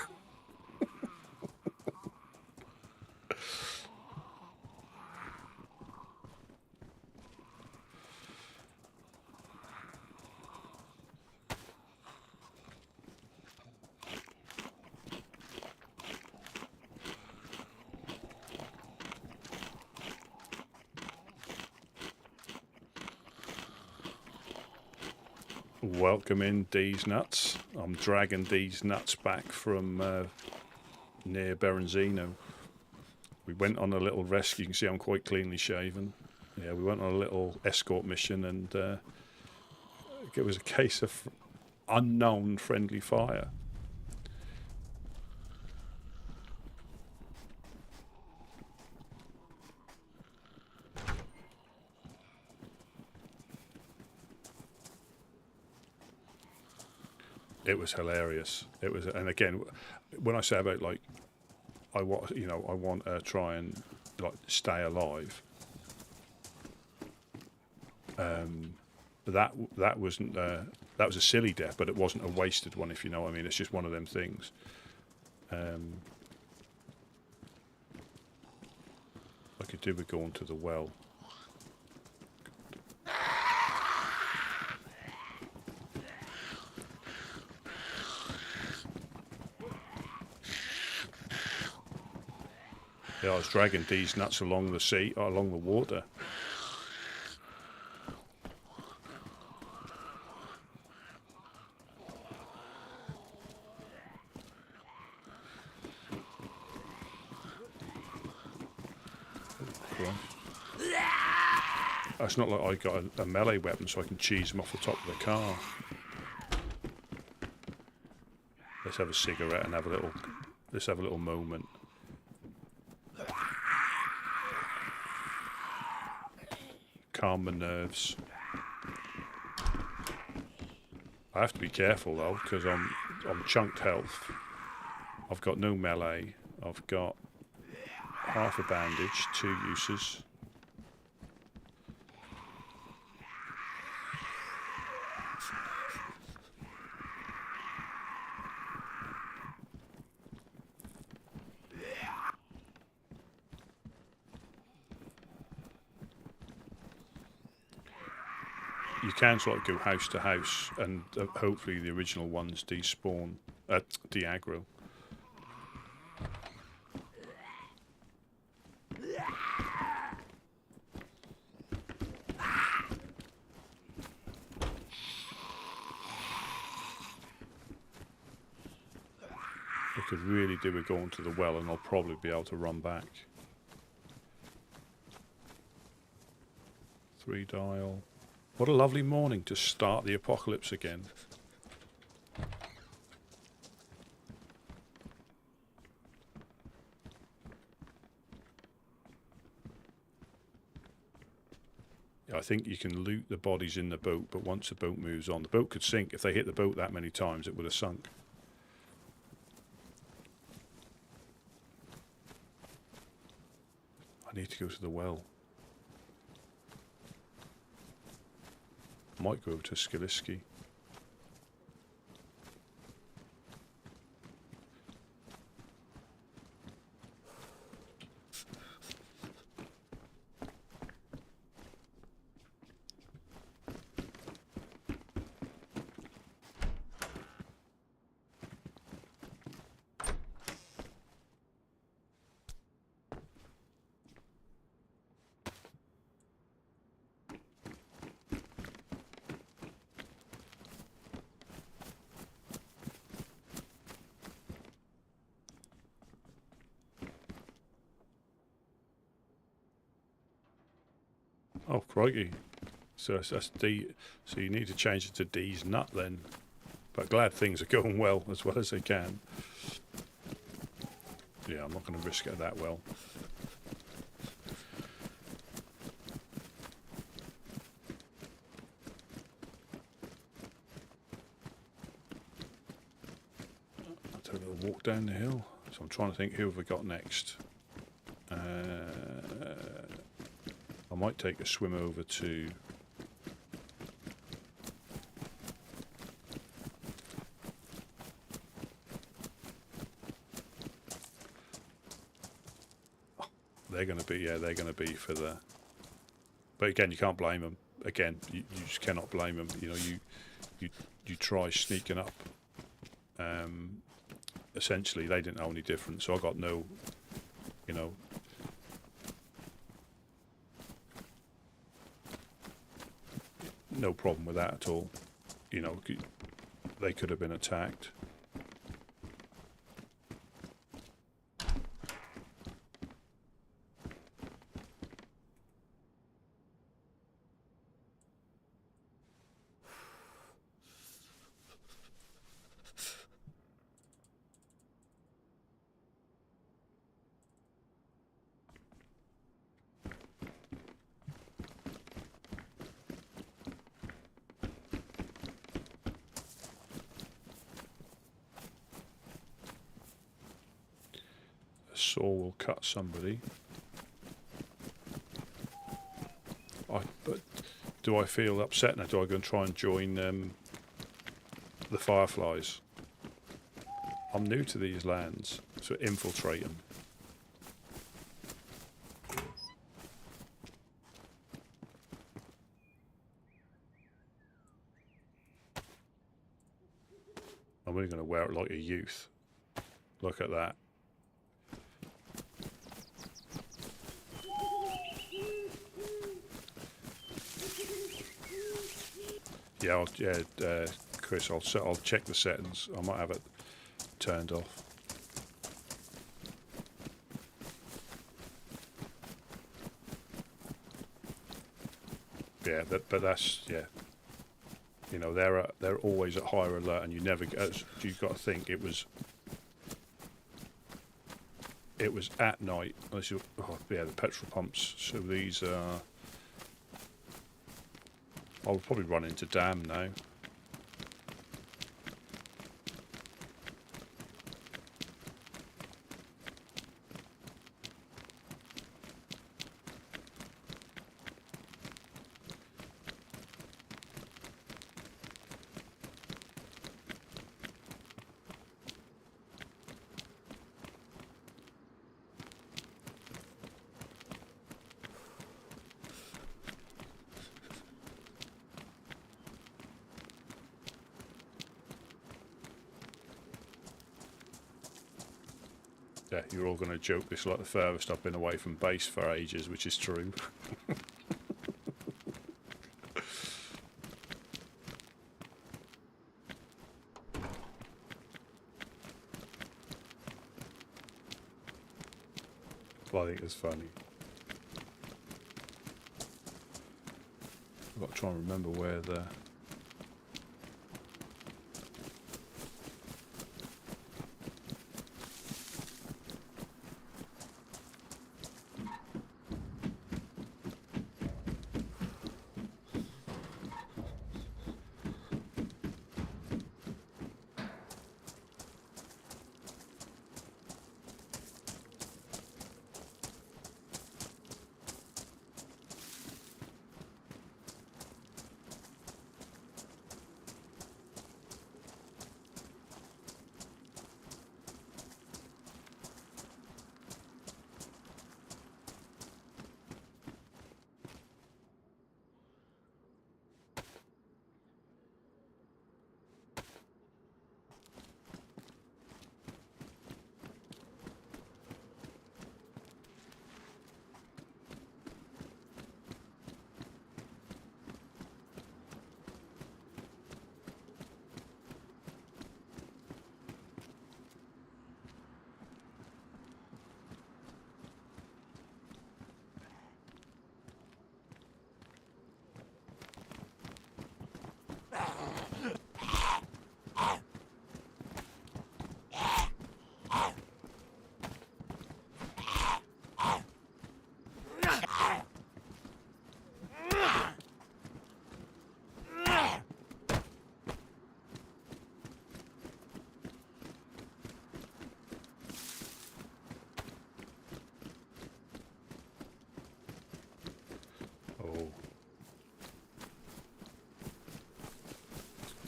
Speaker 2: Welcome in D's Nuts. I'm dragging D's Nuts back from near Berenzino. We went on a little rescue. You can see I'm quite cleanly shaven. Yeah, we went on a little escort mission, and it was a case of unknown friendly fire. It was hilarious. It was, and again, when I say about like, I want to try and like stay alive. That wasn't that was a silly death, but it wasn't a wasted one, if you know what I mean. It's just one of them things. I could do with going to the well. Yeah, I was dragging these nuts along the sea, along the water. It's not like I got a melee weapon so I can cheese them off the top of the car. Let's have a cigarette and have a little. Let's have a little moment. Calm my nerves. I have to be careful though, because I'm chunked health. I've got no melee. I've got half a bandage, 2 uses. You can sort of go house to house, and hopefully the original ones despawn, de-aggro. I could really do with going to the well, and I'll probably be able to run back. 3 dial. What a lovely morning to start the apocalypse again. I think you can loot the bodies in the boat, but once the boat moves on, the boat could sink. If they hit the boat that many times, it would have sunk. I need to go to the well. Might go over to Skaliski. Oh, crikey. So that's D. So you need to change it to D's nut then. But glad things are going well as they can. Yeah, I'm not going to risk it that well. I'll take a little walk down the hill. So I'm trying to think who have we got next. I might take a swim over to they're going to be for the, but again you can't blame them. Again, you just cannot blame them. You know, you try sneaking up. Essentially they didn't know any different, so I got no, you know, no problem with that at all. you know, they could have been attacked. Saw will cut somebody. But do I feel upset now? Do I go and try and join the Fireflies? I'm new to these lands, so infiltrate them. I'm only going to wear it like a youth. Look at that. Yeah, Chris, I'll check the settings. I might have it turned off. Yeah, but that's, yeah. You know, they're always at higher alert, and you never. You've got to think it was at night. Unless you, yeah, the petrol pumps. So these are. I'll probably run into dam now. Yeah, you're all going to joke this is like the furthest I've been away from base for ages, which is true. Well, I think it's funny. I've got to try and remember where the...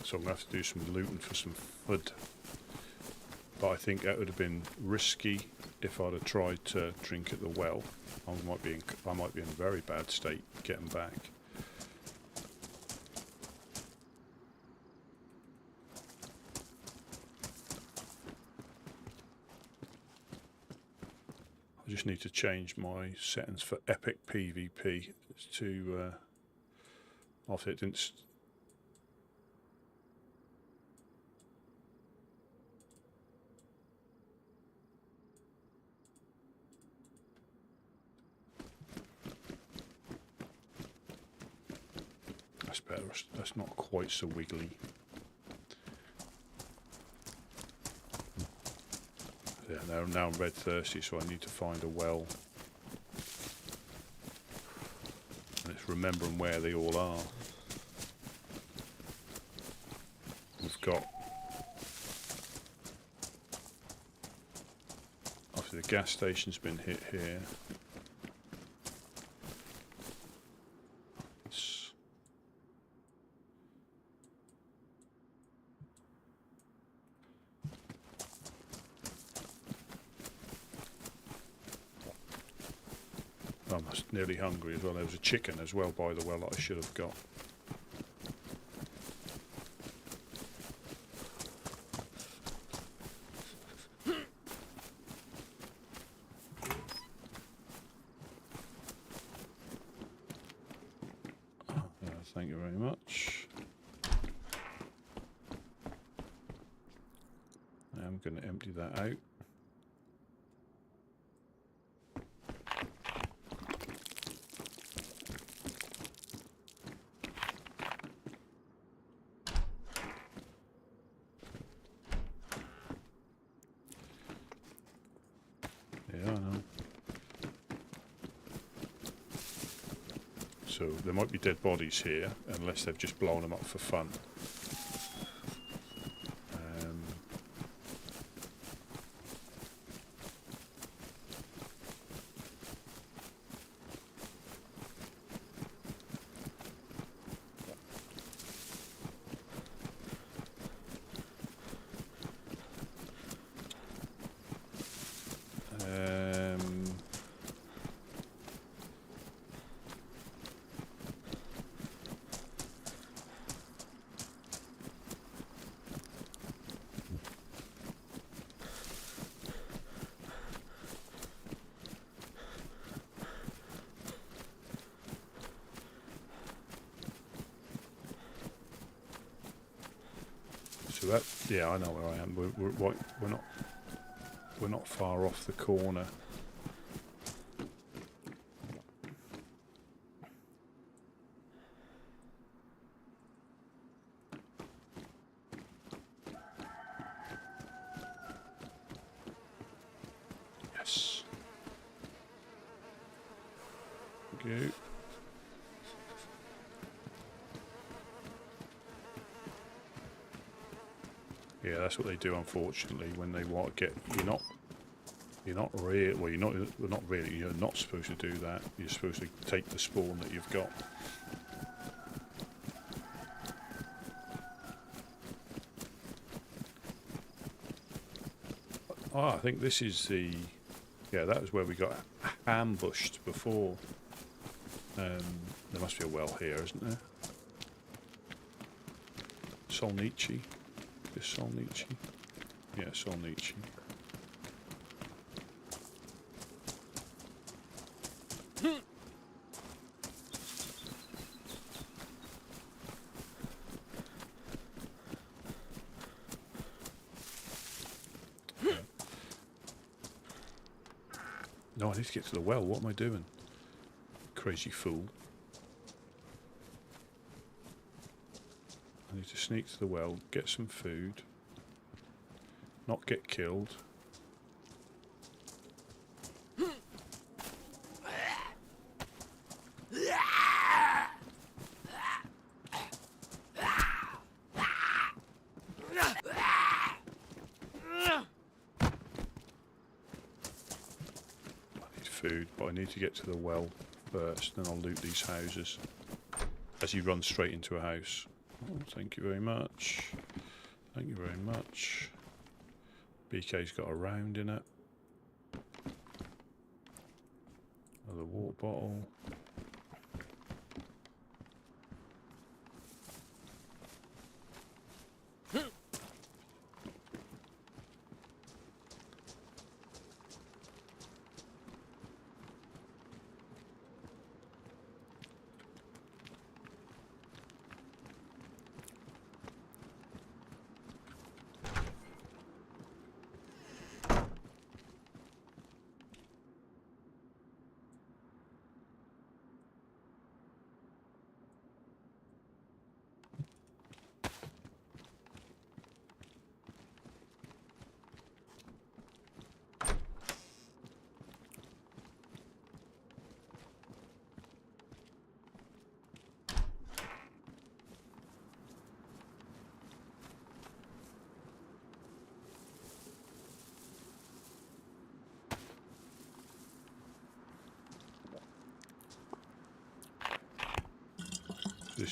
Speaker 2: So I'm going to have to do some looting for some food. But I think that would have been risky if I'd have tried to drink at the well. I might be in a very bad state getting back. I just need to change my settings for epic PvP to. Obviously, it didn't. That's better. That's not quite so wiggly. Yeah, now I'm red thirsty, so I need to find a well. And it's remembering where they all are. We've got... Obviously the gas station's been hit here. I'm nearly hungry as well. There was a chicken as well by the well that I should have got. Thank you very much. I'm going to empty that out. Yeah, I know. So there might be dead bodies here, unless they've just blown them up for fun. So that, yeah, I know where I am. We're not far off the corner. Yes. Thank you. Yeah, that's what they do. Unfortunately, when they want to get, you're not really. Well, you're not really. You're not supposed to do that. You're supposed to take the spawn that you've got. Oh, I think this is the. Yeah, that was where we got ambushed before. There must be a well here, isn't there? Solnici. Is Solnici? Yeah, Solnici. No, I need to get to the well. What am I doing? Crazy fool. I need to sneak to the well, get some food, not get killed. Food, but I need to get to the well first, then I'll loot these houses. As you run straight into a house. Oh, thank you very much. Thank you very much. BK's got a round in it. Another water bottle.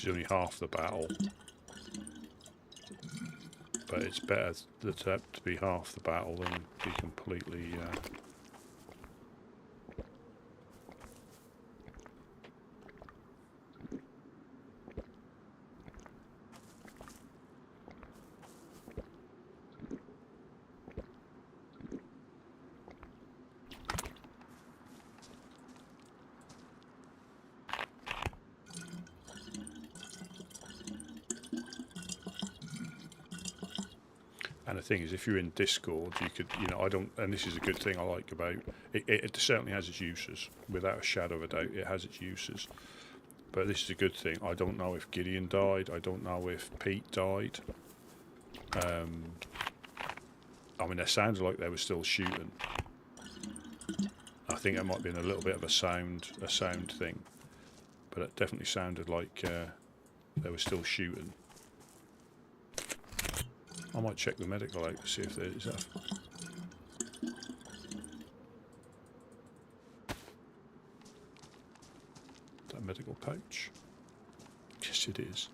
Speaker 2: only half the battle. But it's better to be half the battle than be completely... And the thing is, if you're in Discord, you could, I don't, and this is a good thing I like about it. It certainly has its uses, without a shadow of a doubt. It has its uses, but this is a good thing. I don't know if Gideon died. I don't know if Pete died. I mean, they sounded like they were still shooting. I think it might have been a little bit of a sound thing, but it definitely sounded like they were still shooting. I might check the medical out to see if there is that medical pouch. Yes, it is.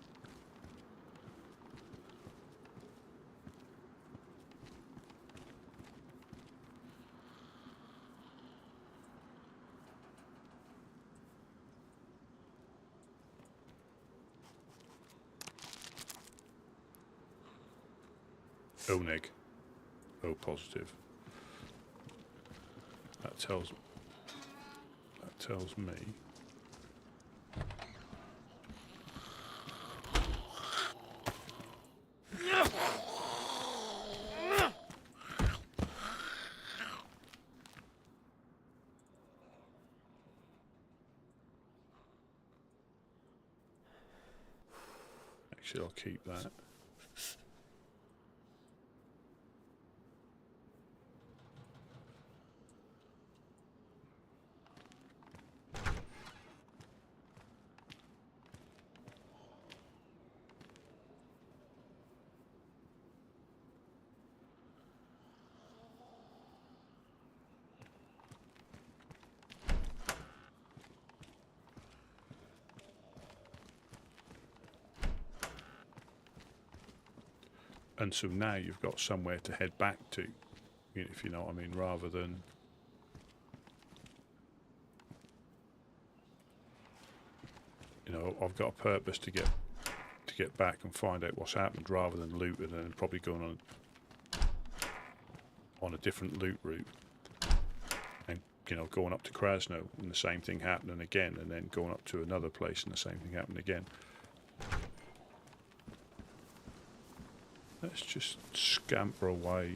Speaker 2: O neg. O positive. That tells me. Actually, I'll keep that. And so now you've got somewhere to head back to, if you know what I mean, rather than... I've got a purpose to get back and find out what's happened, rather than looting and probably going on a different loot route. And, going up to Krasno and the same thing happening again, and then going up to another place and the same thing happening again. Let's just scamper away.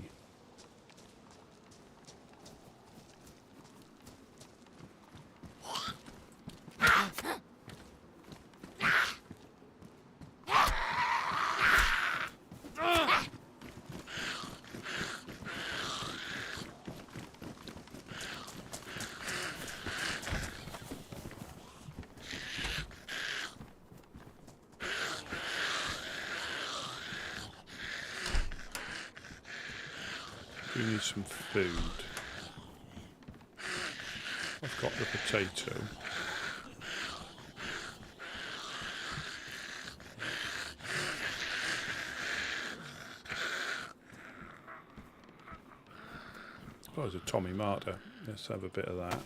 Speaker 2: We need some food. I've got the potato. Oh, there's a Tommy Martyr. Let's have a bit of that.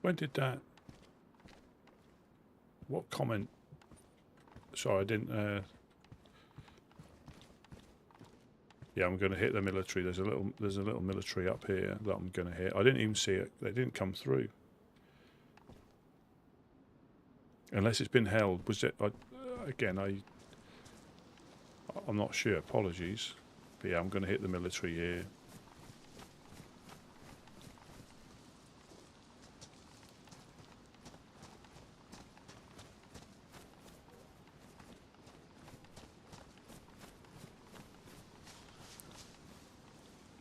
Speaker 2: When did that? What comment? Sorry, I didn't. Yeah, I'm going to hit the military. There's a little military up here that I'm going to hit. I didn't even see it. They didn't come through. Unless it's been held. Was it? I'm not sure. Apologies. But yeah, I'm going to hit the military here.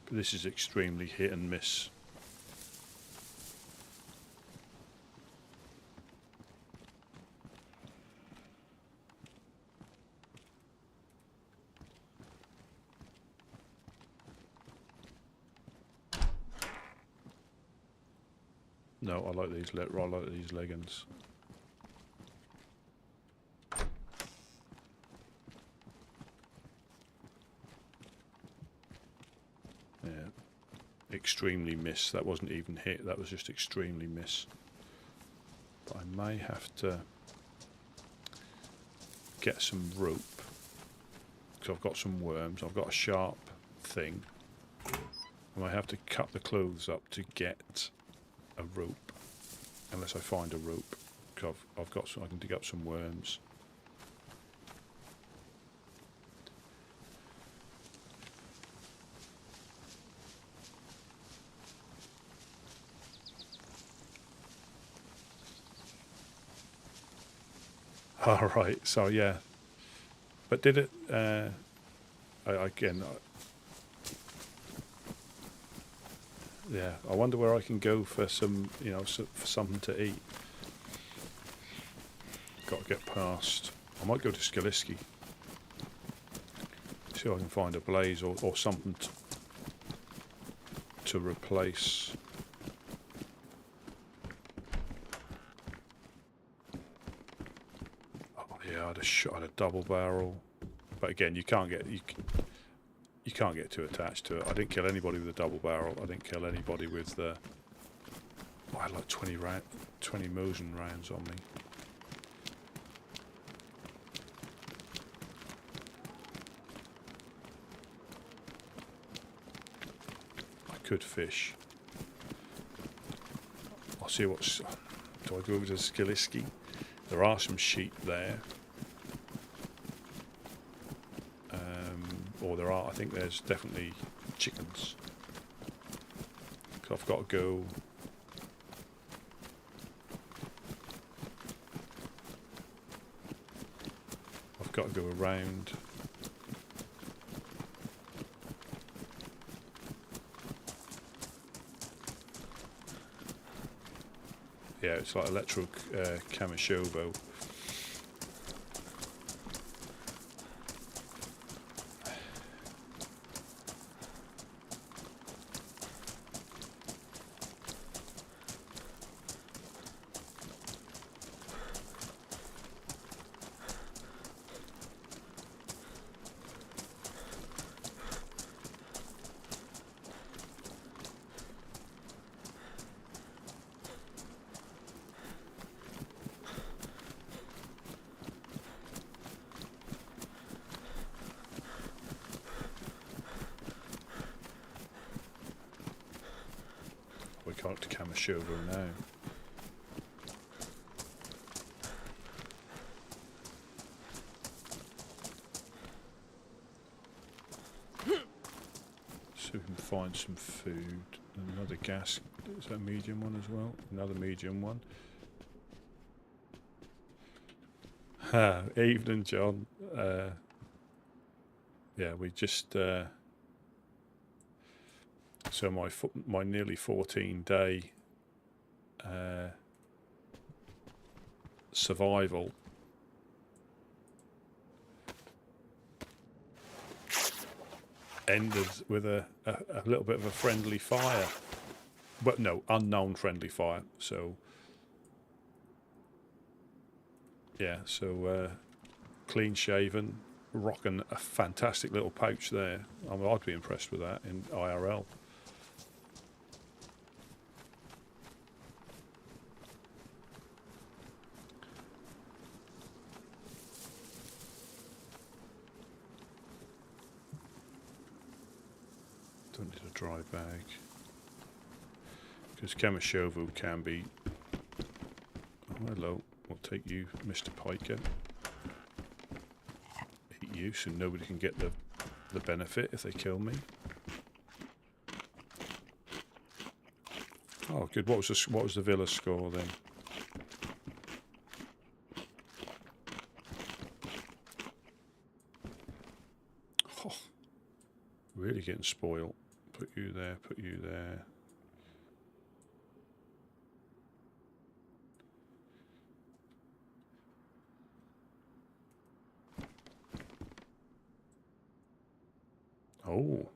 Speaker 2: But this is extremely hit and miss. No, I like these leggings. Yeah, extremely miss. That wasn't even hit. That was just extremely miss. But I may have to get some rope because I've got some worms. I've got a sharp thing. I might have to cut the clothes up to get a rope, unless I find a rope. Because I've got some, I can dig up some worms. All right, so yeah, but did it? Yeah, I wonder where I can go for some, for something to eat. Got to get past. I might go to Skaliski. See if I can find a blaze or something to replace. Oh yeah, I'd have shot a double barrel, but again, you can't get too attached to it. I didn't kill anybody with a double barrel. I didn't kill anybody with the. Oh, I had like 20 Mosin rounds on me. I could fish. I'll see what's. Do I go over to Skaliski? There are some sheep there. Or there are, I think there's definitely chickens. Because I've got to go. I've got to go around. Yeah, it's like Electro Camishovo. We can't to Camishovo now. So we can find some food. Another gas. Is that a medium one as well? Another medium one. Evening, John. Yeah, we just. So my nearly 14-day survival ended with a little bit of a friendly fire, but no, unknown friendly fire. So yeah, so clean shaven, rocking a fantastic little pouch there. I'd be impressed with that in IRL. Don't need a dry bag. Because Kamashovu can be... Oh, hello. We'll take you, Mr. Piker. Eat you so nobody can get the benefit if they kill me. Oh, good. What was the Villa score then? Oh, really getting spoiled. Put you there. Put you there. Oh.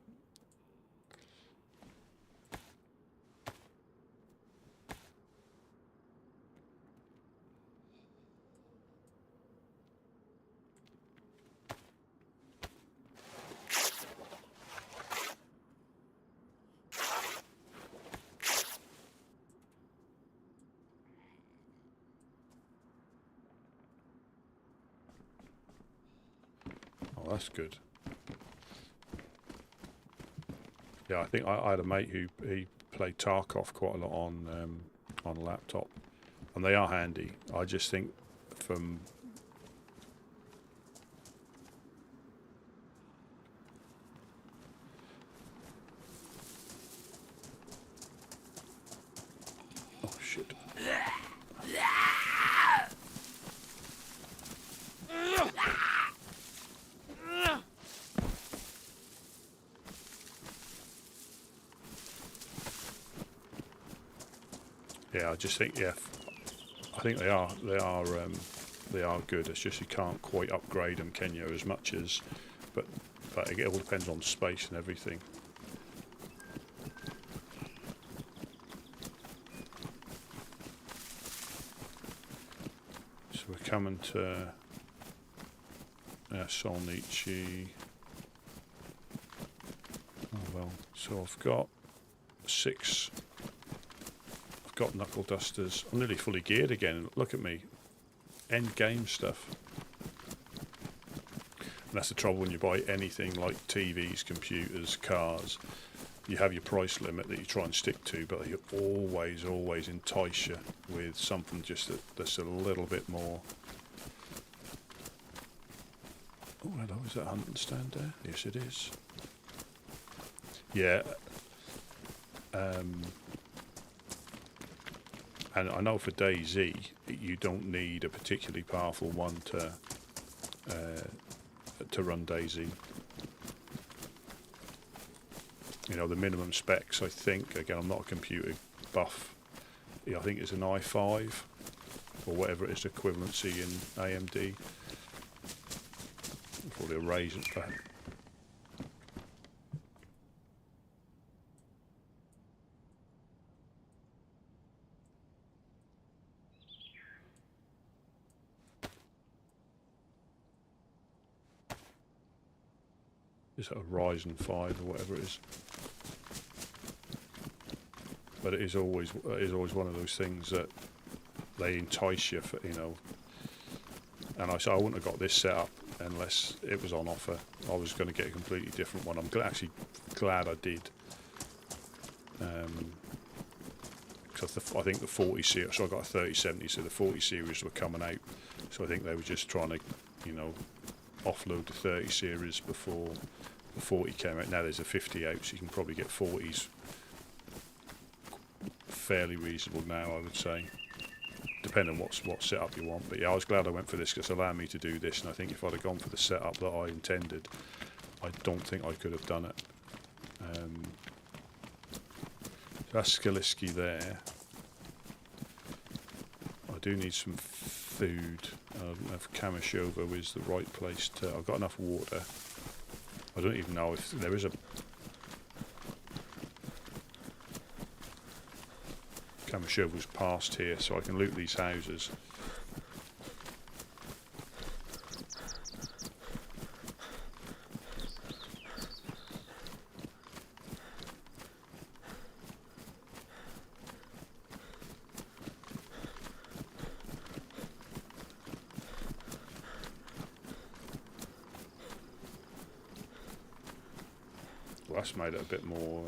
Speaker 2: Oh, that's good. Yeah, I think I had a mate who he played Tarkov quite a lot on a laptop, and they are handy. I just think from oh shit. Yeah, I just think I think they are good. It's just you can't quite upgrade them, can you? As much as, but it all depends on space and everything. So we're coming to Solnichi. Oh well, so I've got 6. Got knuckle dusters. I'm nearly fully geared again. Look at me. End game stuff. And that's the trouble when you buy anything like TVs, computers, cars. You have your price limit that you try and stick to, but you always entice you with something just that's a little bit more. Oh, hello. Is that a hunting stand there? Yes, it is. Yeah. And I know for DayZ, you don't need a particularly powerful one to run DayZ. You know, the minimum specs, I think, again, I'm not a computer buff, I think it's an i5, or whatever it is, equivalency in AMD. Probably a Ryzen. Is that a Ryzen 5 or whatever it is? But it is always one of those things that they entice you for, you know. And I wouldn't have got this set up unless it was on offer. I was going to get a completely different one. I'm actually glad I did. Because I think the 40 series, so I got a 3070, so the 40 series were coming out. So I think they were just trying to, you know, offload the 30 series before the 40 came out. Now there's a 50 out, so you can probably get 40s fairly reasonable now, I would say, depending on what setup you want. But yeah, I was glad I went for this because it allowed me to do this, and I think if I'd have gone for the setup that I intended, I don't think I could have done it. That's Skaliski there. I do need some food. I don't know if Kamashovo is the right place to... I've got enough water. I don't even know if there is a... Kamashovo's past here, so I can loot these houses. that's made it a bit more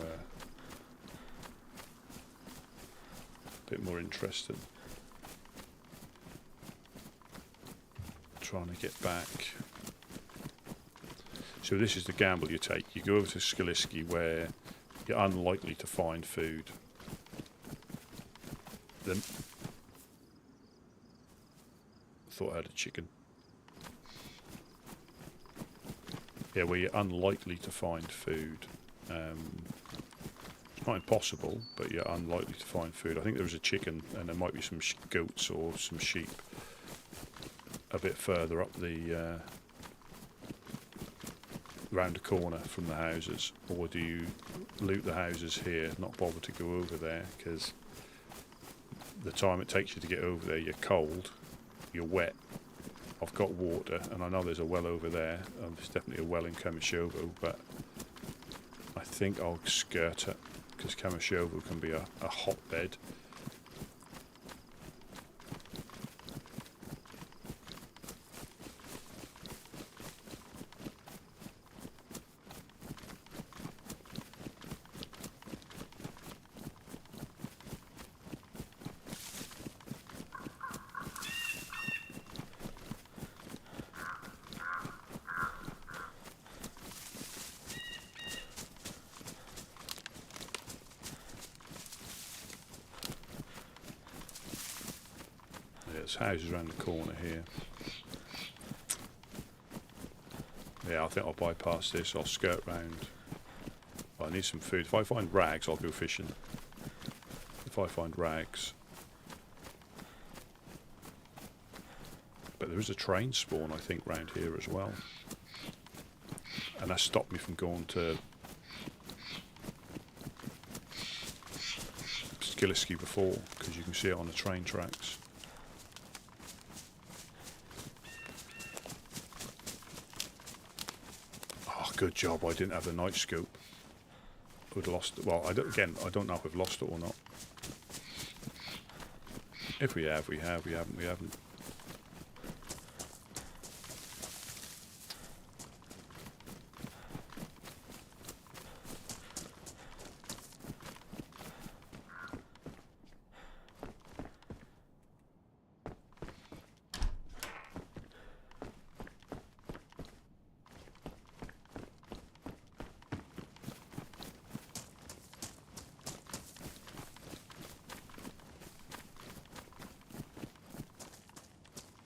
Speaker 2: interesting. Trying to get back. So this is the gamble you take. You go over to Skaliski where you're unlikely to find food. Then thought I had a chicken. Yeah, where you're unlikely to find food. It's not impossible, but you're unlikely to find food. I think there was a chicken, and there might be some goats or some sheep a bit further up the round the corner from the houses. Or do you loot the houses here, not bother to go over there, because the time it takes you to get over there, you're cold, you're wet. I've got water, and I know there's a well over there. There's definitely a well in Kamashovo, but I think I'll skirt it, because Kamashovo can be a hotbed. There's houses around the corner here. Yeah, I think I'll bypass this. I'll skirt round. Well, I need some food. If I find rags, I'll go fishing. If I find rags. But there is a train spawn, I think, round here as well. And that stopped me from going to Skaliski before, because you can see it on the train tracks. Good job I didn't have the night scope. I would have lost it. Well, I don't know if we've lost it or not. If we have, we have. We haven't, we haven't.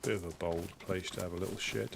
Speaker 2: Bit of a bold place to have a little shed.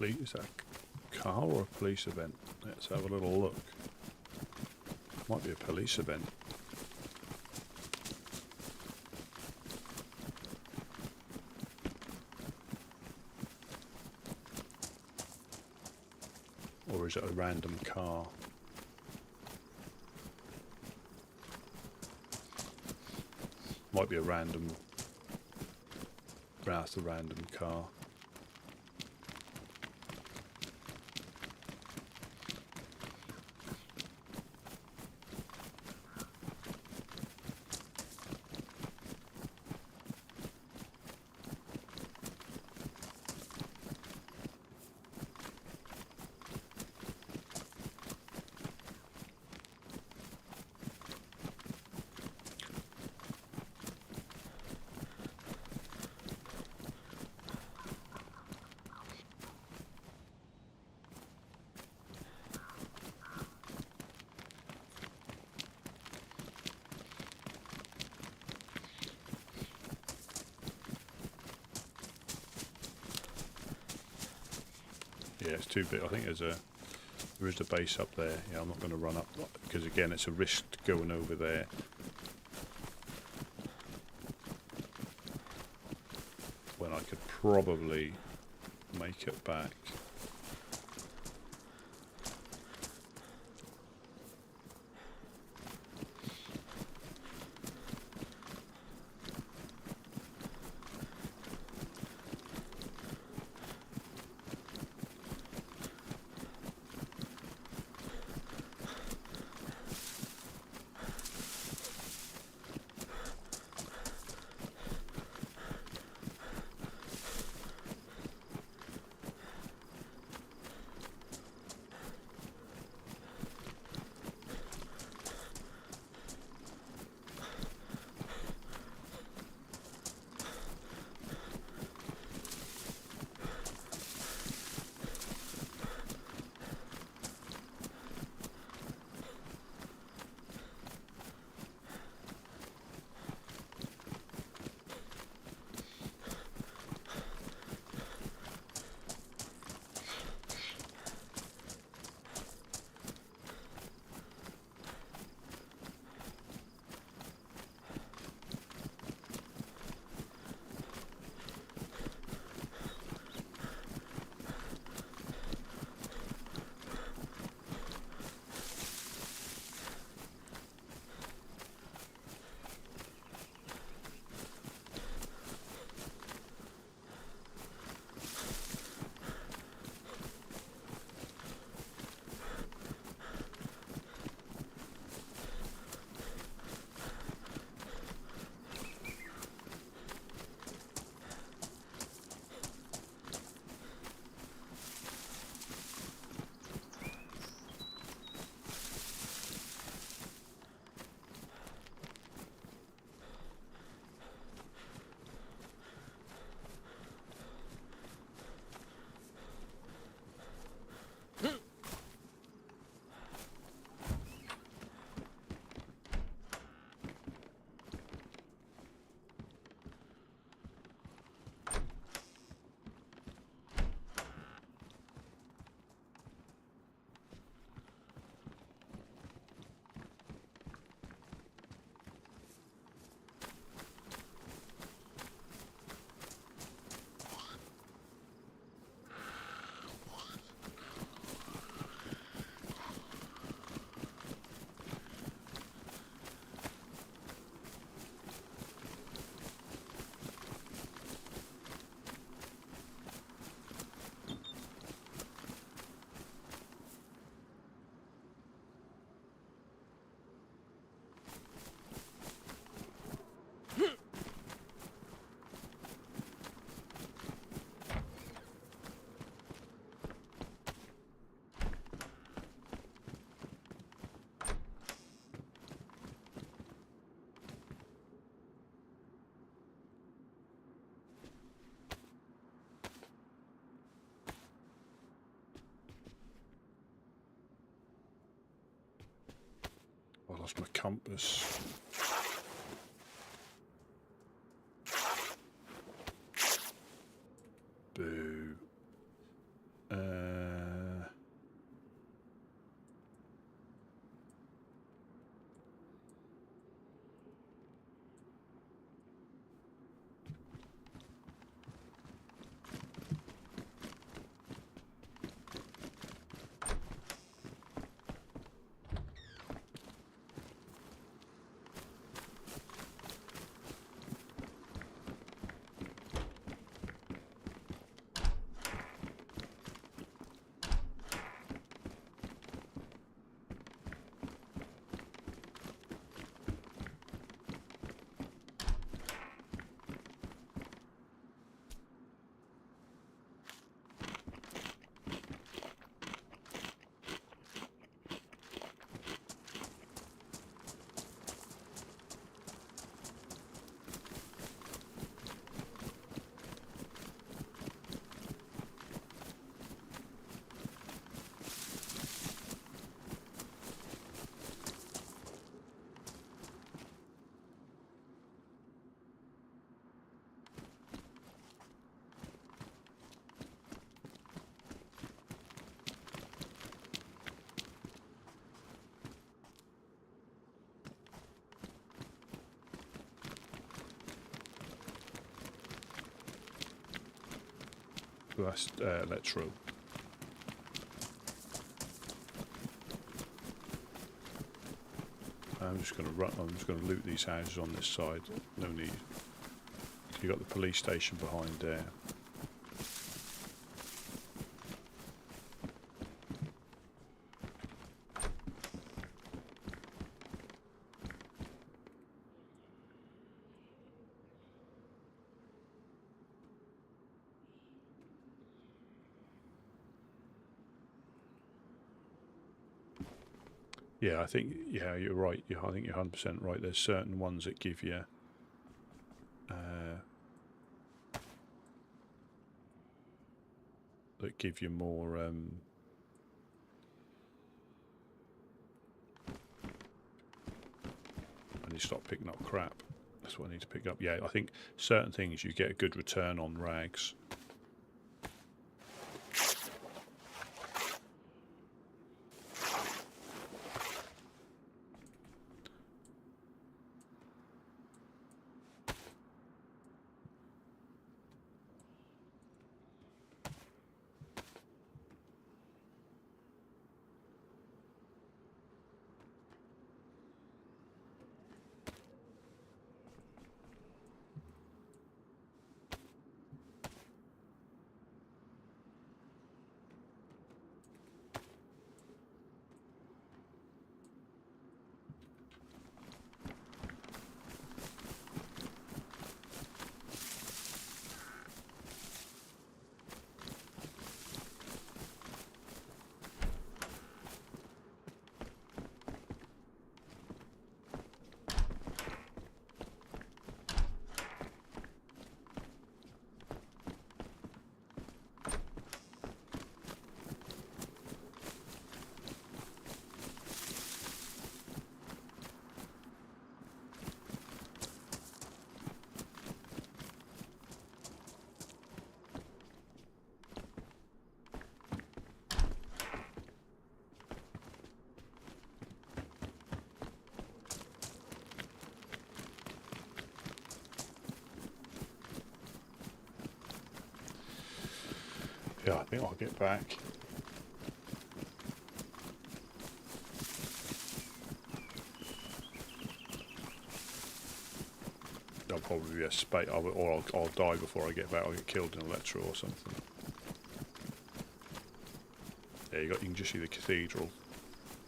Speaker 2: Is that a car or a police event? Let's have a little look. Might be a police event. Or is it a random car? Might be a random car. Yeah, it's too big. I think there is a base up there. Yeah, I'm not going to run up because again, it's a risk going over there. I could probably make it back. I lost my compass. Boo. northwest Electro. I'm just going to loot these houses on this side. No need. You got the police station behind there. Yeah, I think, yeah, you're right. Yeah, I think you're 100% right. There's certain ones that give you more I need to stop picking up crap. That's what I need to pick up. Yeah, I think certain things you get a good return on rags. Yeah, I think I'll get back. I'll probably be a spate, or I'll die before I get back. I'll get killed in Electro or something. Yeah, you can just see the cathedral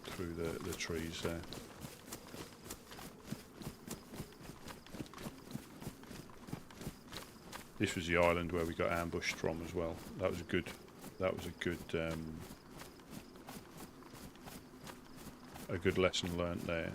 Speaker 2: through the trees there. This was the island where we got ambushed from as well. That was a good lesson learnt there.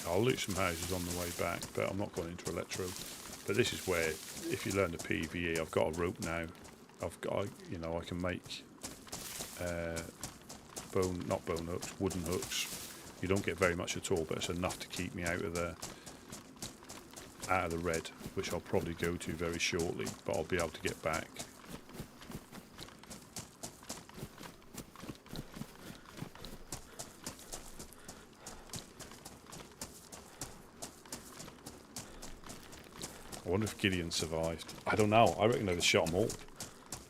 Speaker 2: I'll loot some houses on the way back, but I'm not going into Electro. But this is where, if you learn the PvE, I've got a rope now. I've got, you know, I can make not bone hooks, wooden hooks. You don't get very much at all, but it's enough to keep me out of the red, which I'll probably go to very shortly. But I'll be able to get back. I wonder if Gideon survived. I don't know. I reckon they would have shot them all.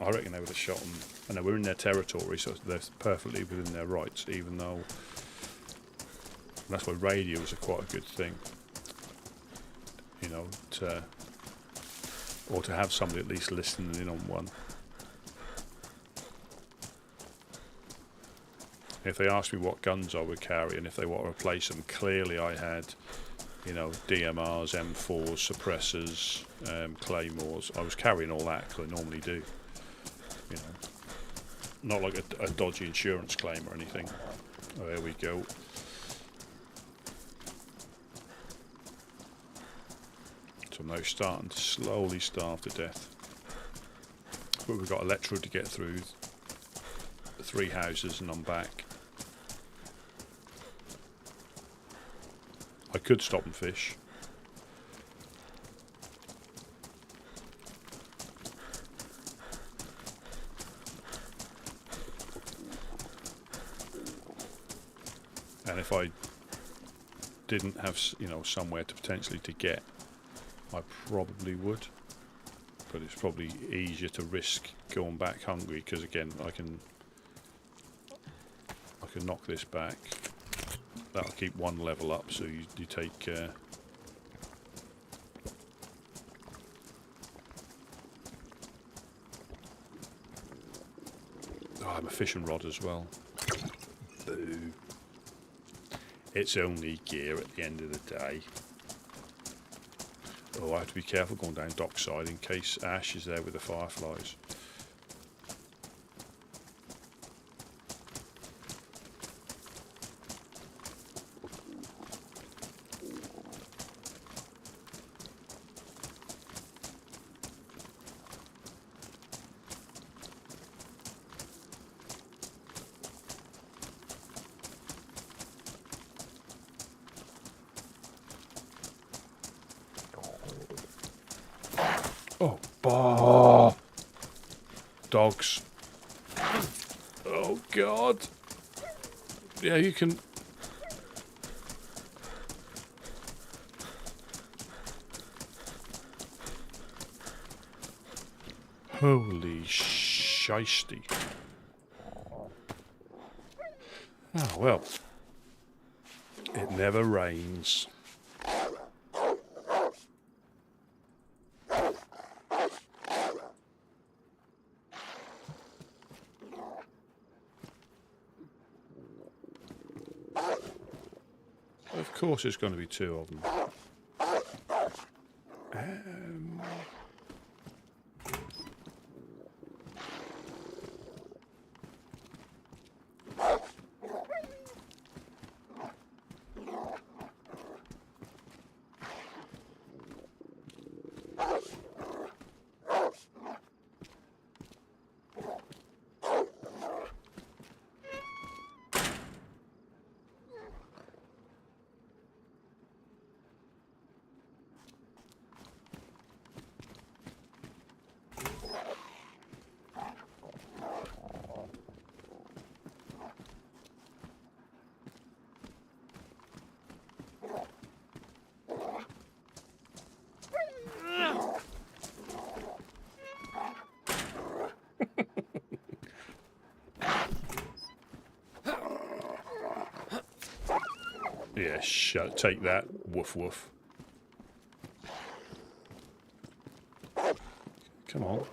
Speaker 2: I reckon they would have shot them. I know we're in their territory, so they're perfectly within their rights, even though... That's why radios are quite a good thing. You know, or to have somebody at least listening in on one. If they asked me what guns I would carry and if they want to replace them, clearly I had... You know, DMRs, M4s, suppressors, claymores. I was carrying all that because I normally do. You know, not like a dodgy insurance claim or anything. Oh, there we go. So now starting to slowly starve to death. But we've got electro to get through the 3 houses and I'm back. I could stop and fish. And if I didn't have, you know, somewhere to potentially to get, I probably would. But it's probably easier to risk going back hungry because again, I can knock this back. That'll keep 1 level up. So you take. Oh, I'm a fishing rod as well. Boo. It's only gear at the end of the day. Oh, I have to be careful going down dockside in case Ash is there with the fireflies. Oh, dogs. Oh God. Yeah, you can. Holy shiesty. Oh well. It never rains. Of course there's going to be 2 of them. Yeah, shut. Take that. Woof woof. Come on.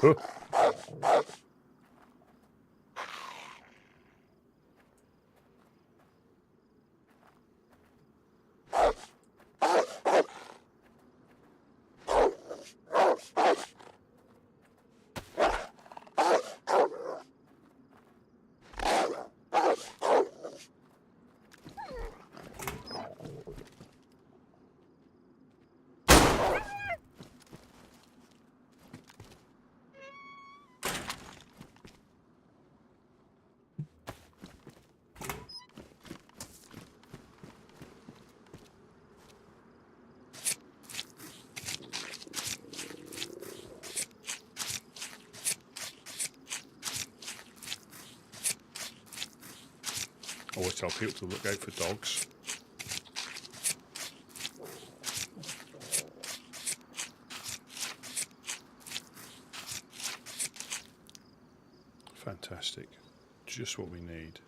Speaker 2: Huh. Always tell people to look out for dogs. Fantastic. Just what we need.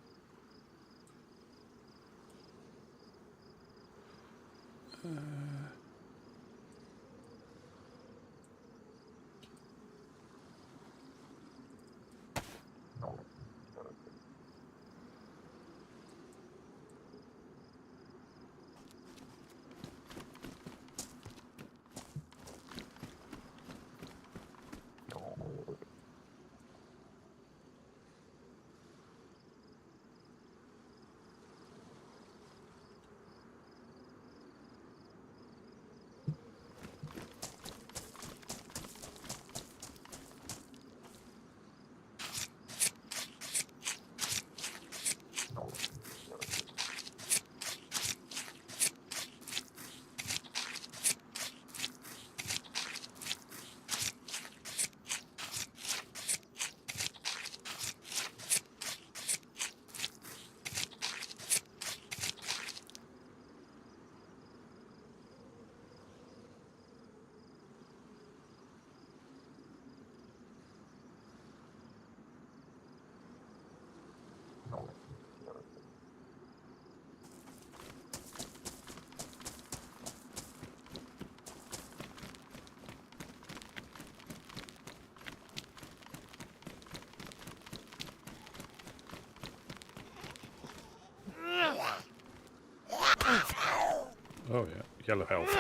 Speaker 2: Oh yeah, yellow health.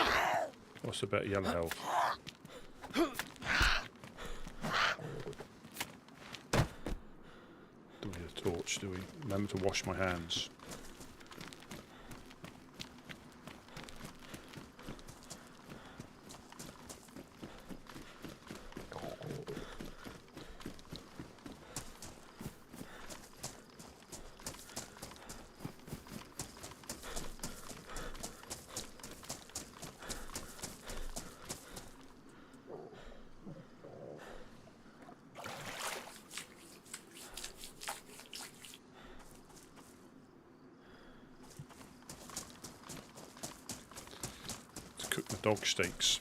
Speaker 2: What's about yellow health? Do we need a torch, do we? Remember to wash my hands. Cook my dog steaks.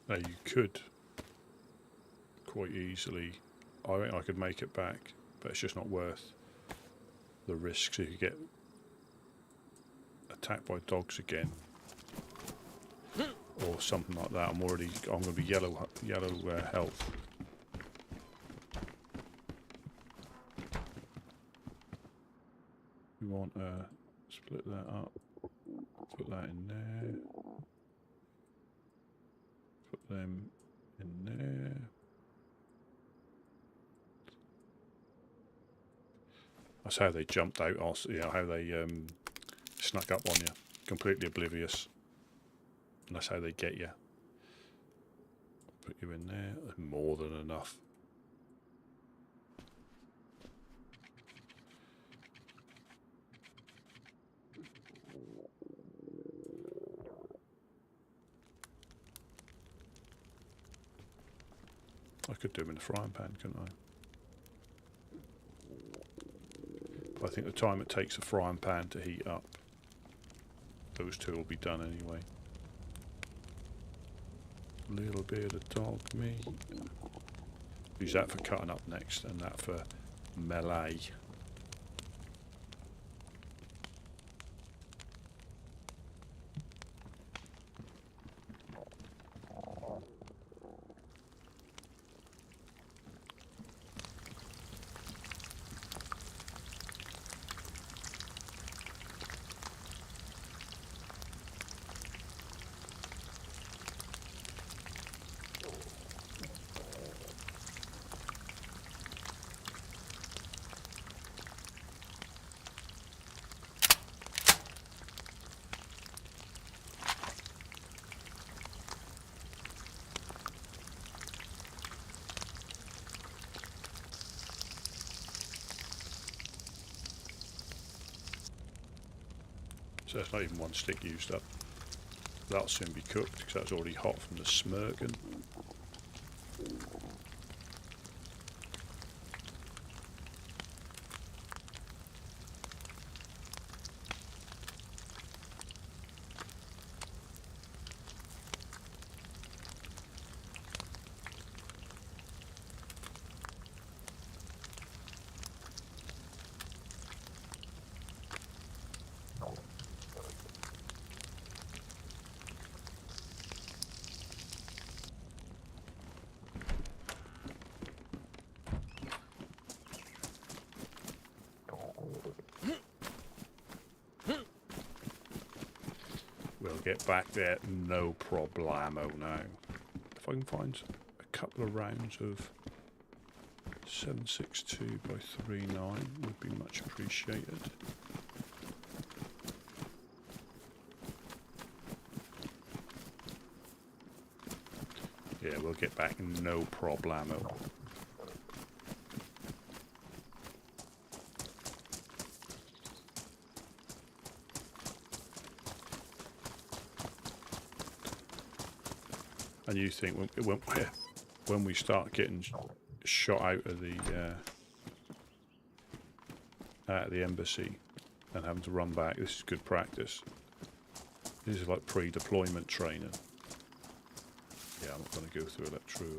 Speaker 2: Now you could quite easily, I think I could make it back, but it's just not worth the risk. So you could get attacked by dogs again, or something like that. I'm going to be yellow health. We want to split that up, put that in there. Put them in there. That's how they jumped out. Also, yeah, how they snuck up on you, completely oblivious. And that's how they get you. Put you in there. More than enough. I could do them in a frying pan, couldn't I? But I think the time it takes a frying pan to heat up, those two will be done anyway. Little bit of dog meat. Use that for cutting up next, and that for melee. So there's not even one stick used up. That'll soon be cooked because that's already hot from the smirking. We'll get back there, no problemo now. If I can find a couple of rounds of 7.62 by 3.9 would be much appreciated. Yeah, we'll get back, no problemo. And you think when we start getting shot out of the embassy and having to run back, this is good practice. This is like pre-deployment training. Yeah, I'm not going to go through that true.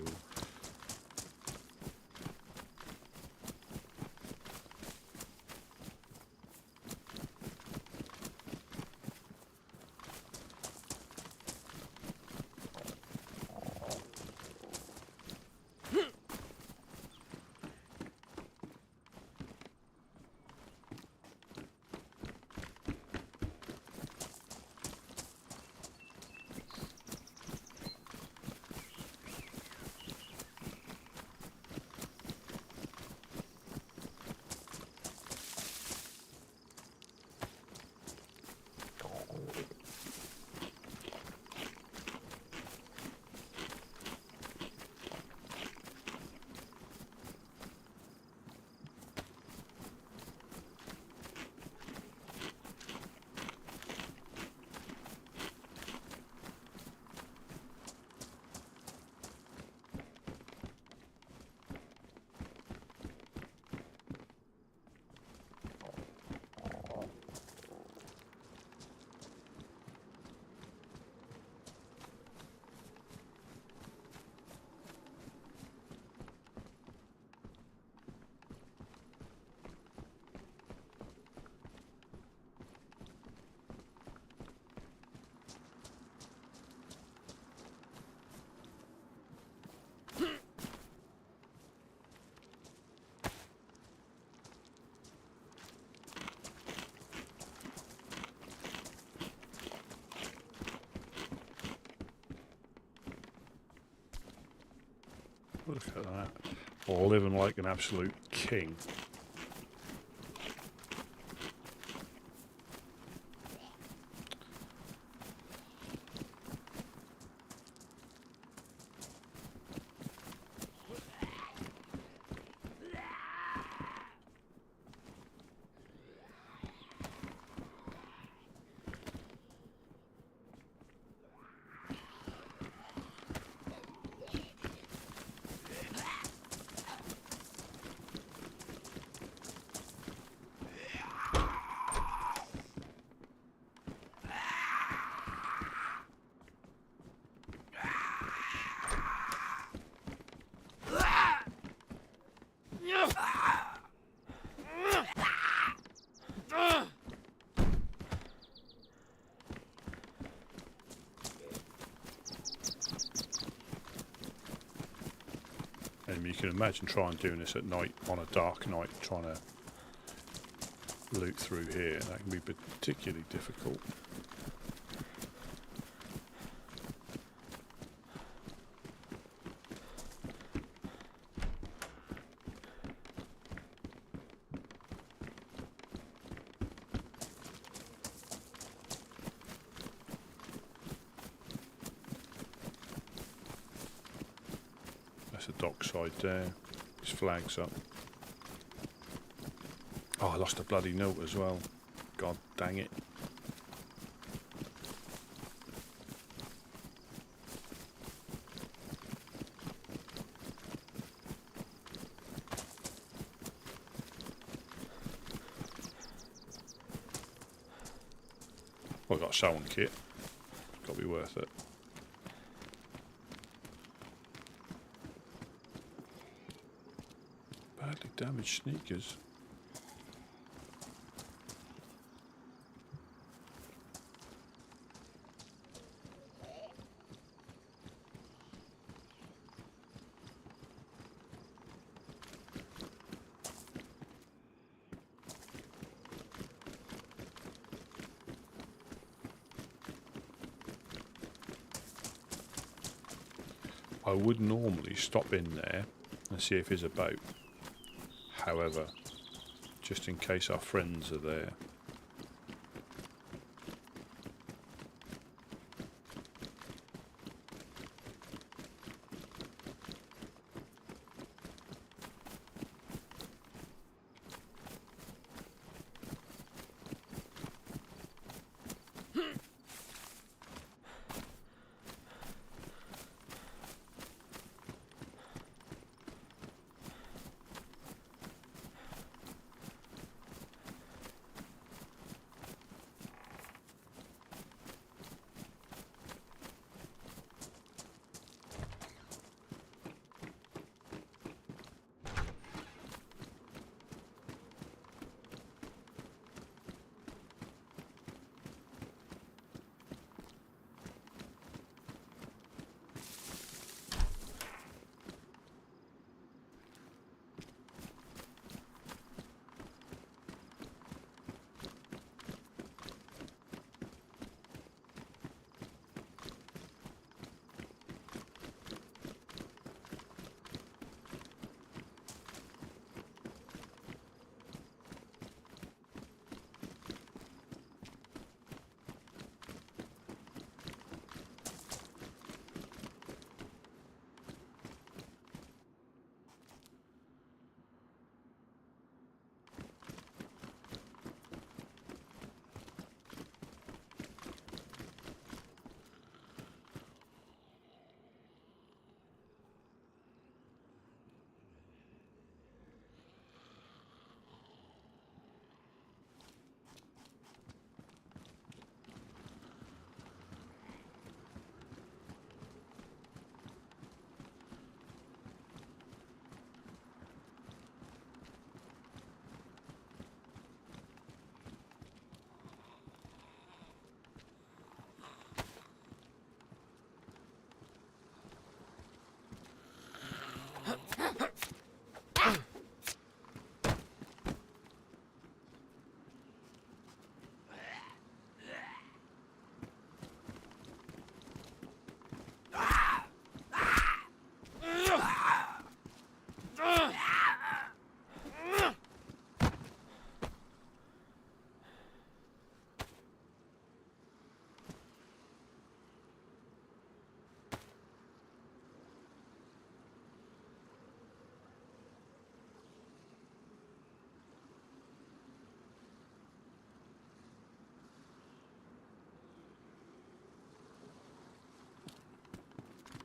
Speaker 2: Look at that. Living like an absolute king. And you can imagine trying doing this at night, on a dark night, trying to loot through here. That can be particularly difficult. The dockside there. His flag's up. Oh, I lost a bloody note as well. God dang it. got a sound kit. It's got to be worth it. Badly damaged sneakers. I would normally stop in there and see if he's about. However, just in case our friends are there.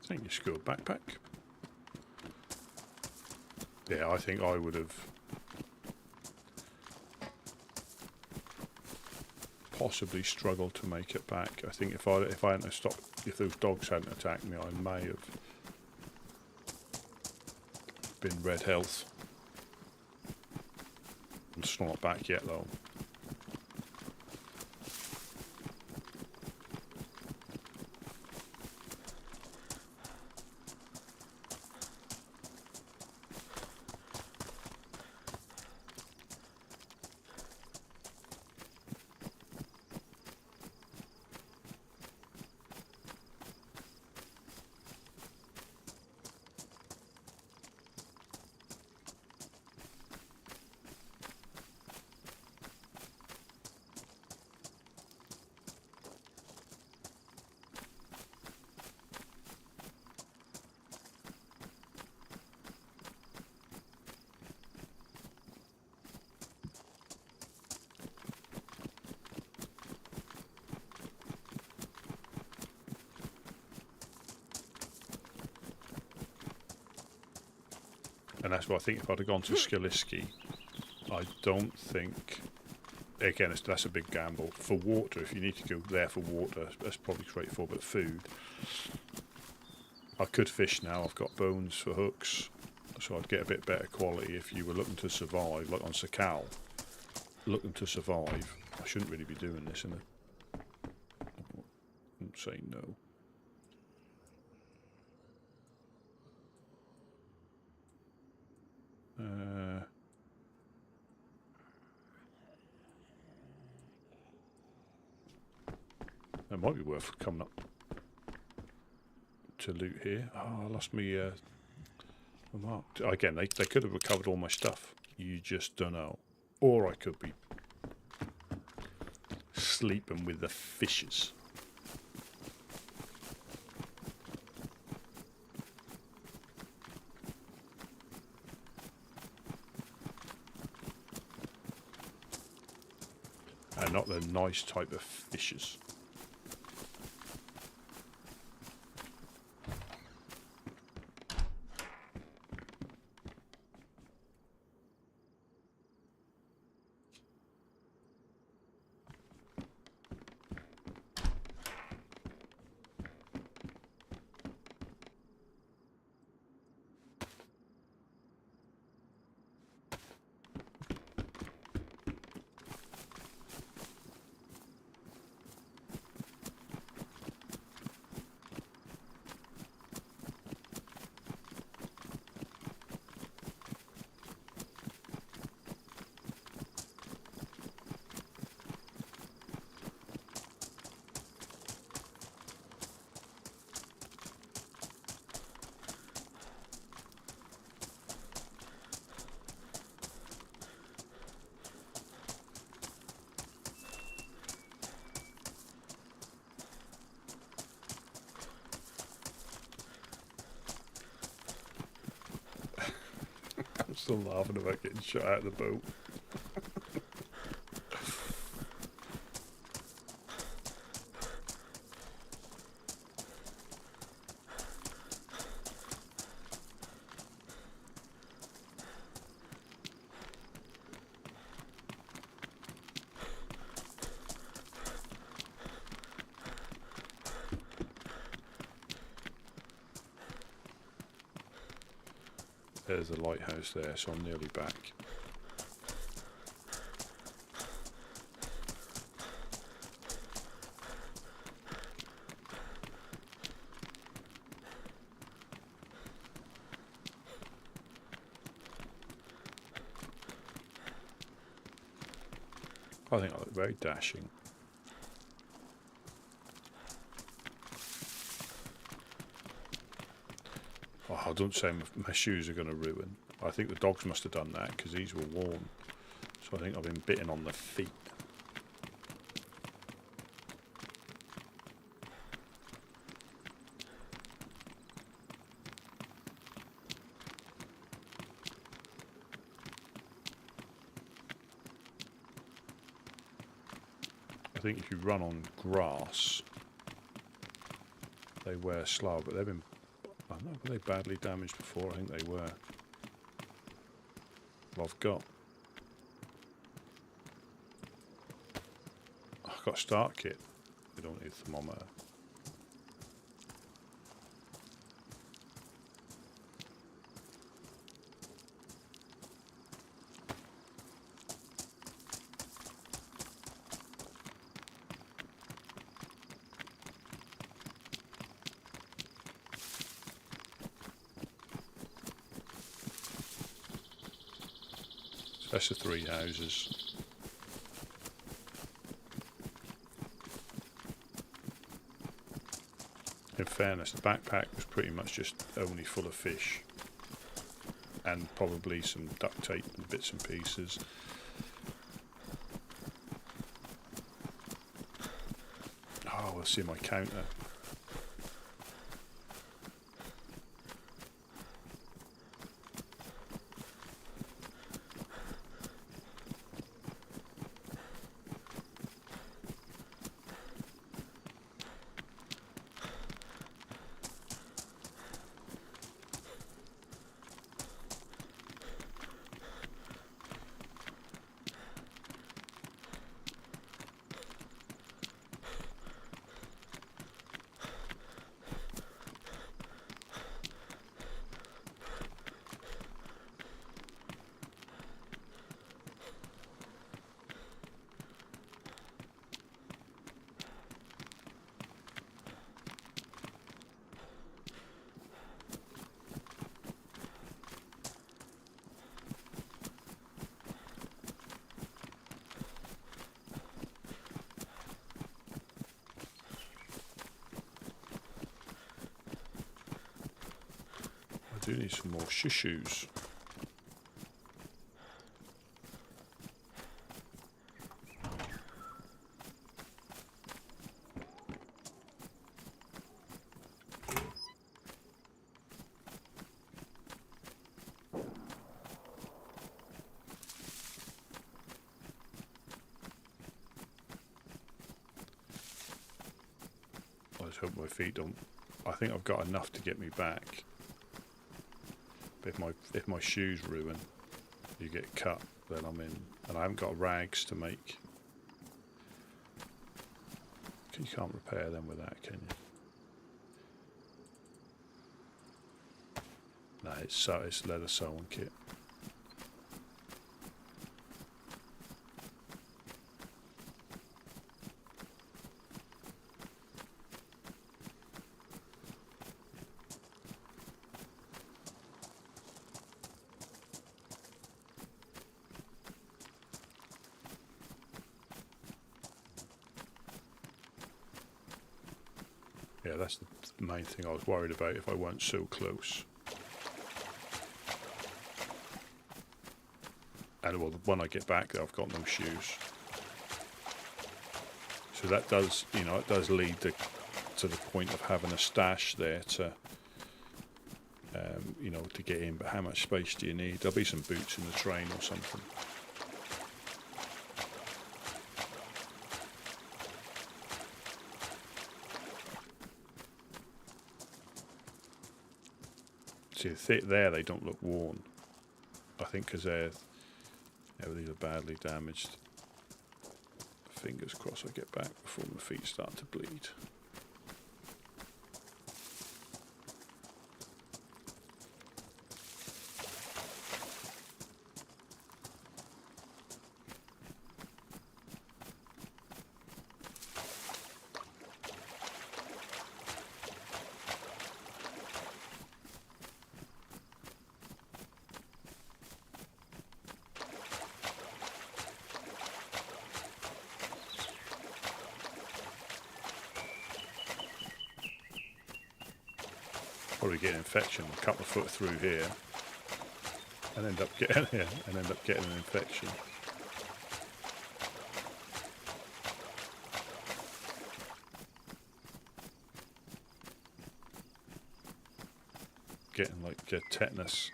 Speaker 2: Thank you, school backpack. Yeah, I think I would have possibly struggled to make it back. I think if I hadn't stopped, if those dogs hadn't attacked me, I may have been red health. I'm still not back yet though. And that's why I think if I'd have gone to Skiliski, I don't think again, that's a big gamble. For water, if you need to go there for water, that's probably straightforward. But food, I could fish now. I've got bones for hooks, so I'd get a bit better quality if you were looking to survive, like on Sakal. Looking to survive, I shouldn't really be doing this, innit? I wouldn't say no. It might be worth coming up to loot here. Oh, I lost me mark. Again, they could have recovered all my stuff. You just don't know. Or I could be sleeping with the fishes. And not the nice type of fishes. I'm still laughing about getting shot out of the boat. There's a lighthouse there, so I'm nearly back. I think I look very dashing. Oh, don't say my shoes are going to ruin. I think the dogs must have done that because these were worn. So I think I've been bitten on the feet. I think if you run on grass, they wear slow, but they've been, I don't know, were they badly damaged before? I think they were. Well, I've got a start kit. We don't need a thermometer. That's the 3 houses. In fairness, the backpack was pretty much just only full of fish and probably some duct tape and bits and pieces. Oh, we'll see my counter. do need some more shoes. I just hope my feet don't. I think I've got enough to get me back. But if my shoes ruin, you get cut, then I'm in, and I haven't got rags to make. You can't repair them with that, can you? No, it's leather sewing kit. Yeah, that's the main thing I was worried about, if I weren't so close. And well, when I get back there, I've got no shoes. So that does, it does lead to the point of having a stash there to, to get in. But how much space do you need? There'll be some boots in the train or something. See, there they don't look worn. I think because these are badly damaged. Fingers crossed I get back before my feet start to bleed. Probably get an infection a couple of foot through here, and end up getting an infection. Getting like tetanus.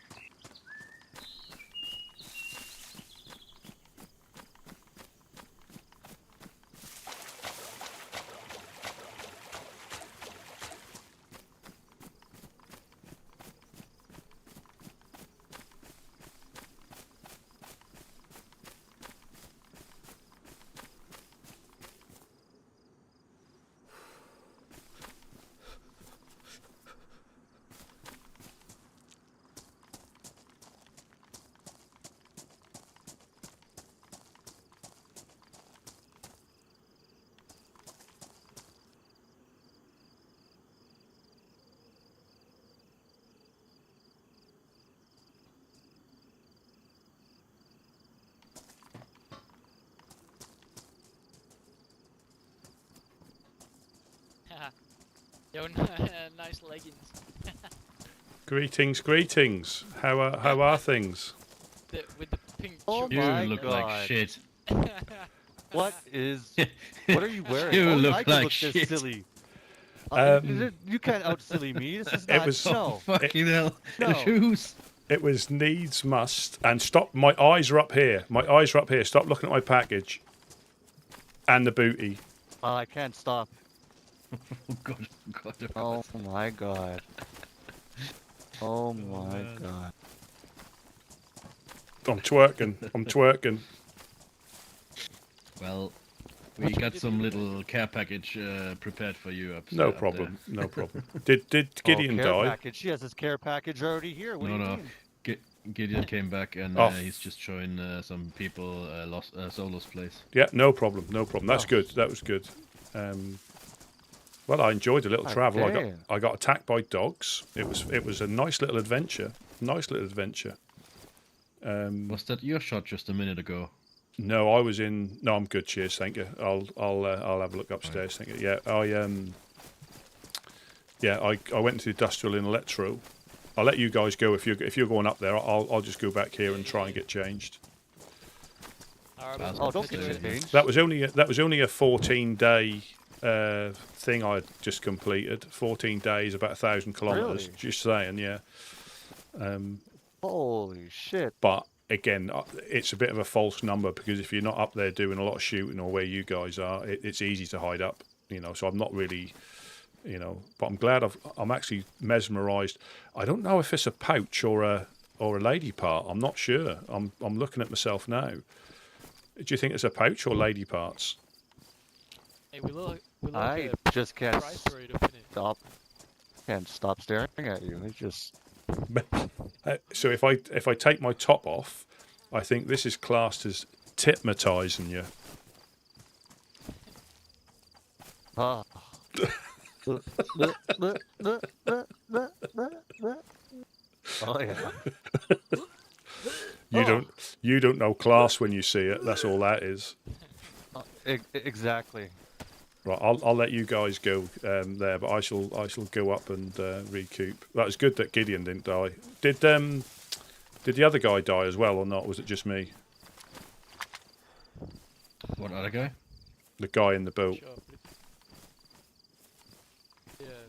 Speaker 10: Yo, nice leggings.
Speaker 2: Greetings. How are things?
Speaker 10: With the pink.
Speaker 17: Oh
Speaker 3: You
Speaker 17: my
Speaker 3: look
Speaker 17: God.
Speaker 3: like shit.
Speaker 17: What are you wearing?
Speaker 3: You
Speaker 17: Only
Speaker 3: look
Speaker 17: I can
Speaker 3: like
Speaker 17: look
Speaker 3: shit.
Speaker 17: this silly. You can't out silly me. This is
Speaker 2: It
Speaker 17: not.
Speaker 2: was-
Speaker 17: no.
Speaker 3: Fucking hell.
Speaker 17: No.
Speaker 3: Shoes.
Speaker 2: It was needs must. And stop. My eyes are up here. Stop looking at my package. And the booty.
Speaker 17: I can't stop.
Speaker 3: Oh God.
Speaker 17: Oh my God. Oh my God.
Speaker 2: I'm twerking.
Speaker 3: Well, we got some little care package prepared for you up
Speaker 2: No
Speaker 3: up
Speaker 2: problem.
Speaker 3: there.
Speaker 2: No problem. Did Gideon
Speaker 17: care
Speaker 2: die?
Speaker 17: Package. She has his care package already here. What do you
Speaker 3: No.
Speaker 17: mean?
Speaker 3: Gideon came back and
Speaker 2: Oh.
Speaker 3: he's just showing some people Solo's place.
Speaker 2: Yeah, no problem. That's good. That was good. Well, I enjoyed the little travel.
Speaker 17: Okay.
Speaker 2: I got attacked by dogs. It was a nice little adventure.
Speaker 3: Was that your shot just a minute ago?
Speaker 2: No, I was in. No, I'm good. Cheers, thank you. I'll have a look upstairs. Thank you. Yeah, I went to industrial in Electro, I'll let you guys go if you're going up there. I'll just go back here and try and get changed.
Speaker 12: Oh, don't get changed.
Speaker 2: That was only a 14-day thing I just completed. 14 days, about 1,000 kilometers.
Speaker 12: Really?
Speaker 2: Just saying, yeah.
Speaker 12: Holy shit!
Speaker 2: But again, it's a bit of a false number because if you're not up there doing a lot of shooting or where you guys are, it's easy to hide up. So I'm not really, but I'm glad I'm actually mesmerised. I don't know if it's a pouch or a lady part. I'm not sure. I'm looking at myself now. Do you think it's a pouch or lady parts?
Speaker 10: Hey, we look
Speaker 12: I
Speaker 10: at
Speaker 12: just can't
Speaker 10: price rate up in it.
Speaker 12: stop staring at you. It's just.
Speaker 2: So if I take my top off, I think this is classed as titmatising you.
Speaker 12: Ah. Oh yeah.
Speaker 2: You don't know class when you see it. That's all that is.
Speaker 12: Exactly.
Speaker 2: Right, I'll let you guys go there, but I shall go up and recoup. That was good that Gideon didn't die. Did the other guy die as well or not? Was it just me?
Speaker 3: What other guy?
Speaker 2: The guy in the boat.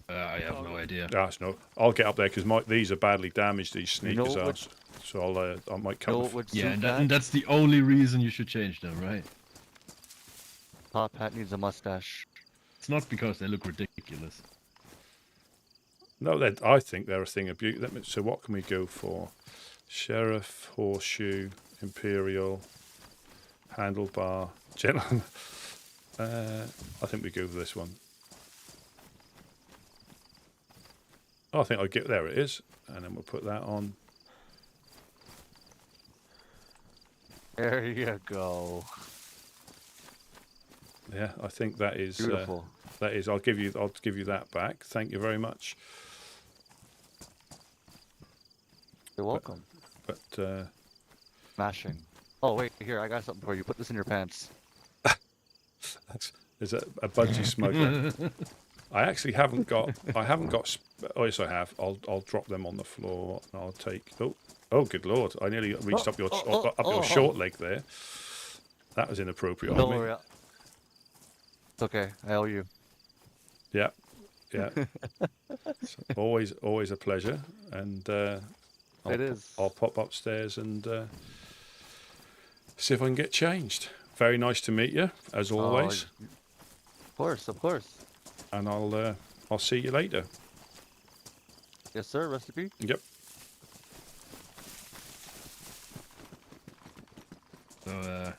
Speaker 3: I have no idea.
Speaker 2: That's no. I'll get up there because these are badly damaged. These sneakers are.
Speaker 3: which-
Speaker 2: So I might come.
Speaker 3: Yeah, and that's the only reason you should change them, right?
Speaker 12: Top hat needs a mustache.
Speaker 3: It's not because they look ridiculous.
Speaker 2: No, I think they're a thing of beauty. So what can we go for? Sheriff, horseshoe, imperial, handlebar, gentleman. I think we go for this one. I think there it is, and then we'll put that on.
Speaker 12: There you go.
Speaker 2: Yeah, I think that is
Speaker 12: Beautiful.
Speaker 2: that is. I'll give you that back. Thank you very much.
Speaker 12: You're welcome.
Speaker 2: But
Speaker 12: Smashing. Oh wait, here I got something for you. Put this in your pants.
Speaker 2: there's a budgie smoker. I actually haven't got. Oh yes, I have. I'll drop them on the floor. And I'll take. Oh, good lord! I nearly reached up your short leg there. That was inappropriate.
Speaker 12: Don't
Speaker 2: of me.
Speaker 12: worry. It's okay. I owe you.
Speaker 2: Yeah. It's always a pleasure, and
Speaker 12: It is.
Speaker 2: I'll pop upstairs and see if I can get changed. Very nice to meet you, as always.
Speaker 12: Of course.
Speaker 2: And I'll see you later.
Speaker 12: Yes, sir. Recipe.
Speaker 2: Yep.
Speaker 3: So,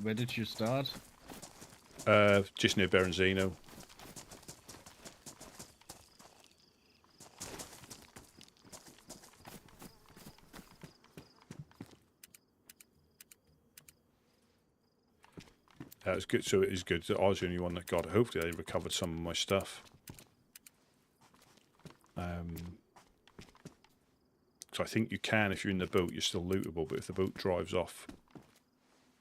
Speaker 3: where did you start?
Speaker 2: Just near Berenzino. That was good. So it is good. So I was the only one that got it. Hopefully, they recovered some of my stuff. So I think you can, if you're in the boat, you're still lootable. But if the boat drives off,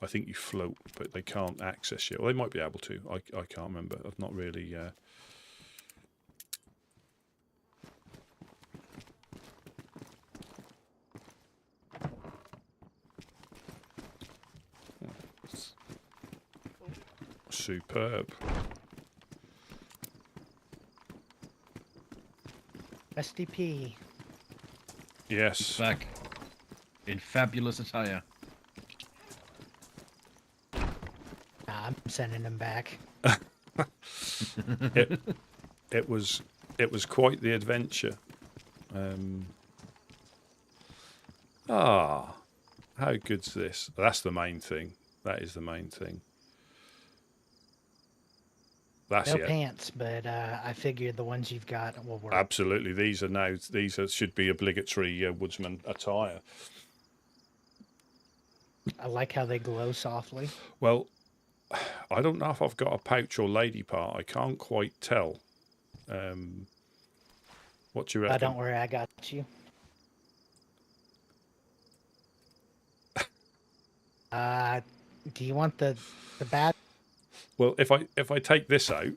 Speaker 2: I think you float, but they can't access you. Well, they might be able to. I can't remember. I've not really. Superb.
Speaker 7: SDP.
Speaker 2: Yes.
Speaker 3: Back in fabulous attire.
Speaker 7: I'm sending them back.
Speaker 2: it was quite the adventure. How good's this? That's the main thing. That is the main thing. That's
Speaker 7: No
Speaker 2: it.
Speaker 7: pants, but I figured the ones you've got will work.
Speaker 2: Absolutely, these should be obligatory woodsman attire.
Speaker 7: I like how they glow softly.
Speaker 2: Well, I don't know if I've got a pouch or lady part. I can't quite tell. What do you reckon?
Speaker 7: Don't worry, I got you. Do you want the bad?
Speaker 2: Well, if I take this out.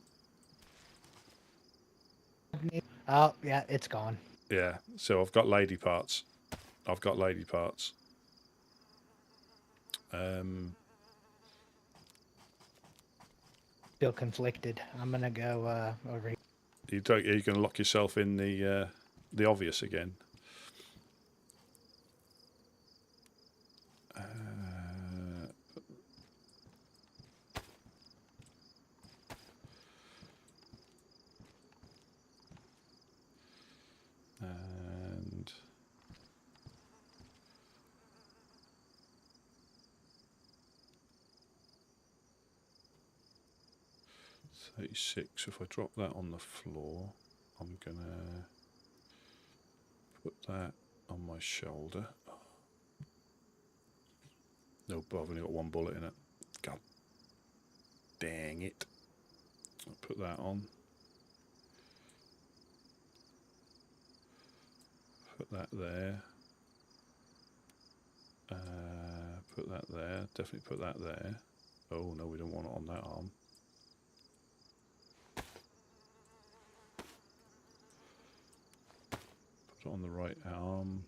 Speaker 7: Oh yeah, it's gone.
Speaker 2: Yeah, so I've got lady parts. I've got lady parts.
Speaker 7: Feel conflicted. I'm gonna go over here.
Speaker 2: You don't. You're going to lock yourself in the obvious again. And 36. If I drop that on the floor, I'm gonna put that on my shoulder. No, but I've only got one bullet in it. God dang it. I'll put that on. Put that there. Put that there. Definitely put that there. Oh no, we don't want it on that arm. Put it on the right arm.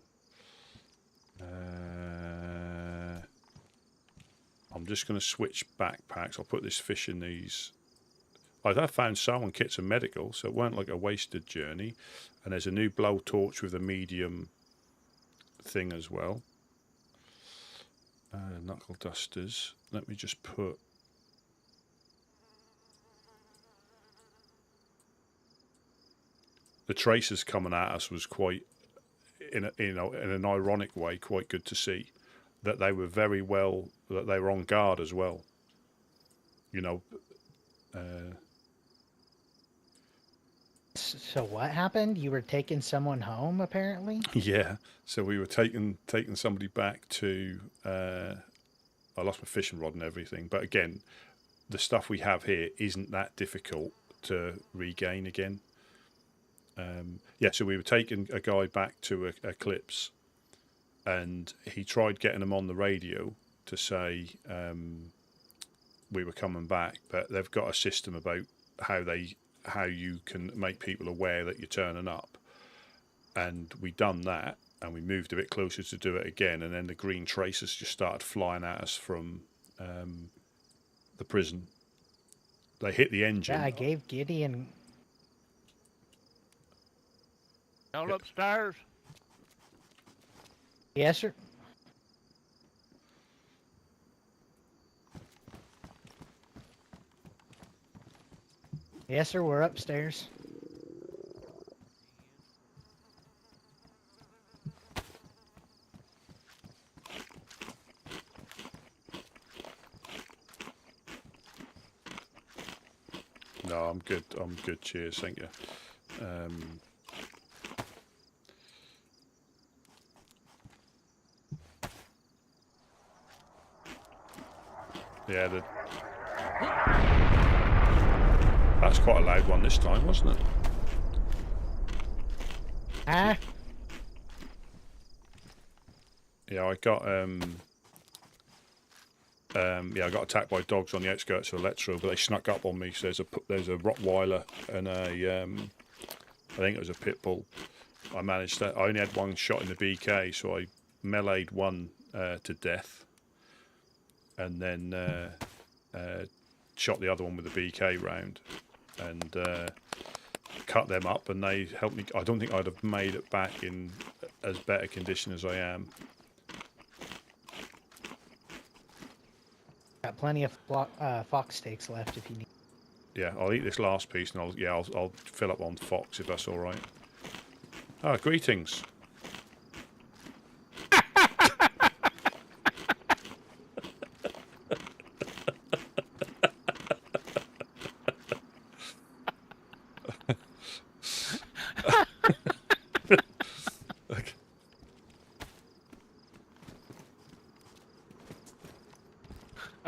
Speaker 2: I'm just going to switch backpacks. I'll put this fish in these. I found Salmon kits and medical, so it weren't like a wasted journey. And there's a new blowtorch with a medium thing as well. Knuckle dusters. Let me just put. The tracers coming at us was quite, in an ironic way, quite good to see. That they were very well. That they were on guard as well. You know.
Speaker 7: So what happened? You were taking someone home, apparently?
Speaker 2: Yeah. So we were taking somebody back to. I lost my fishing rod and everything, but again, the stuff we have here isn't that difficult to regain again. Yeah. So we were taking a guy back to Eclipse, and he tried getting them on the radio to say we were coming back, but they've got a system about how you can make people aware that you're turning up. And we done that, and we moved a bit closer to do it again, and then the green tracers just started flying at us from the prison. They hit the engine.
Speaker 7: Yeah, I gave Gideon.
Speaker 1: Y'all upstairs?
Speaker 7: Yes, sir. Yes, sir, we're upstairs.
Speaker 2: No, I'm good. I'm good. Cheers. Thank you. Yeah, that's quite a loud one this time, wasn't it?
Speaker 7: Ah.
Speaker 2: Yeah, I got I got attacked by dogs on the outskirts of Electro, but they snuck up on me. So there's a Rottweiler and I think it was a pit bull. I managed that. I only had one shot in the BK, so I meleeed one to death, and then shot the other one with the BK round, and cut them up, and they helped me. I don't think I'd have made it back in as better condition as I am.
Speaker 7: Got plenty of fox steaks left if you need.
Speaker 2: Yeah, I'll eat this last piece, and I'll fill up on fox if that's all right. Ah, greetings.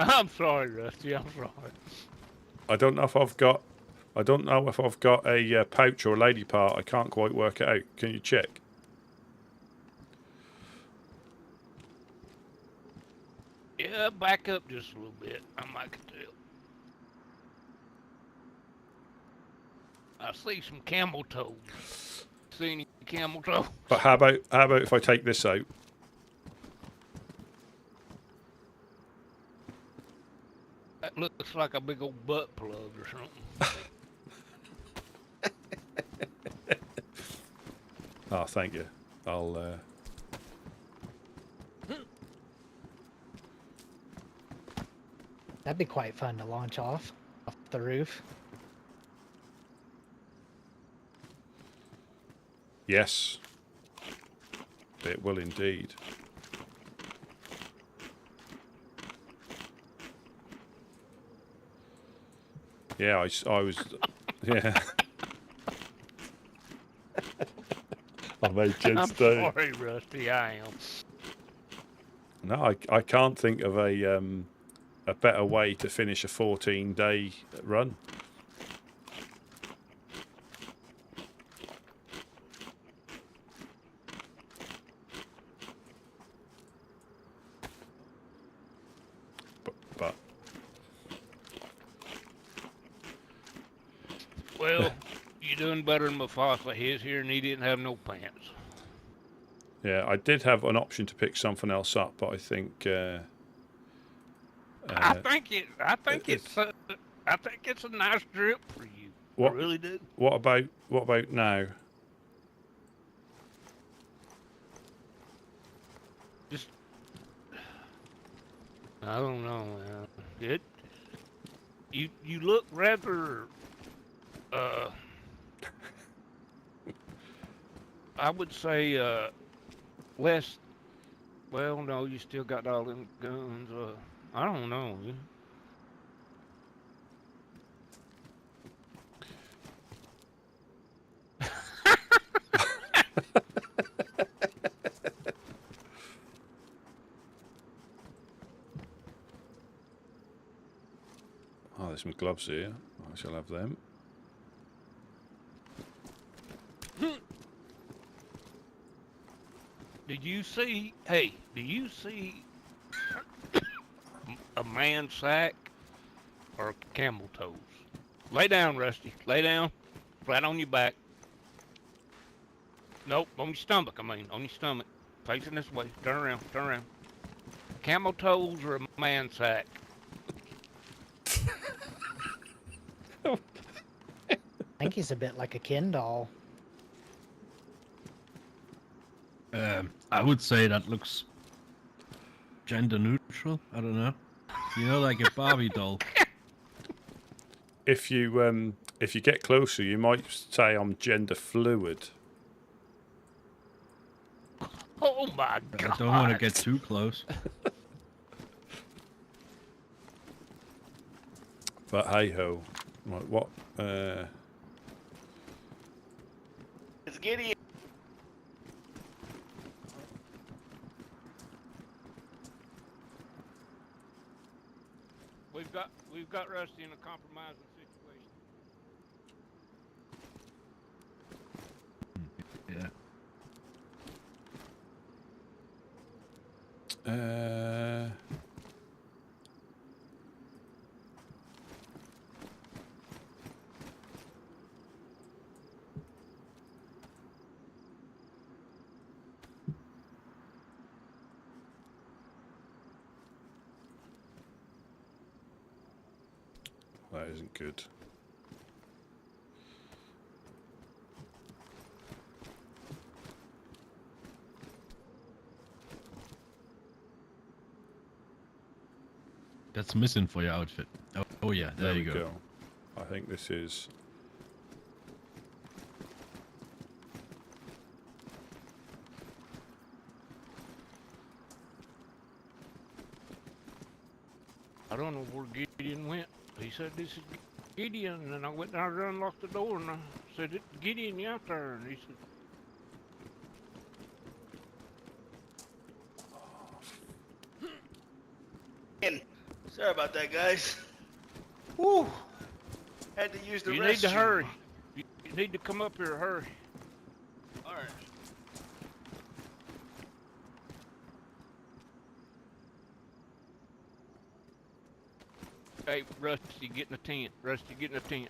Speaker 1: I'm sorry, Rusty. I'm sorry.
Speaker 2: I don't know if I've got a pouch or a lady part. I can't quite work it out. Can you check?
Speaker 1: Yeah, back up just a little bit. I might can tell. I see some camel toes. see any camel toe.
Speaker 2: But how about if I take this out?
Speaker 1: That looks like a big old butt plug or something.
Speaker 2: Oh, thank you. I'll.
Speaker 7: That'd be quite fun to launch off the roof.
Speaker 2: Yes. It will indeed. Yeah, I was. Yeah. I made Jed's day.
Speaker 1: I'm sorry, Rusty. I am.
Speaker 2: No, I can't think of a better way to finish a 14-day run. But
Speaker 1: Well, you're doing better than Mufasa. He's here and he didn't have no pants.
Speaker 2: yeah, I did have an option to pick something else up, but I think.
Speaker 1: I think it's a nice trip for you.
Speaker 2: What,
Speaker 1: I really do.
Speaker 2: What about now?
Speaker 1: Just, I don't know, man. You look rather, I would say, less. Well, no, you still got all them guns. I don't know.
Speaker 2: Oh, there's some gloves here. I shall have them.
Speaker 1: Did you see a man sack or camel toes? Lay down, Rusty. Lay down. Flat on your back. Nope, on your stomach, on your stomach. Facing this way. Turn around, turn around. Camel toes or a man sack?
Speaker 7: I think he's a bit like a Ken doll.
Speaker 3: I would say that looks gender neutral. I don't know. You know, like a Barbie doll.
Speaker 2: If you get closer, you might say I'm gender fluid.
Speaker 1: Oh my God!
Speaker 3: I don't want to get too close.
Speaker 2: But hey ho, what?
Speaker 9: It's Gideon.
Speaker 1: We've got Rusty in a compromising situation.
Speaker 2: Yeah. That isn't good.
Speaker 3: That's missing for your outfit. Oh yeah, there you go.
Speaker 2: I think this is.
Speaker 1: I don't know where Gideon went. He said, "This is Gideon," and I went down there and unlocked the door, and I said, "It's Gideon, you out there?" And he said,
Speaker 9: Sorry about that, guys. Woo! Had to use the restroom.
Speaker 1: "You need to hurry. You need to come up here, hurry."
Speaker 9: All right.
Speaker 1: Hey, Rusty, get in the tent. Rusty, get in the tent.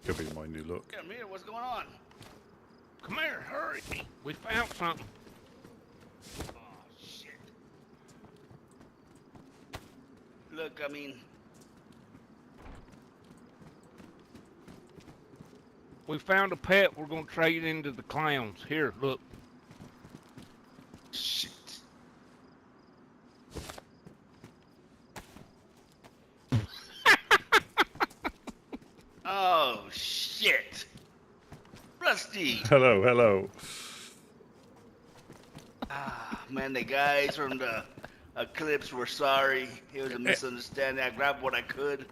Speaker 2: could be my new look.
Speaker 9: Come here, what's going on?
Speaker 1: Come here, hurry. We found something.
Speaker 9: Oh, shit. Look, I mean...
Speaker 1: We found a pet. We're going to trade into the clowns. Here, look.
Speaker 9: Shit. Oh, shit. Rusty.
Speaker 2: Hello, hello.
Speaker 9: Ah, man, the guys from the Eclipse were sorry. It was a misunderstanding. I grabbed what I could.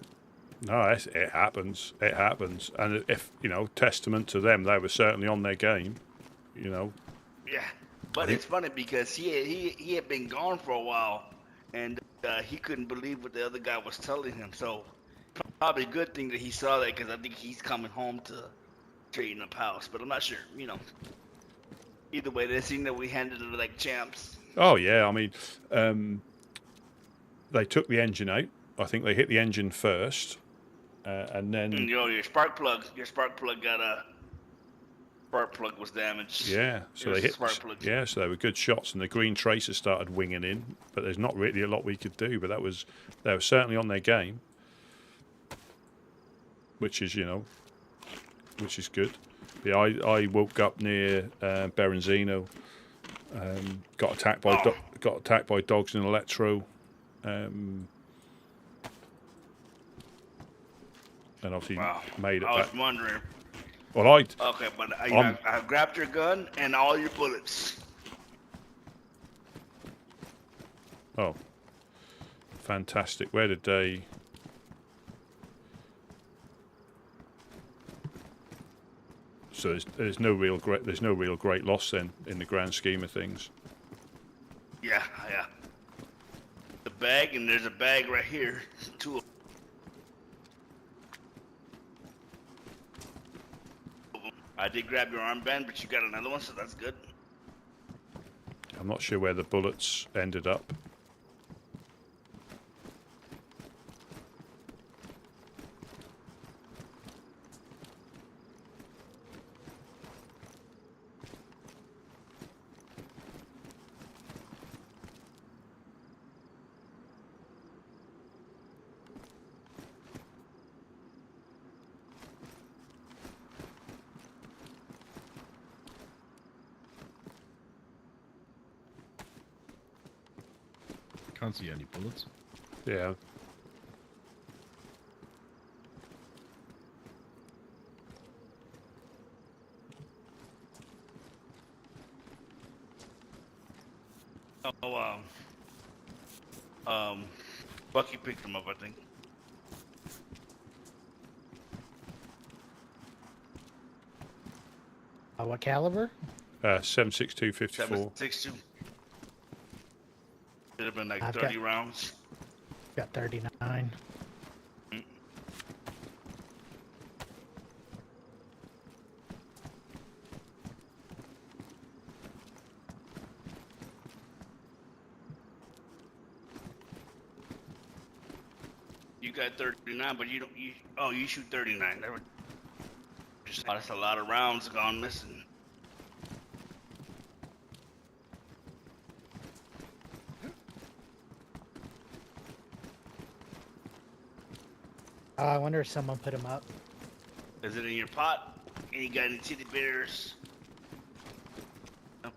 Speaker 2: No, it happens. It happens. And if, you know, testament to them, they were certainly on their game, you know.
Speaker 9: Yeah, but it's funny because he had been gone for a while, and he couldn't believe what the other guy was telling him. So probably a good thing that he saw that, because I think he's coming home to straighten up house. But I'm not sure, you know. Either way, they seem that we handled it like champs.
Speaker 2: Oh, yeah. I mean, they took the engine out. I think they hit the engine first, and then...
Speaker 9: You know, your spark plug got a... Spark plug was damaged.
Speaker 2: Yeah, so they hit. Yeah, so they were good shots, and the green tracer started winging in. But there's not really a lot we could do. But they were certainly on their game, which is, you know, which is good. Yeah, I woke up near Berenzino, got attacked by dogs in Electro, and obviously made it
Speaker 9: I was
Speaker 2: back.
Speaker 9: wondering.
Speaker 2: Well,
Speaker 9: okay, but I grabbed your gun and all your bullets.
Speaker 2: Oh, fantastic! Where did they? So there's no real great loss then in the grand scheme of things.
Speaker 9: Yeah. The bag, and there's a bag right here. Two of them. I did grab your armband, but you got another one, so that's good.
Speaker 2: I'm not sure where the bullets ended up.
Speaker 3: Can't see any bullets.
Speaker 2: Yeah.
Speaker 9: Oh, Bucky picked him up, I think.
Speaker 7: What caliber?
Speaker 2: 7.62 .54.
Speaker 9: 7.62. Should have been like
Speaker 7: I've
Speaker 9: 30 rounds.
Speaker 7: Got 39.
Speaker 9: You got 39, but you don't. You shoot 39. That's a lot of rounds gone missing.
Speaker 7: I wonder if someone put him up.
Speaker 9: Is it in your pot? And you got any titty bears? No.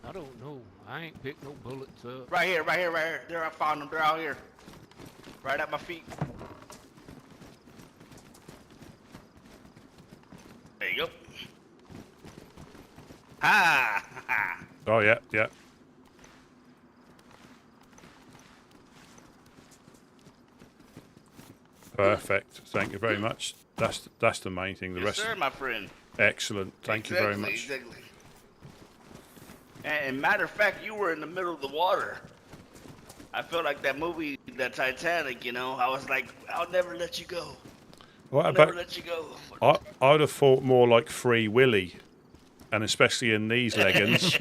Speaker 1: I don't know. I ain't picked no bullets up.
Speaker 9: Right here. There, I found them. They're out here. Right at my feet. There you go. Ha!
Speaker 2: Oh yeah. Perfect. Thank you very much. That's the main thing. The
Speaker 9: Yes,
Speaker 2: rest.
Speaker 9: sir, my friend.
Speaker 2: Excellent. Thank you very much.
Speaker 9: Exactly. And matter of fact, you were in the middle of the water. I feel like that movie, that Titanic. You know, I was like, I'll never let you go.
Speaker 2: What
Speaker 9: I'll
Speaker 2: about?
Speaker 9: never let you go.
Speaker 2: I'd have thought more like Free Willy, and especially in these leggings.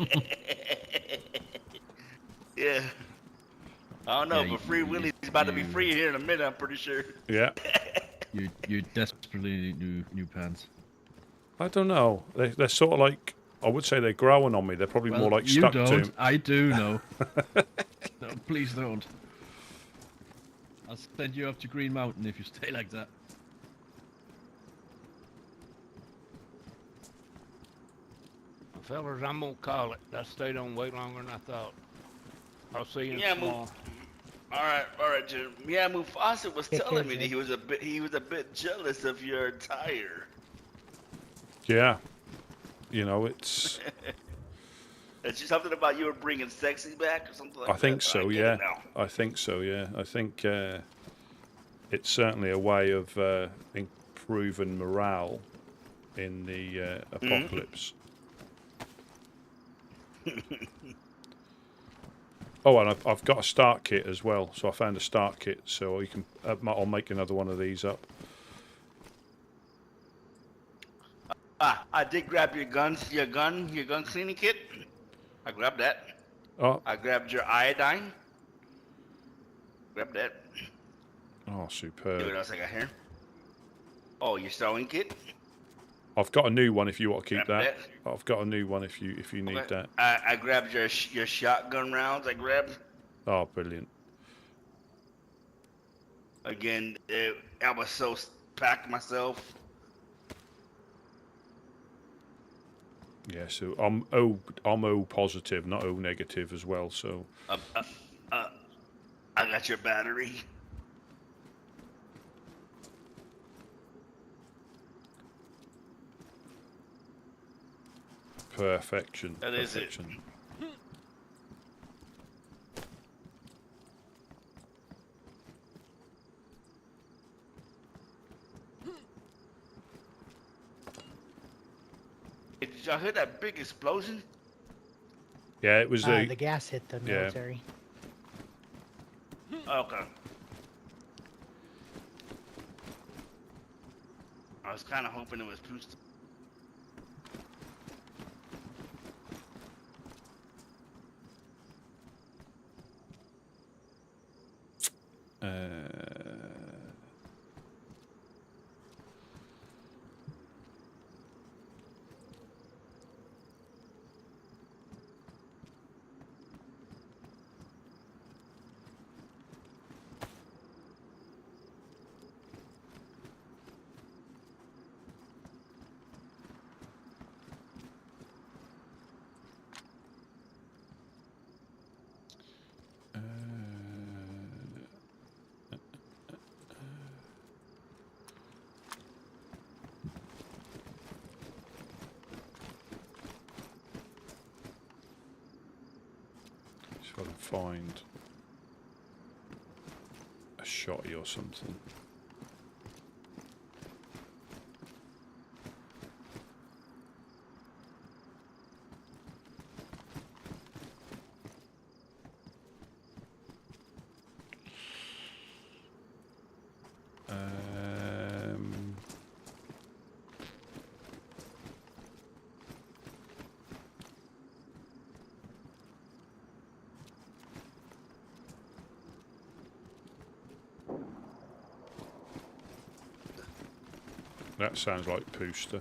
Speaker 9: Yeah. I don't know,
Speaker 3: Yeah,
Speaker 9: but Free Willy's about to be free here in a minute. I'm pretty sure.
Speaker 2: Yeah.
Speaker 3: You desperately need new pants.
Speaker 2: I don't know. They're sort of like, I would say they're growing on me. They're probably
Speaker 3: Well,
Speaker 2: more like
Speaker 3: you
Speaker 2: stuck
Speaker 3: don't.
Speaker 2: to.
Speaker 3: I do know. No, please don't. I'll send you up to Green Mountain if you stay like that.
Speaker 1: Fellas, I'm gonna call it. I stayed on way longer than I thought. I'll see you
Speaker 9: Yeah,
Speaker 1: tomorrow.
Speaker 9: all right, Jim. Yeah, Mufasa was telling me that he was a bit jealous of your attire.
Speaker 2: Yeah. You know, it's.
Speaker 9: It's just something about you were bringing sexy back or something like that.
Speaker 2: I think so.
Speaker 9: I get
Speaker 2: Yeah.
Speaker 9: it now.
Speaker 2: I think so. Yeah. I think it's certainly a way of improving morale in the apocalypse. Oh, and I've got a start kit as well. So I found a start kit, so you can. I'll make another one of these up.
Speaker 9: I did grab your gun cleaning kit. I grabbed that.
Speaker 2: Oh.
Speaker 9: I grabbed your iodine. Grab that.
Speaker 2: Oh,
Speaker 9: See
Speaker 2: superb.
Speaker 9: what else I got here? Oh, your sewing kit.
Speaker 2: I've got a new one if you want to keep
Speaker 9: Grab
Speaker 2: that. I've got a new one if you need
Speaker 9: Okay.
Speaker 2: that.
Speaker 9: I grabbed your shotgun rounds. I grabbed.
Speaker 2: Oh, brilliant.
Speaker 9: Again, I was so packed myself.
Speaker 2: Yeah, so I'm O positive, not O negative as well. So
Speaker 9: I got your battery.
Speaker 2: perfection.
Speaker 9: That is it.
Speaker 2: Perfection.
Speaker 9: Did y'all hear that big explosion?
Speaker 2: Yeah, it was
Speaker 7: the gas hit the military.
Speaker 9: Okay. I was kind of hoping it was Pusta. Just got to find a shotty or something. That sounds like Pusta.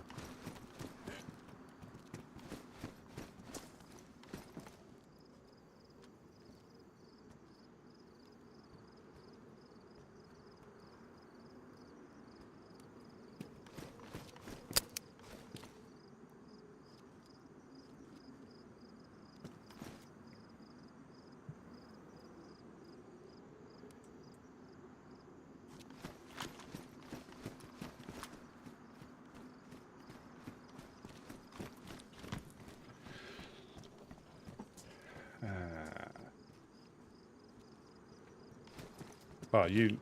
Speaker 9: Oh, you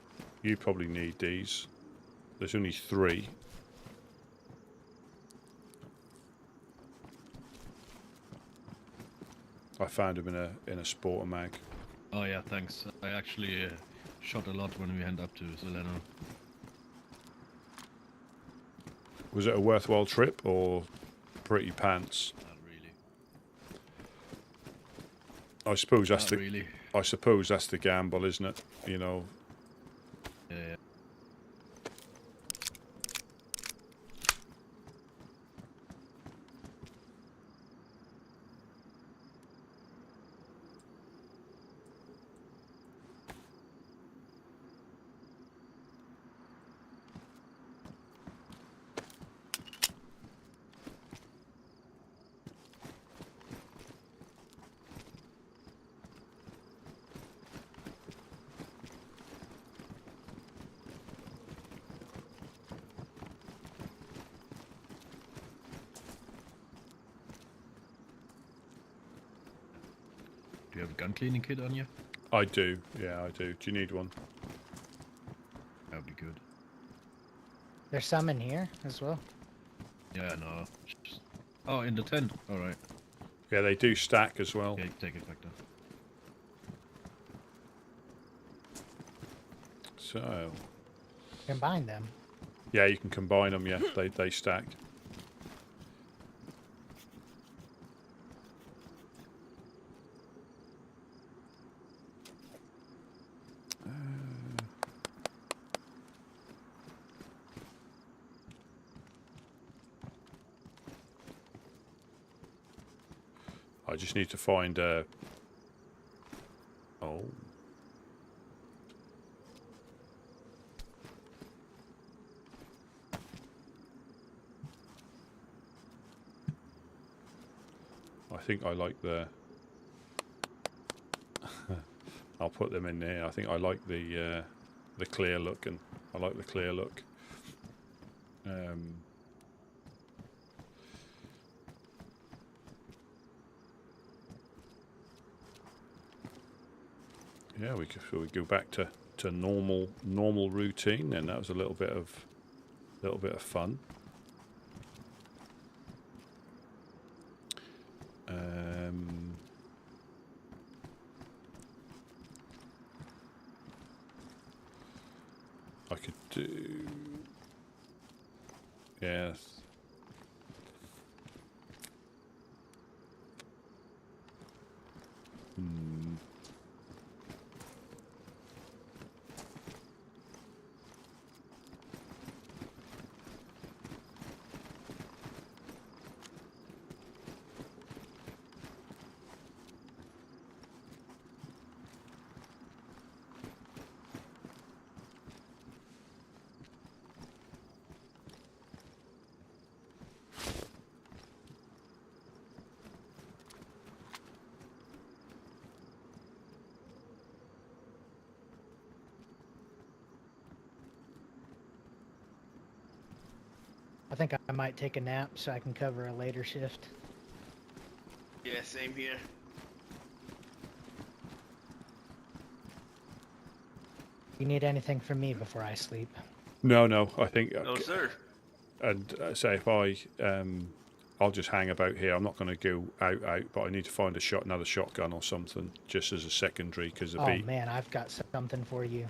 Speaker 9: probably need these. There's only 3. I found them in a sporter mag.
Speaker 3: Oh yeah, thanks. I actually shot a lot when we went up to Solano.
Speaker 2: Was it a worthwhile trip or pretty pants?
Speaker 3: Not really.
Speaker 2: I suppose that's
Speaker 3: Not
Speaker 2: the.
Speaker 3: really.
Speaker 2: I suppose that's the gamble, isn't it? You know.
Speaker 3: Yeah. Do you have a gun cleaning kit on you?
Speaker 2: I do. Yeah, I do. Do you need one?
Speaker 3: That would be good.
Speaker 7: There's some in here as well.
Speaker 3: Yeah, no. Oh, in the tent. All right.
Speaker 2: Yeah, they do stack as well.
Speaker 3: Okay, take it back then.
Speaker 2: So.
Speaker 7: Combine them.
Speaker 2: Yeah, you can combine them. Yeah, they stack. I just need to find a. Oh. I think I like the. I'll put them in there. I think I like the clear look, and I like the clear look. Yeah, we go back to normal routine, and that was a little bit of fun. I could do, yes.
Speaker 7: I think I might take a nap so I can cover a later shift.
Speaker 9: Yeah, same here.
Speaker 7: You need anything from me before I sleep?
Speaker 2: No, I think.
Speaker 9: No, sir.
Speaker 2: And say if I'll just hang about here. I'm not going to go out, but I need to find another shotgun or something, just as a secondary, because
Speaker 7: Oh man, I've got something for you.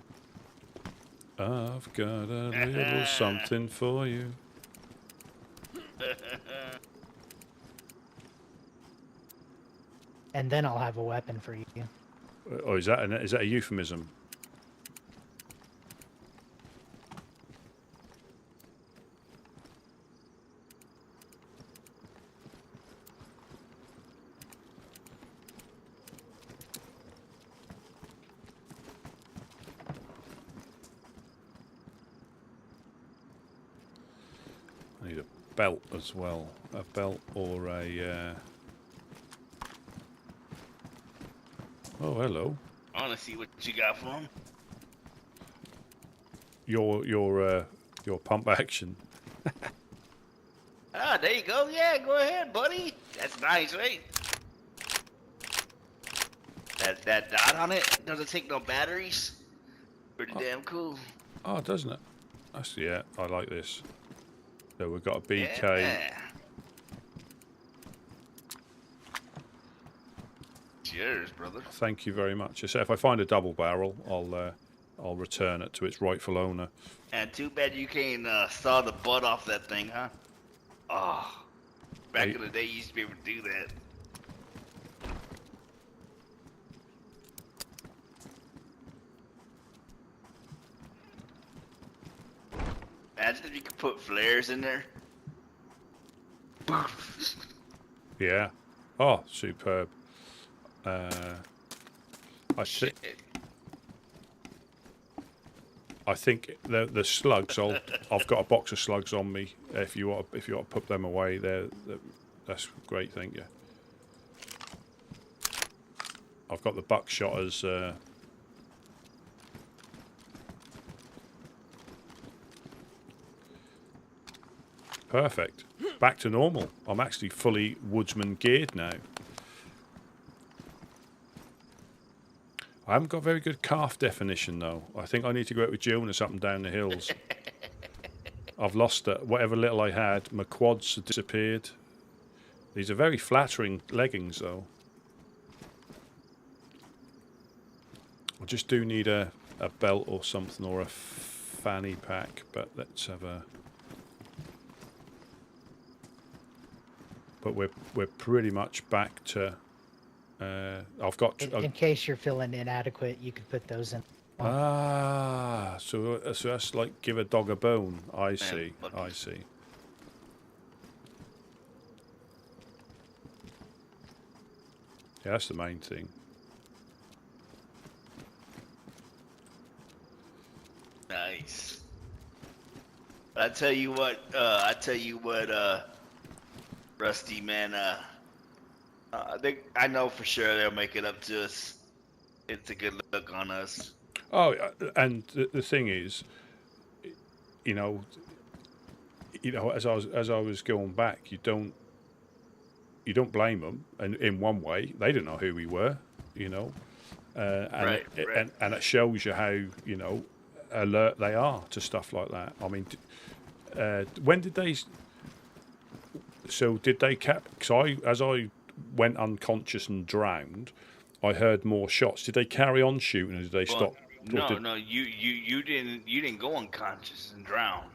Speaker 2: I've got a little something for you.
Speaker 7: And then I'll have a weapon for you.
Speaker 2: Oh, is that a euphemism? I need a belt as well. A belt or a. Oh, hello.
Speaker 9: I want to see what you got for him.
Speaker 2: Your pump action.
Speaker 9: Ah, there you go. Yeah, go ahead, buddy. That's nice, right? That dot on it doesn't take no batteries. Pretty damn cool.
Speaker 2: Oh, doesn't it? Yeah, I like this. So we've got a BK.
Speaker 9: Yeah. yours, brother.
Speaker 2: Thank you very much. So if I find a double barrel, I'll return it to its rightful owner.
Speaker 9: And too bad you can't saw the butt off that thing, huh? Oh, back in the day, you used to be able to do that. Imagine if you could put flares in there.
Speaker 2: Yeah. Oh, superb. I think the slugs. I've got a box of slugs on me. If you want to put them away, that's great. Thank you. I've got the buckshot as. Perfect. Back to normal. I'm actually fully woodsman geared now. I haven't got very good calf definition though. I think I need to go out with Jonas up and down the hills. I've lost it. Whatever little I had, my quads have disappeared. These are very flattering leggings though. I just do need a belt or something, or a fanny pack, but let's have a... But we're pretty much back to... I've got...
Speaker 7: In case you're feeling inadequate, you could put those in.
Speaker 2: Ah, so that's like give a dog a bone. I see, I see. Yeah, that's the main thing.
Speaker 9: Nice. I tell you what, Rusty, man, I know for sure they'll make it up to us. It's a good look on us.
Speaker 2: Oh, and the thing is, you know, as I was going back, you don't blame them, and in one way, they didn't know who we were, you know, and and it shows you how, you know, alert they are to stuff like that. I mean, when did they? So did they Because as I went unconscious and drowned, I heard more shots. Did they carry on shooting, or did they stop?
Speaker 9: No, you didn't go unconscious and drown.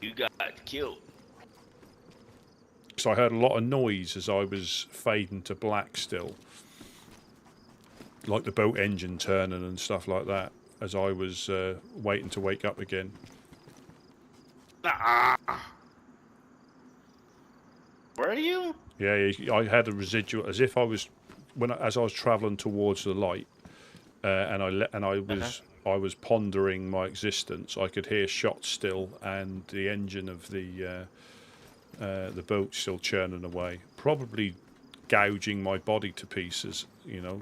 Speaker 9: You got killed.
Speaker 2: So I heard a lot of noise as I was fading to black still, like the boat engine turning and stuff like that, as I was waiting to wake up again.
Speaker 9: Were you?
Speaker 2: Yeah, I had a residual, as if I was as I was travelling towards the light, and I was pondering my existence. I could hear shots still, and the engine of the boat still churning away, probably gouging my body to pieces. You know,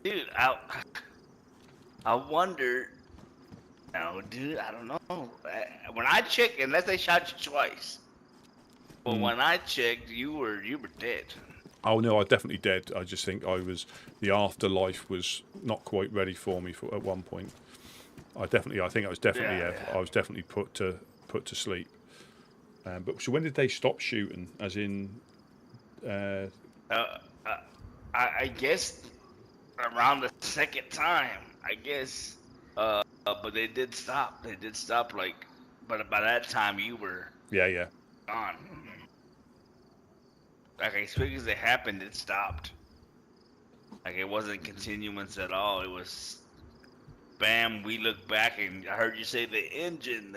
Speaker 9: dude. I wonder. No, dude, I don't know. When I checked, unless they shot you twice. But when I checked, you were dead.
Speaker 2: Oh no, I definitely dead. I just think the afterlife was not quite ready for me at one point. I was definitely put to sleep. But so when did they stop shooting? As in,
Speaker 9: I guess around the second time. I guess, but they did stop. Like, but by that time you were gone. Like, as quick as it happened, it stopped. Like, it wasn't continuance at all. It was, bam, we looked back, and I heard you say the engine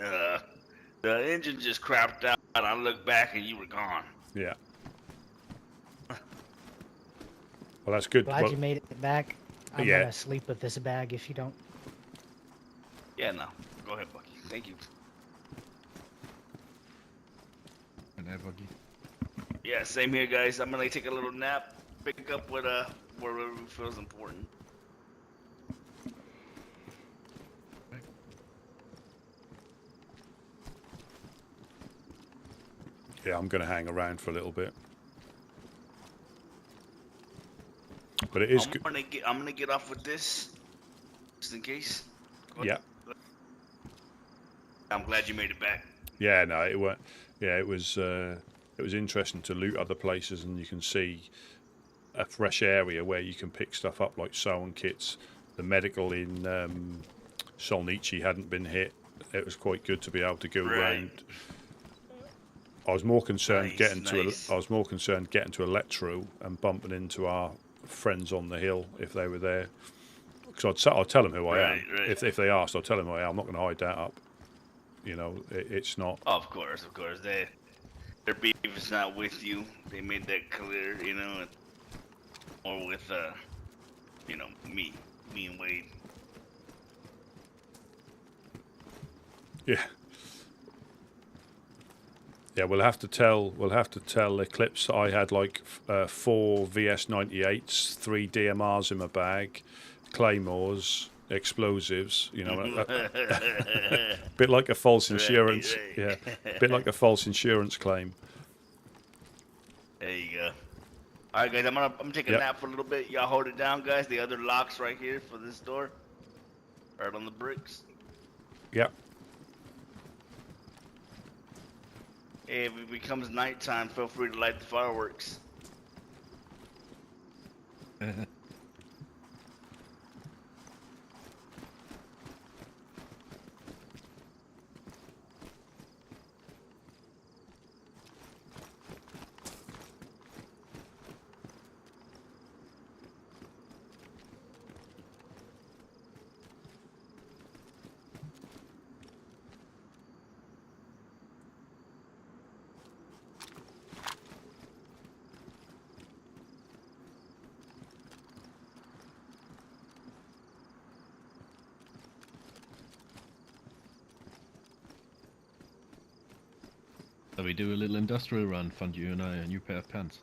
Speaker 9: just crapped out. I looked back, and you were gone.
Speaker 2: Yeah. Well, that's good.
Speaker 7: Glad you made it back. I'm gonna sleep with this bag if you don't.
Speaker 9: Yeah, no. Go ahead, Bucky. Thank you.
Speaker 3: And there, Bucky.
Speaker 9: Yeah, same here, guys. I'm gonna take a little nap, pick up wherever feels important.
Speaker 2: Yeah, I'm gonna hang around for a little bit, but it is good.
Speaker 9: I'm gonna get off with this, just in case.
Speaker 2: Yeah.
Speaker 9: I'm glad you made it back.
Speaker 2: Yeah, no, it went. Yeah, it was interesting to loot other places, and you can see a fresh area where you can pick stuff up like sewing kits. The medical in Solnichi hadn't been hit. It was quite good to be able to go around. I was more concerned getting to Electro and bumping into our friends on the hill if they were there. Because I'd tell them who I am.
Speaker 9: Right.
Speaker 2: If they asked, I'll tell them who I am. I'm not going to hide that up. You know, it's not.
Speaker 9: Of course. Their beef is not with you. They made that clear, you know, or with, you know, me and Wade.
Speaker 2: Yeah. Yeah, we'll have to tell Eclipse I had like 4 VS98s, 3 DMRs in my bag, claymores, explosives. You know, a bit like a false insurance.
Speaker 9: Right.
Speaker 2: Yeah, a bit like a false insurance claim.
Speaker 9: There you go. All right, guys, I'm taking a nap for a little bit. Y'all hold it down, guys. The other locks right here for this door, right on the bricks.
Speaker 2: Yep.
Speaker 9: Hey, if it becomes nighttime, feel free to light the fireworks.
Speaker 3: So we do a little industrial run, fund you and I a new pair of pants.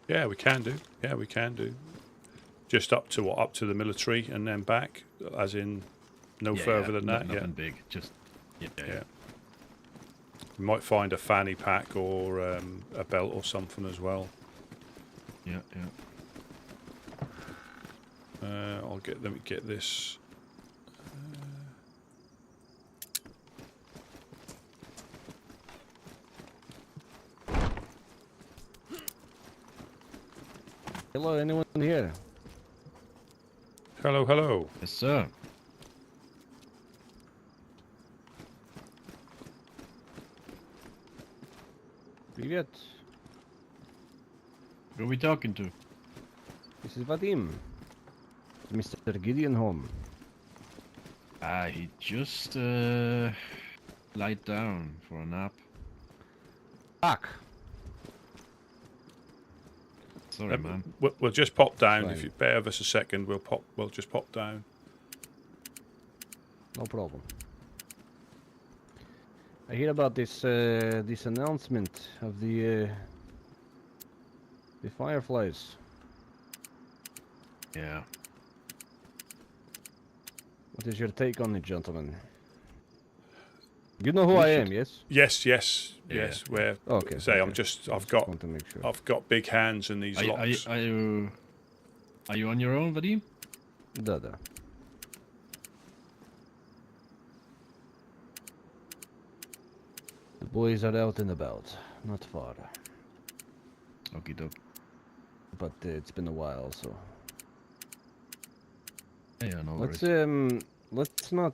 Speaker 2: Yeah, we can do. Yeah, we can do. Just up to what? Up to the military and then back, as in no further than that.
Speaker 3: Nothing big, just yeah.
Speaker 2: We might find a fanny pack or a belt or something as well.
Speaker 3: Yeah.
Speaker 2: Let me get this.
Speaker 12: Hello, anyone here?
Speaker 2: Hello.
Speaker 3: Yes, sir.
Speaker 12: Привет.
Speaker 3: Who are we talking to?
Speaker 12: This is Vadim. Is Mr. Gideon home?
Speaker 3: He just lied down for a nap.
Speaker 12: Fuck.
Speaker 3: Sorry, man.
Speaker 2: We'll just pop down.
Speaker 12: Fine.
Speaker 2: If you bear with us a second, we'll just pop down.
Speaker 12: No problem. I hear about this this announcement of the Fireflies.
Speaker 3: Yeah.
Speaker 12: What is your take on it, gentlemen? You know who I am, yes?
Speaker 2: Yes. Where?
Speaker 12: Okay.
Speaker 2: Say,
Speaker 12: okay.
Speaker 2: I've got
Speaker 12: want to make sure.
Speaker 2: I've got big hands in these locks.
Speaker 3: Are you on your own, Vadim?
Speaker 12: Da. The boys are out and about, not far.
Speaker 3: Okie doke.
Speaker 12: But it's been a while, so.
Speaker 3: Yeah, no worries.
Speaker 12: Let's not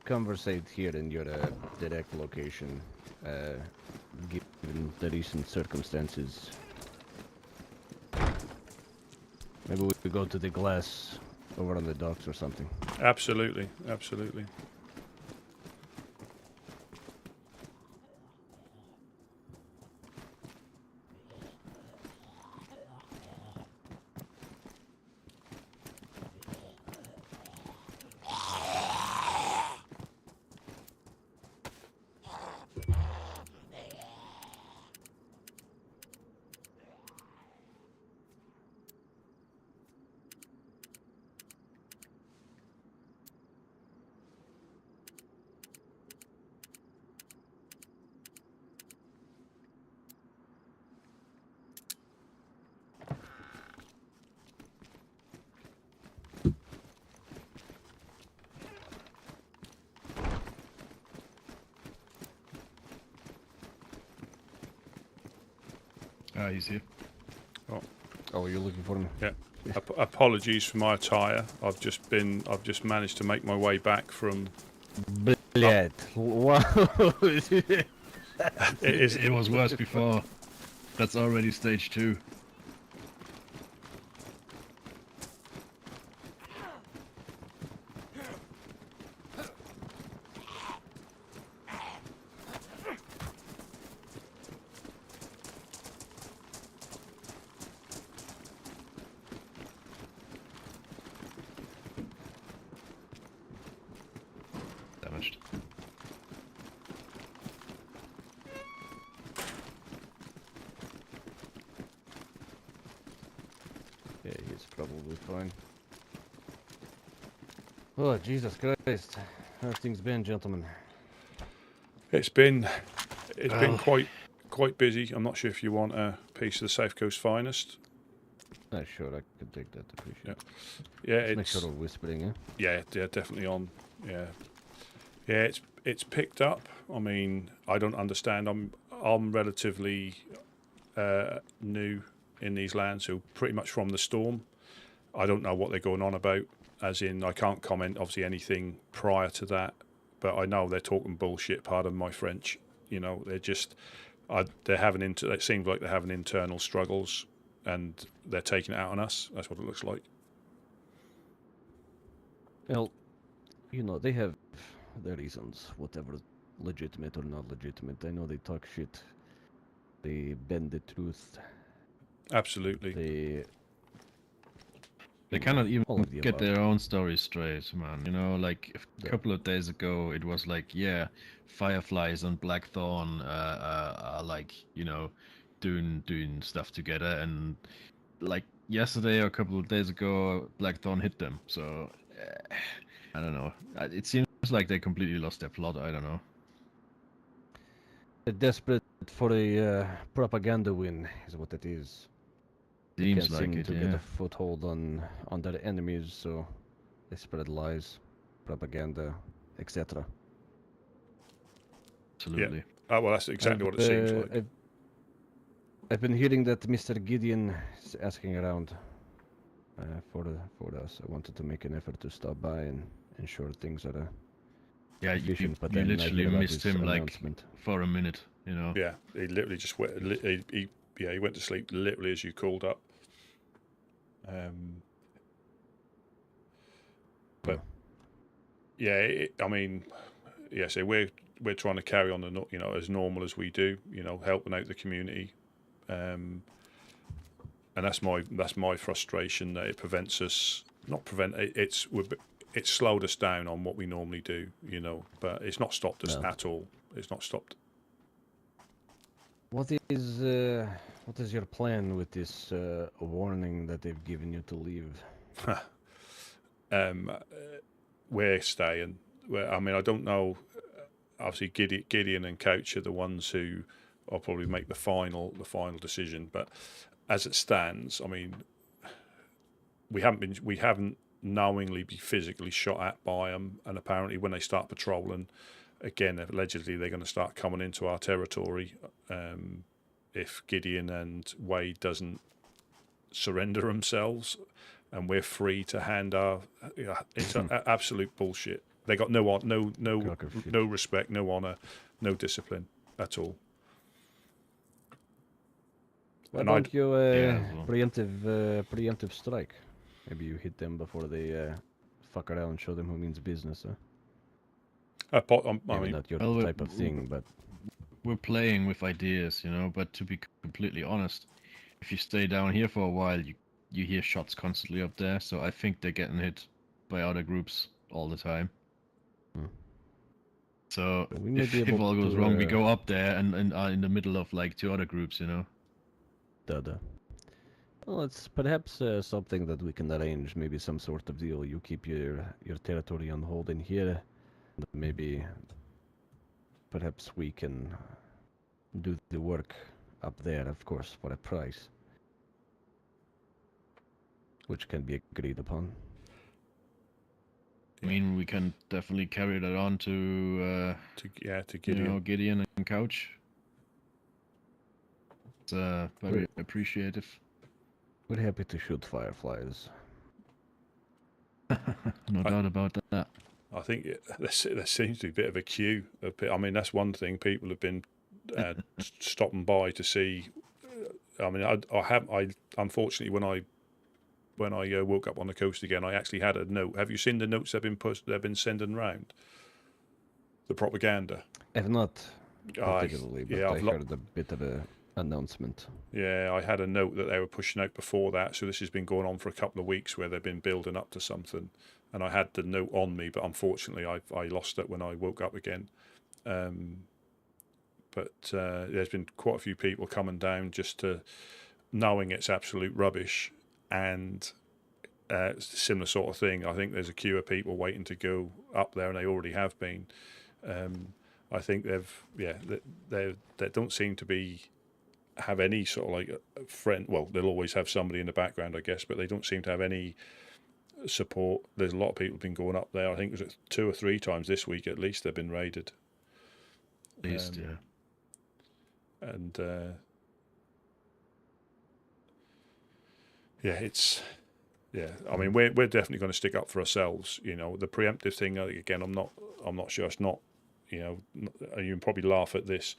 Speaker 12: conversate here in your direct location, given the recent circumstances. Maybe we go to the glass over on the docks or something.
Speaker 2: Absolutely.
Speaker 3: He's here.
Speaker 2: Oh,
Speaker 12: Oh, you're looking for me?
Speaker 2: Yeah. Apologies for my attire. I've just managed to make my way back from.
Speaker 12: Блядь. Wow.
Speaker 3: It was worse before. That's already stage 2. Damaged.
Speaker 12: Yeah, he's probably fine. Oh, Jesus Christ. How's things been, gentlemen?
Speaker 2: It's been quite busy. I'm not sure if you want a piece of the South Coast finest.
Speaker 12: Sure, I could take that. Appreciate it.
Speaker 2: Yeah,
Speaker 12: Just make sure we're whispering, yeah?
Speaker 2: Yeah, definitely on. Yeah, it's picked up. I mean, I don't understand. I'm relatively new in these lands, so pretty much from the storm. I don't know what they're going on about. As in, I can't comment obviously anything prior to that, but I know they're talking bullshit. Pardon my French. You know, they're just they're having it seems like they're having internal struggles, and they're taking it out on us. That's what it looks like.
Speaker 12: Well, you know, they have their reasons, whatever legitimate or not legitimate. I know they talk shit. They bend the truth.
Speaker 2: Absolutely.
Speaker 3: They cannot even get their own story straight, man. You know, like a couple of days ago, it was like, yeah, Fireflies and Blackthorn are like, you know, doing stuff together, and like yesterday or a couple of days ago, Blackthorn hit them. So I don't know. It seems like they completely lost their plot. I don't know.
Speaker 12: They're desperate for a propaganda win, is what it is. They
Speaker 3: Seems
Speaker 12: can't
Speaker 3: like
Speaker 12: seem
Speaker 3: it,
Speaker 12: to
Speaker 3: yeah.
Speaker 12: get a foothold on their enemies, so they spread lies, propaganda, etc.
Speaker 3: Absolutely.
Speaker 2: Yeah. Oh, well, that's exactly what it seems like.
Speaker 12: I've been hearing that Mr. Gideon is asking around for us. I wanted to make an effort to stop by and ensure things are
Speaker 3: Yeah,
Speaker 12: efficient, but
Speaker 3: you
Speaker 12: then I
Speaker 3: literally
Speaker 12: hear about
Speaker 3: missed
Speaker 12: this
Speaker 3: him like
Speaker 12: announcement.
Speaker 3: for a minute, you know.
Speaker 2: Yeah, he literally just went. He went to sleep literally as you called up. But yeah, I mean, yeah. So we're trying to carry on as normal as we do. You know, helping out the community, and that's my frustration that it prevents us. Not prevent it. It's slowed us down on what we normally do. You know, but it's not stopped us at all. It's not stopped.
Speaker 12: What is your plan with this warning that they've given you to leave?
Speaker 2: We're staying. I mean, I don't know. Obviously, Gideon and Couch are the ones who will probably make the final decision. But as it stands, I mean, we haven't knowingly been physically shot at by them, and apparently when they start patrolling, again, allegedly they're going to start coming into our territory. If Gideon and Wade doesn't surrender themselves, and we're free to hand our, it's absolute bullshit. They got no respect, no honor, no discipline at all.
Speaker 12: Why don't you preemptive strike? Maybe you hit them before they fuck around and show them who means business. Maybe not your type of thing, but
Speaker 3: we're playing with ideas, you know. But to be completely honest, if you stay down here for a while, you hear shots constantly up there. So I think they're getting hit by other groups all the time. So if all goes wrong, we go up there and are in the middle of like 2 other groups, you know.
Speaker 12: Well, it's perhaps something that we can arrange. Maybe some sort of deal. You keep your territory on hold in here. Maybe perhaps we can do the work up there, of course, for a price, which can be agreed upon.
Speaker 3: I mean, we can definitely carry that on to
Speaker 2: Gideon.
Speaker 3: You know, Gideon and Couch. It's very appreciative.
Speaker 12: We're happy to shoot fireflies.
Speaker 3: No doubt about that.
Speaker 2: I think there seems to be a bit of a queue. I mean, that's one thing. People have been stopping by to see. I mean, I unfortunately when I woke up on the coast again, I actually had a note. Have you seen the notes they've been sending round? The propaganda.
Speaker 12: I've not particularly, but
Speaker 2: I've
Speaker 12: I heard a bit of a announcement.
Speaker 2: Yeah, I had a note that they were pushing out before that, so this has been going on for a couple of weeks where they've been building up to something, and I had the note on me, but unfortunately I lost it when I woke up again. But there's been quite a few people coming down just to knowing it's absolute rubbish, and similar sort of thing. I think there's a queue of people waiting to go up there, and they already have been. I think they don't seem to have any sort of like a friend. Well, they'll always have somebody in the background, I guess, but they don't seem to have any support. There's a lot of people been going up there. I think it was 2 or 3 times this week at least they've been raided.
Speaker 3: At least, yeah.
Speaker 2: And I mean, we're definitely going to stick up for ourselves. You know, the preemptive thing. Again, I'm not sure. It's not. You know, you can probably laugh at this,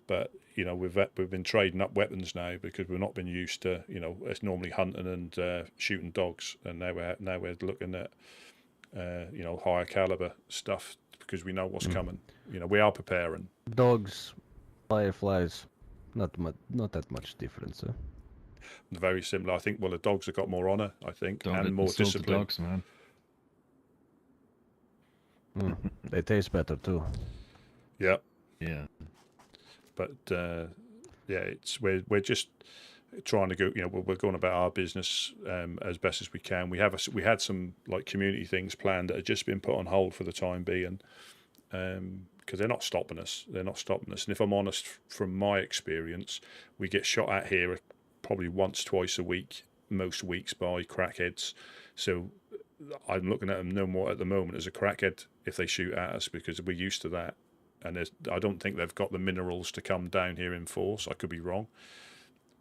Speaker 2: but you know, we've been trading up weapons now because we've not been used to. You know, it's normally hunting and shooting dogs, and now we're looking at you know, higher caliber stuff because we know what's coming. You know, we are preparing.
Speaker 12: Dogs, fireflies, not that much difference.
Speaker 2: Very similar. I think. Well, the dogs have got more honor, I think, and more discipline.
Speaker 3: Dogs, man.
Speaker 12: They taste better too.
Speaker 2: Yeah.
Speaker 3: Yeah.
Speaker 2: But we're just trying to go. You know, we're going about our business as best as we can. We had some like community things planned that have just been put on hold for the time being, because they're not stopping us. And if I'm honest, from my experience, we get shot at here probably once, twice a week, most weeks by crackheads. So I'm looking at them no more at the moment as a crackhead if they shoot at us, because we're used to that. And I don't think they've got the minerals to come down here in force. I could be wrong,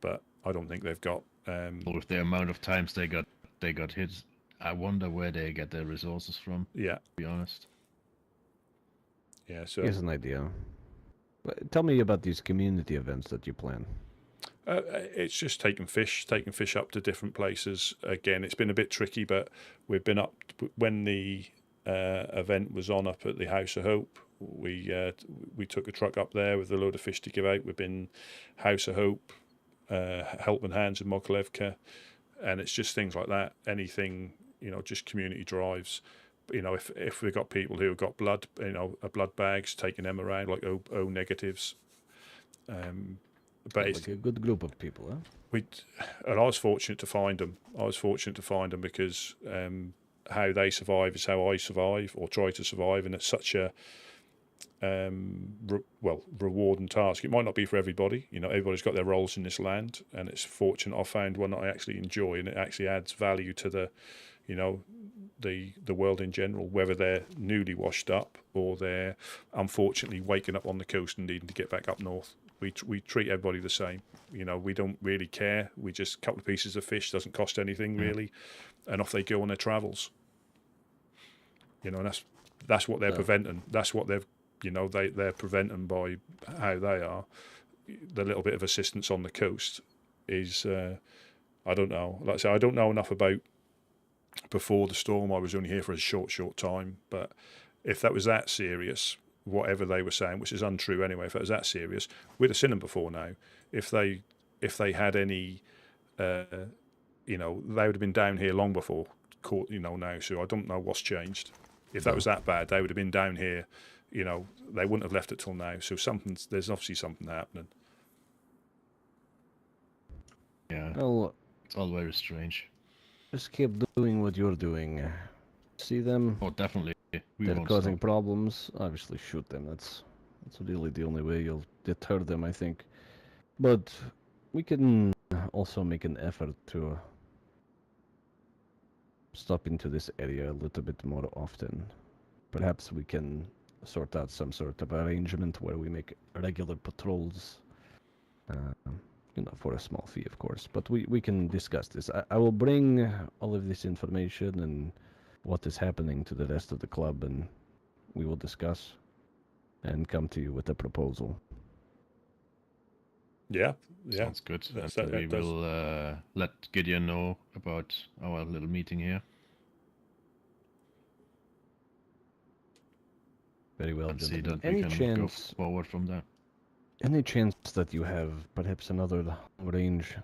Speaker 2: but I don't think they've got.
Speaker 3: Or with the amount of times they got hit, I wonder where they get their resources from.
Speaker 2: Yeah,
Speaker 3: to be honest.
Speaker 2: Yeah. So
Speaker 12: here's an idea. Tell me about these community events that you plan.
Speaker 2: It's just taking fish up to different places. Again, it's been a bit tricky, but we've been up when the event was on up at the House of Hope. We took a truck up there with a load of fish to give out. We've been House of Hope, Helping Hands in Mokolevka, and it's just things like that. Anything, you know, just community drives. You know, if we've got people who have got blood, you know, blood bags, taking them around like O negatives. But
Speaker 12: it's like a good group of people, huh?
Speaker 2: And I was fortunate to find them. Because how they survive is how I survive or try to survive, and it's such a rewarding task. It might not be for everybody. You know, everybody's got their roles in this land, and it's fortunate I found one that I actually enjoy, and it actually adds value to the, you know, the world in general, whether they're newly washed up or they're unfortunately waking up on the coast and needing to get back up north. We treat everybody the same. You know, we don't really care. We just a couple of pieces of fish, doesn't cost anything really, and off they go on their travels. You know, and that's what they're preventing. That's what they've, you know, they're preventing by how they are. The little bit of assistance on the coast is, I don't know. Like I say, I don't know enough about before the storm. I was only here for a short time, but if that was that serious, whatever they were saying, which is untrue anyway, if it was that serious, we'd have seen them before now. If they had any, you know, they would have been down here long before caught, you know, now. So I don't know what's changed. If that was that bad, they would have been down here. You know, they wouldn't have left it till now. So there's obviously something happening.
Speaker 3: Yeah.
Speaker 12: Well,
Speaker 3: it's all very strange.
Speaker 12: Just keep doing what you're doing. See them?
Speaker 3: Oh, definitely.
Speaker 12: They're causing problems. Obviously, shoot them. That's really the only way you'll deter them, I think. But we can also make an effort to stop into this area a little bit more often. Perhaps we can sort out some sort of arrangement where we make regular patrols. for a small fee, of course. But we can discuss this. I will bring all of this information and what is happening to the rest of the club, and we will discuss and come to you with a proposal.
Speaker 2: Yeah.
Speaker 3: Sounds good. And we will let Gideon know about our little meeting here.
Speaker 12: Very well,
Speaker 3: and see
Speaker 12: gentlemen.
Speaker 3: that we can go forward from there.
Speaker 12: Any chance that you have perhaps another range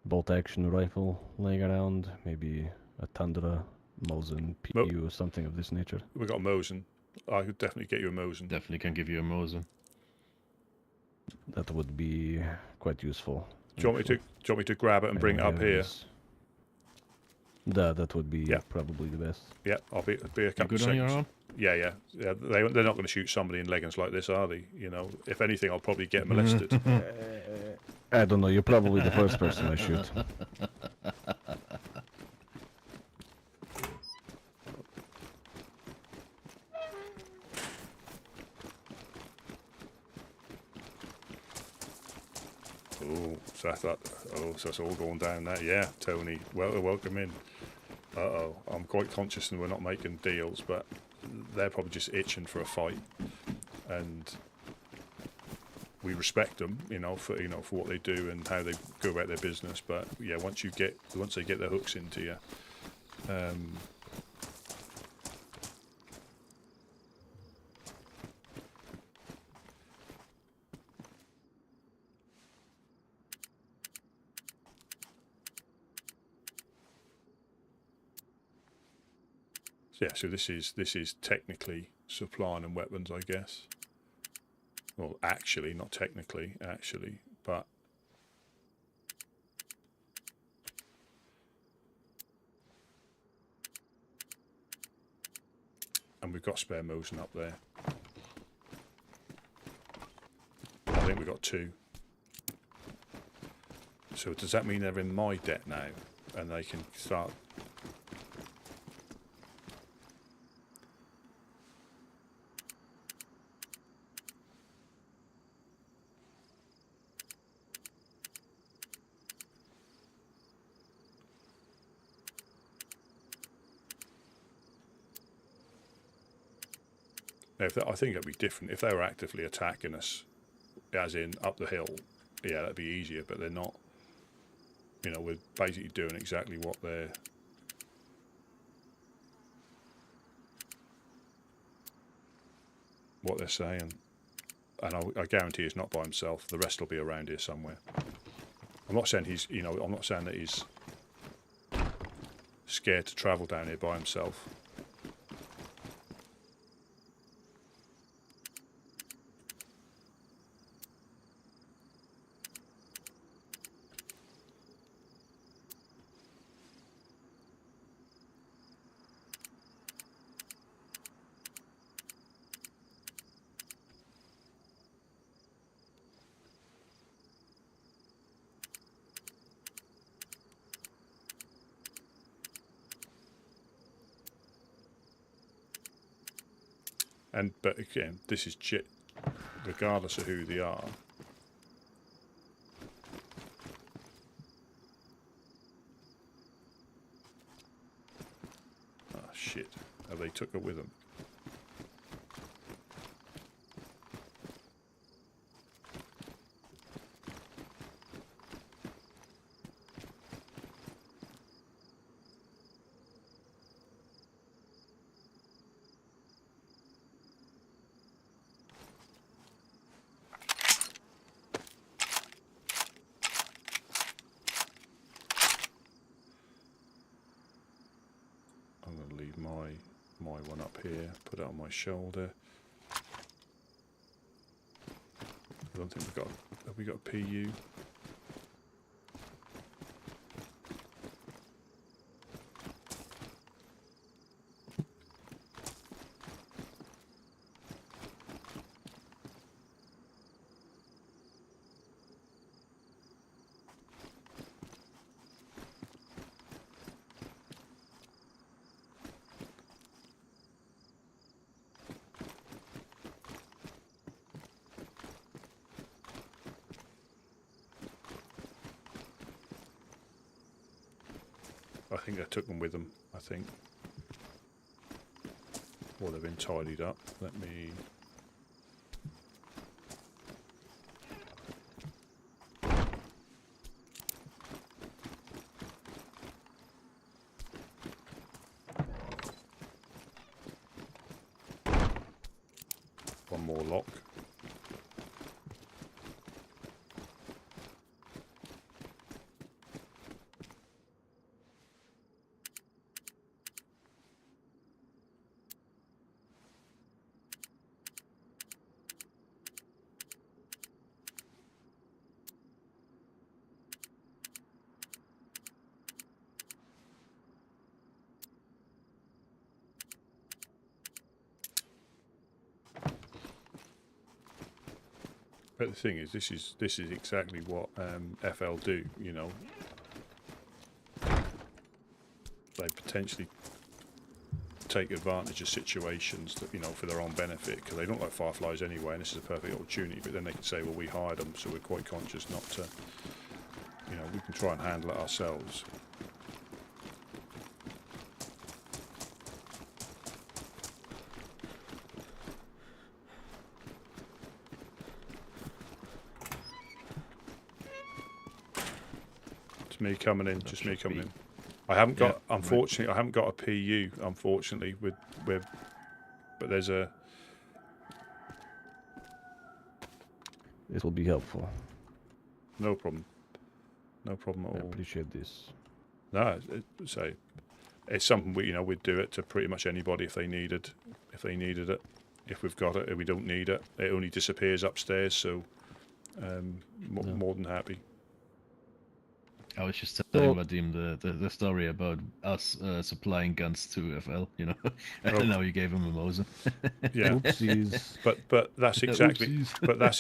Speaker 12: bolt-action rifle laying around? Maybe a Tundra, Mosin, PU, or something of this nature?
Speaker 2: We got a Mosin. I could definitely get you a Mosin.
Speaker 3: Definitely can give you a Mosin.
Speaker 12: That would be quite useful.
Speaker 2: Do you want me to grab it and bring it up here?
Speaker 12: That would be probably the best.
Speaker 2: Yeah, I'll be a couple
Speaker 3: good
Speaker 2: of
Speaker 3: on
Speaker 2: seconds.
Speaker 3: your own?
Speaker 2: Yeah. They're not going to shoot somebody in leggings like this, are they? You know, if anything, I'll probably get molested.
Speaker 12: I don't know. You're probably the first person I shoot.
Speaker 2: Oh, so I thought, so it's all going down there. Yeah, Tony, welcome in. I'm quite conscious that we're not making deals, but they're probably just itching for a fight, and we respect them, for what they do and how they go about their business. But yeah, once they get their hooks into you, yeah, so this is technically supplying them weapons, I guess. Well, actually, not technically, but and we've got spare Mosin up there. I think we've got 2. So does that mean they're in my debt now, and they can start? I think it'd be different if they were actively attacking us, as in up the hill. Yeah, that'd be easier. But they're not. We're basically doing exactly what they're saying, and I guarantee he's not by himself. The rest will be around here somewhere. I'm not saying he's. I'm not saying that he's scared to travel down here by himself. But again, this is regardless of who they are. Oh shit! Have they took her with them? I'm going to leave my one up here, put it on my shoulder. I don't think have we got a PU? I think they took them with them. I think. Or they've been tidied up. Let me. One more lock. But the thing is, this is exactly what FL do. You know, they potentially take advantage of situations that, you know, for their own benefit, because they don't like fireflies anyway, and this is a perfect opportunity. But then they can say, well, we hired them, so we're quite conscious not to. You know, we can try and handle it ourselves. Me coming in, just me coming in. I haven't got, unfortunately, I haven't got a PU, unfortunately, with but there's a.
Speaker 12: This will be helpful.
Speaker 2: No problem. No problem at all.
Speaker 12: I appreciate this.
Speaker 2: No, so it's something we'd do it to pretty much anybody if they needed it. If we've got it, if we don't need it, it only disappears upstairs. So, more than happy.
Speaker 3: I was just telling Vadim the story about us supplying guns to FL, you know, and now you gave him a Moser.
Speaker 2: Yeah,
Speaker 12: oopsies.
Speaker 2: But that's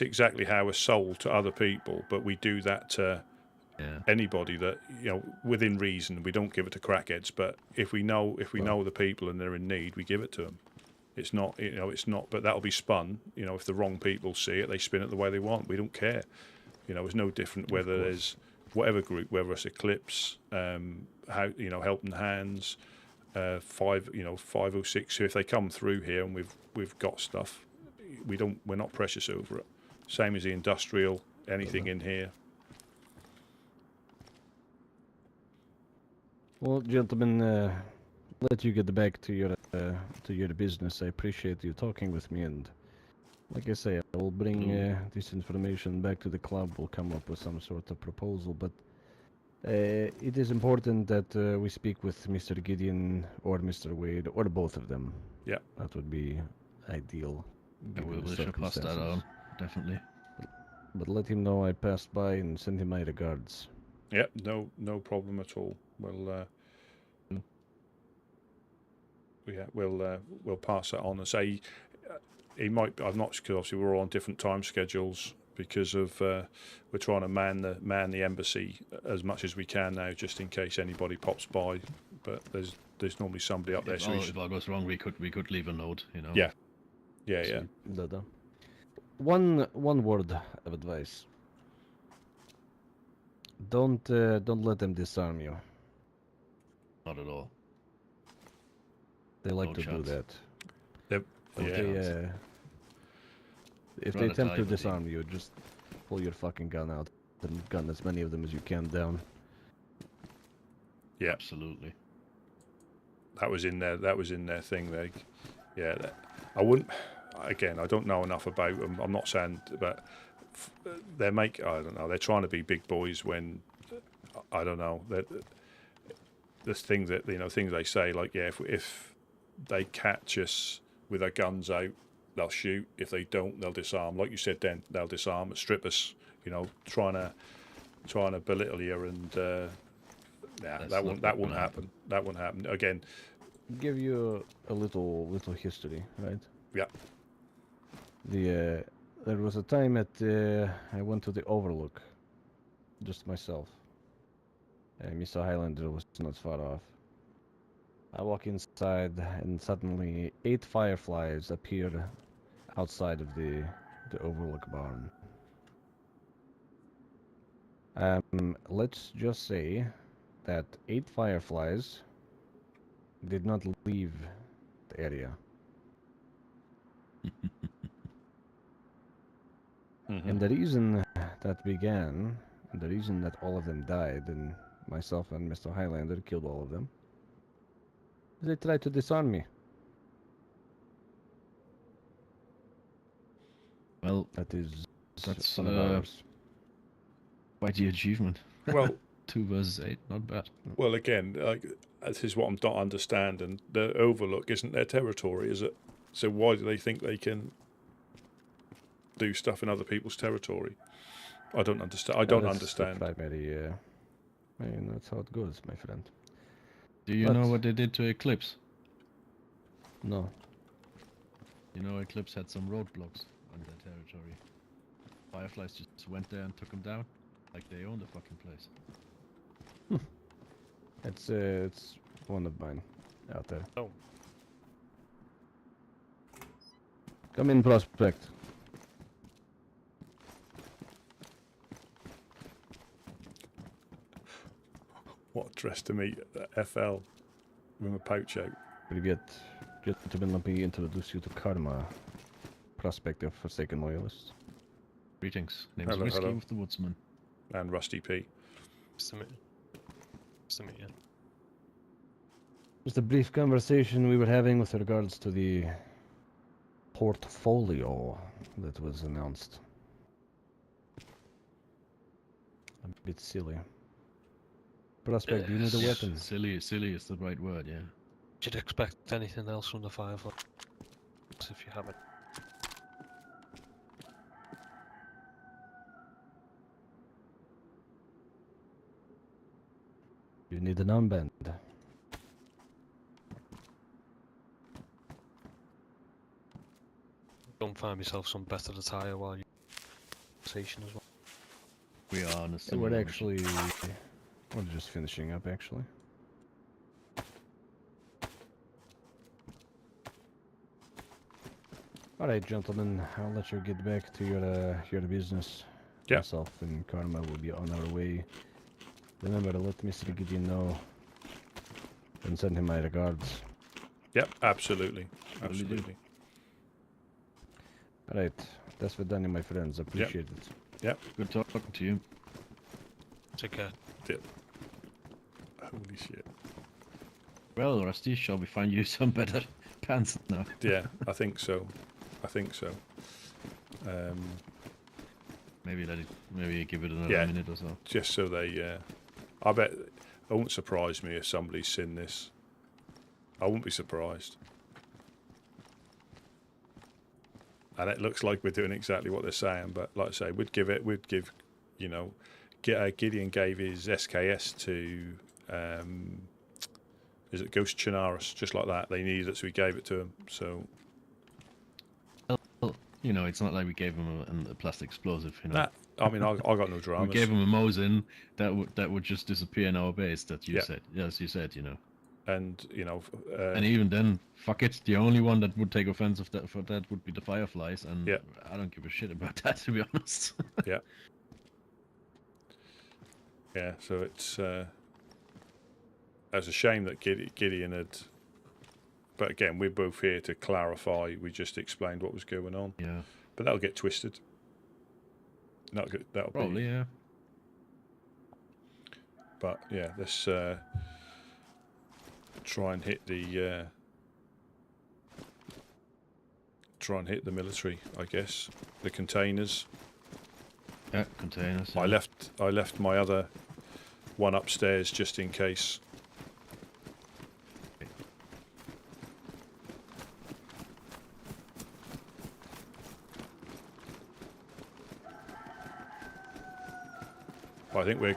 Speaker 2: exactly how we're sold to other people. But we do that to anybody that, you know, within reason. We don't give it to crackheads. But if we know the people and they're in need, we give it to them. It's not, it's not. But that'll be spun. You know, if the wrong people see it, they spin it the way they want. We don't care. You know, it's no different whether there's whatever group, whether it's Eclipse, Helping Hands, 506. If they come through here and we've got stuff, we're not precious over it. Same as the industrial, anything in here.
Speaker 12: Well, gentlemen, let you get back to your business. I appreciate you talking with me, and like I say, I will bring this information back to the club. We'll come up with some sort of proposal, but it is important that we speak with Mr. Gideon or Mr. Wade, or both of them.
Speaker 2: Yeah.
Speaker 12: That would be ideal.
Speaker 3: We should pass that on, definitely.
Speaker 12: But let him know I passed by and send him my regards.
Speaker 2: Yeah, no problem at all. We'll pass that on and say he might. I'm not, because obviously we're all on different time schedules because of we're trying to man the embassy as much as we can now, just in case anybody pops by. But there's normally somebody up there.
Speaker 3: If all goes wrong, we could leave a note, you know.
Speaker 2: Yeah.
Speaker 12: One word of advice. Don't let them disarm you.
Speaker 3: Not at all.
Speaker 12: They like to do that. If they attempt to disarm you, just pull your fucking gun out and gun as many of them as you can down.
Speaker 2: Yeah,
Speaker 3: absolutely.
Speaker 2: That was in their thing. I wouldn't. Again, I don't know enough about them. I'm not saying, but I don't know. They're trying to be big boys when I don't know. This thing that things they say, like, if they catch us with our guns out, they'll shoot. If they don't, they'll disarm. Like you said, then they'll disarm, strip us. Trying to belittle you, and that won't happen. That won't happen again.
Speaker 12: Give you a little history, right?
Speaker 2: Yeah.
Speaker 12: There was a time I went to the Overlook, just myself. Mr. Highlander was not far off. I walk inside, and suddenly 8 fireflies appear outside of the Overlook barn. Let's just say that 8 fireflies did not leave the area. And the reason that began, and the reason that all of them died, and myself and Mr. Highlander killed all of them, is they tried to disarm me.
Speaker 3: Well,
Speaker 12: that's one of ours.
Speaker 3: Quite the achievement.
Speaker 2: Well,
Speaker 3: 2 versus 8, not bad.
Speaker 2: Well, again, like, this is what I'm not understanding. The Overlook isn't their territory, is it? So why do they think they can do stuff in other people's territory? I don't understand. I don't understand.
Speaker 12: Primary, I mean, that's how it goes, my friend.
Speaker 3: Do you know what they did to Eclipse?
Speaker 12: No.
Speaker 3: You know, Eclipse had some roadblocks on their territory. Fireflies just went there and took them down, like they own the fucking place.
Speaker 12: It's one of mine out there.
Speaker 13: Oh.
Speaker 12: Come in, Prospect.
Speaker 2: What dress to meet at FL with a pouch out?
Speaker 12: Привет. Gentlemen, let me introduce you to Karma, Prospect of Forsaken Loyalists.
Speaker 3: Greetings. Name is Whiskey of the Woodsman.
Speaker 2: And Rusty P.
Speaker 12: Just a brief conversation we were having with regards to the portfolio that was announced. A bit silly. Prospect, do you know the weapons?
Speaker 3: Silly is the right word, yeah.
Speaker 17: Should expect anything else from the Firefly if you haven't.
Speaker 12: You need an armband.
Speaker 17: Don't find yourself some better attire while you're conversation as well.
Speaker 3: We are on a
Speaker 12: Yeah,
Speaker 3: similar
Speaker 12: we're
Speaker 3: mission.
Speaker 12: actually... We're just finishing up, actually. Alright, gentlemen, I'll let you get back to your business.
Speaker 2: Yeah.
Speaker 12: Myself and Karma will be on our way. Remember to let Mr. Gideon know and send him my regards.
Speaker 2: Yep, absolutely. Absolutely.
Speaker 12: Alright, that's for Danny, my friends. Appreciate it.
Speaker 2: Yep.
Speaker 3: Good talking to you.
Speaker 17: Take care.
Speaker 2: Yep. Holy shit.
Speaker 3: Well, Rusty, shall we find you some better pants now?
Speaker 2: Yeah, I think so. I think so.
Speaker 3: Maybe give it another minute or so.
Speaker 2: Just so they, I bet it won't surprise me if somebody's seen this. I wouldn't be surprised. And it looks like we're doing exactly what they're saying, but like I say, we'd give, you know, Gideon gave his SKS to, is it DayZ Chernarus, just like that. They needed it, so we gave it to him. So,
Speaker 3: well, you know, it's not like we gave him a plastic explosive. You know,
Speaker 2: nah, I mean, I got no dramas.
Speaker 3: We gave him a Mosin that would just disappear in our base. That you said, yes, you said, you know.
Speaker 2: And you know,
Speaker 3: and even then, fuck it. The only one that would take offense for that would be the Fireflies, and I don't give a shit about that, to be honest.
Speaker 2: Yeah. Yeah. So it's a shame that Gideon had. But again, we're both here to clarify. We just explained what was going on.
Speaker 3: Yeah.
Speaker 2: But that'll get twisted. That'll
Speaker 3: probably
Speaker 2: be,
Speaker 3: yeah.
Speaker 2: But yeah, let's try and hit the military, I guess. The containers.
Speaker 3: Yeah, containers.
Speaker 2: I left my other one upstairs just in case. I think we're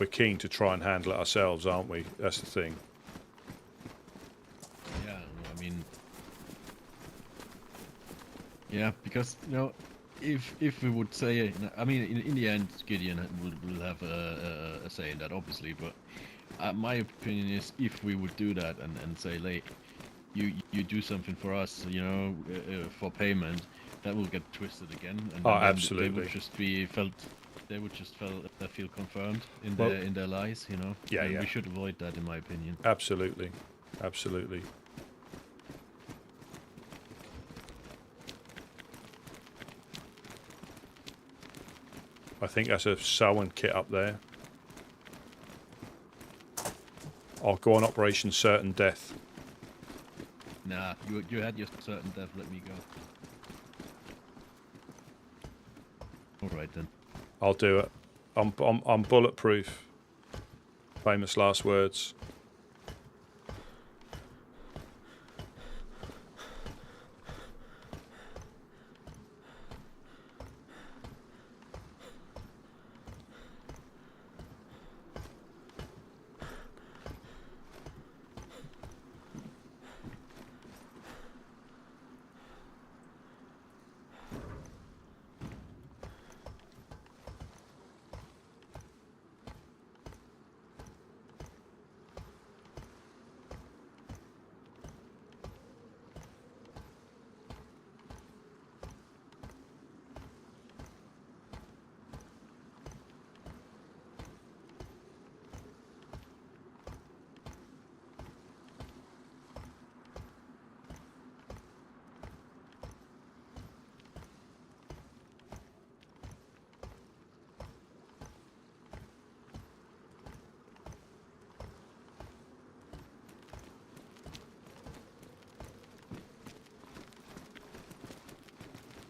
Speaker 2: keen to try and handle it ourselves, aren't we? That's the thing.
Speaker 3: Yeah, I mean, yeah, because you know, if we would say, I mean, in the end, Gideon will have a say in that, obviously. But my opinion is, if we would do that and say, like, you do something for us, you know, for payment, that will get twisted again, and
Speaker 2: Oh,
Speaker 3: then
Speaker 2: absolutely.
Speaker 3: they would just feel confirmed in
Speaker 2: Well,
Speaker 3: their lies, you know.
Speaker 2: Yeah,
Speaker 3: and
Speaker 2: yeah.
Speaker 3: we should avoid that, in my opinion.
Speaker 2: Absolutely, absolutely. I think that's a Samhain kit up there. I'll go on Operation Certain Death.
Speaker 3: Nah, you had your certain death. Let me go. All right then.
Speaker 2: I'll do it. I'm bulletproof. Famous last words.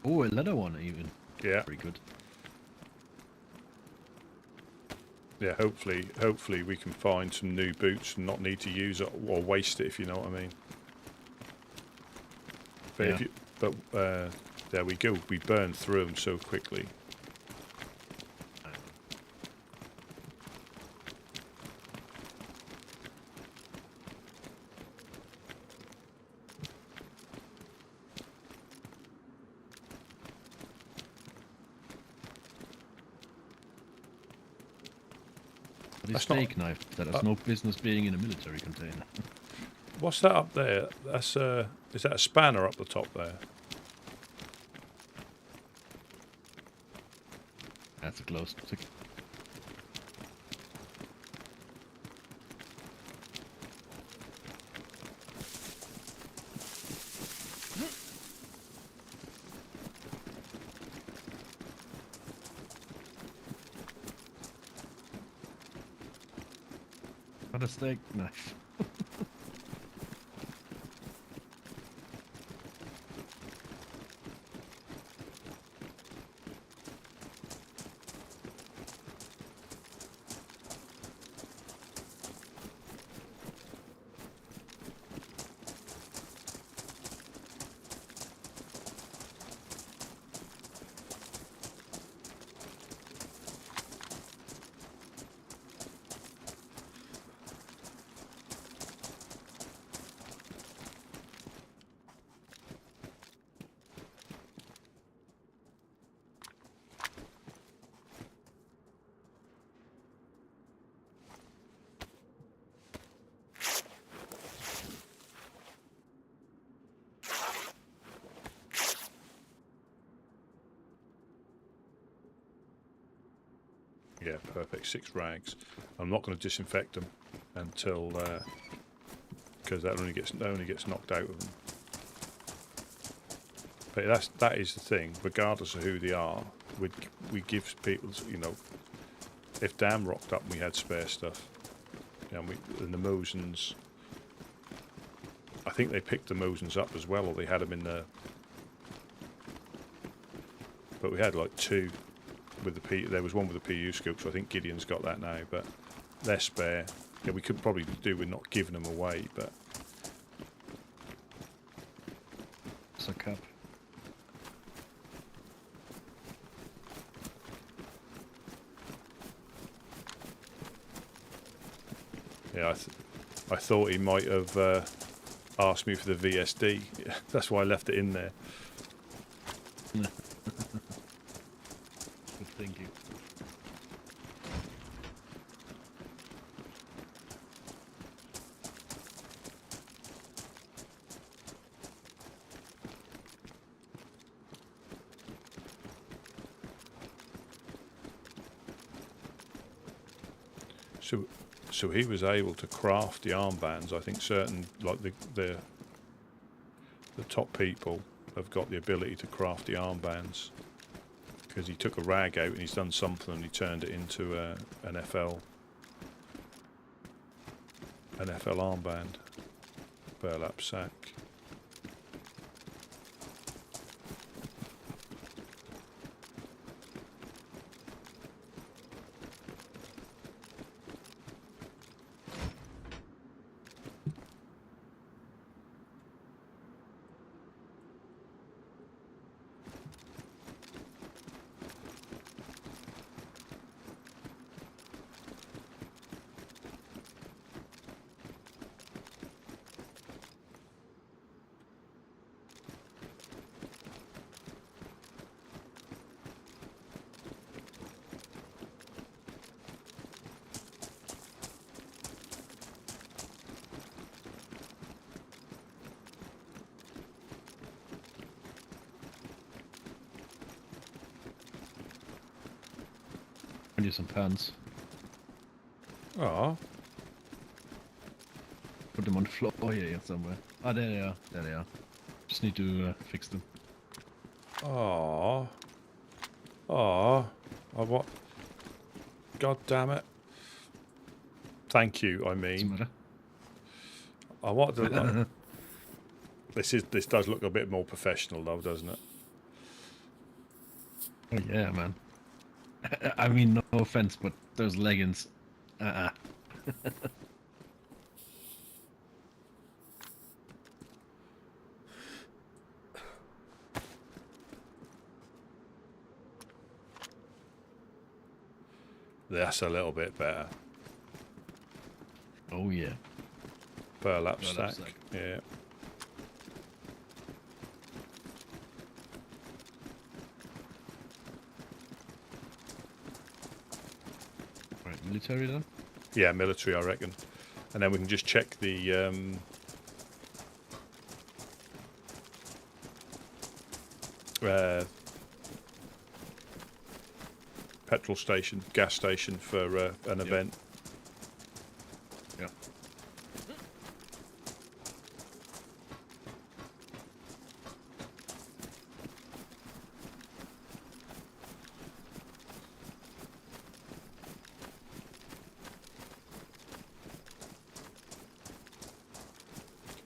Speaker 3: Oh, a leather one even.
Speaker 2: Yeah.
Speaker 3: Very good.
Speaker 2: Yeah, hopefully we can find some new boots and not need to use it or waste it, if you know what I mean. But
Speaker 3: Yeah.
Speaker 2: there we go. We burned through them so quickly.
Speaker 3: This steak knife that has no business being in a military container.
Speaker 2: What's that up there? That's is that a spanner up the top there?
Speaker 3: That's a close. Not a steak knife.
Speaker 2: Yeah, perfect. 6 rags. I'm not going to disinfect them until because that only gets knocked out of them. But that is the thing. Regardless of who they are, we give people, you know, if Dan rocked up and we had spare stuff, you know, and the Mosens, I think they picked the Mosens up as well, or they had them in the. But we had like 2. With the there was one with the PU scoop, so I think Gideon's got that now, but they're spare. Yeah, we could probably do with not giving them away, but
Speaker 3: It's a cup.
Speaker 2: yeah, I thought he might have asked me for the VSD. That's why I left it in there.
Speaker 3: Good thinking.
Speaker 2: So he was able to craft the armbands. I think certain, like the top people have got the ability to craft the armbands, because he took a rag out and he's done something and he turned it into an FL armband, burlap sack.
Speaker 3: I need some pants.
Speaker 2: Oh.
Speaker 3: Put them on the floor here somewhere. Ah, there they are. There they are. Just need to fix them.
Speaker 2: Oh. Oh. I what? God damn it. Thank you, I mean. I want to like, this does look a bit more professional though, doesn't it?
Speaker 3: Oh yeah, man. I mean, no offense, but those leggings.
Speaker 2: That's a little bit better.
Speaker 3: Oh yeah.
Speaker 2: Burlap sack. Yeah.
Speaker 3: Right, military then?
Speaker 2: Yeah, military, I reckon. And then we can just check the petrol station, gas station for an event.
Speaker 3: Yeah.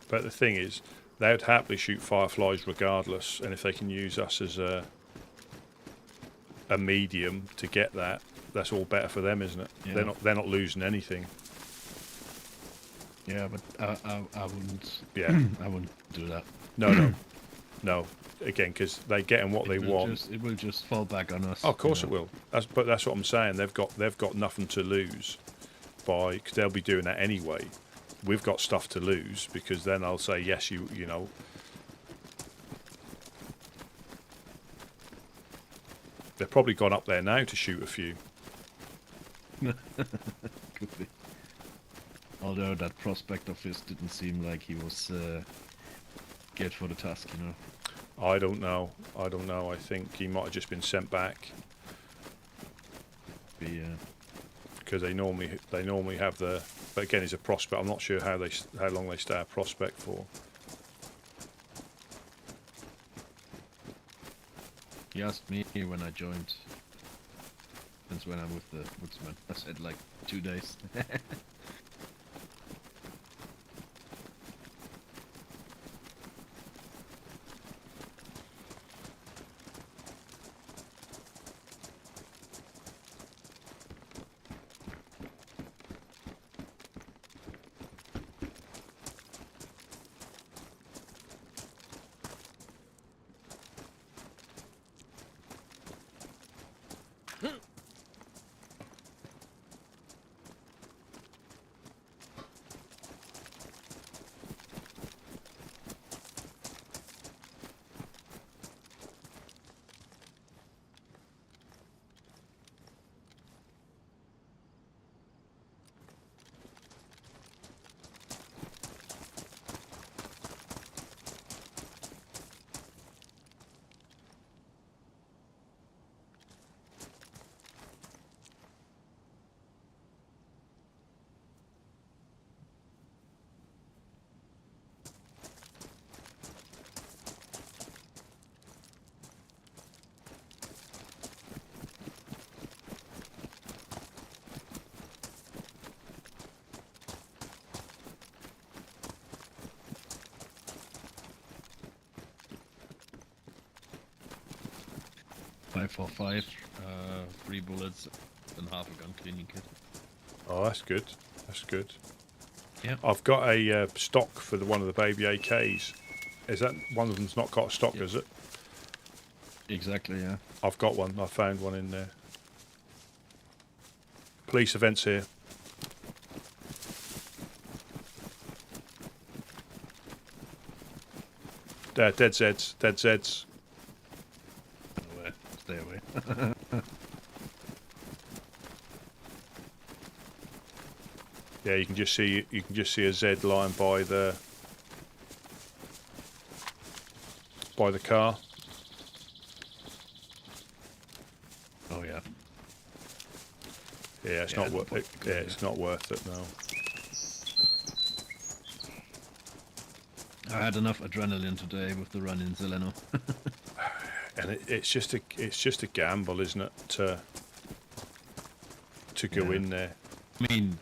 Speaker 2: But the thing is, they would happily shoot fireflies regardless, and if they can use us as a medium to get that, that's all better for them, isn't it?
Speaker 3: Yeah.
Speaker 2: They're not losing anything.
Speaker 3: Yeah, but I wouldn't.
Speaker 2: Yeah.
Speaker 3: I wouldn't do that.
Speaker 2: No. Again, because they're getting what they want.
Speaker 3: It will just fall back on us.
Speaker 2: Oh, of course it will. But that's what I'm saying. They've got nothing to lose because they'll be doing that anyway. We've got stuff to lose because then I'll say yes. You know. They've probably gone up there now to shoot a few.
Speaker 3: Could be. Although that prospect of his didn't seem like he was geared for the task, you know.
Speaker 2: I don't know. I think he might have just been sent back.
Speaker 3: Yeah.
Speaker 2: Because they normally have the. But again, he's a prospect. I'm not sure how long they stay a prospect for.
Speaker 3: He asked me when I joined. Since when I'm with the woodsman. I said like 2 days. 545, 3 bullets, and half a gun cleaning kit.
Speaker 2: Oh, that's good. That's good.
Speaker 3: Yeah.
Speaker 2: I've got a stock for one of the baby AKs. Is that one of them's not got a stock, is it?
Speaker 3: Exactly, yeah.
Speaker 2: I've got one. I found one in there. Police events here. Dead Zeds. Dead Zeds.
Speaker 3: Stay away.
Speaker 2: Yeah, you can just see a Z lying by the car.
Speaker 3: Oh yeah.
Speaker 2: Yeah, it's not worth it. Yeah, it's not worth it. No.
Speaker 3: I had enough adrenaline today with the run in Zeleno.
Speaker 2: And it's just a gamble, isn't it? To go in there.
Speaker 3: I mean,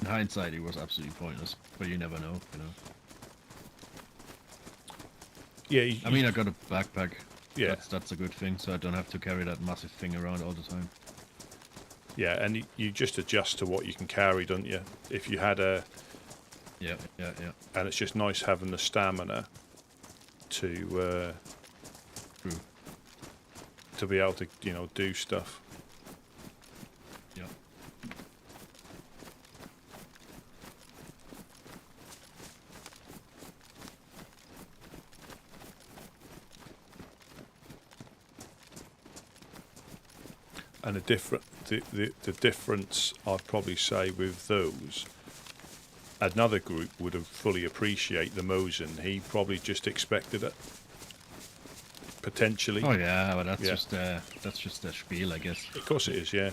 Speaker 3: in hindsight, it was absolutely pointless, but you never know, you know.
Speaker 2: Yeah.
Speaker 3: I mean, I got a backpack.
Speaker 2: Yeah.
Speaker 3: That's a good thing, so I don't have to carry that massive thing around all the time.
Speaker 2: Yeah, and you just adjust to what you can carry, don't you? If you had a...
Speaker 3: Yeah.
Speaker 2: And it's just nice having the stamina to be able to, do stuff.
Speaker 3: Yeah.
Speaker 2: And the difference, I'd probably say, with those, another group would have fully appreciate the Mosin. He probably just expected it, potentially.
Speaker 3: Oh yeah, but that's just the spiel, I guess.
Speaker 2: Of course it is, yeah.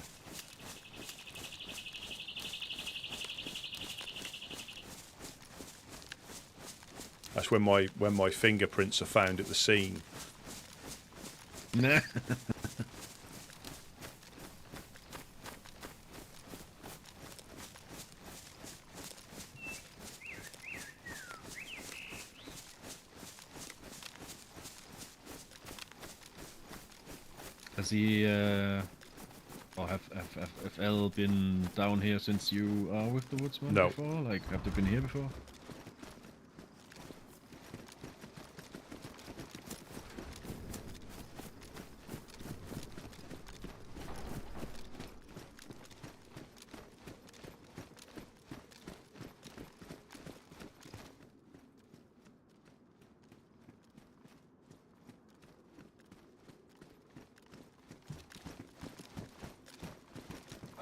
Speaker 2: That's when my fingerprints are found at the scene.
Speaker 3: Nah. Has he, or have L been down here since you are with the Woodsman
Speaker 2: No.
Speaker 3: before? Like, have they been here before?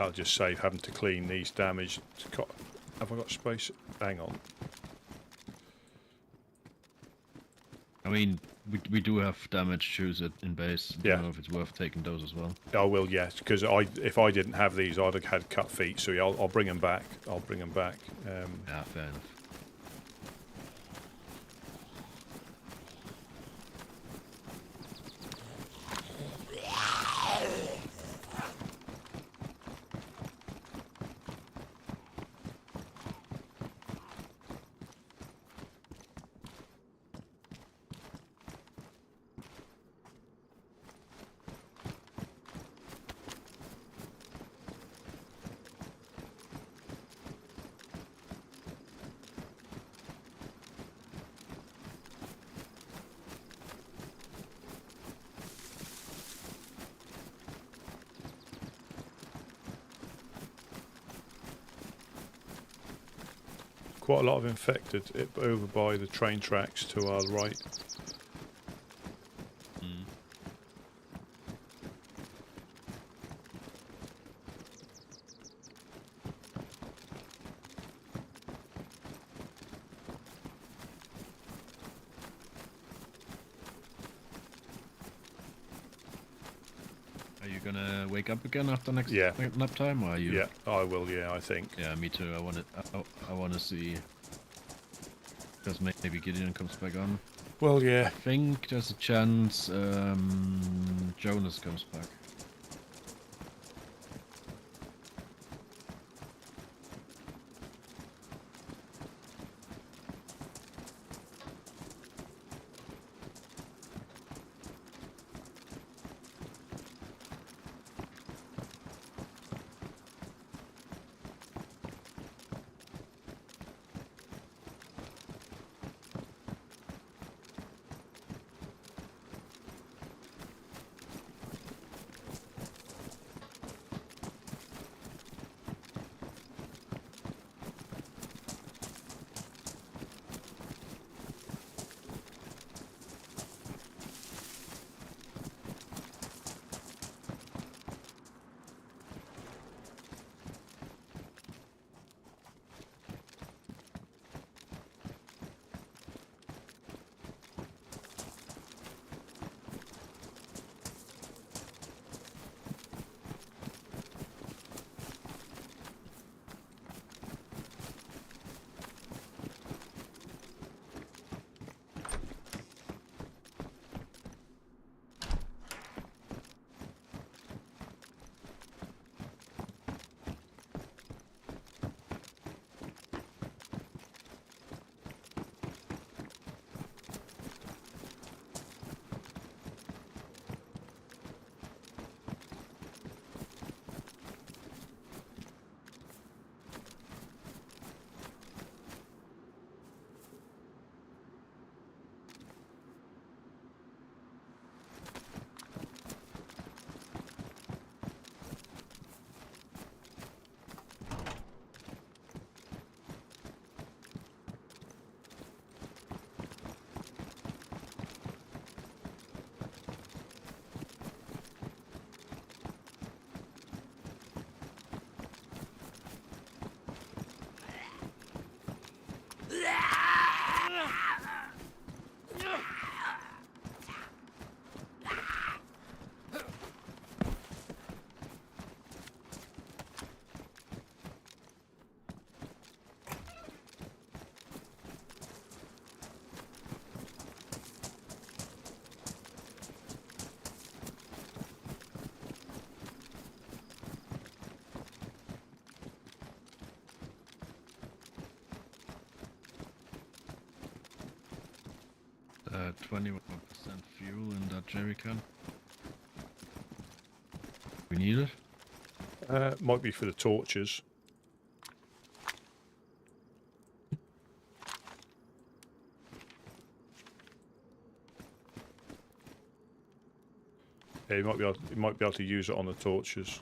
Speaker 2: I'll just save having to clean these damaged. Have I got space? Hang on.
Speaker 3: I mean, we do have damaged shoes in base. I
Speaker 2: Yeah.
Speaker 3: don't know if it's worth taking those as well.
Speaker 2: I will, yes, because if I didn't have these, I'd have had cut feet. So yeah, I'll bring them back. I'll bring them back.
Speaker 3: Yeah, fair enough.
Speaker 2: Quite a lot of infected over by the train tracks to our right.
Speaker 3: Are you gonna wake up again after next
Speaker 2: Yeah.
Speaker 3: nap time, or are you?
Speaker 2: Yeah, I will. Yeah, I think.
Speaker 3: Yeah, me too. I want to see, because maybe Gideon comes back on.
Speaker 2: Well, yeah.
Speaker 3: I think there's a chance Jonas comes back. 21% fuel in that jerry can. We need it?
Speaker 2: Might be for the torches. Yeah, you might be able to use it on the torches.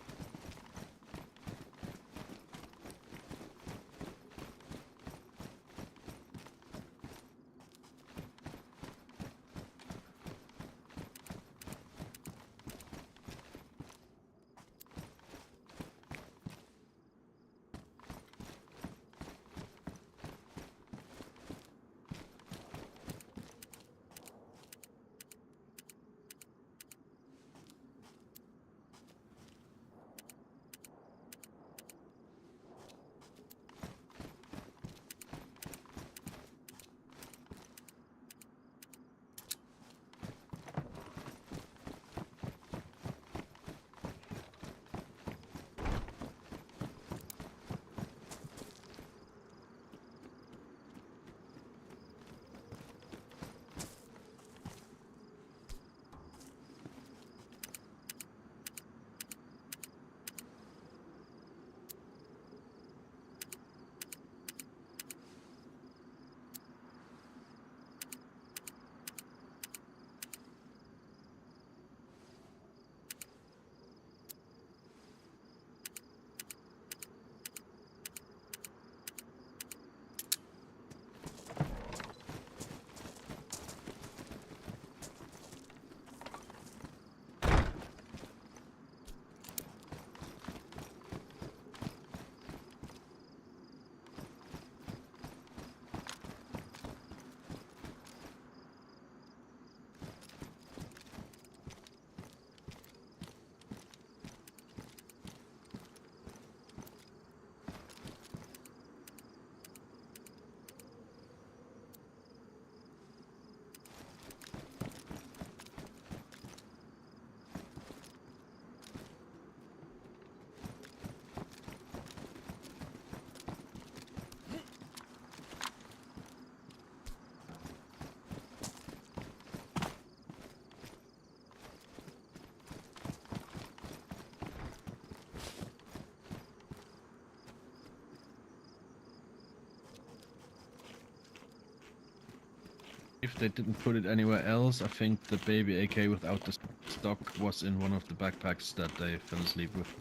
Speaker 3: If they didn't put it anywhere else, I think the baby AK without the stock was in one of the backpacks that they fell asleep with.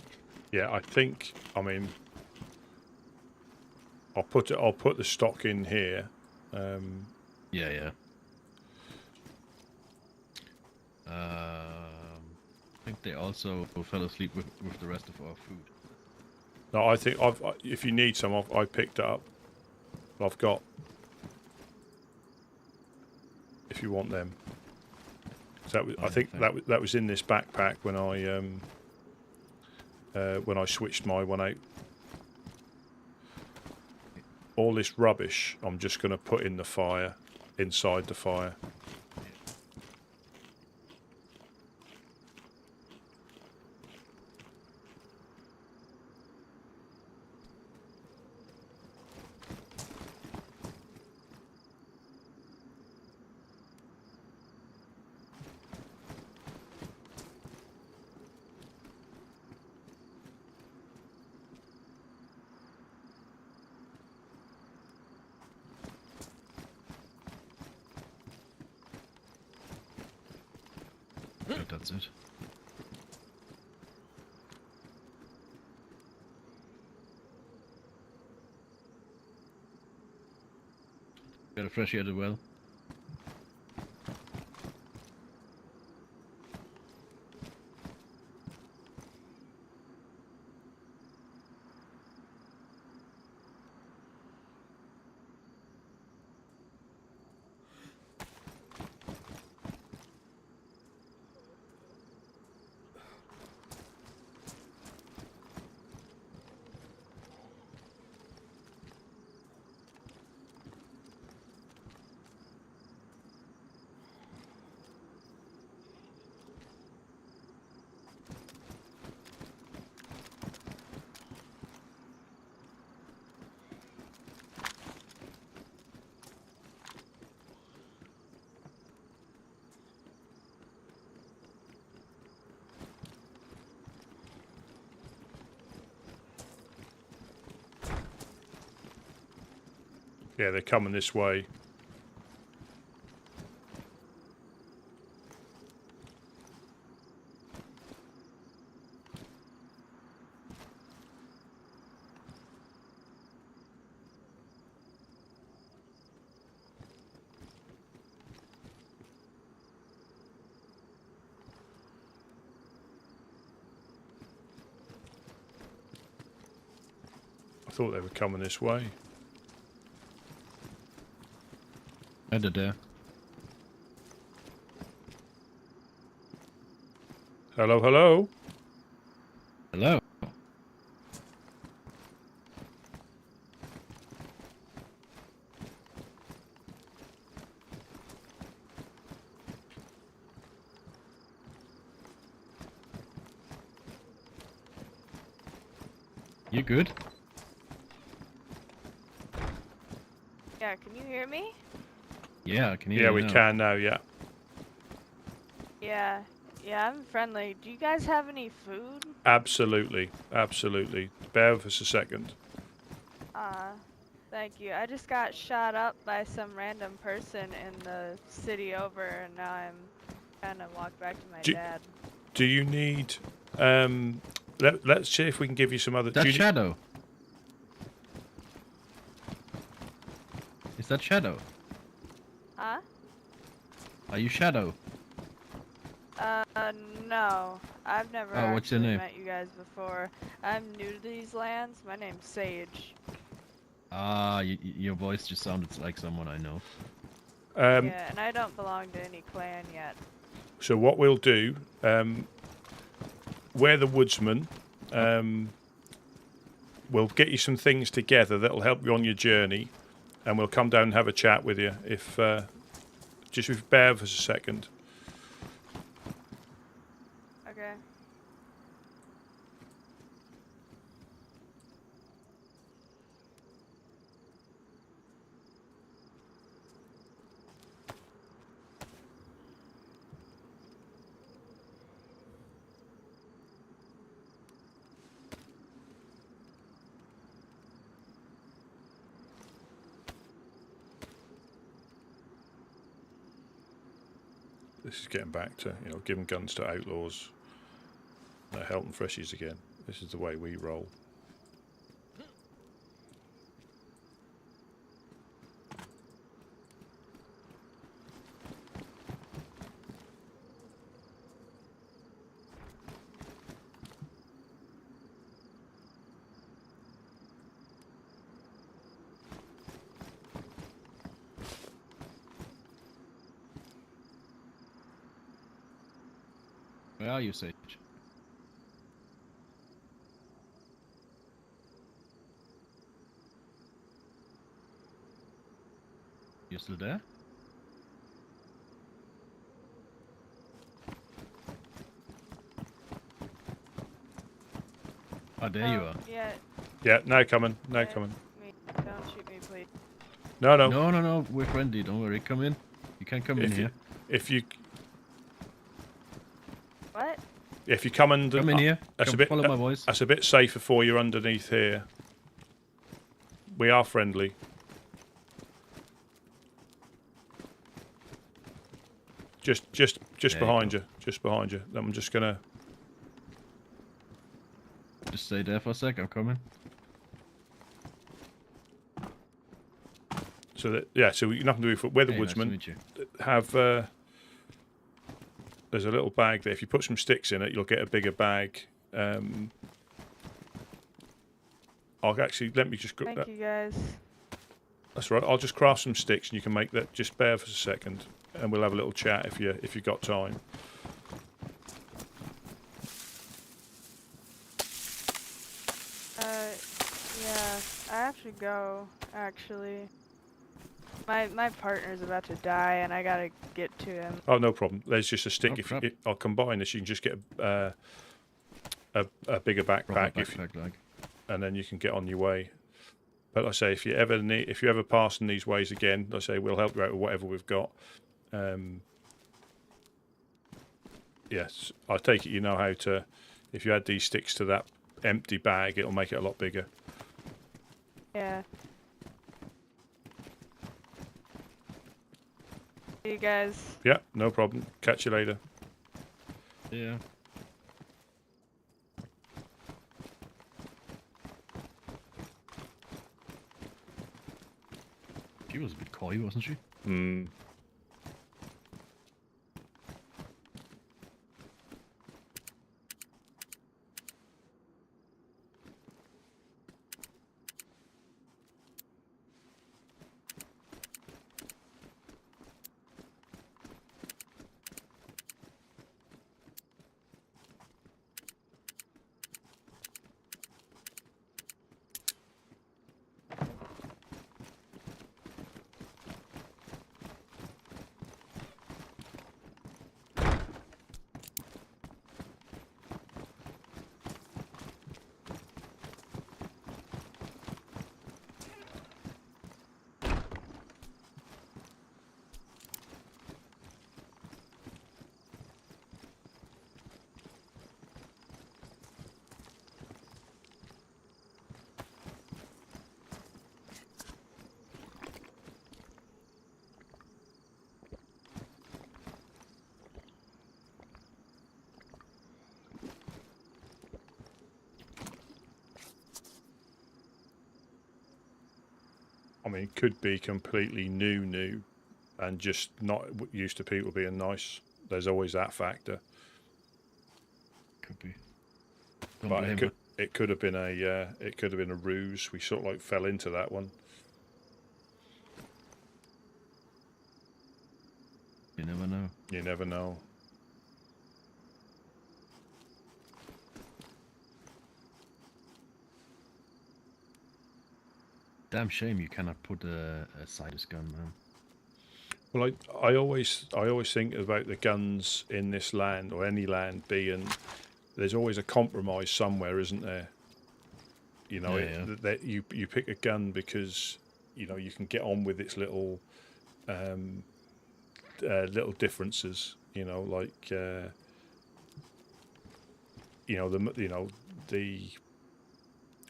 Speaker 2: Yeah, I think. I mean, I'll put the stock in here.
Speaker 3: Yeah. I think they also fell asleep with the rest of our food.
Speaker 2: No, I think if you need some, I picked it up. I've got. If you want them, so I think that was in this backpack when I switched my one out. All this rubbish, I'm just going to put in the fire, inside the fire.
Speaker 3: That's it. Got a fresh air as well.
Speaker 2: Yeah, they're coming this way. I thought they were coming this way.
Speaker 3: Headed there.
Speaker 2: Hello, hello.
Speaker 3: Hello. You good?
Speaker 18: Yeah, can you hear me?
Speaker 3: Yeah, I can hear
Speaker 2: Yeah,
Speaker 3: you
Speaker 2: we
Speaker 3: now.
Speaker 2: can now, yeah.
Speaker 18: Yeah. Yeah, I'm friendly. Do you guys have any food?
Speaker 2: Absolutely, absolutely. Bear with us a second.
Speaker 18: Thank you. I just got shot up by some random person in the city over, and now I'm trying to walk back to my dad.
Speaker 2: Do you need... let's see if we can give you some other...
Speaker 3: That Shadow. Is that Shadow?
Speaker 18: Huh?
Speaker 3: Are you Shadow?
Speaker 18: No. I've never
Speaker 3: Oh, what's your
Speaker 18: actually
Speaker 3: name?
Speaker 18: met you guys before. I'm new to these lands. My name's Sage.
Speaker 3: Ah, your voice just sounded like someone I know.
Speaker 18: Yeah, and I don't belong to any clan yet.
Speaker 2: So what we'll do, we're the woodsman. We'll get you some things together that'll help you on your journey, and we'll come down and have a chat with you. If just bear with us a second.
Speaker 18: Okay.
Speaker 2: This is getting back to, giving guns to outlaws. No helping freshies again. This is the way we roll.
Speaker 3: Where are you, Sage? You still there? Oh, there you are.
Speaker 18: Yeah.
Speaker 2: Yeah, now coming, now coming.
Speaker 18: Don't shoot me, please.
Speaker 2: No, no.
Speaker 3: No, we're friendly. Don't worry. Come in. You can come in here.
Speaker 2: If you
Speaker 18: What?
Speaker 2: If you come under,
Speaker 3: Come in here.
Speaker 2: That's
Speaker 3: Come
Speaker 2: a bit.
Speaker 3: follow my voice.
Speaker 2: That's a bit safer for you underneath here. We are friendly. Just behind you. Just behind you. I'm just gonna.
Speaker 3: Just stay there for a sec. I'm coming.
Speaker 2: So that so you're not gonna do it. We're the
Speaker 3: Hey, nice to
Speaker 2: woodsman.
Speaker 3: meet you.
Speaker 2: Have there's a little bag there. If you put some sticks in it, you'll get a bigger bag. I'll actually let me just.
Speaker 18: Thank you, guys.
Speaker 2: That's right. I'll just craft some sticks, and you can make that. Just bear for a second, and we'll have a little chat if you got time.
Speaker 18: Yeah, I have to go. Actually, my partner's about to die, and I gotta get to him.
Speaker 2: Oh, no problem. There's just a stick.
Speaker 3: Oh,
Speaker 2: I'll combine this. You can just get a bigger backpack, and then you can get on your way. But like I say, if you ever pass in these ways again, like I say, we'll help you out with whatever we've got. Yes, I take it you know how to. If you add these sticks to that empty bag, it'll make it a lot bigger.
Speaker 18: Yeah. you guys.
Speaker 2: Yeah, no problem. Catch you later.
Speaker 3: Yeah. She was a bit coy, wasn't she?
Speaker 2: Hmm. I mean, it could be completely new, and just not used to people being nice. There's always that factor.
Speaker 3: Could be.
Speaker 2: But it could have been a ruse. We sort of like fell into that one.
Speaker 3: You never know.
Speaker 2: You never know.
Speaker 3: Damn shame you cannot put a Sidus gun, man.
Speaker 2: Well, I always think about the guns in this land or any land being there's always a compromise somewhere, isn't there? You know, that you pick a gun because you know you can get on with its little little differences. You know, like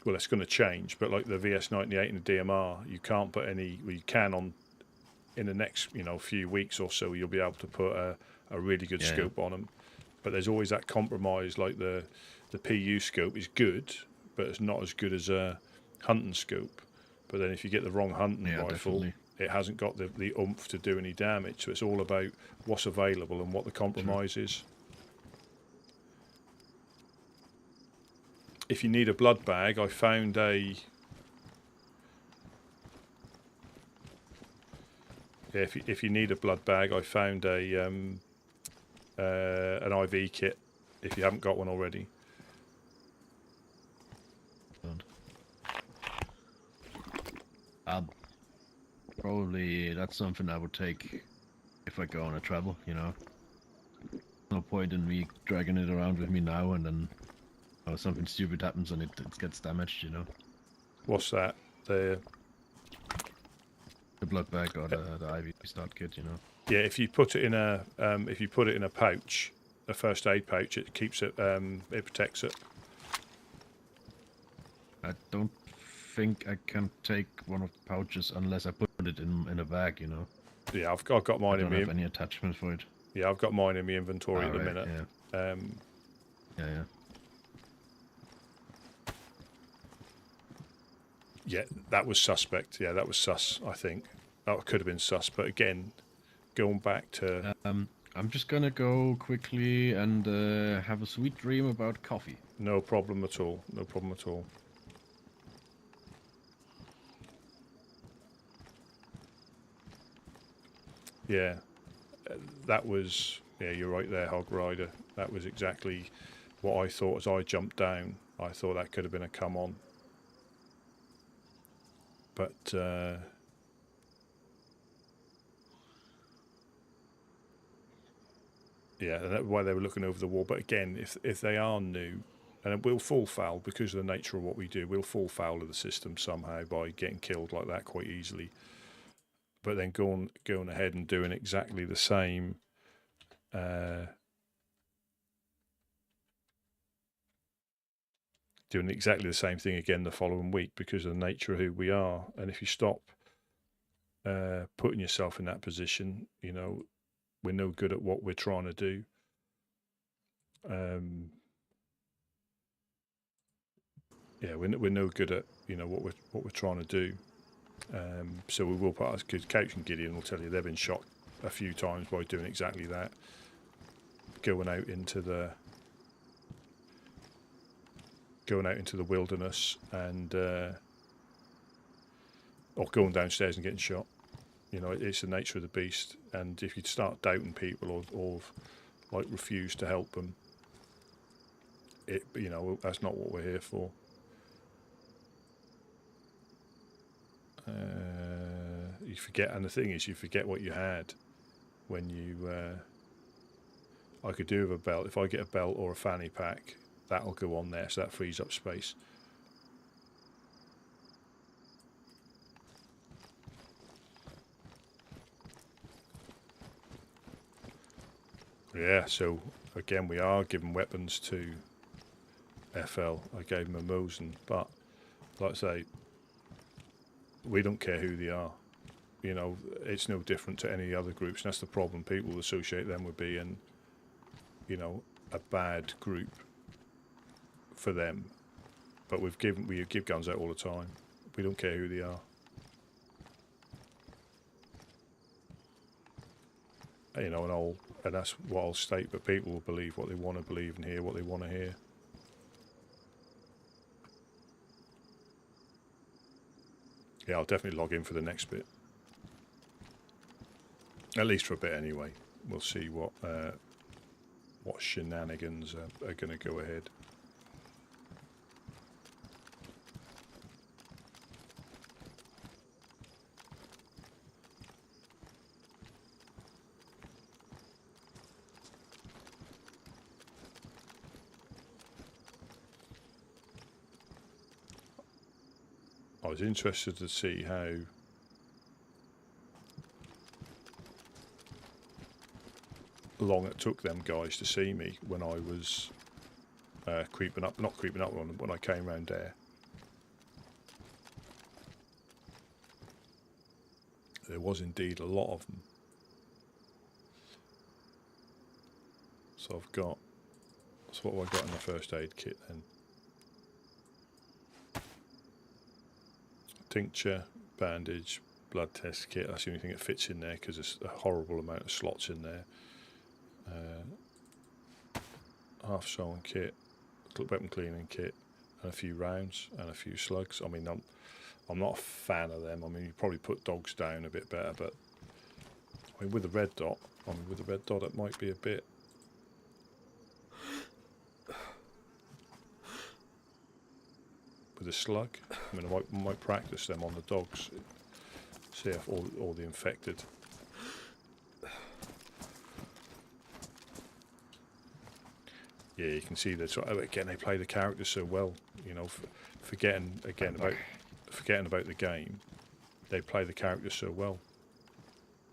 Speaker 2: well, it's going to change, but like the VS98 and the DMR, you can't put any. Well, you can on in the next few weeks or so. You'll be able to put a really good scope on them, but there's always that compromise. Like the PU scope is good, but it's not as good as a hunting scope. But then if you get the wrong hunting rifle,
Speaker 3: definitely.
Speaker 2: It hasn't got the oomph to do any damage. So it's all about what's available and what the compromise is. If you need a blood bag, I found if you need a blood bag, I found an IV kit. If you haven't got one already.
Speaker 3: Probably that's something I would take if I go on a travel. No point in me dragging it around with me now and then something stupid happens and it gets damaged.
Speaker 2: What's that? The
Speaker 3: blood bag or the IV start kit.
Speaker 2: Yeah, if you put it in a pouch, a first aid pouch, it keeps it. It protects it.
Speaker 3: I don't think I can take one of the pouches unless I put it in a bag.
Speaker 2: Yeah, I've got mine in
Speaker 3: me. I don't have any attachment for it.
Speaker 2: Yeah, I've got mine in my inventory at the minute.
Speaker 3: Yeah. Yeah.
Speaker 2: Yeah, that was suspect. Yeah, that was sus. I think that could have been sus. But again, going back to.
Speaker 3: I'm just gonna go quickly and have a sweet dream about coffee.
Speaker 2: No problem at all. No problem at all. Yeah, that was. Yeah, you're right there, Hog Rider. That was exactly what I thought as I jumped down. I thought that could have been a come on. But yeah, that's why they were looking over the wall. But again, if they are new, and we'll fall foul because of the nature of what we do, we'll fall foul of the system somehow by getting killed like that quite easily. But then going ahead and doing exactly the same. Doing exactly the same thing again the following week because of the nature of who we are. And if you stop putting yourself in that position. You know, we're no good at what we're trying to do. Yeah, we're no good at what we're trying to do. So we will put us, because Couch and Gideon will tell you they've been shot a few times by doing exactly that, going out into the wilderness and or going downstairs and getting shot. You know, it's the nature of the beast, and if you start doubting people or like refuse to help them, that's not what we're here for. You forget, and the thing is, you forget what you had when you. I could do with a belt. If I get a belt or a fanny pack, that'll go on there, so that frees up space. Yeah, so again, we are giving weapons to FL. I gave him a Mosin, but like I say, we don't care who they are. You know, it's no different to any other groups, and that's the problem. People associate them with being, a bad group for them. But we give guns out all the time. We don't care who they are. And that's what I'll state, but people will believe what they want to believe and hear what they want to hear. Yeah, I'll definitely log in for the next bit. At least for a bit anyway. We'll see what shenanigans are going to go ahead. I was interested to see how long it took them guys to see me when I was not creeping up when I came round there. There was indeed a lot of them. So what have I got in the first aid kit then? Tincture, bandage, blood test kit. That's the only thing that fits in there because there's a horrible amount of slots in there. Half sewn kit, weapon cleaning kit, and a few rounds and a few slugs. I mean, I'm not a fan of them. I mean, you probably put dogs down a bit better, but I mean, with the red dot, it might be a bit. With a slug, I mean, I might practice them on the dogs, see if all the infected. Yeah, you can see that. So again, they play the characters so well. You know, forgetting about the game, they play the characters so well.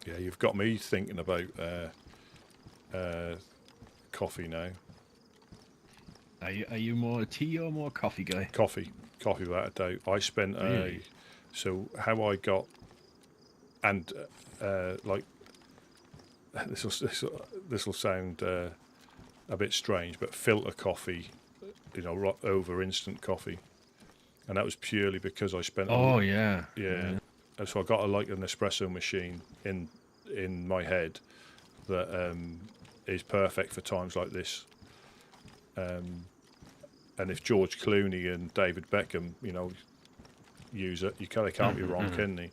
Speaker 2: Yeah, you've got me thinking about coffee now.
Speaker 3: Are you more a tea or more coffee guy?
Speaker 2: Coffee without a doubt. I spent
Speaker 3: really?
Speaker 2: So how I got, and like this will sound a bit strange, but filter coffee, over instant coffee, and that was purely because I spent.
Speaker 3: Yeah.
Speaker 2: And so I got an espresso machine in my head that is perfect for times like this. And if George Clooney and David Beckham, use it, they can't be wrong, can they?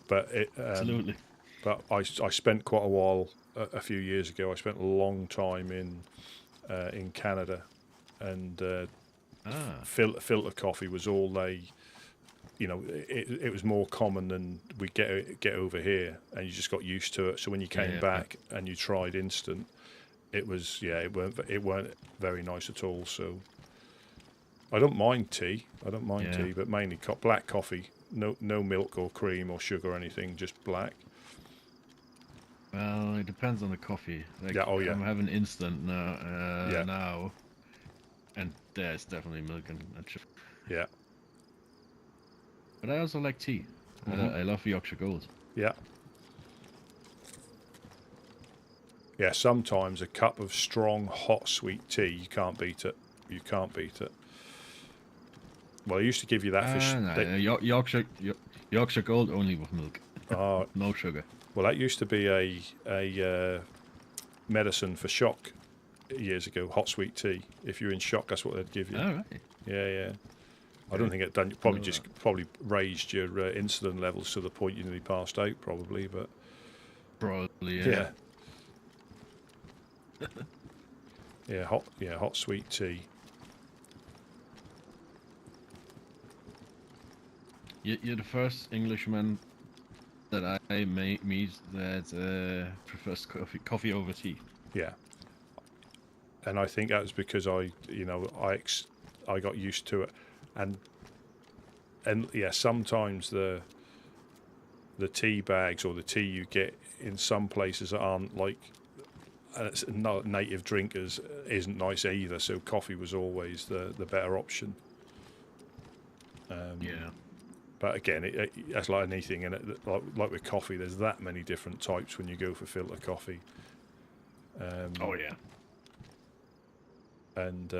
Speaker 2: But
Speaker 3: absolutely.
Speaker 2: But I spent quite a while a few years ago. I spent a long time in Canada, and filter coffee was all they. It was more common than we get over here, and you just got used to it. So when you came back and you tried instant, it weren't very nice at all. So I don't mind tea. Tea, but mainly black coffee. No milk or cream or sugar or anything. Just black.
Speaker 3: Well, it depends on the coffee. I'm having instant now, and there's definitely milk and sugar.
Speaker 2: Yeah.
Speaker 3: But I also like tea.
Speaker 2: Mhm.
Speaker 3: I love Yorkshire Gold.
Speaker 2: Yeah. Yeah, sometimes a cup of strong, hot, sweet tea, you can't beat it. You can't beat it. Well, I used to give you that for...
Speaker 3: No, Yorkshire Gold only with milk. No sugar.
Speaker 2: Well, that used to be a medicine for shock years ago, hot sweet tea. If you're in shock, that's what they'd give you.
Speaker 3: All right.
Speaker 2: Yeah. I don't think it done. Probably raised your insulin levels to the point you nearly passed out, probably. But
Speaker 3: probably, yeah.
Speaker 2: Hot sweet tea.
Speaker 3: You're the first Englishman that I meet that prefers coffee over tea.
Speaker 2: Yeah. And I think that was because I got used to it, and yeah, sometimes the tea bags or the tea you get in some places that aren't like not native drinkers isn't nice either. So coffee was always the better option.
Speaker 3: Yeah.
Speaker 2: But again, that's like anything, and like with coffee, there's that many different types when you go for filter coffee.
Speaker 3: Oh yeah.
Speaker 2: And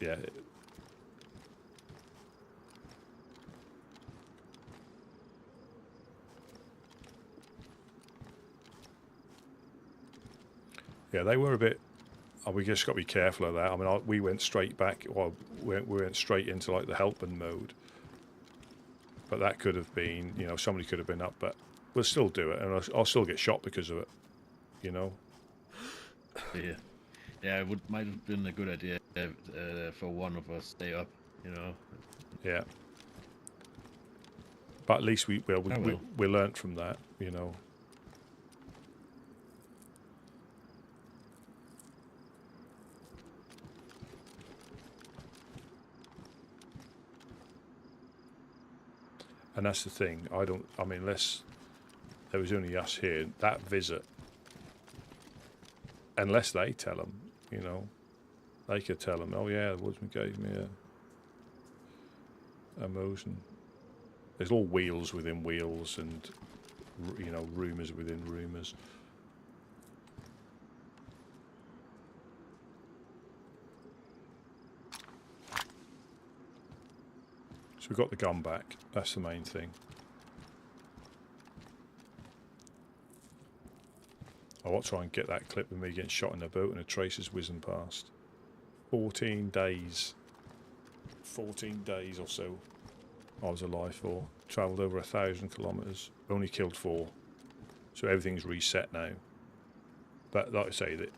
Speaker 2: yeah. Yeah, they were a bit. We just got to be careful of that. I mean, we went straight back. Well, we went straight into like the helping mode. But that could have been, somebody could have been up. But we'll still do it, and I'll still get shot because of it.
Speaker 3: Yeah, it might have been a good idea for one of us stay up.
Speaker 2: Yeah. But at least we learnt from that. And that's the thing. Unless there was only us here, that visit, unless they tell them, they could tell them, oh yeah, the woodsman gave me a motion. There's all wheels within wheels, and rumours within rumours. So we got the gun back. That's the main thing. I want to try and get that clip of me getting shot in a boat and the tracers whizzing past. 14 days. 14 days or so I was alive for. Travelled over 1,000 kilometres. Only killed 4. So everything's reset now. But like I say, that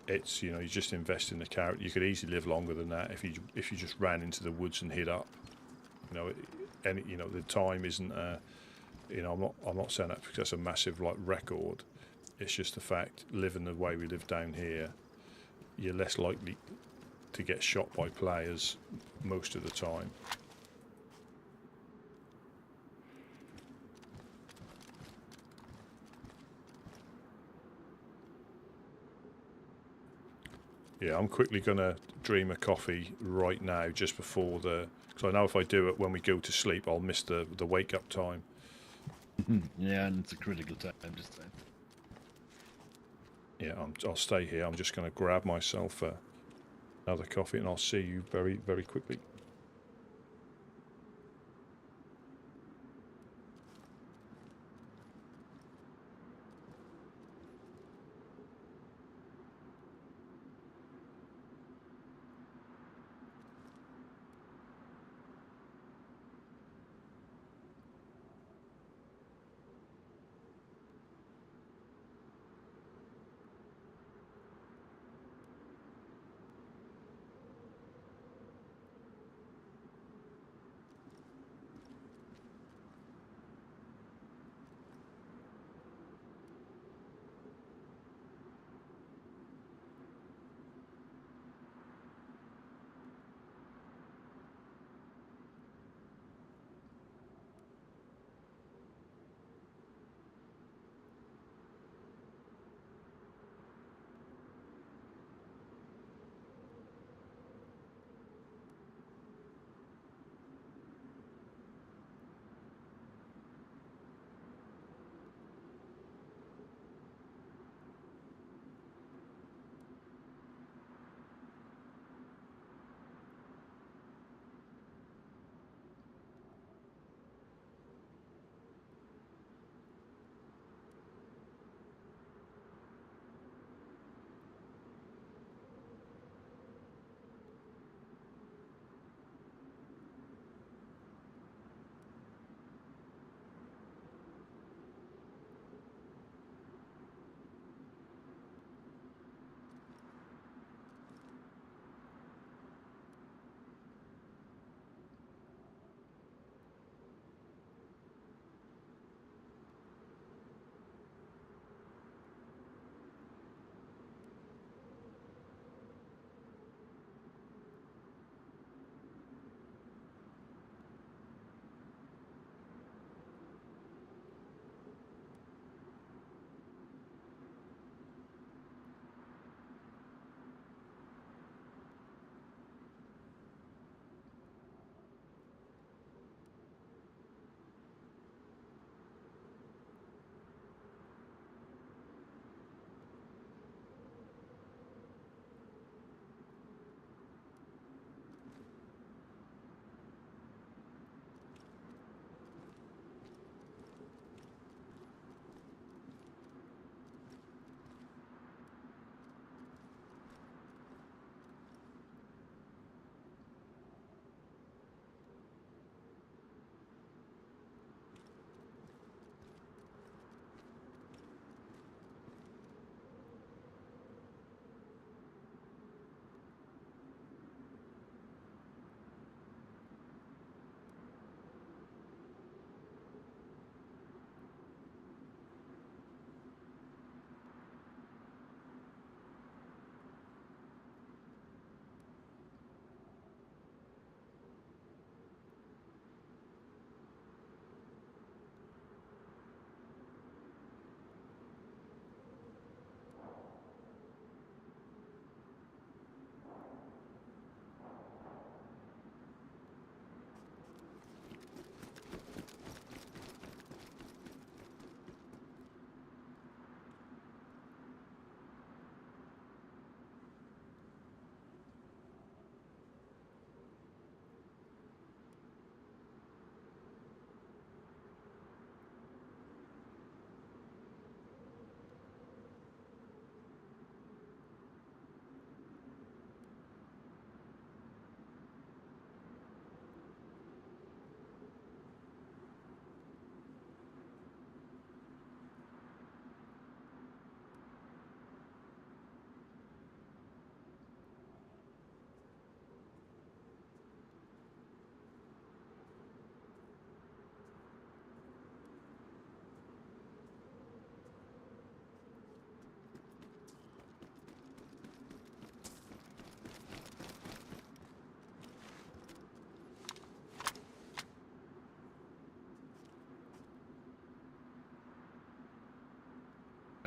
Speaker 2: it's, you just invest in the character. You could easily live longer than that if you just ran into the woods and hid up. The time isn't I'm not saying that because that's a massive record. It's just the fact, living the way we live down here, you're less likely to get shot by players most of the time. Yeah, I'm quickly going to dream a coffee right now just before because I know if I do it when we go to sleep, I'll miss the wake up time.
Speaker 3: Yeah, and it's a critical time this time.
Speaker 2: Yeah, I'll stay here. I'm just going to grab myself another coffee, and I'll see you very, very quickly.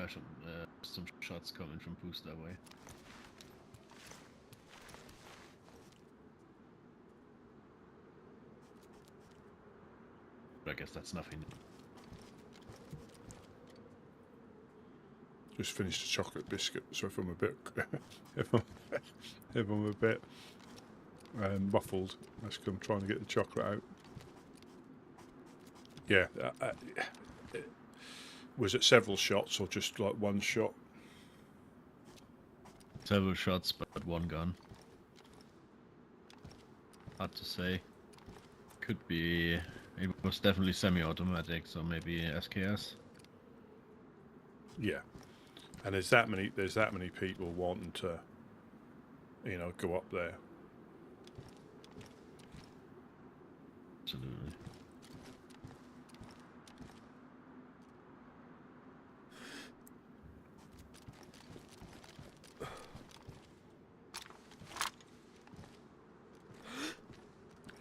Speaker 3: some shots coming from Boost that way. But I guess that's nothing.
Speaker 2: Just finished a chocolate biscuit, so if I'm a bit, if I'm a bit muffled, that's because I'm trying to get the chocolate out. Yeah, was it several shots or just like one shot?
Speaker 3: Several shots, but one gun. Hard to say. Could be. It was definitely semi-automatic, so maybe SKS.
Speaker 2: Yeah, and there's that many people wanting to, you know, go up there.
Speaker 3: Absolutely.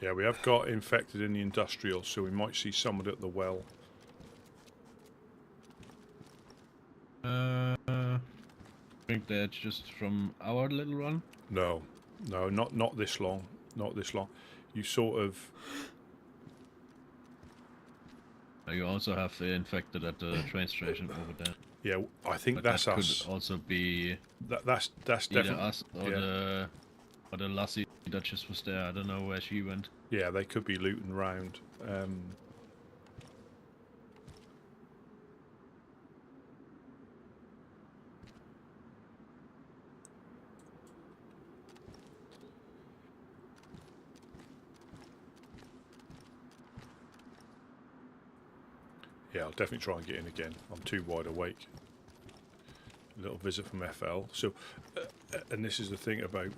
Speaker 2: Yeah, we have got infected in the industrial, so we might see someone at the well.
Speaker 3: I think that's just from our little run.
Speaker 2: No, not this long, not this long. You sort of.
Speaker 3: You also have the infected at the train station over there.
Speaker 2: Yeah, I think
Speaker 3: but
Speaker 2: that's
Speaker 3: that
Speaker 2: us.
Speaker 3: Could also be.
Speaker 2: That's
Speaker 3: either
Speaker 2: definitely
Speaker 3: us or the lassie that just was there. I don't know where she went.
Speaker 2: Yeah, they could be looting around. Yeah, I'll definitely try and get in again. I'm too wide awake. A little visit from FL. So, and this is the thing about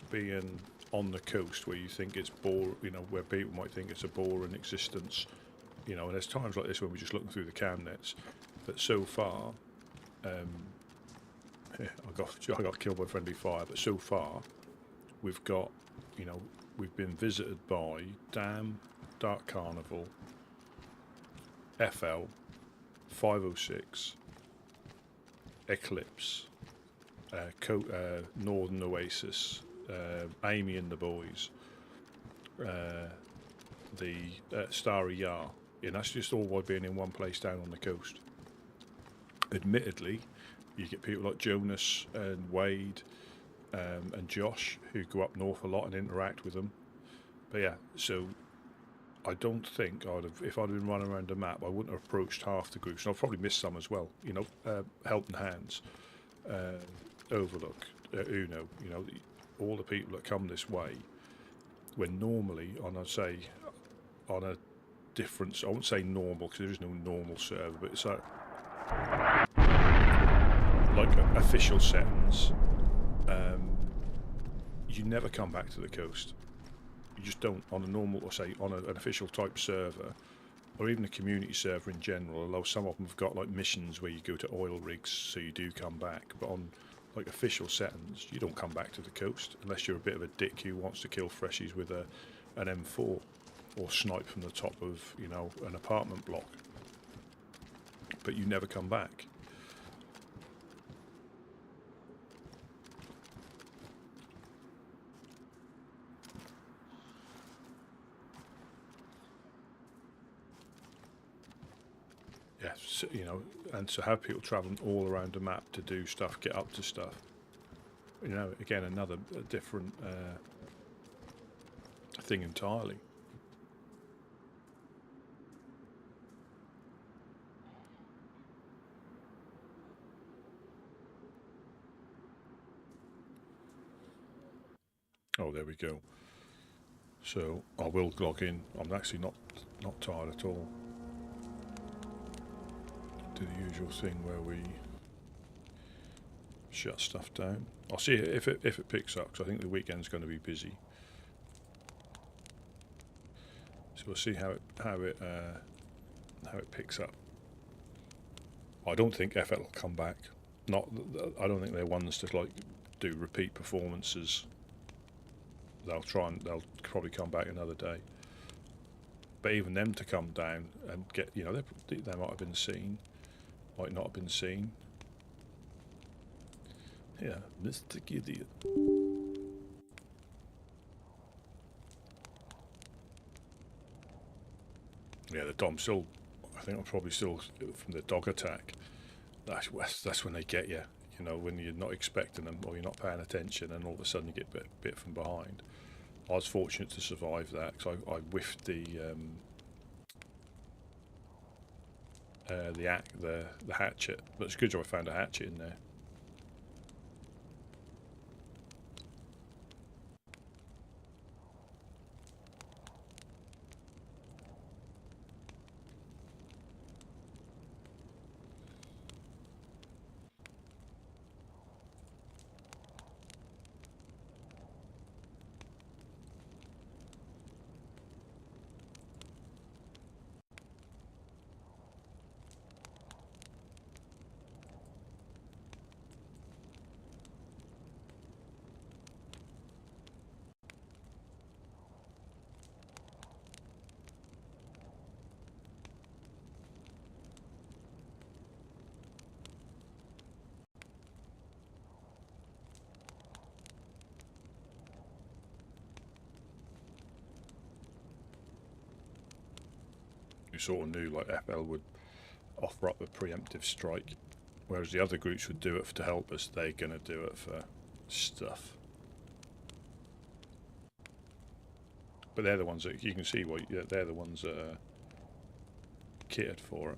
Speaker 2: being on the coast where you think it's where people might think it's a boring existence. You know, and there's times like this when we're just looking through the cam nets. But so far, I got killed by friendly fire. But so far, we've got, we've been visited by Dam, Dark Carnival, FL, 506, Eclipse, Northern Oasis, Amy and the Boys, the Starry Yar, and that's just all by being in one place down on the coast. Admittedly, you get people like Jonas and Wade and Josh who go up north a lot and interact with them. But yeah, so I don't think if I'd been running around the map, I wouldn't have approached half the groups, and I've probably missed some as well. Helping Hands, Overlook, Uno, all the people that come this way, when normally on a different, I won't say normal because there is no normal server, but it's like official settings, you never come back to the coast. You just don't on a normal, or say on an official type server, or even a community server in general, although some of them have got like missions where you go to oil rigs so you do come back, but on like official settings you don't come back to the coast unless you're a bit of a dick who wants to kill freshies with an M4 or snipe from the top of an apartment block, but you never come back. Yeah, so, and to have people traveling all around the map to do stuff, get up to stuff. Again, another different thing entirely. Oh, there we go. So I will log in. I'm actually not tired at all. Do the usual thing where we shut stuff down. I'll see if it picks up, because I think the weekend's going to be busy. So we'll see how it picks up. I don't think FL will come back. I don't think they're ones to do repeat performances. They'll probably come back another day. But even them to come down and get, they might have been seen, might not have been seen. Yeah, Mr. Gideon. Yeah, the Dom still. I think I'm probably still from the dog attack. That's when they get you. You know, when you're not expecting them or you're not paying attention, and all of a sudden you get bit from behind. I was fortunate to survive that because I whiffed the hatchet. But it's a good job I found a hatchet in there. You sort of knew like FL would offer up a preemptive strike, whereas the other groups would do it to help us. They're going to do it for stuff. But they're the ones that you can see. They're the ones that are kitted for it.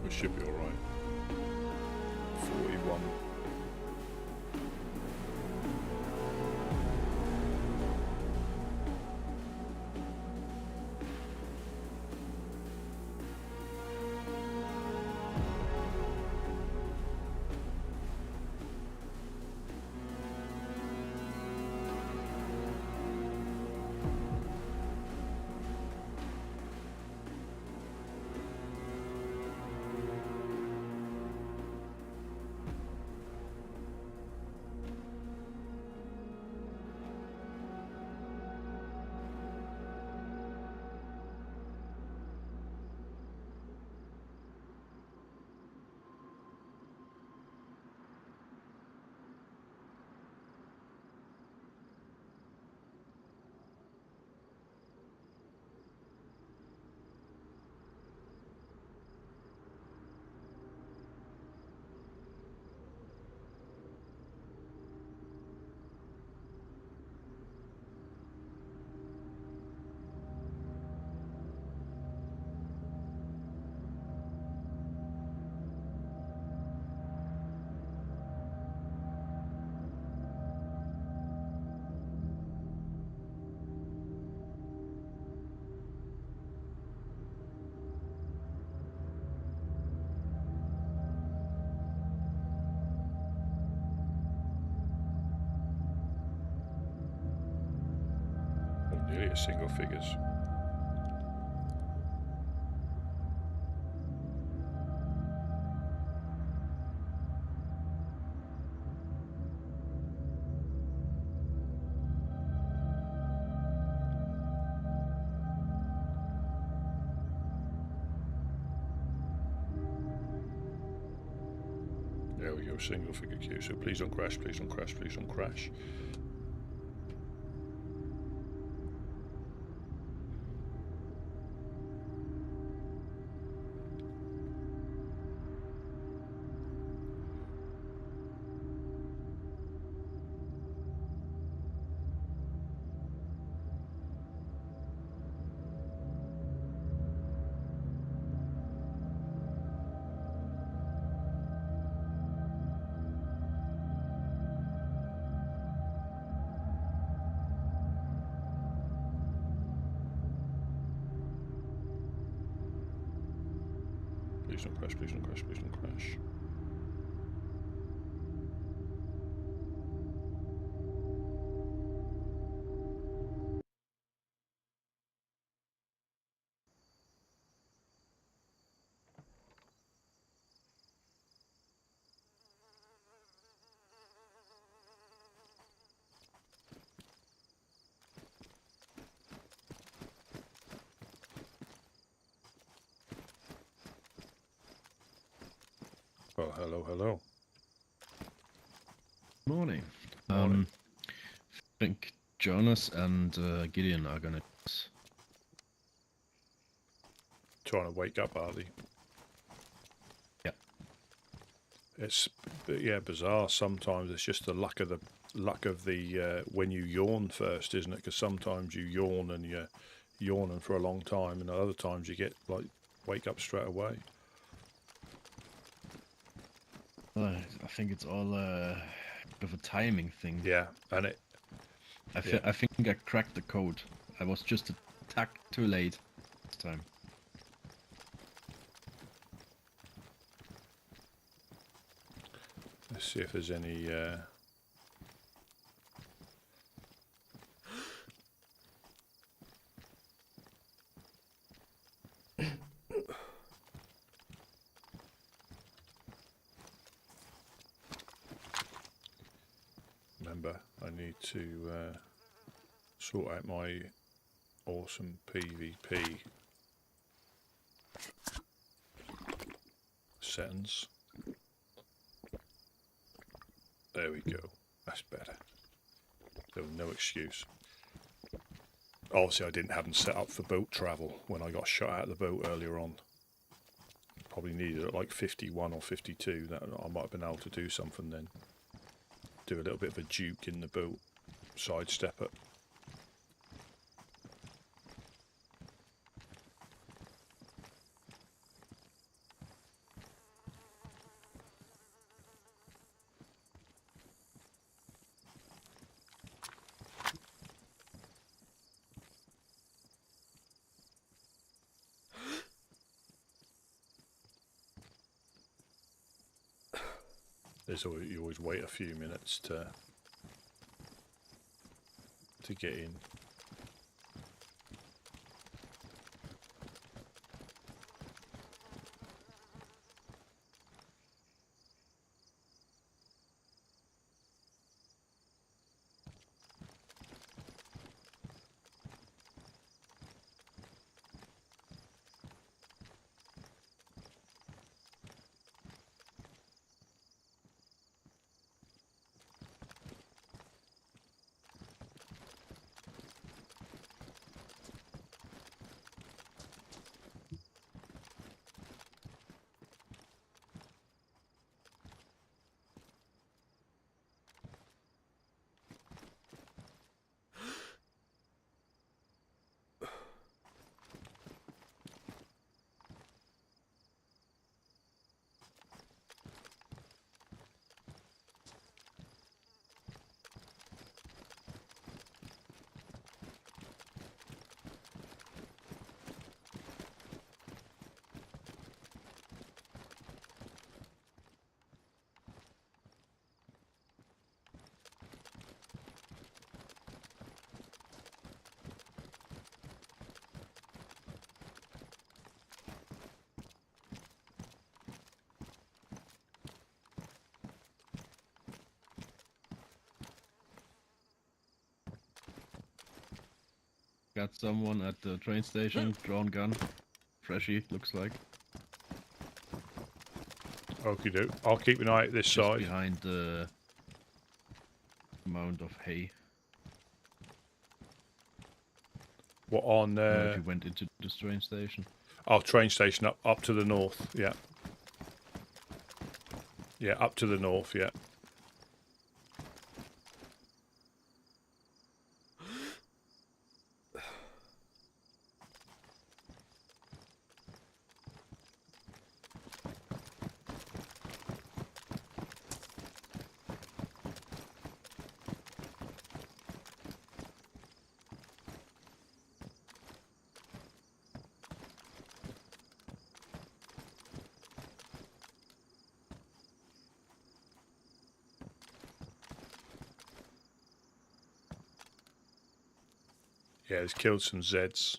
Speaker 2: We should be all right. 41. Nearly a single figures. There we go, single figure queue. So please don't crash, please don't crash, please don't crash. please don't crash, please don't crash, please don't crash. Well, hello, hello.
Speaker 3: Morning.
Speaker 2: Morning.
Speaker 3: I think Jonas and Gideon are gonna.
Speaker 2: Trying to wake up, are they?
Speaker 3: Yeah.
Speaker 2: It's bizarre. Sometimes it's just the luck of the when you yawn first, isn't it? Because sometimes you yawn and you're yawning for a long time, and other times you get like wake up straight away.
Speaker 3: I think it's all a bit of a timing thing.
Speaker 2: Yeah, and
Speaker 3: I think I cracked the code. I was just a tack too late this time.
Speaker 2: Let's see if there's any. Remember, I need to sort out my awesome PvP settings. There we go. That's better. There was no excuse. Obviously, I didn't have them set up for boat travel when I got shot out of the boat earlier on. Probably needed it at like 51 or 52. That I might have been able to do something then. Do a little bit of a juke in the boat, sidestep it. You always wait a few minutes to get in.
Speaker 3: Got someone at the train station, drawn gun. Freshy, looks like.
Speaker 2: Okie doke. I'll keep an eye at this
Speaker 3: Just
Speaker 2: side.
Speaker 3: behind the mound of hay.
Speaker 2: What on?
Speaker 3: If you went into the train station.
Speaker 2: Oh, train station up to the north. Yeah. Yeah, up to the north. Yeah. Yeah, he's killed some Zeds.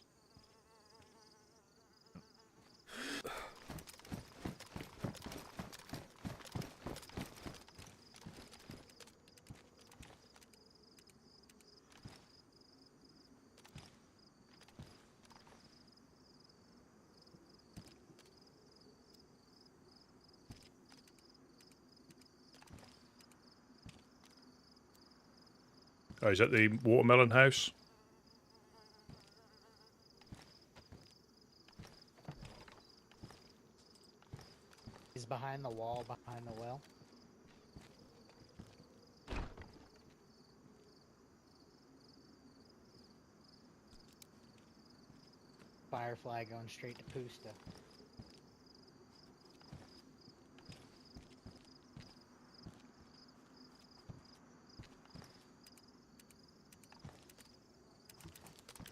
Speaker 2: Oh, is that the watermelon house?
Speaker 7: He's behind the wall, behind the well. Firefly going straight to Pusta.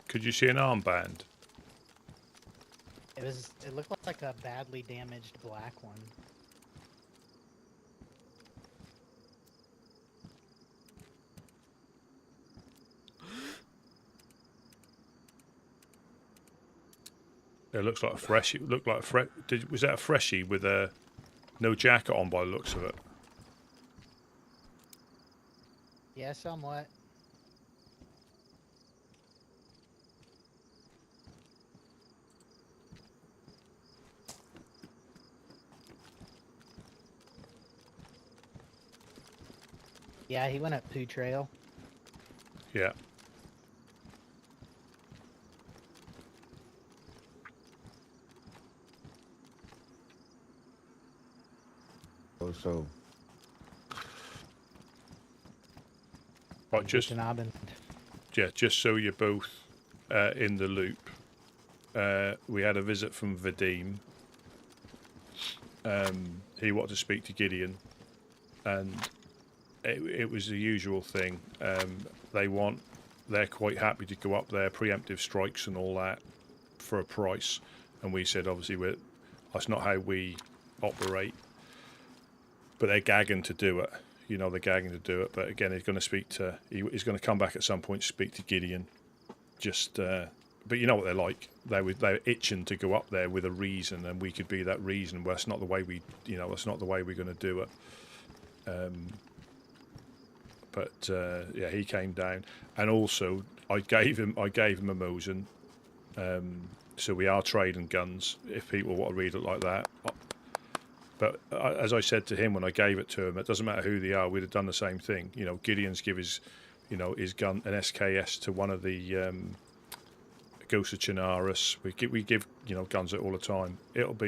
Speaker 2: Could you see an armband?
Speaker 7: It looked like a badly damaged black one.
Speaker 2: It looks like a freshie. It looked like was that a freshie with a no jacket on by the looks of it?
Speaker 7: Yeah, somewhat. Yeah, he went up Poo Trail.
Speaker 2: Yeah.
Speaker 6: So.
Speaker 2: Right, just so you're both in the loop. We had a visit from Vadim. He wanted to speak to Gideon, and it was the usual thing. They're quite happy to go up there, preemptive strikes and all that, for a price. And we said, obviously, that's not how we operate. But they're gagging to do it. You know, they're gagging to do it. But again, he's going to he's going to come back at some point to speak to Gideon. But you know what they're like. They're itching to go up there with a reason, and we could be that reason. Well, that's not the way that's not the way we're going to do it. Yeah, he came down, and also I gave him a Mosin. So we are trading guns if people want to read it like that. But as I said to him when I gave it to him, it doesn't matter who they are. We'd have done the same thing. You know, Gideon's give his gun, an SKS, to one of the DayZ Chernarus. We give guns all the time. It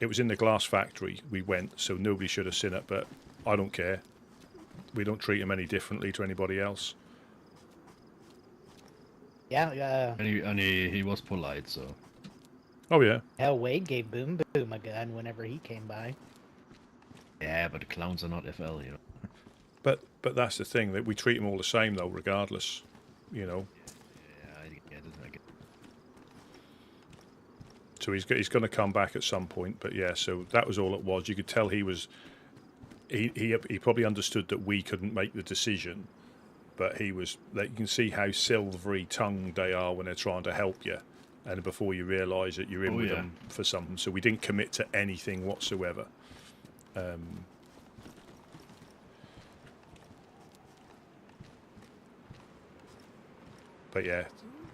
Speaker 2: was in the glass factory we went, so nobody should have seen it. But I don't care. We don't treat him any differently to anybody else.
Speaker 7: Yeah,
Speaker 3: And he was polite, so.
Speaker 2: Oh yeah.
Speaker 7: Hell, Wade gave Boom Boom a gun whenever he came by.
Speaker 3: Yeah, but clowns are not FL, you know.
Speaker 2: But that's the thing, that we treat them all the same though, regardless. You know.
Speaker 3: Yeah, I get it.
Speaker 2: So he's going to come back at some point, but yeah. So that was all it was. You could tell he was. He probably understood that we couldn't make the decision, but he was. You can see how silvery tongued they are when they're trying to help you. And before you realise that you're in with them for something. So we didn't commit to anything whatsoever. But yeah,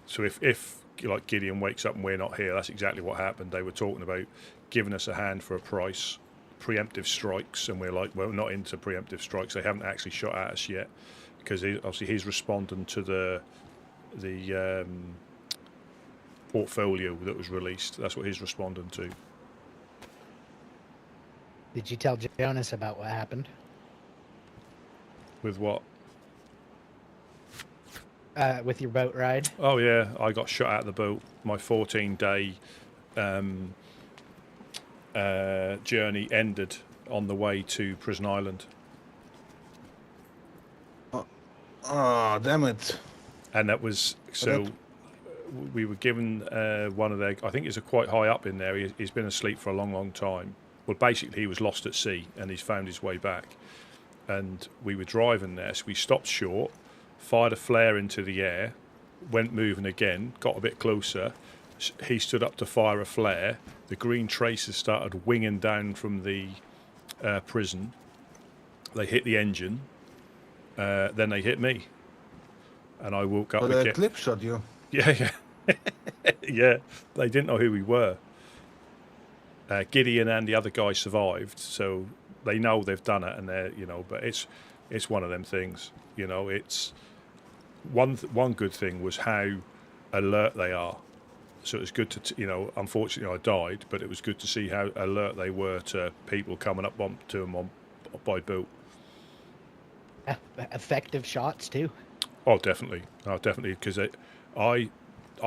Speaker 2: so if like Gideon wakes up and we're not here, that's exactly what happened. They were talking about giving us a hand for a price, preemptive strikes, and we're like, well, we're not into preemptive strikes. They haven't actually shot at us yet, because obviously he's responding to the portfolio that was released. That's what he's responding to.
Speaker 7: Did you tell Jonas about what happened?
Speaker 2: With what?
Speaker 7: With your boat ride?
Speaker 2: Oh yeah, I got shot out of the boat. My 14-day journey ended on the way to Prison Island.
Speaker 6: Oh, damn it.
Speaker 2: And that was so. We were given one of their. I think it's quite high up in there. He's been asleep for a long, long time. Well, basically, he was lost at sea, and he's found his way back. And we were driving there, so we stopped short, fired a flare into the air, went moving again, got a bit closer. He stood up to fire a flare. The green traces started winging down from the prison. They hit the engine. Then they hit me. And I woke up
Speaker 6: So they
Speaker 2: again.
Speaker 6: clip shot you.
Speaker 2: Yeah. Yeah. They didn't know who we were. Gideon and the other guy survived, so they know they've done it, and they're, but it's one of them things. It's one good thing was how alert they are. So it's good to, unfortunately I died, but it was good to see how alert they were to people coming up to them by boat.
Speaker 7: Effective shots too.
Speaker 2: Oh, definitely. Oh, definitely, because I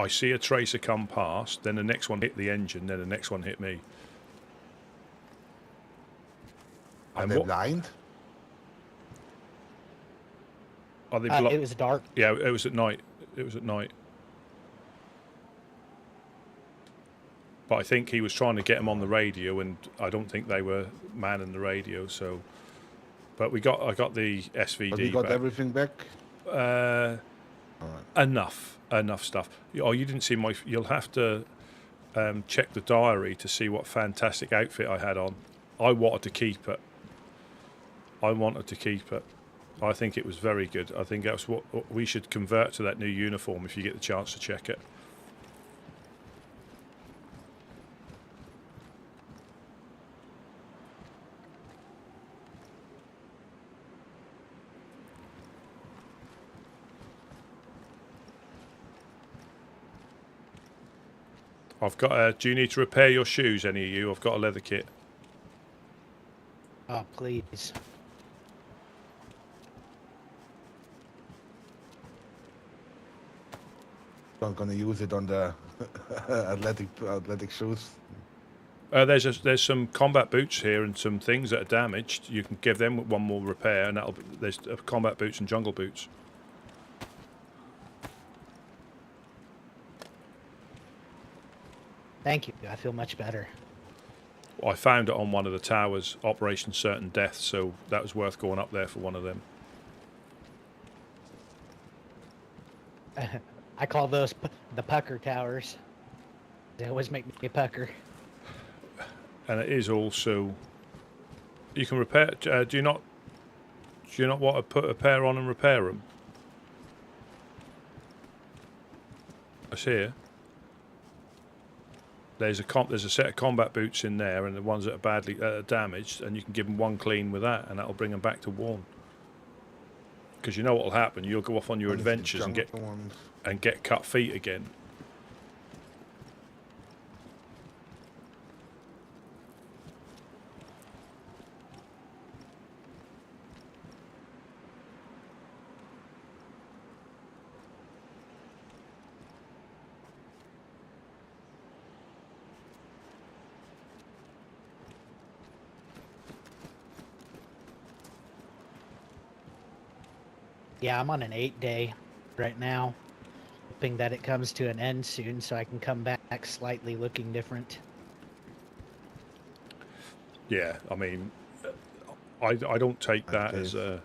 Speaker 2: see a tracer come past, then the next one hit the engine, then the next one hit me.
Speaker 6: Are they blind?
Speaker 2: Are they
Speaker 7: it was dark.
Speaker 2: Yeah, it was at night. It was at night. But I think he was trying to get them on the radio, and I don't think they were manning the radio. So, but I got the SVD.
Speaker 6: Have you got
Speaker 2: back.
Speaker 6: everything back?
Speaker 2: Enough stuff. Oh, you didn't see my. You'll have to check the diary to see what fantastic outfit I had on. I wanted to keep it. I think it was very good. I think that's what we should convert to, that new uniform, if you get the chance to check it. I've got do you need to repair your shoes, any of you? I've got a leather kit.
Speaker 7: Oh, please.
Speaker 6: I'm gonna use it on the athletic shoes.
Speaker 2: There's some combat boots here and some things that are damaged. You can give them one more repair, and there's combat boots and jungle boots.
Speaker 7: Thank you. I feel much better.
Speaker 2: I found it on one of the towers, Operation Certain Death, so that was worth going up there for one of them.
Speaker 7: I call those the pucker towers. They always make me pucker.
Speaker 2: And it is also, you can repair. Do you not want to put a pair on and repair them? That's here. There's a set of combat boots in there, and the ones that are badly damaged, and you can give them one clean with that, and that'll bring them back to worn. Because you know what will happen, you'll go off on your adventures and get cut feet again.
Speaker 7: Yeah, I'm on an 8-day right now, hoping that it comes to an end soon so I can come back slightly looking different.
Speaker 2: Yeah, I mean, I don't take that as a,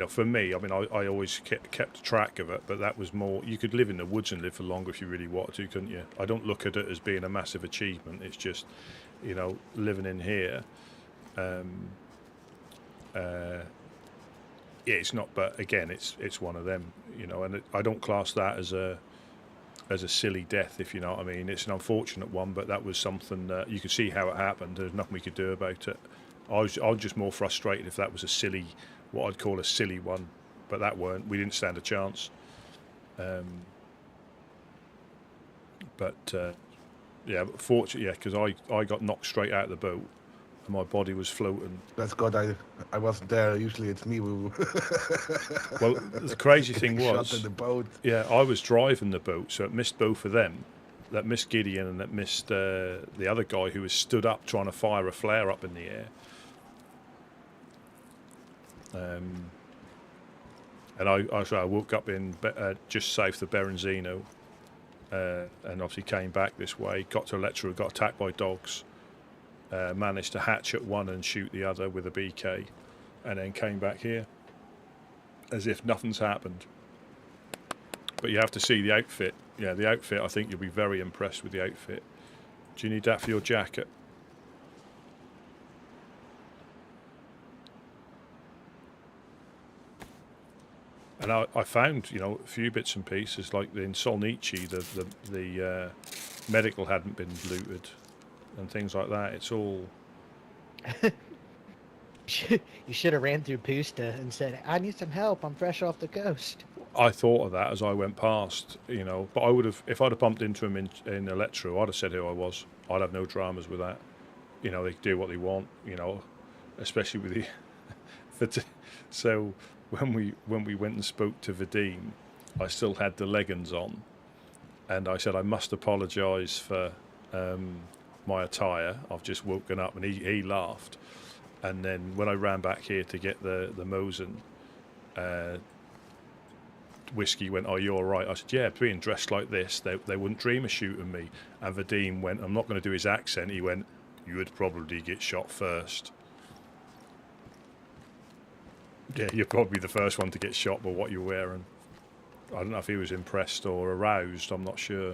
Speaker 2: for me, I mean, I always kept track of it, but that was more, you could live in the woods and live for longer if you really wanted to, couldn't you? I don't look at it as being a massive achievement. It's just, living in here, yeah, it's not, but again, it's one of them, and I don't class that as a silly death, if you know what I mean. It's an unfortunate one, but that was something that you could see how it happened. There's nothing we could do about it. I was just more frustrated if that was a silly, what I'd call a silly one, but that weren't. We didn't stand a chance. Yeah, but fortunately, yeah, because I got knocked straight out of the boat. And my body was floating.
Speaker 6: That's good. I wasn't there. Usually it's me who.
Speaker 2: Well, the crazy thing was,
Speaker 6: shot in the boat.
Speaker 2: Yeah, I was driving the boat, so it missed both of them. That missed Gideon, and that missed the other guy who was stood up trying to fire a flare up in the air. And I woke up in just south of Berenzino, and obviously came back this way. Got to Electra, got attacked by dogs. Managed to hatch at one and shoot the other with a BK, and then came back here as if nothing's happened. But you have to see the outfit. Yeah, the outfit, I think you'll be very impressed with the outfit. Do you need that for your jacket? And I found, you know, a few bits and pieces, like in Solnichi, the medical hadn't been looted and things like that. It's all...
Speaker 7: You should have ran through Pusta and said, I need some help, I'm fresh off the coast.
Speaker 2: I thought of that as I went past, you know, but I would have, if I'd have bumped into him in Electro, I'd have said who I was. I'd have no dramas with that. You know, they do what they want, you know, especially with the... So when we went and spoke to Vadim, I still had the leggings on, and I said I must apologise for my attire. I've just woken up, and he laughed. And then when I ran back here to get the Mosin, Whiskey went, "Oh, you're all right." I said, "Yeah, being dressed like this, they wouldn't dream of shooting me." And Vadim went, I'm not going to do his accent, he went, "You would probably get shot first." Yeah, you're probably the first one to get shot by what you're wearing. I don't know if he was impressed or aroused, I'm not sure.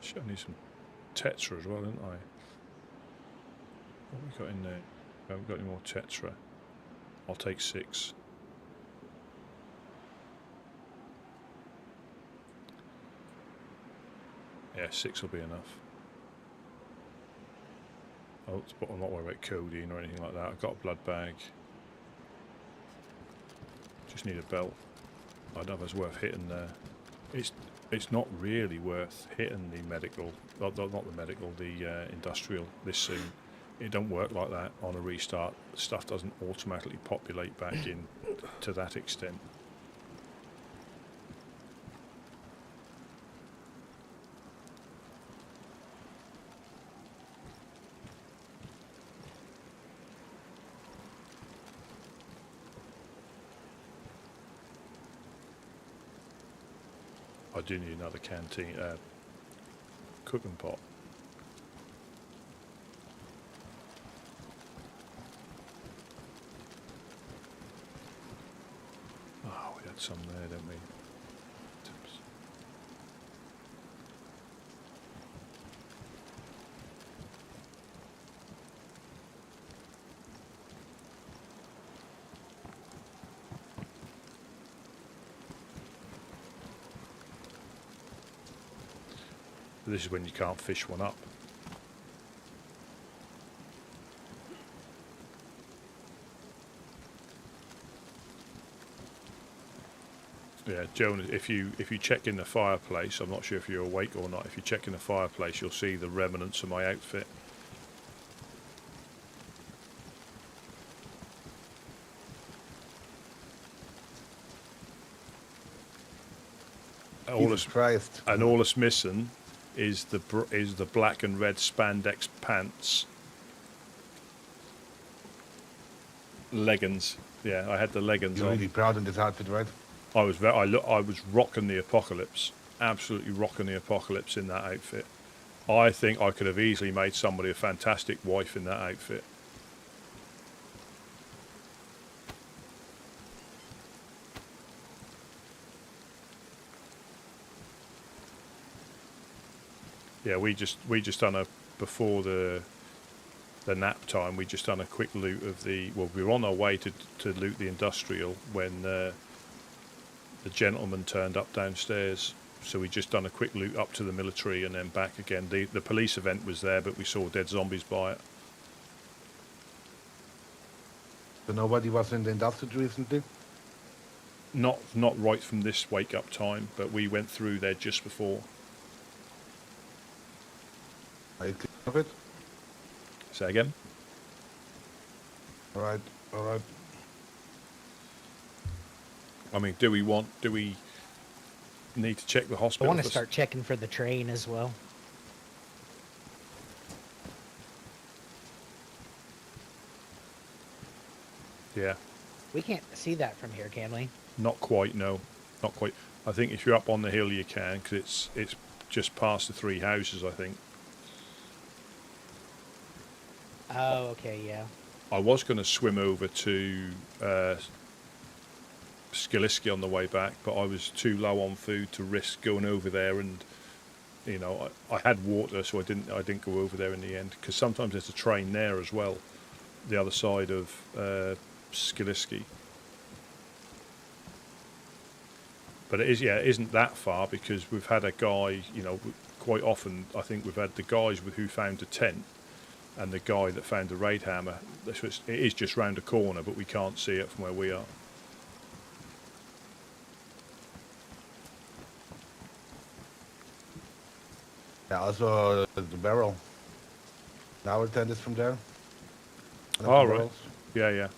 Speaker 2: Shit, I need some Tetra as well, didn't I? What have we got in there? We haven't got any more Tetra. I'll take 6. Yeah, 6 will be enough. I'm not worried about codeine or anything like that. I've got a blood bag. Just need a belt. I don't know if it's worth hitting there. It's not really worth hitting the medical, not the medical, the industrial this soon. It don't work like that on a restart. Stuff doesn't automatically populate back in to that extent. I do need another canteen, cooking pot. Oh, we had some there, didn't we? This is when you can't fish one up. Yeah, Joan, if you check in the fireplace, I'm not sure if you're awake or not, if you check in the fireplace you'll see the remnants of my outfit. All that's missing is the black and red spandex pants, leggings. Yeah, I had the leggings.
Speaker 6: You're really proud of this outfit, right?
Speaker 2: I was rocking the apocalypse, absolutely rocking the apocalypse in that outfit. I think I could have easily made somebody a fantastic wife in that outfit. Yeah, we just done before the nap time. We just done a quick loot of the. Well, we were on our way to loot the industrial when the gentleman turned up downstairs. So we just done a quick loot up to the military and then back again. The police event was there, but we saw dead zombies by it.
Speaker 6: So nobody was in the industrial recently?
Speaker 2: Not right from this wake up time, but we went through there just before.
Speaker 6: Are you clear of it?
Speaker 2: Say again?
Speaker 6: Alright.
Speaker 2: I mean, do we need to check the
Speaker 7: I
Speaker 2: hospital?
Speaker 7: want to start checking for the train as well.
Speaker 2: Yeah.
Speaker 7: We can't see that from here, can we?
Speaker 2: Not quite, no. Not quite. I think if you're up on the hill you can, because it's just past the 3 houses, I think.
Speaker 7: Oh, okay, yeah.
Speaker 2: I was going to swim over to Skiliski on the way back, but I was too low on food to risk going over there, and you know, I had water, so I didn't go over there in the end, because sometimes there's a train there as well, the other side of Skiliski. But it isn't that far, because we've had a guy, you know, quite often I think we've had the guys who found the tent and the guy that found the raid hammer. It is just round the corner, but we can't see it from where we are.
Speaker 6: Yeah, also the barrel. Now the tent is from there.
Speaker 2: Oh, right. Yeah.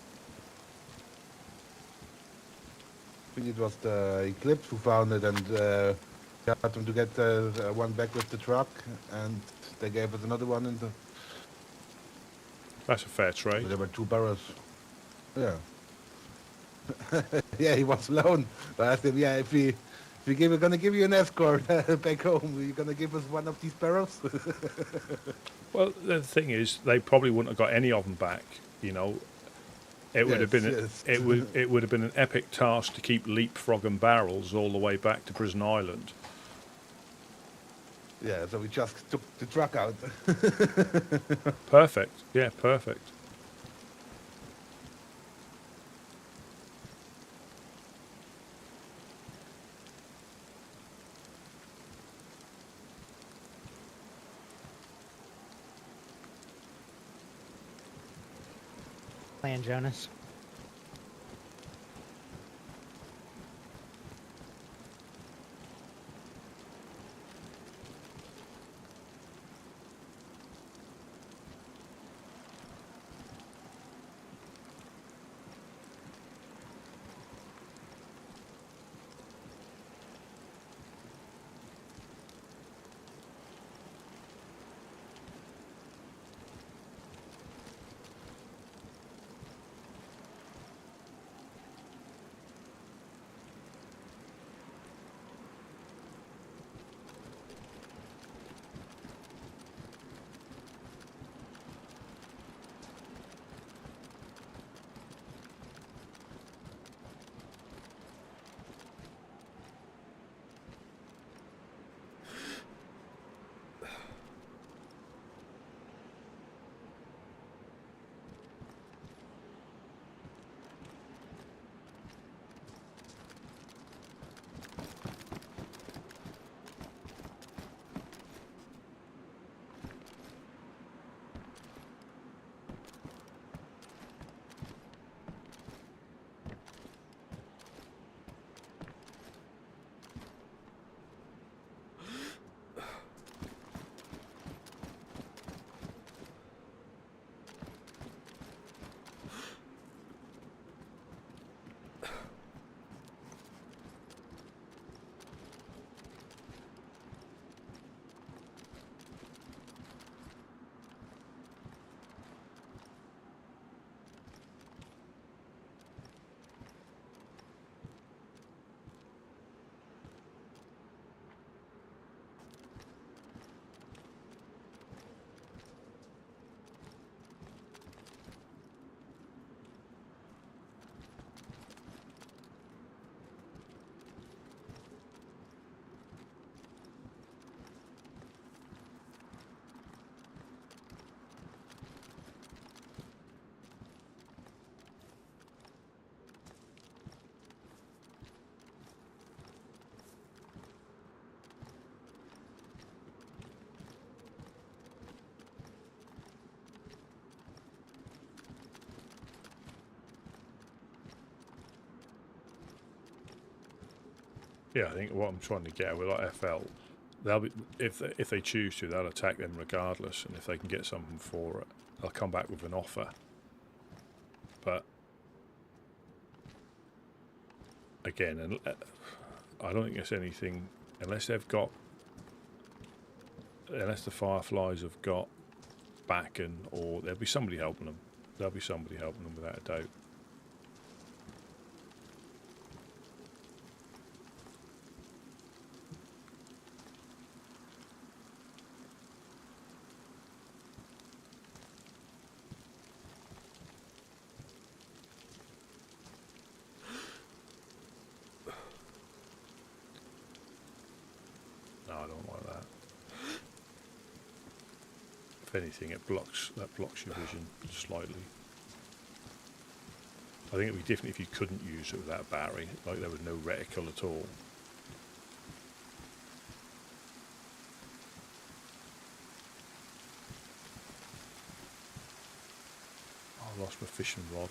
Speaker 6: I think it was the Eclipse who found it, and got them to get one back with the truck, and they gave us another one.
Speaker 2: That's a fair trade.
Speaker 6: So there were 2 barrels. Yeah. Yeah, he was alone. I asked him, yeah, if we're gonna give you an escort back home, are you gonna give us one of these barrels?
Speaker 2: Well, the thing is, they probably wouldn't have got any of them back. You know, it would have been it would have been an epic task to keep leapfrogging barrels all the way back to Prison Island.
Speaker 6: Yeah, so we just took the truck out.
Speaker 2: Perfect. Yeah, perfect.
Speaker 7: Plan, Jonas.
Speaker 2: Yeah, I think what I'm trying to get at with like FL, they'll be if they choose to, they'll attack them regardless, and if they can get something for it, they'll come back with an offer. But again, and I don't think there's anything unless the Fireflies have got backing, or there'll be somebody helping them. There'll be somebody helping them without a doubt. No, I don't like that. If anything, that blocks your vision slightly. I think it would be different if you couldn't use it without a battery, like there was no reticle at all. I lost my fishing rod.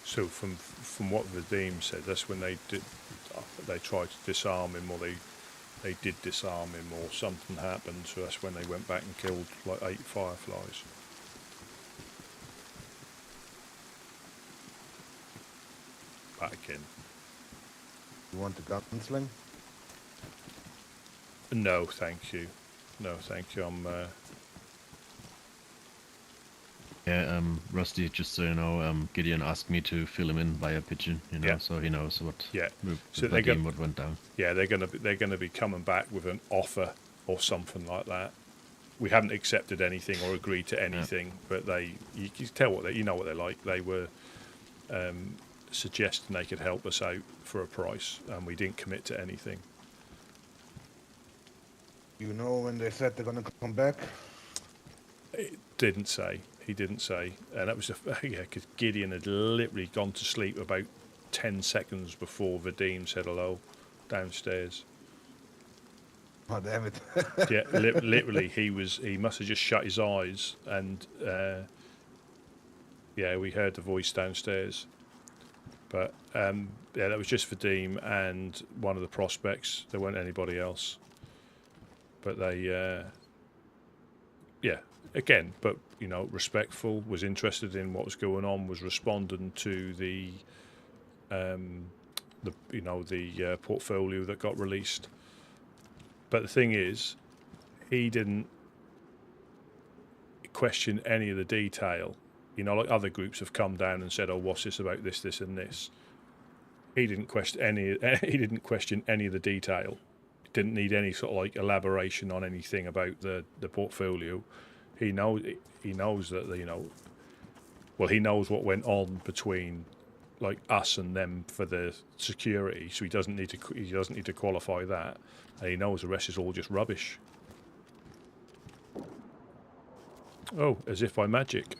Speaker 2: So from what Vadim said, that's when they tried to disarm him, or they did disarm him, or something happened. So that's when they went back and killed like 8 Fireflies. Back again.
Speaker 6: You want the gunsling?
Speaker 2: No, thank you. No, thank you.
Speaker 3: Yeah, Rusty, just so you know, Gideon asked me to fill him in via pigeon, so he knows what
Speaker 2: So
Speaker 3: what went down.
Speaker 2: Yeah, they're gonna be coming back with an offer or something like that. We haven't accepted anything or agreed to anything, but you can tell what you know what they're like. They were suggesting they could help us out for a price, and we didn't commit to anything.
Speaker 6: You know when they said they're gonna come back?
Speaker 2: It didn't say. He didn't say, and that was because Gideon had literally gone to sleep about 10 seconds before Vadim said hello downstairs.
Speaker 6: Oh damn it!
Speaker 2: Yeah, literally, he must have just shut his eyes, and we heard the voice downstairs. But that was just Vadim and one of the prospects. There weren't anybody else. But they, again, but respectful, was interested in what was going on, was responding to the portfolio that got released. But the thing is, he didn't question any of the detail. Like other groups have come down and said, "Oh, what's this about this, this, and this?" He didn't question any. He didn't question any of the detail. Didn't need any sort of like elaboration on anything about the portfolio. He knows that he knows what went on between like us and them for the security, so he doesn't need to qualify that, and he knows the rest is all just rubbish. Oh, as if by magic.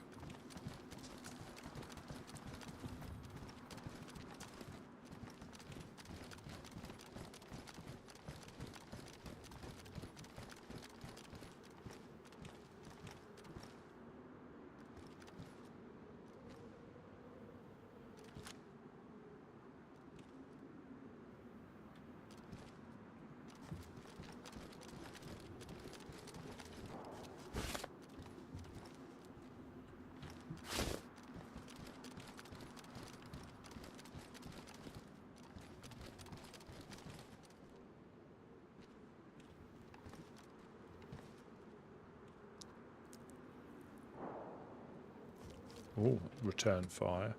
Speaker 2: Oh, return fire.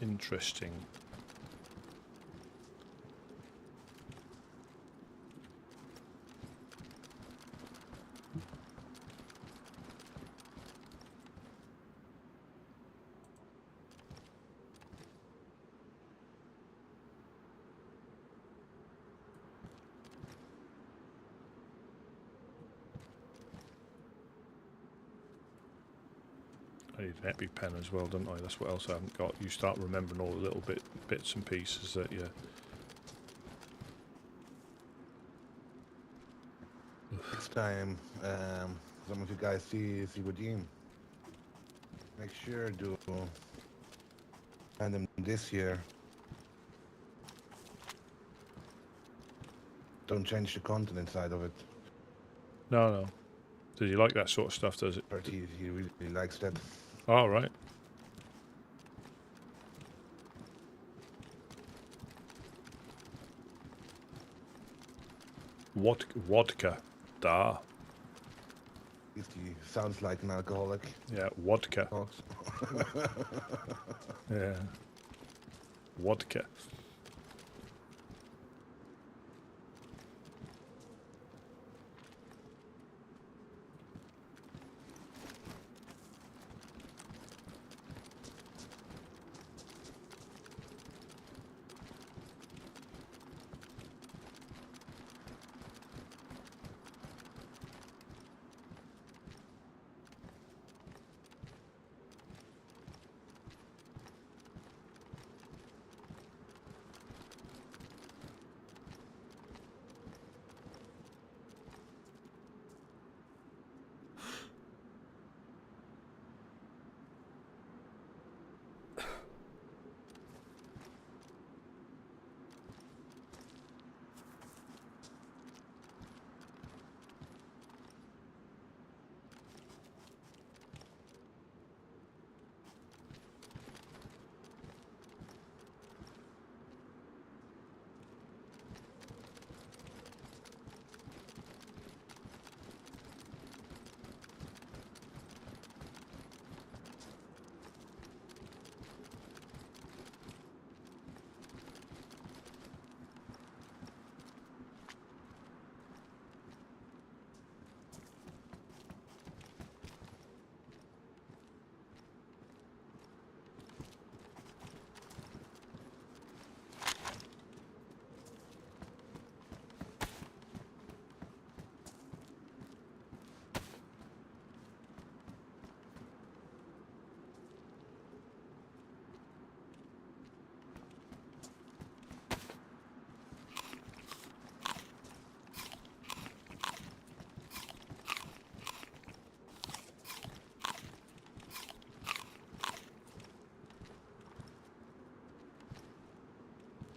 Speaker 2: Interesting. I need an EpiPen as well, don't I? That's what else I haven't got. You start remembering all the little bits and pieces that you...
Speaker 6: Next time, some of you guys see Redeem, make sure to hand them this here. Don't change the content inside of it.
Speaker 2: No. Does he like that sort of stuff, does it?
Speaker 6: But he really likes that.
Speaker 2: All right. Vodka. Da.
Speaker 6: He sounds like an alcoholic.
Speaker 2: Yeah, vodka. Yeah. Vodka.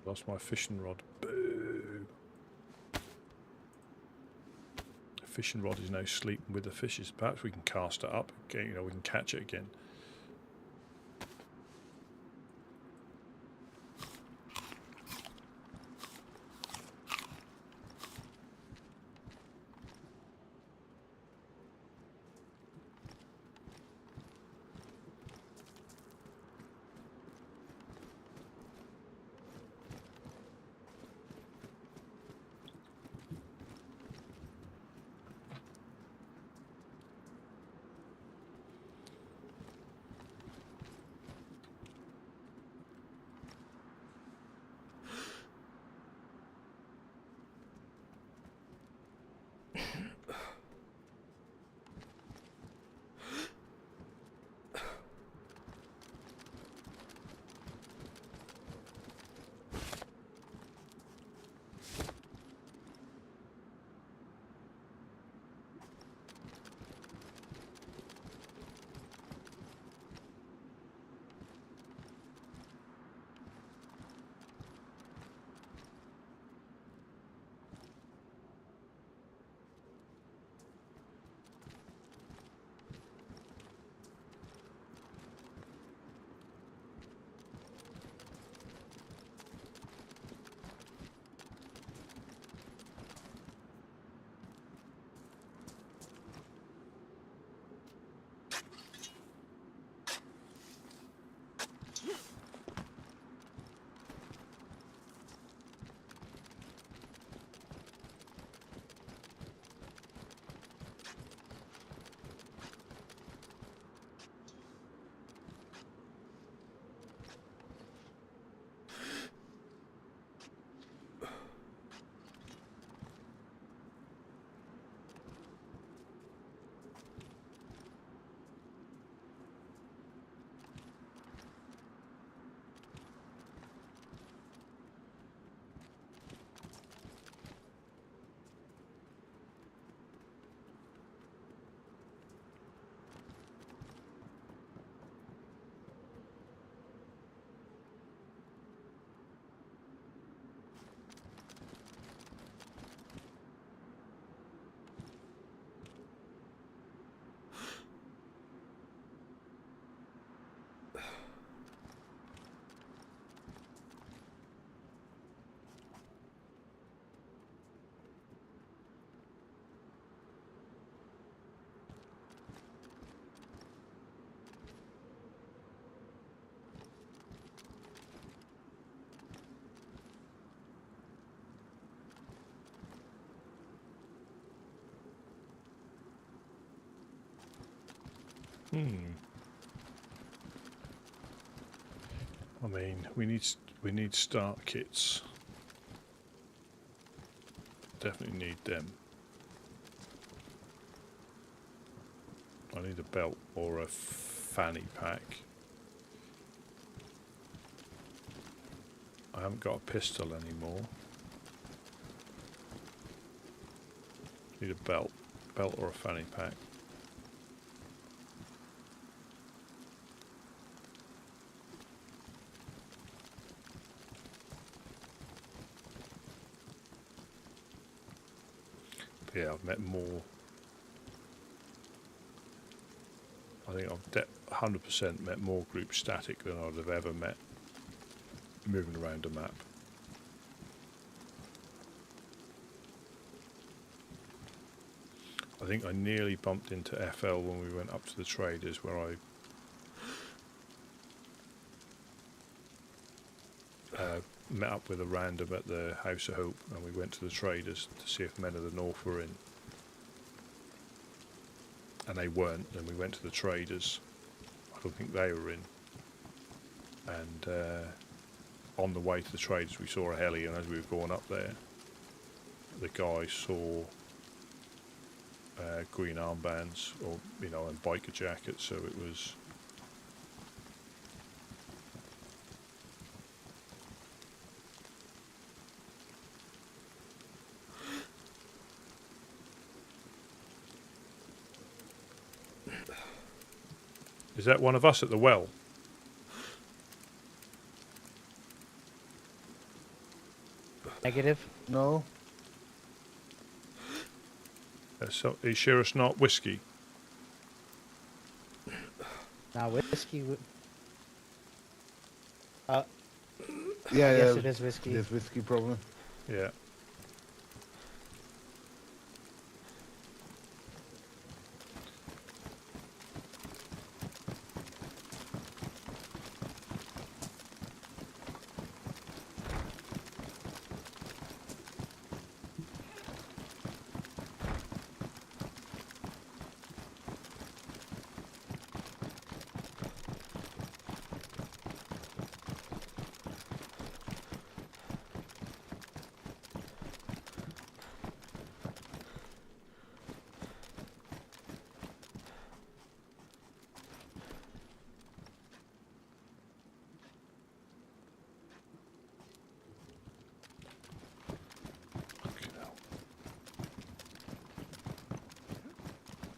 Speaker 2: Lost my fishing rod. Boo. The fishing rod is now sleeping with the fishes. Perhaps we can cast it up again, we can catch it again. I mean, we need start kits. Definitely need them. I need a belt or a fanny pack. I haven't got a pistol anymore. Need a belt or a fanny pack. But yeah, I've met more. I think I've 100% met more group static than I'd have ever met moving around a map. I think I nearly bumped into FL when we went up to the traders, where I met up with a random at the House of Hope, and we went to the traders to see if Men of the North were in. And they weren't, and we went to the traders. I don't think they were in. And on the way to the traders we saw a heli, and as we were going up there, the guy saw green armbands, or and biker jackets, so it was... Is that one of us at the well?
Speaker 7: Negative.
Speaker 6: No.
Speaker 2: So, are you sure it's not whiskey?
Speaker 7: Now whiskey.
Speaker 6: Yeah,
Speaker 7: yes, it is whiskey.
Speaker 6: It is whiskey, probably.
Speaker 2: Yeah.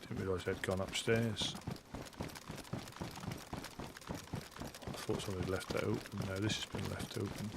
Speaker 2: Didn't realise they'd gone upstairs. I thought somebody had left that open. No, this has been left open.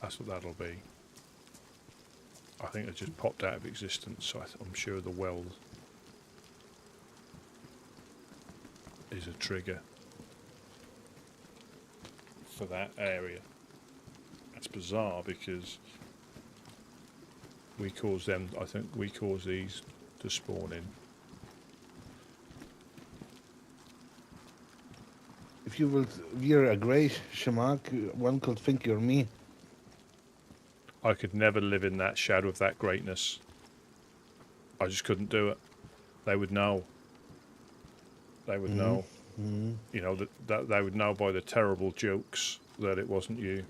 Speaker 2: That's what that'll be. I think it just popped out of existence, so I'm sure the well is a trigger for that area. That's bizarre because we caused them, I think we caused these to spawn in.
Speaker 6: If you will wear a grey shamak, one could think you're me.
Speaker 2: I could never live in that shadow of that greatness. I just couldn't do it. They would know. They would know. You know, that they would know by the terrible jokes that it wasn't you.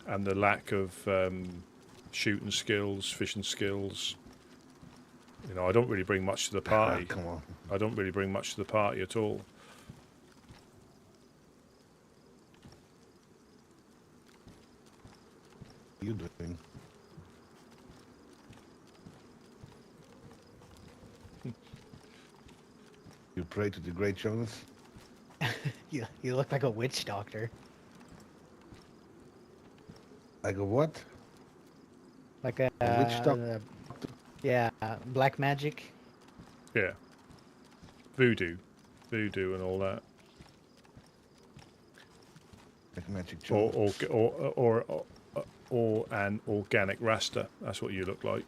Speaker 2: And the lack of shooting skills, fishing skills. You know, I don't really bring much to the party.
Speaker 6: Come on.
Speaker 2: I don't really bring much to the party at all.
Speaker 6: What are you doing? You pray to the great Jonas?
Speaker 7: You look like a witch doctor.
Speaker 6: Like a what?
Speaker 7: Like a
Speaker 6: witch doctor?
Speaker 7: Yeah, black magic.
Speaker 2: Yeah. Voodoo and all that.
Speaker 6: Like magic
Speaker 2: or an organic Rasta. That's what you look like.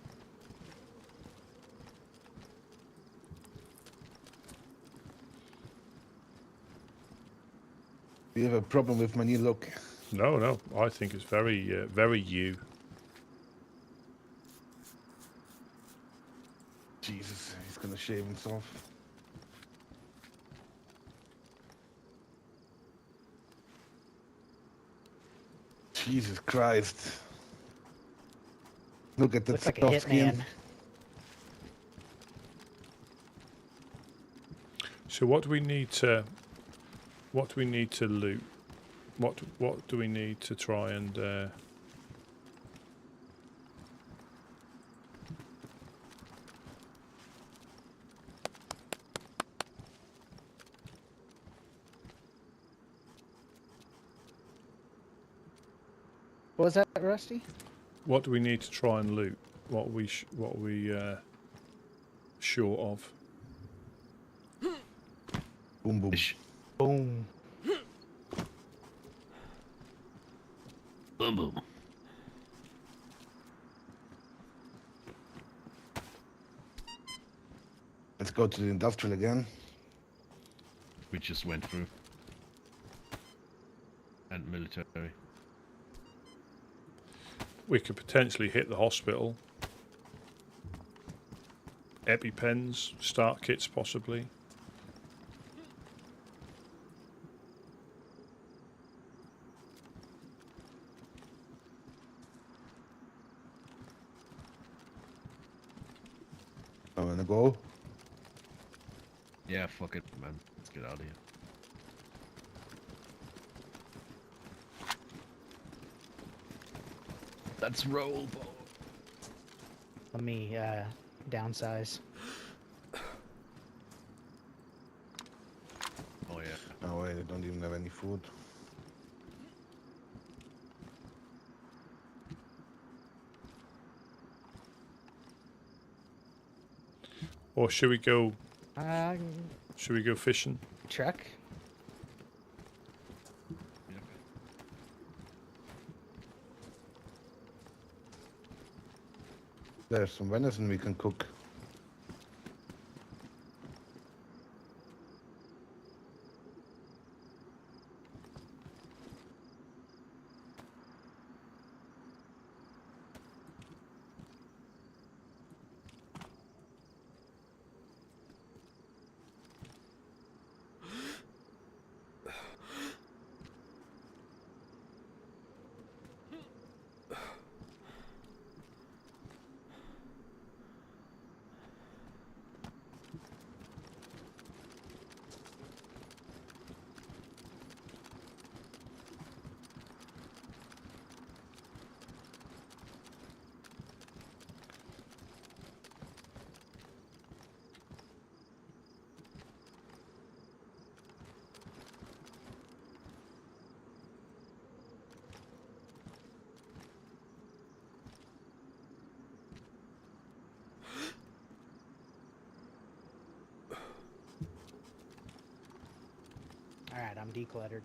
Speaker 6: Do you have a problem with my new look?
Speaker 2: No. I think it's very, very you.
Speaker 6: Jesus, he's gonna shave himself. Jesus Christ. Look at that
Speaker 7: Looks like a
Speaker 6: soft skin.
Speaker 7: hitman.
Speaker 2: So what do we need to loot? What do we need to try and
Speaker 7: What was that, Rusty?
Speaker 2: what do we need to try and loot? What are we short of?
Speaker 6: Boom boom.
Speaker 7: Boom.
Speaker 1: Boom boom.
Speaker 6: Let's go to the industrial again.
Speaker 3: We just went through. And military.
Speaker 2: We could potentially hit the hospital. EpiPens, start kits possibly.
Speaker 6: I'm gonna go.
Speaker 3: Yeah, fuck it, man. Let's get out of here. Let's roll, Bo.
Speaker 7: Let me downsize.
Speaker 3: Oh yeah.
Speaker 6: Oh wait, I don't even have any food.
Speaker 2: Or should we go? Should we go fishing?
Speaker 7: Truck.
Speaker 6: There's some venison we can cook.
Speaker 7: Alright, I'm decluttered.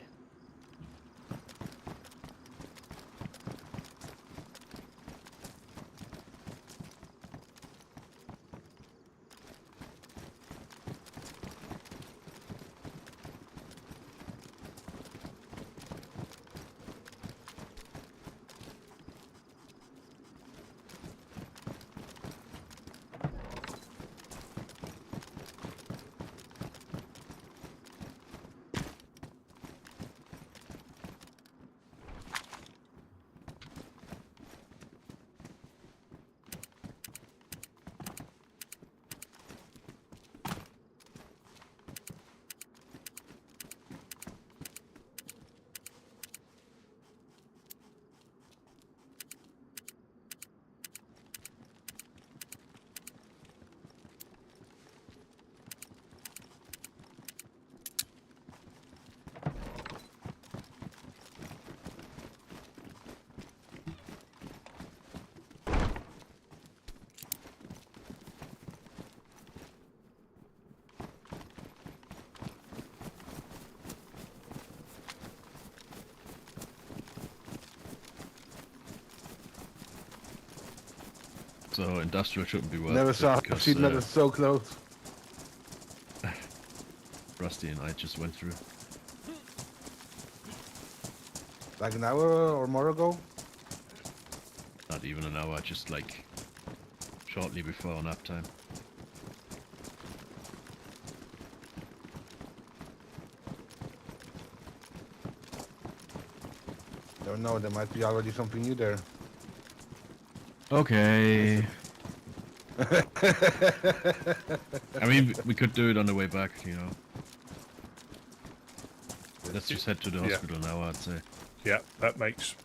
Speaker 3: So industrial shouldn't be worth
Speaker 6: Never
Speaker 3: it
Speaker 6: saw
Speaker 3: because
Speaker 6: sheet metal so close.
Speaker 3: Rusty and I just went through.
Speaker 6: Like an hour or more ago?
Speaker 3: Not even an hour, just like shortly before nap time.
Speaker 6: Don't know, there might be already something new there.
Speaker 3: Okay. I mean, we could do it on the way back, you know. Let's just head to the hospital now, I'd say.
Speaker 2: Yeah, that makes...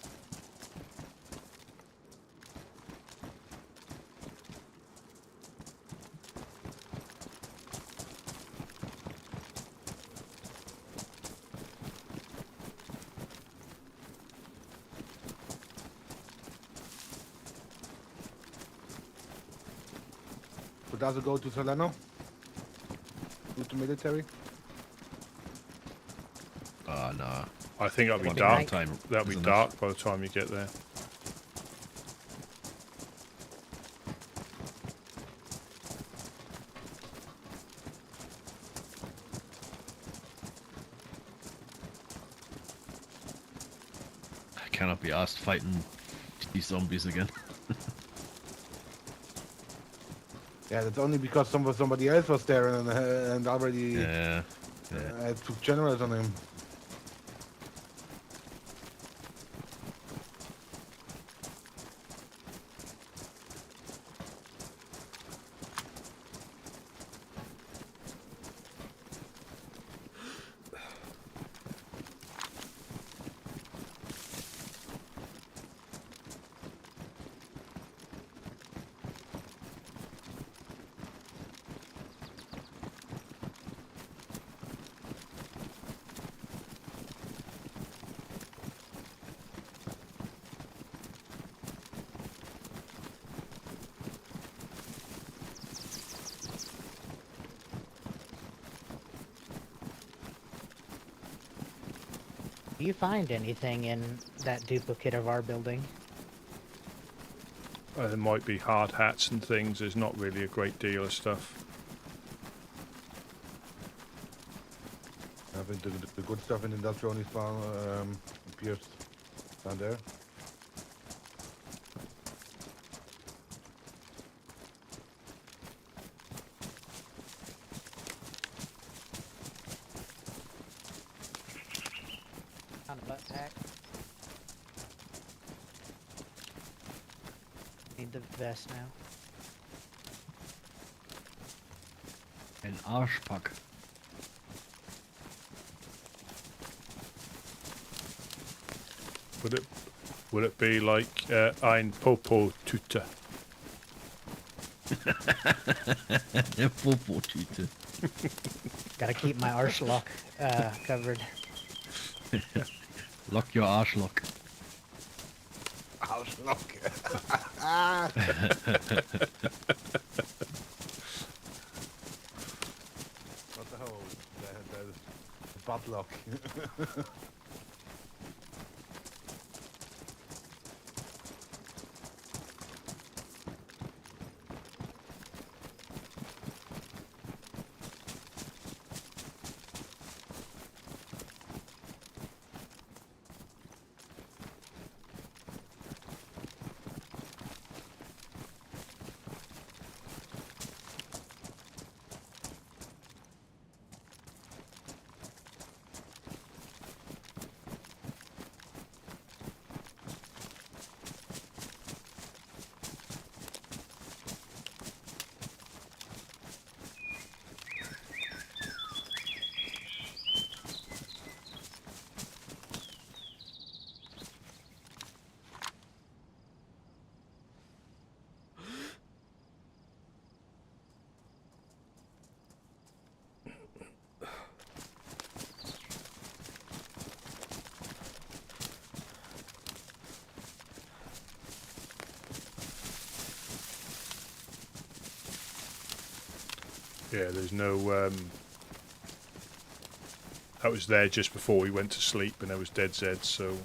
Speaker 6: So does it go to Salerno? With the military?
Speaker 3: Nah.
Speaker 2: I think that'll be
Speaker 3: What
Speaker 2: dark.
Speaker 3: time,
Speaker 2: That'll be
Speaker 3: isn't it?
Speaker 2: dark by the time you get there.
Speaker 3: I cannot be asked fighting these zombies again.
Speaker 6: Yeah, that's only because somebody else was there and already took generals on him.
Speaker 7: Do you find anything in that duplicate of our building?
Speaker 2: There might be hard hats and things. There's not really a great deal of stuff.
Speaker 6: I think the good stuff in industrial only found appears down there.
Speaker 7: On a butt pack. Need the vest now.
Speaker 3: Ein Arschpack.
Speaker 2: Would it be like ein Popo-Tüte?
Speaker 3: Popo-Tüte.
Speaker 7: Gotta keep my Arschloch covered.
Speaker 3: Lock your Arschloch.
Speaker 6: Arschloch. What the hell? The butt lock.
Speaker 2: Yeah, there's no... That was there just before we went to sleep and there was DayZ, so...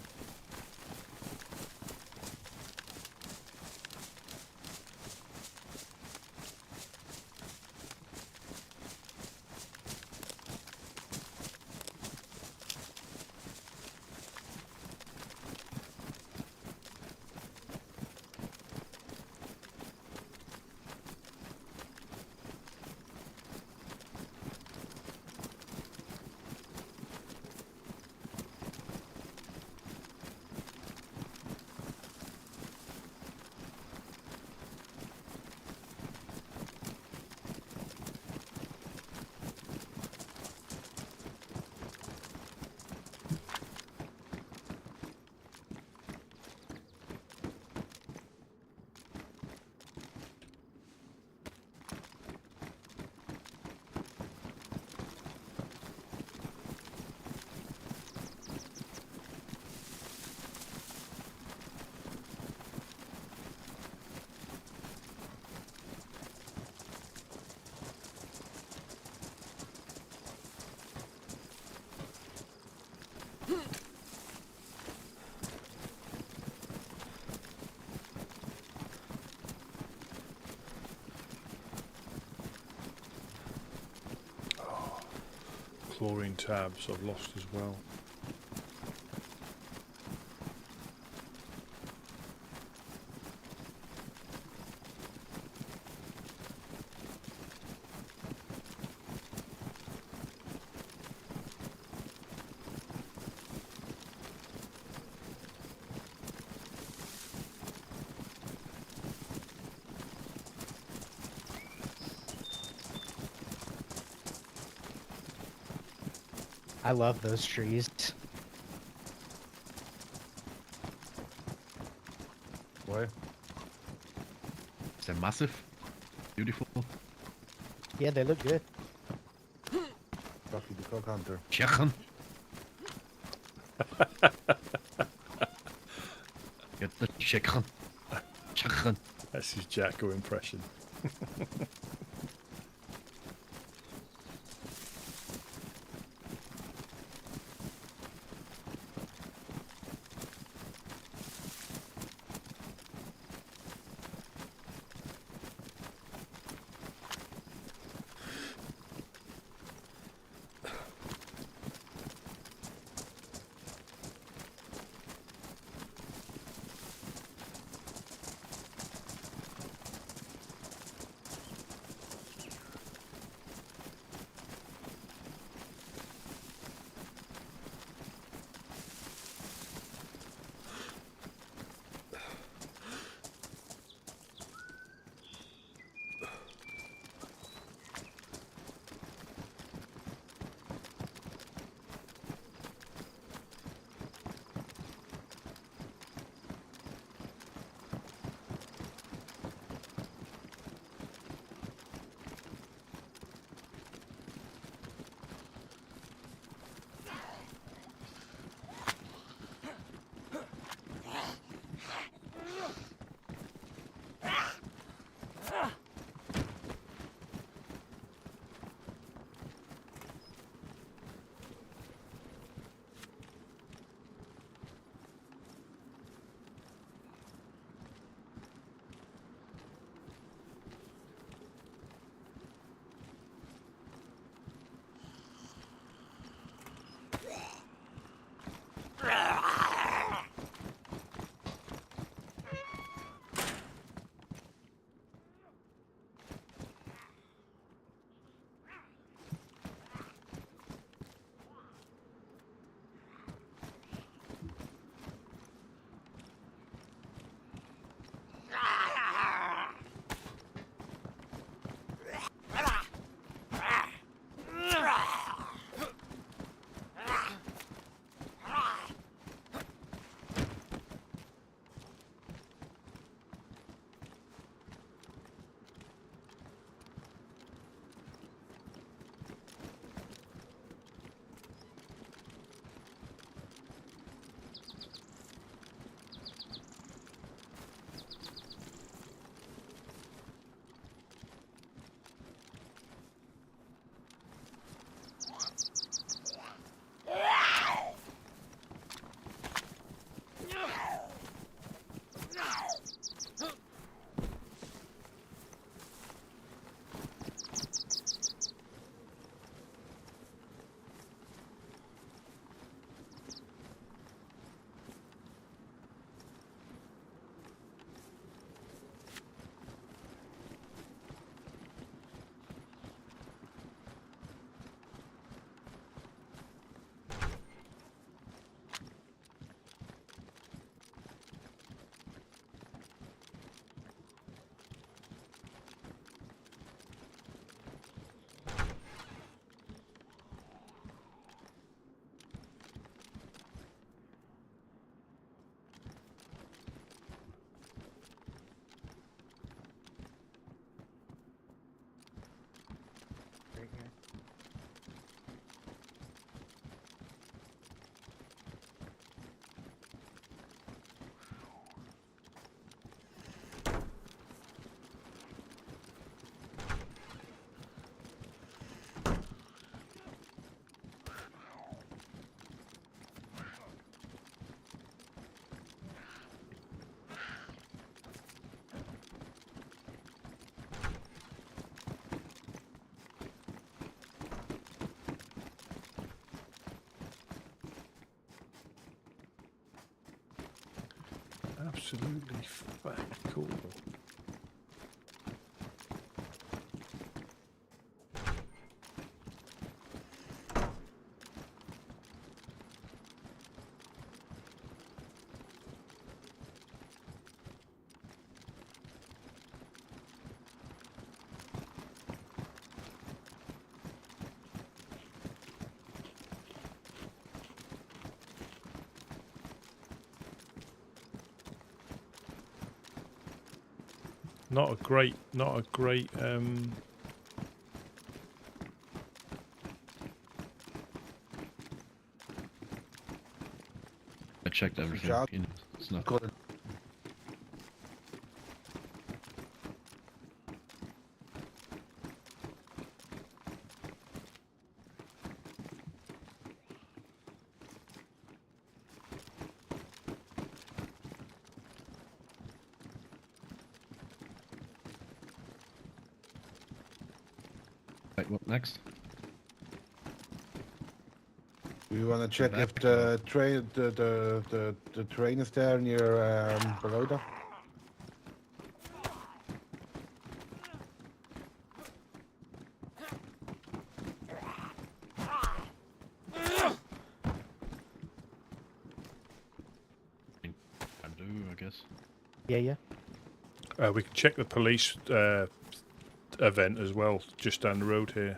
Speaker 2: chlorine tabs I've lost as well.
Speaker 7: I love those trees.
Speaker 6: Why?
Speaker 3: They're massive, beautiful.
Speaker 7: Yeah, they look good.
Speaker 6: Rocky the Cock Hunter.
Speaker 3: Tjechen. Get the Tjechen. Tjechen.
Speaker 2: That's his Jacko impression. absolutely fucking cool. Not a great.
Speaker 3: I checked everything.
Speaker 6: Job.
Speaker 3: You know, it's not.
Speaker 6: Good.
Speaker 3: Right, what next?
Speaker 6: We want to check
Speaker 3: Back.
Speaker 6: if the train is there near Baroda.
Speaker 3: I do, I guess.
Speaker 7: Yeah.
Speaker 2: We can check the police event as well, just down the road here.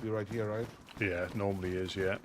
Speaker 6: Be right here, right?
Speaker 2: Yeah, normally is, yeah.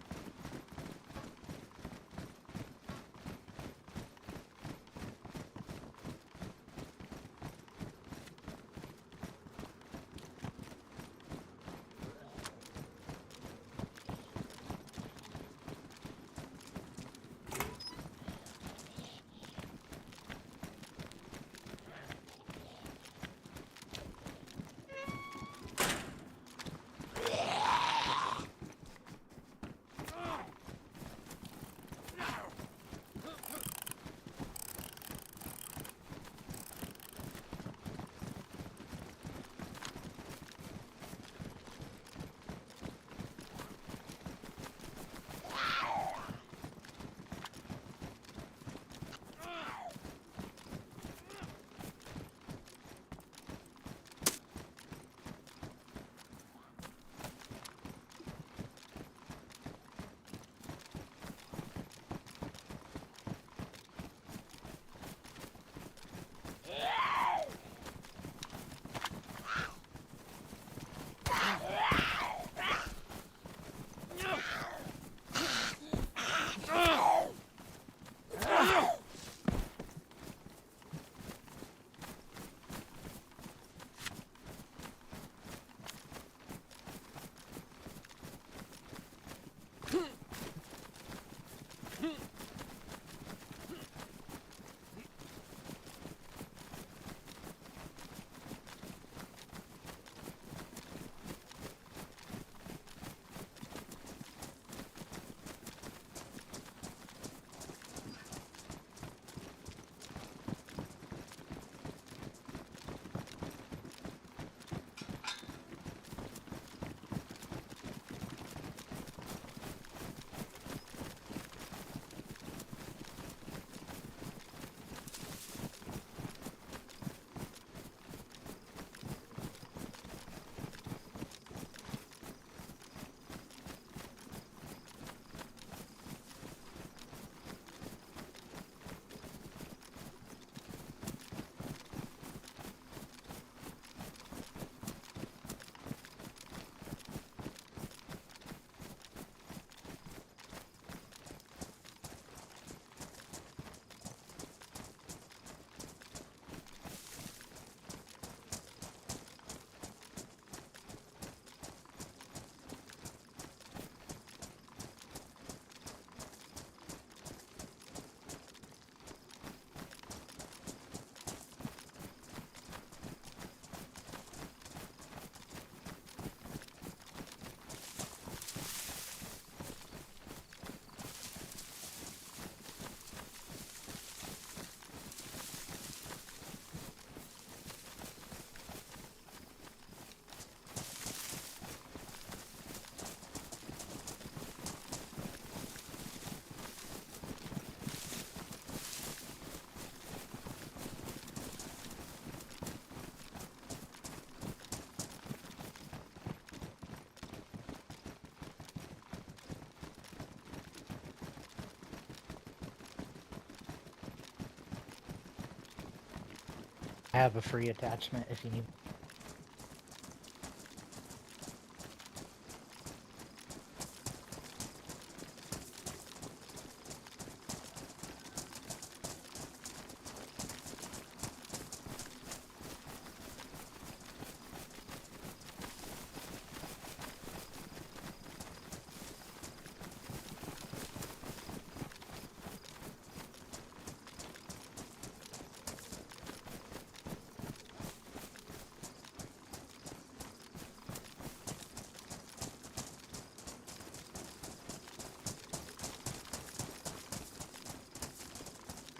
Speaker 7: have a free attachment if you need.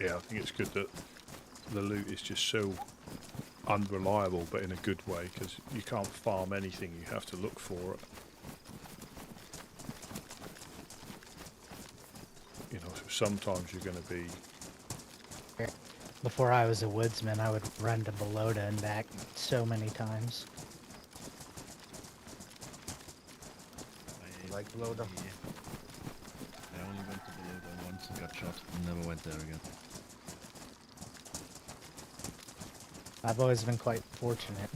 Speaker 2: Yeah, I think it's good that the loot is just so unreliable, but in a good way, because you can't farm anything, you have to look for it. You know, so sometimes you're going to be...
Speaker 7: Before I was a woodsman, I would run to Belota and back so many times.
Speaker 6: Like Belota.
Speaker 3: I only went to Belota once and got shot and never went there again.
Speaker 7: I've always been quite fortunate.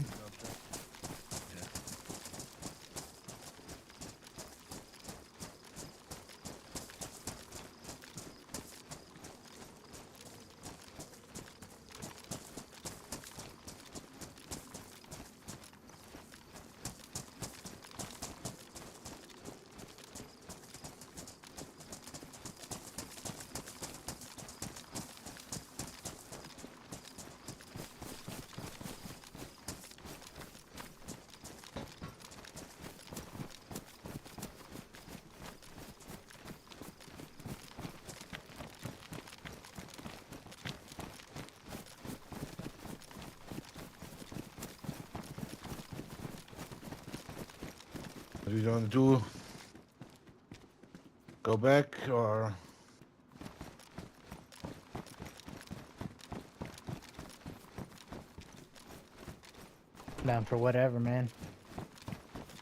Speaker 6: What do you want to do? Go back or?
Speaker 7: Down for whatever, man.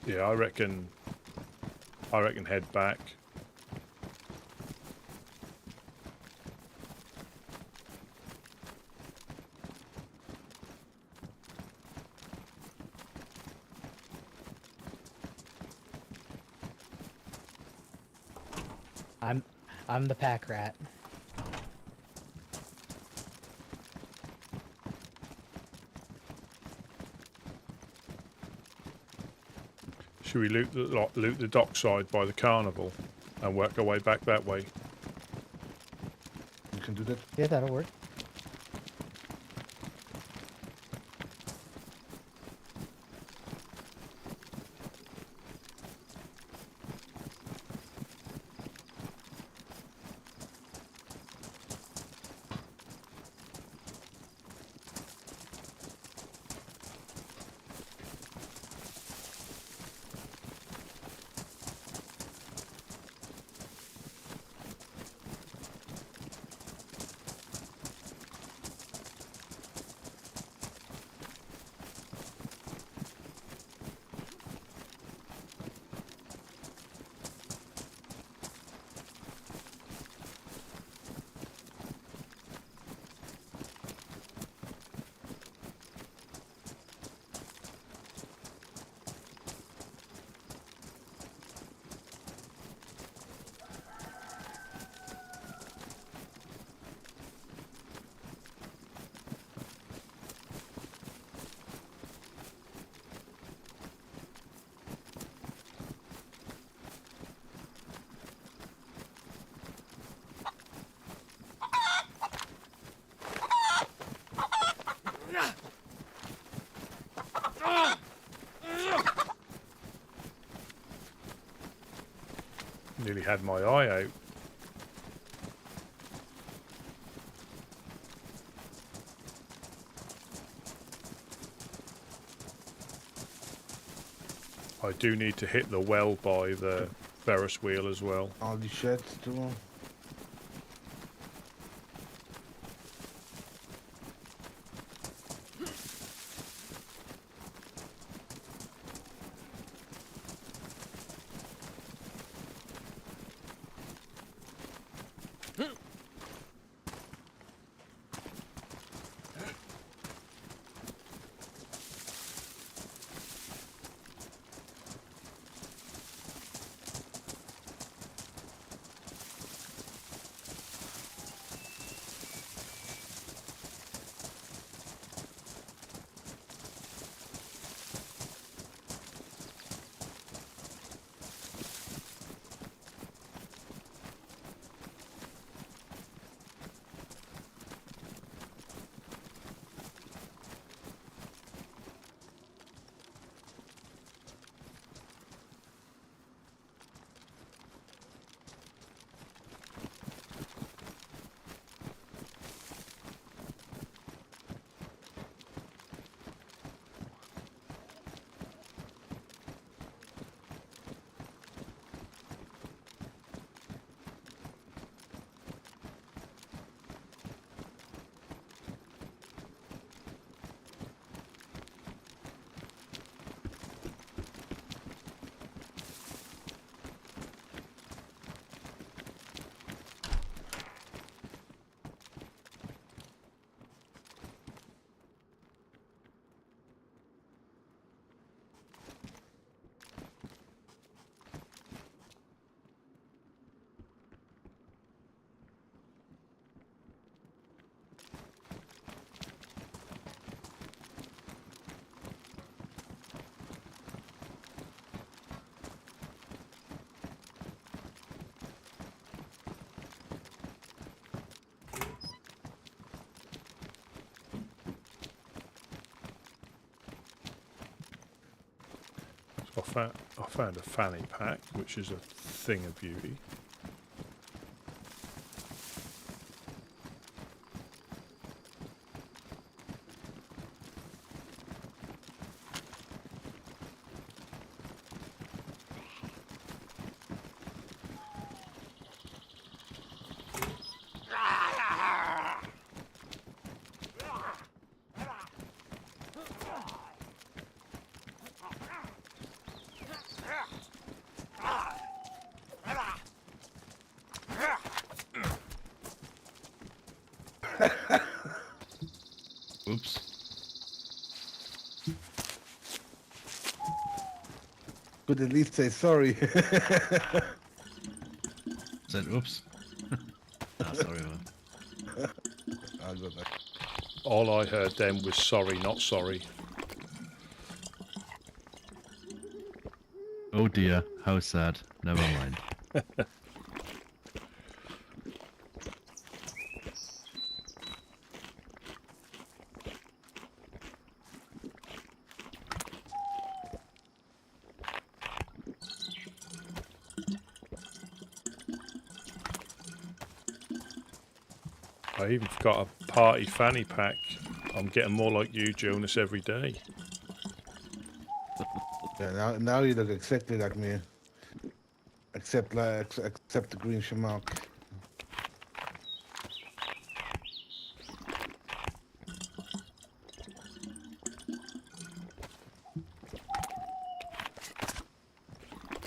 Speaker 2: Yeah, I reckon head back.
Speaker 7: I'm the pack rat.
Speaker 2: Should we loot the dockside by the carnival and work our way back that way?
Speaker 6: You can do that.
Speaker 7: Yeah, that'll work.
Speaker 2: Nearly had my eye out. I do need to hit the well by the Ferris wheel as well.
Speaker 6: All these sheds too.
Speaker 2: I found a fanny pack, which is a thing of beauty.
Speaker 3: Oops.
Speaker 6: Could at least say sorry.
Speaker 3: Said oops. Sorry, man.
Speaker 6: I'll go back.
Speaker 2: All I heard then was sorry, not sorry.
Speaker 3: Oh dear, how sad. Never mind.
Speaker 2: I even got a party fanny pack. I'm getting more like you, Jonas, every day.
Speaker 6: Yeah, now you look exactly like me. Except the green shamark.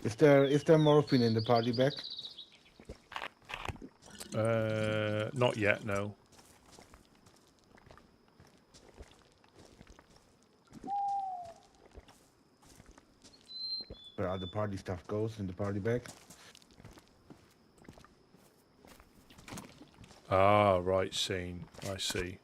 Speaker 6: Is there morphine in the party bag?
Speaker 2: Not yet, no.
Speaker 6: Where all the party stuff goes in the party bag?
Speaker 2: Ah, right, scene. I see.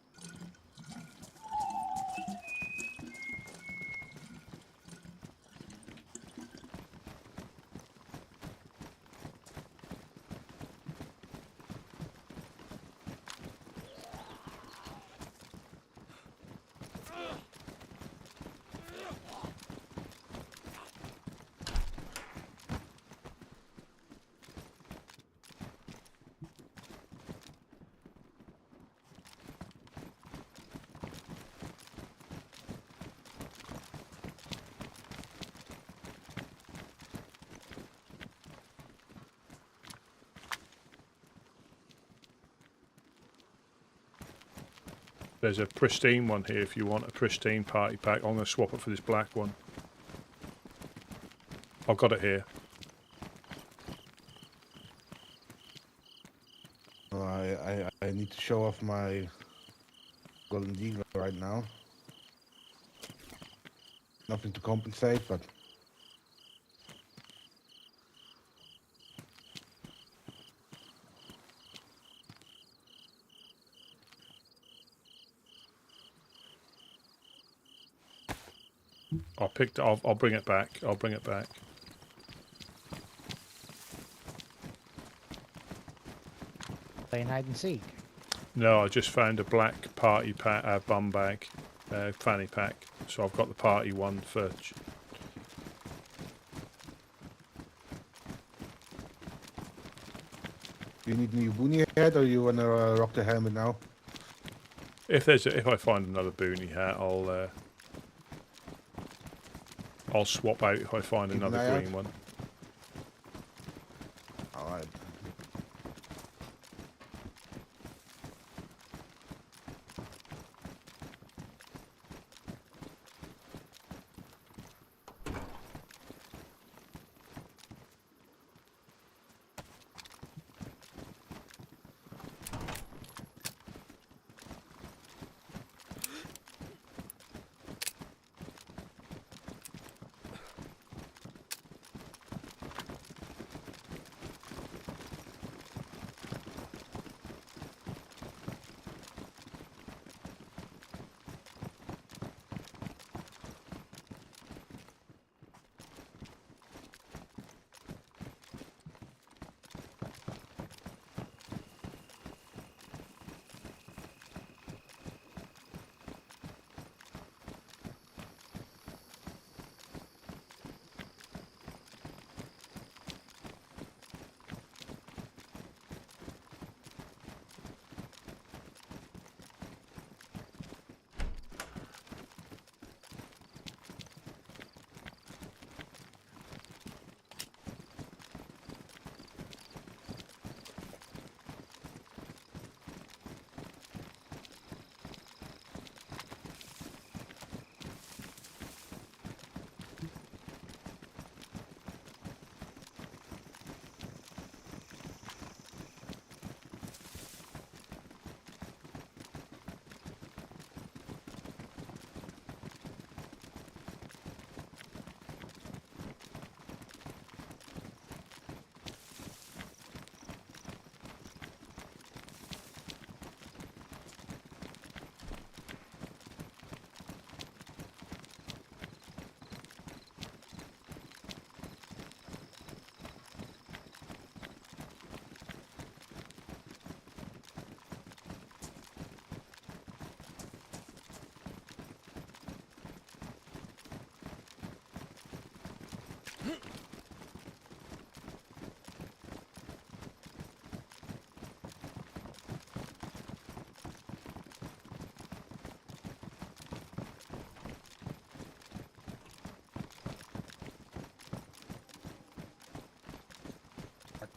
Speaker 2: There's a pristine one here if you want a pristine party pack. I'm going to swap it for this black one. I've got it here.
Speaker 6: I need to show off my golden eagle right now. Nothing to compensate, but
Speaker 2: I'll bring it back. I'll bring it back.
Speaker 7: Playing hide and seek.
Speaker 2: No, I just found a black party pack, bum bag, fanny pack. So I've got the party one for.
Speaker 6: you need a new boonie head, or you wanna rock the helmet now?
Speaker 2: If I find another boonie hat, I'll swap out if I find
Speaker 6: Keep an
Speaker 2: another
Speaker 6: eye
Speaker 2: green
Speaker 6: out.
Speaker 2: one.
Speaker 6: Alright.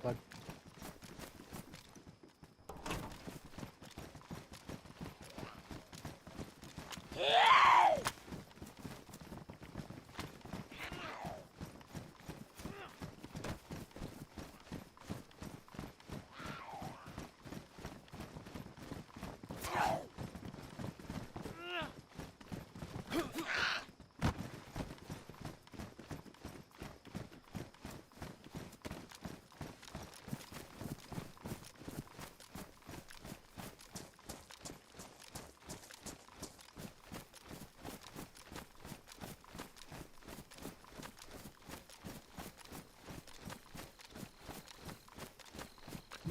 Speaker 7: Plug.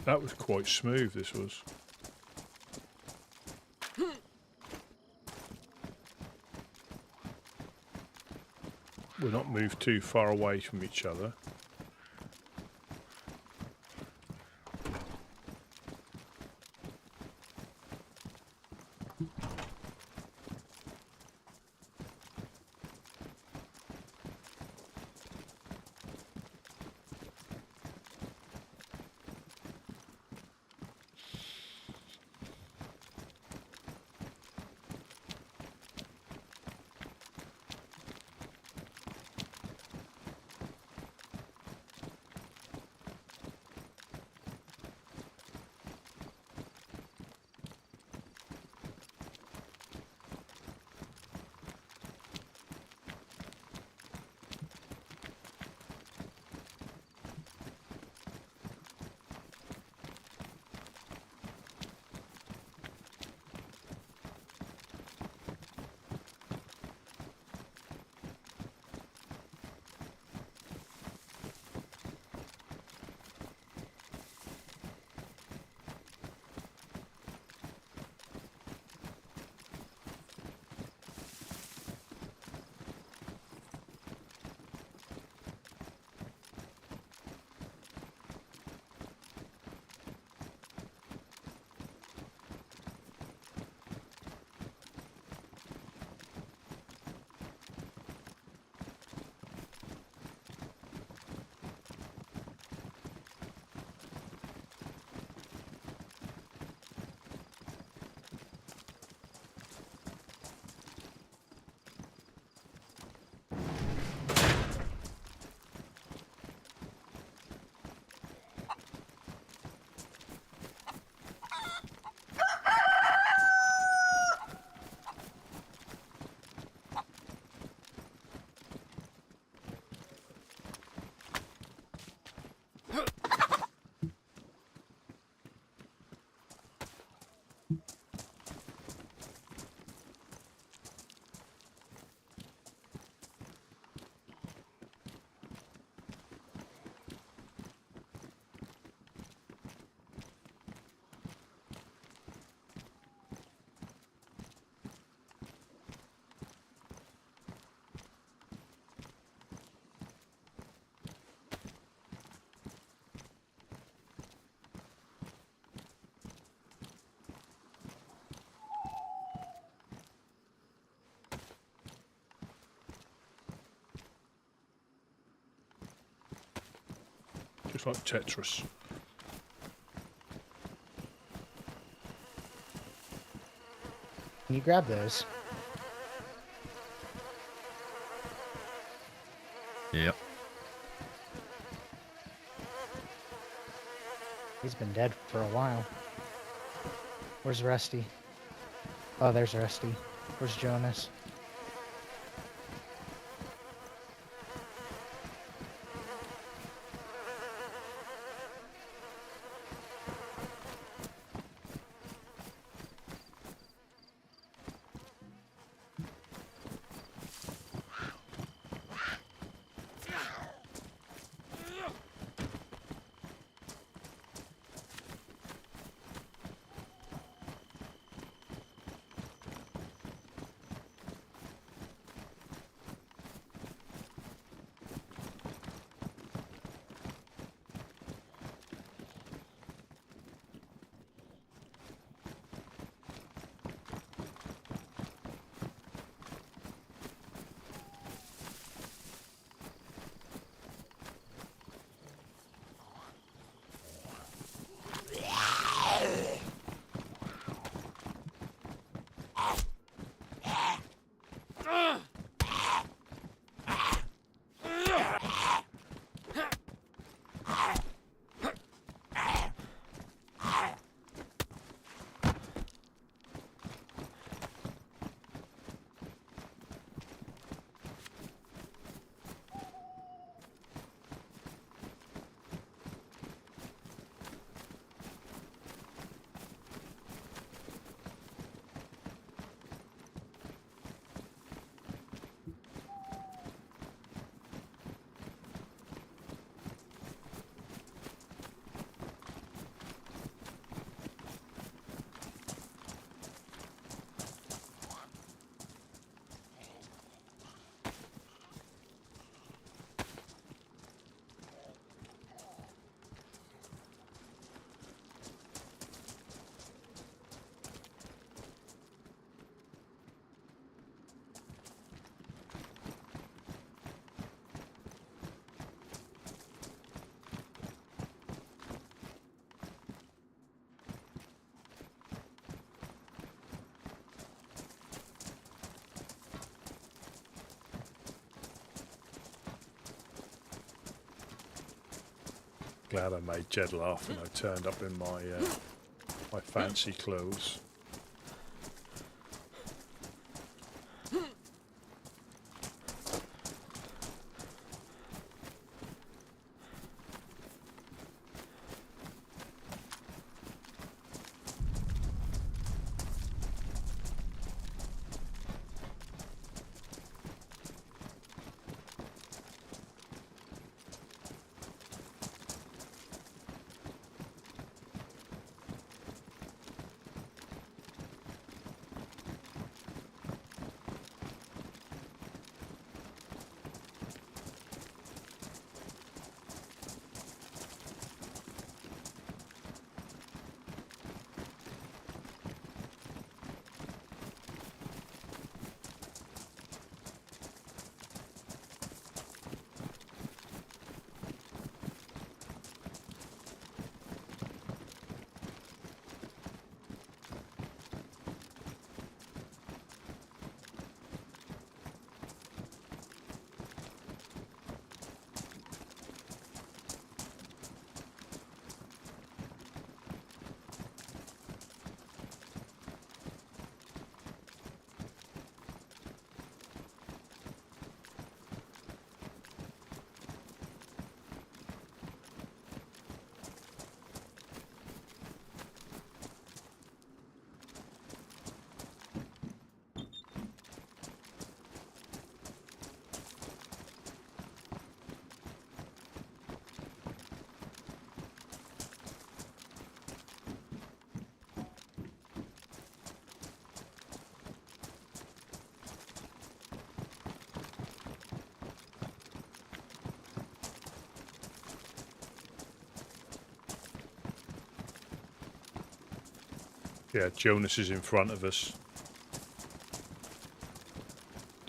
Speaker 2: That was quite smooth, this was. We're not moved too far away from each other. Just like Tetris.
Speaker 7: Can you grab those?
Speaker 3: Yep.
Speaker 7: He's been dead for a while. Where's Rusty? Oh, there's Rusty. Where's Jonas?
Speaker 2: Glad I made Jed laugh and I turned up in my my fancy clothes. Yeah, Jonas is in front of us.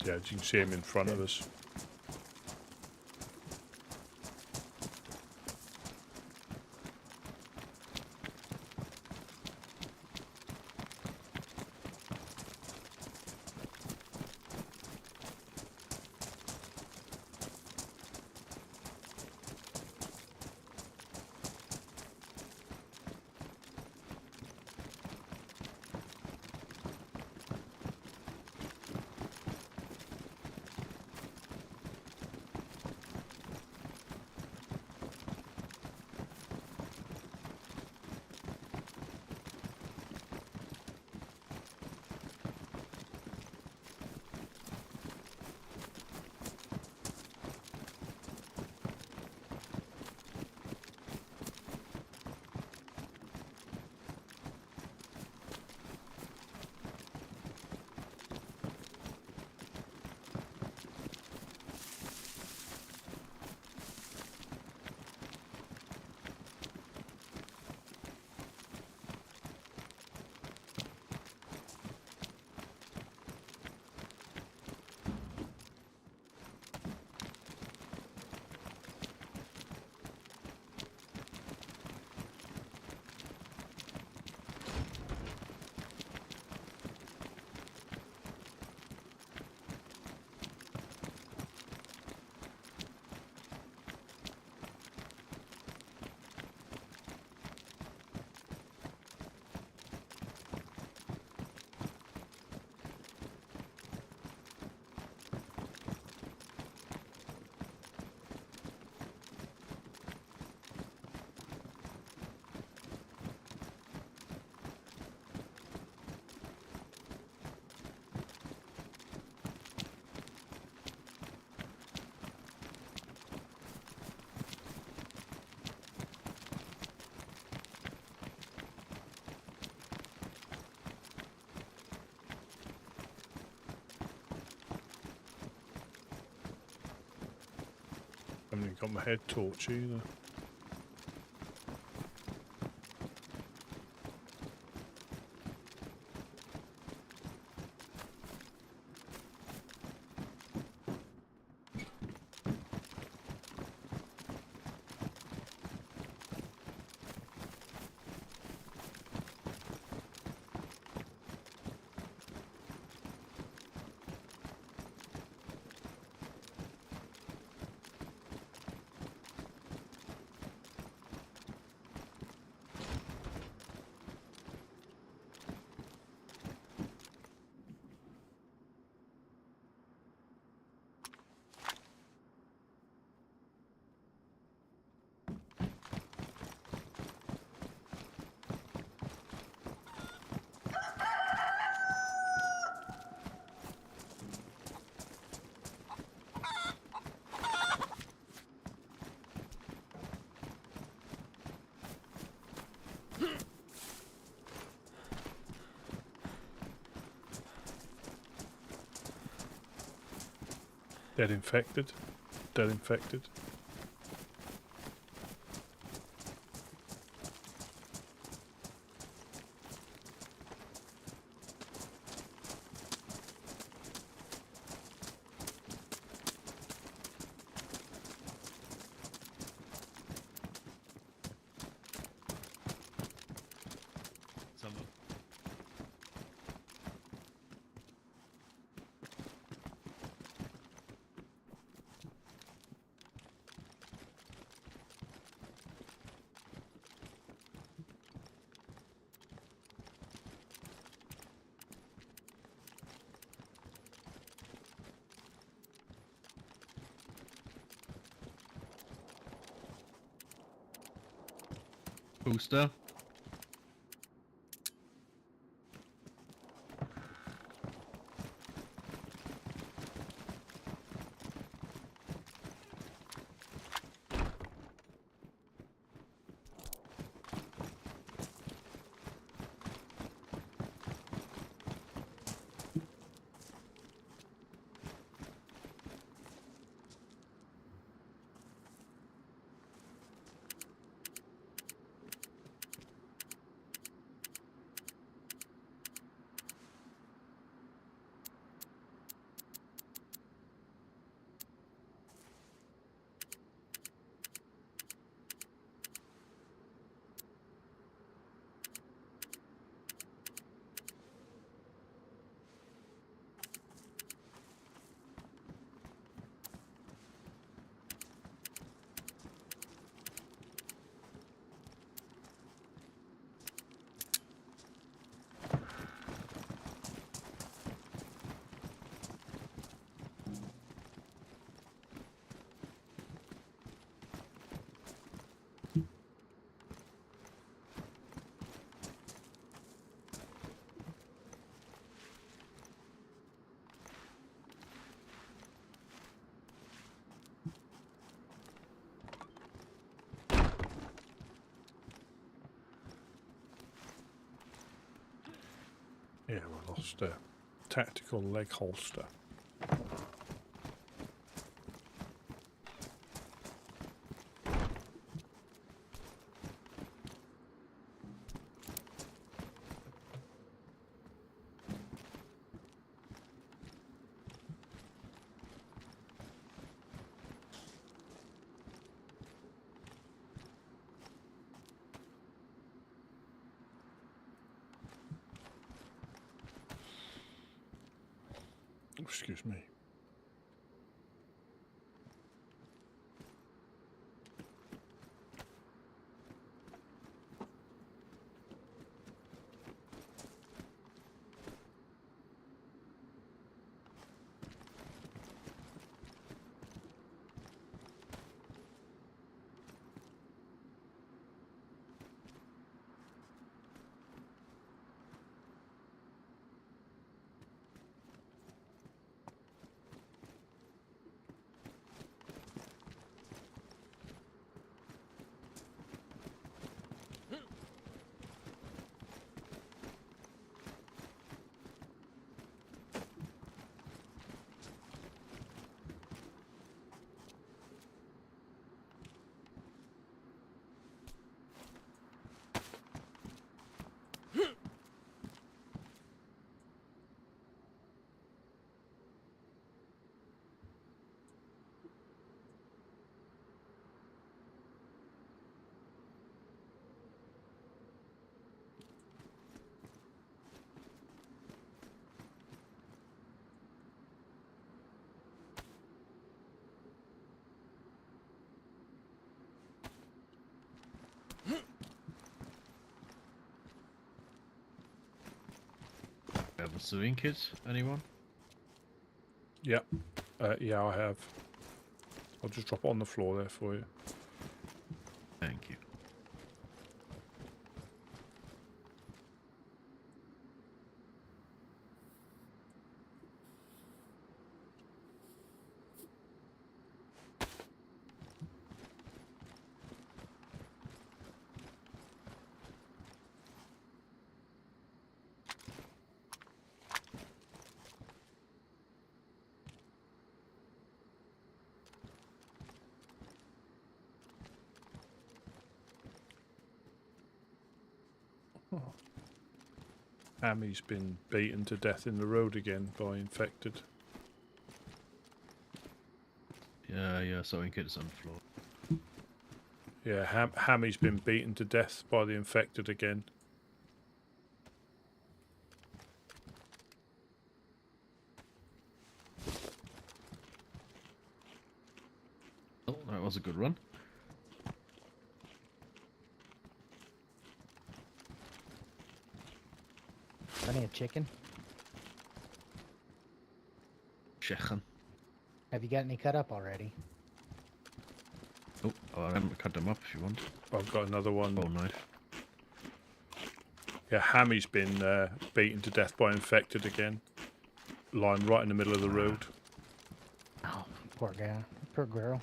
Speaker 2: Yeah, you can see him in front of us. I haven't even got my head torch either. Dead infected. Dead infected.
Speaker 3: Booster.
Speaker 2: Yeah, we lost a tactical leg holster. Excuse me.
Speaker 3: Have a sewing kit, anyone?
Speaker 2: Yep. Yeah, I have. I'll just drop it on the floor there for you.
Speaker 3: Thank you.
Speaker 2: Hammy's been beaten to death in the road again by infected.
Speaker 3: Yeah, sewing kit is on the floor.
Speaker 2: Yeah, Hammy's been beaten to death by the infected again.
Speaker 3: Oh, that was a good run.
Speaker 7: Plenty of chicken.
Speaker 3: Chicken.
Speaker 7: Have you got any cut up already?
Speaker 3: Oh, I haven't cut them up if you want.
Speaker 2: I've got another one.
Speaker 3: Oh, knife.
Speaker 2: Yeah, Hammy's been beaten to death by infected again. Lying right in the middle of the road.
Speaker 7: Oh, poor guy. Poor girl.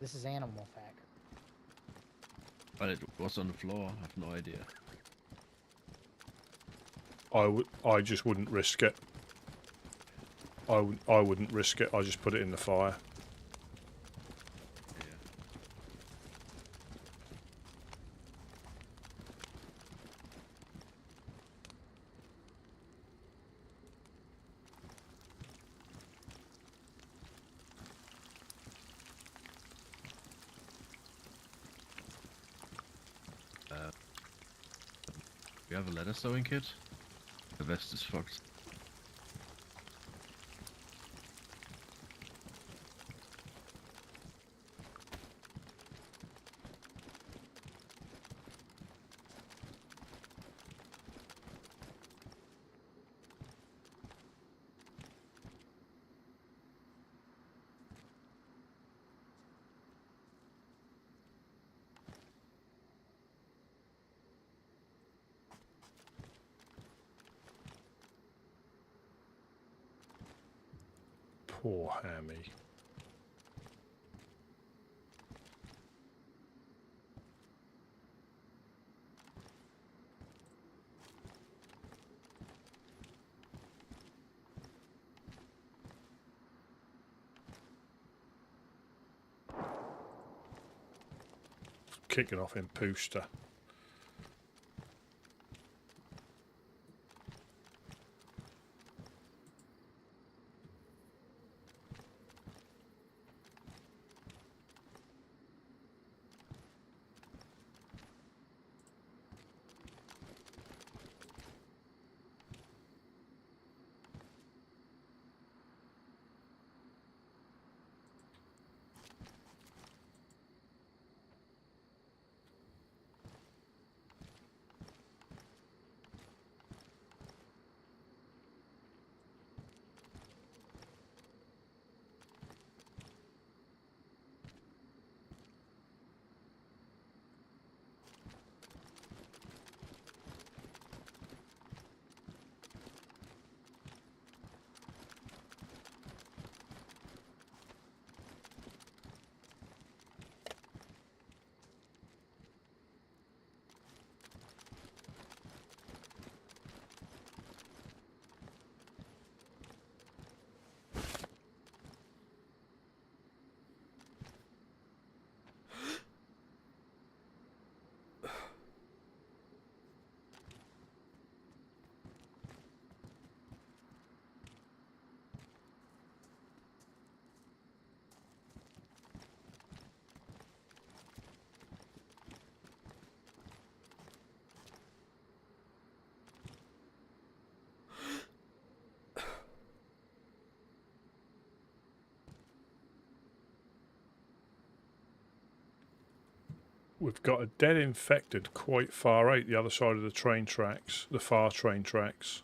Speaker 7: This is animal fact.
Speaker 3: But it was on the floor. I have no idea.
Speaker 2: I just wouldn't risk it. I wouldn't risk it. I just put it in the fire.
Speaker 3: We have a leather sewing kit. The vest is fucked.
Speaker 2: Poor Hammy. Kicking off in Pooster. We've got a dead infected quite far out the other side of the train tracks, the far train tracks.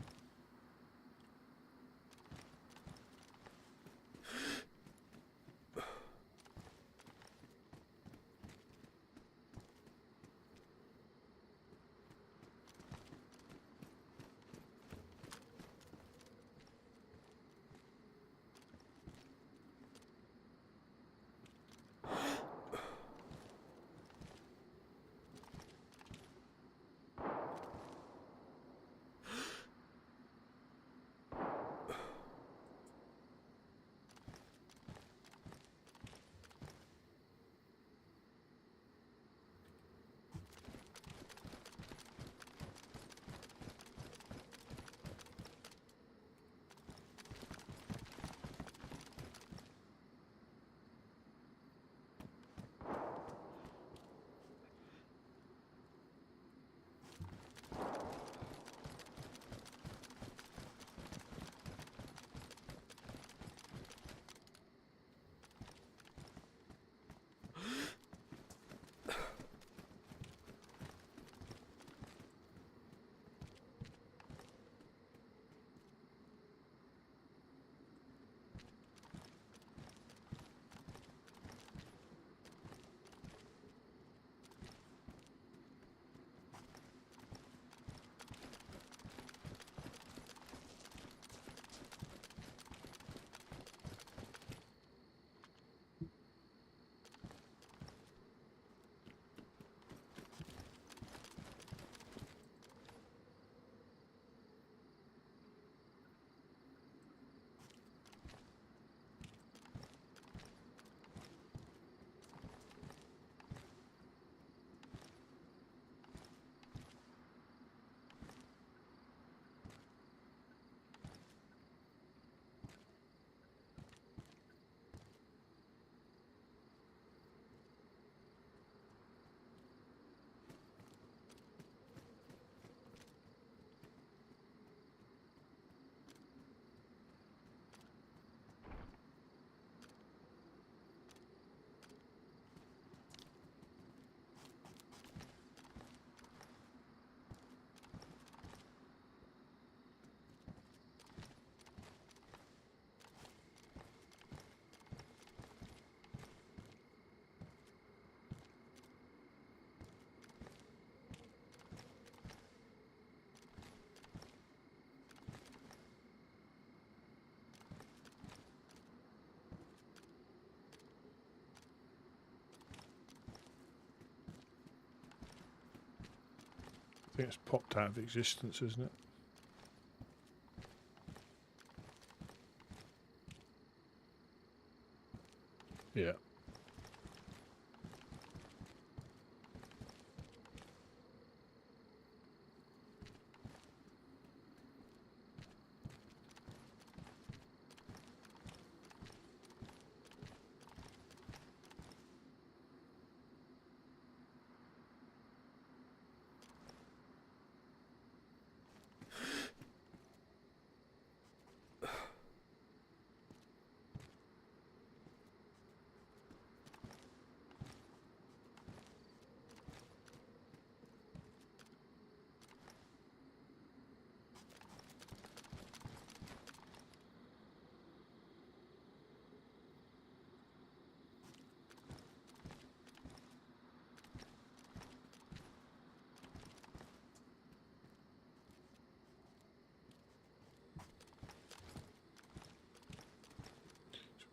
Speaker 2: I think it's popped out of existence, isn't it? Yeah.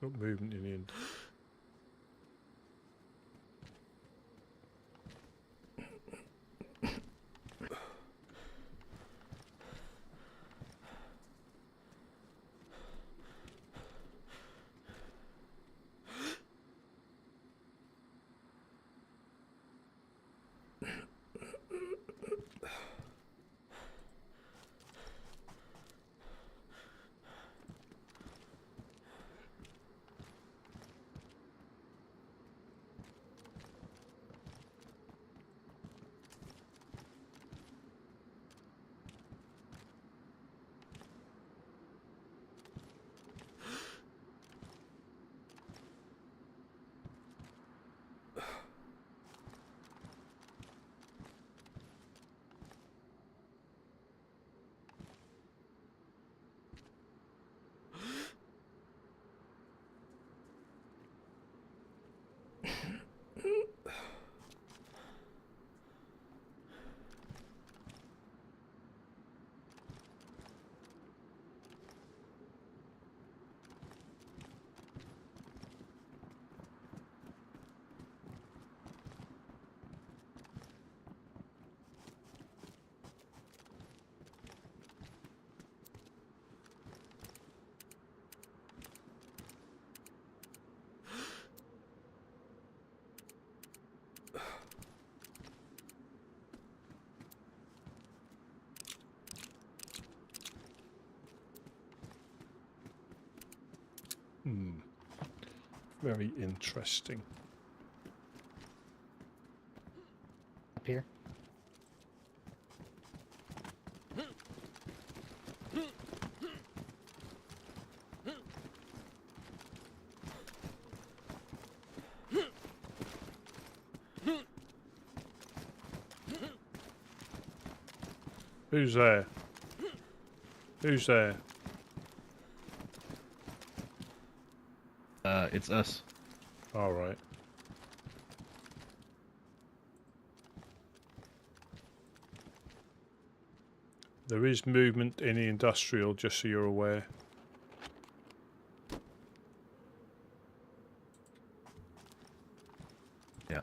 Speaker 2: Got movement in the end. Very interesting.
Speaker 7: Up here.
Speaker 2: Who's there? Who's there?
Speaker 3: It's us.
Speaker 2: All right. There is movement in the industrial, just so you're aware.
Speaker 3: Yeah.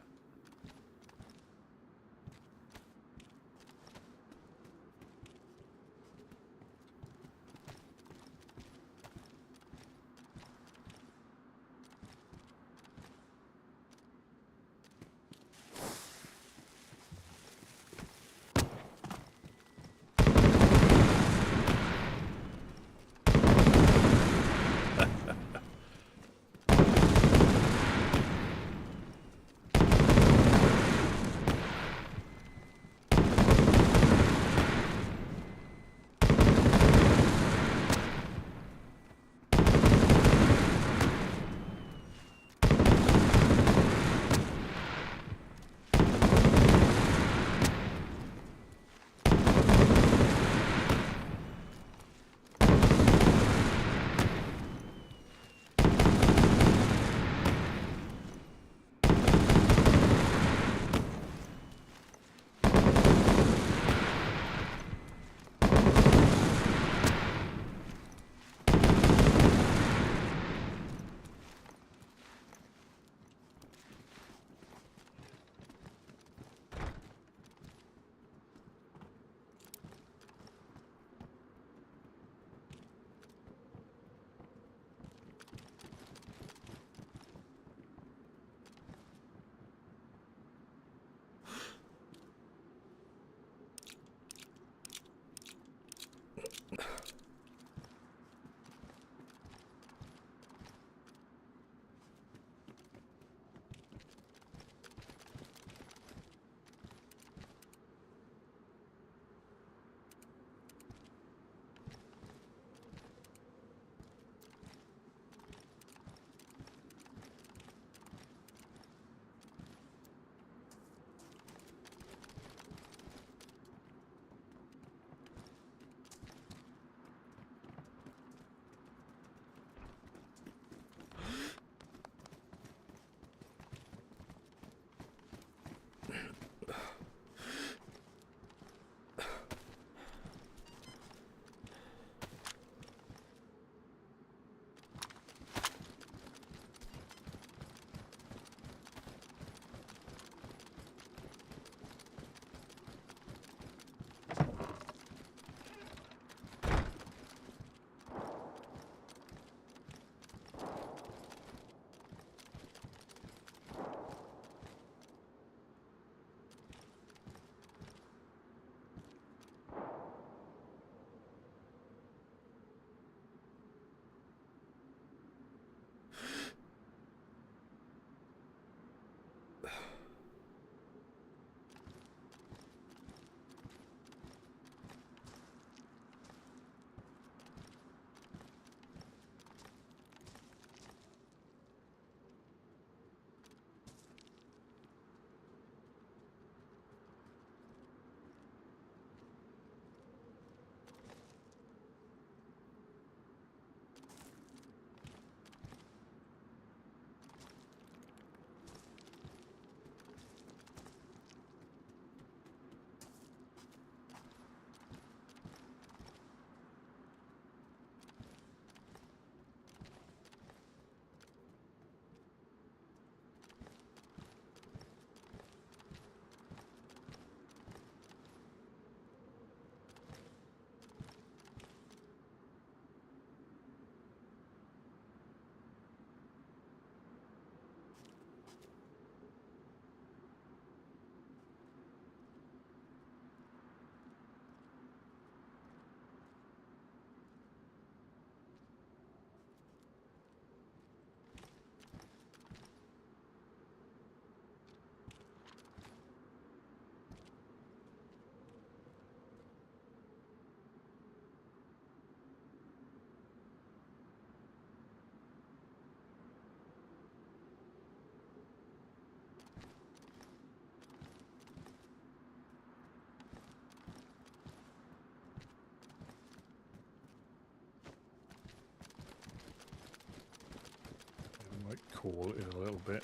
Speaker 2: I might call it a little bit.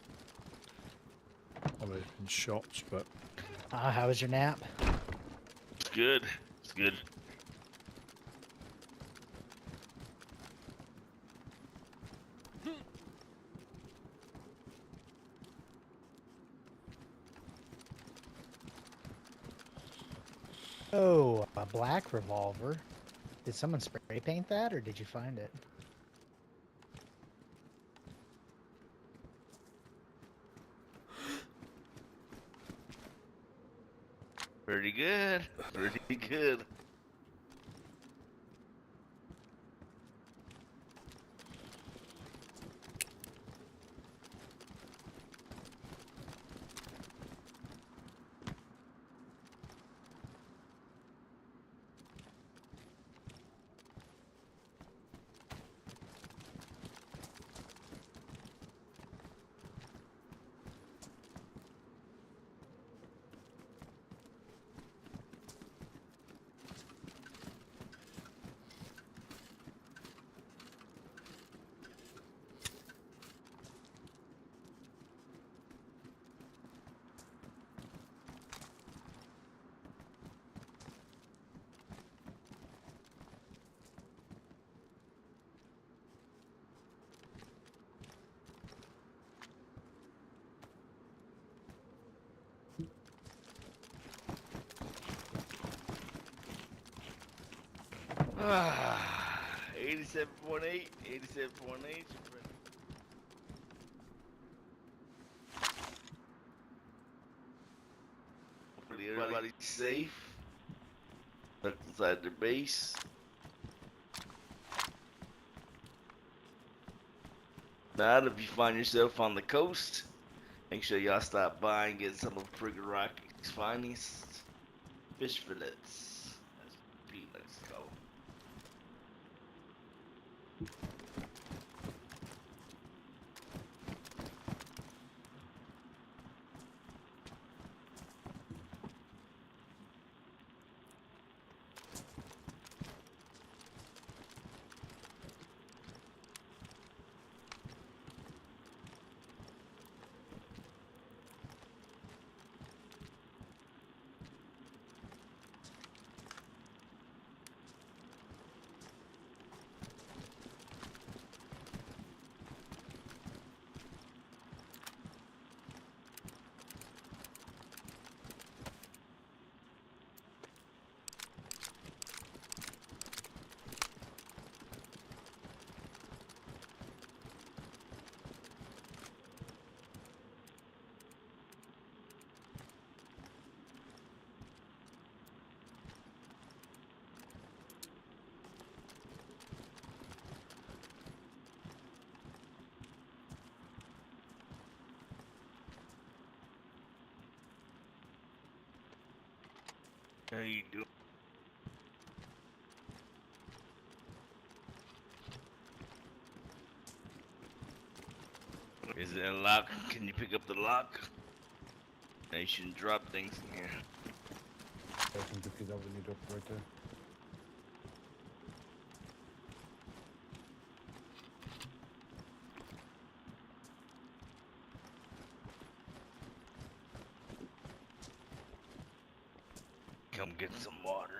Speaker 2: I mean, in shots, but
Speaker 7: How was your nap?
Speaker 9: It's good. It's good.
Speaker 7: Oh, a black revolver. Did someone spray paint that, or did you find it?
Speaker 9: Pretty good. Pretty good. Ah, 87.8, 87.8. Hopefully everybody's safe. That's inside their base. Now, if you find yourself on the coast, make sure y'all stop by and get some of Frigga Rocky's finest fish fillets. That's Pete likes to call them. How you doing? Is it a lock? Can you pick up the lock? You shouldn't drop things in here.
Speaker 6: I can pick it up when you drop right there.
Speaker 9: Come get some water.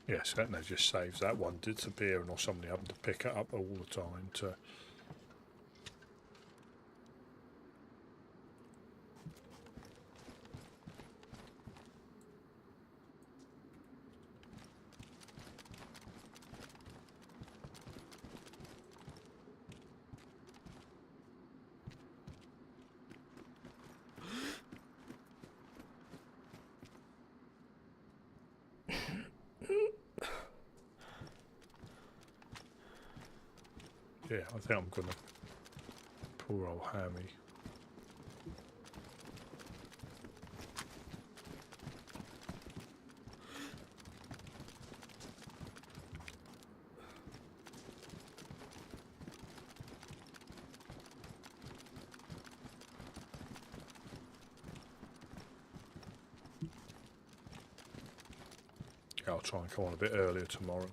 Speaker 2: Yes, that just saves that one disappearing or somebody having to pick it up all the time to. Yeah, I think I'm gonna. Poor old Hammy. Yeah, I'll try and come on a bit earlier tomorrow.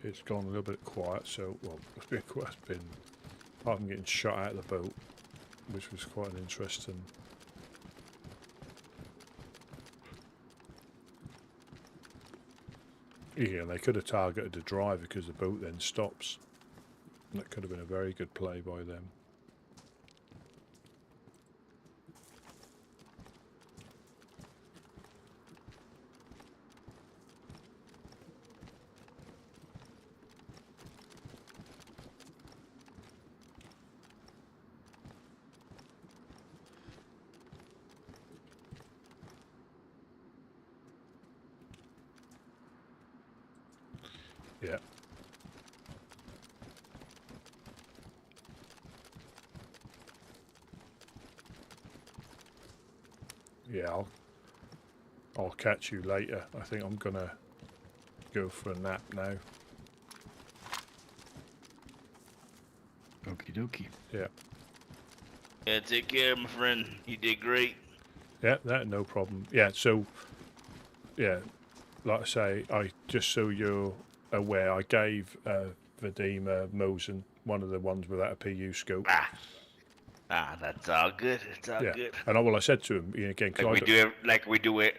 Speaker 2: it's gone a little bit quiet. So well, it's been apart from getting shot out of the boat, which was quite an interesting. Yeah, they could have targeted the driver because the boat then stops. That could have been a very good play by them. Yeah. Yeah, I'll catch you later. I think I'm gonna go for a nap now.
Speaker 3: Okie dokie.
Speaker 2: Yeah.
Speaker 9: Yeah, take care, my friend. You did great.
Speaker 2: Yeah, no problem. Yeah, so yeah, like I say, I just so you're aware, I gave Vadim Mosen one of the ones without a PU scope.
Speaker 9: That's all good. It's all
Speaker 2: Yeah,
Speaker 9: good.
Speaker 2: and I said to him again,
Speaker 9: Like we do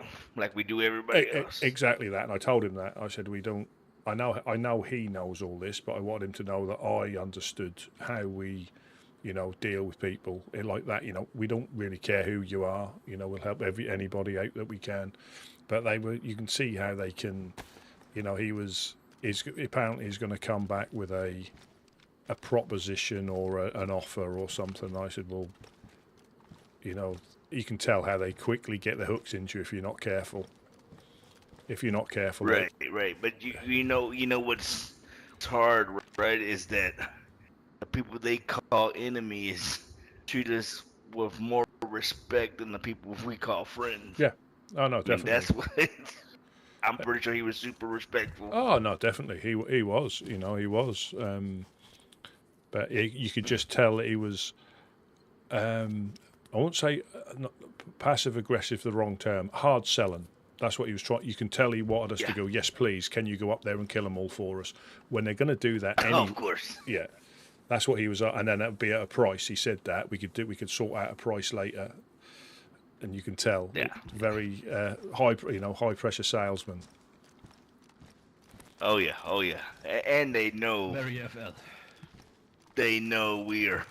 Speaker 9: everybody else.
Speaker 2: Exactly that, and I told him that. I said we don't. I know he knows all this, but I want him to know that I understood how we, deal with people like that. We don't really care who you are. We'll help anybody out that we can. But you can see how they can. Apparently he's going to come back with a proposition or an offer or something. I said, well, you can tell how they quickly get the hooks into you if you're not careful.
Speaker 9: Right. But you know what's hard, right? Is that the people they call enemies treat us with more respect than the people we call friends.
Speaker 2: Yeah. Oh no, definitely.
Speaker 9: I mean, that's what. I'm pretty sure he was super respectful.
Speaker 2: Oh no, definitely he was. He was. But you could just tell that he was. I won't say passive aggressive, the wrong term. Hard selling. That's what he was trying. You can tell he wanted us to go. Yes, please. Can you go up there and kill them all for us? When they're going to do that,
Speaker 9: of course.
Speaker 2: Yeah, that's what he was. And then it would be at a price. He said that we could sort out a price later, and you can tell.
Speaker 9: Yeah.
Speaker 2: Very high pressure salesman.
Speaker 9: Oh yeah. And they know.
Speaker 3: Very FL.
Speaker 9: They know we are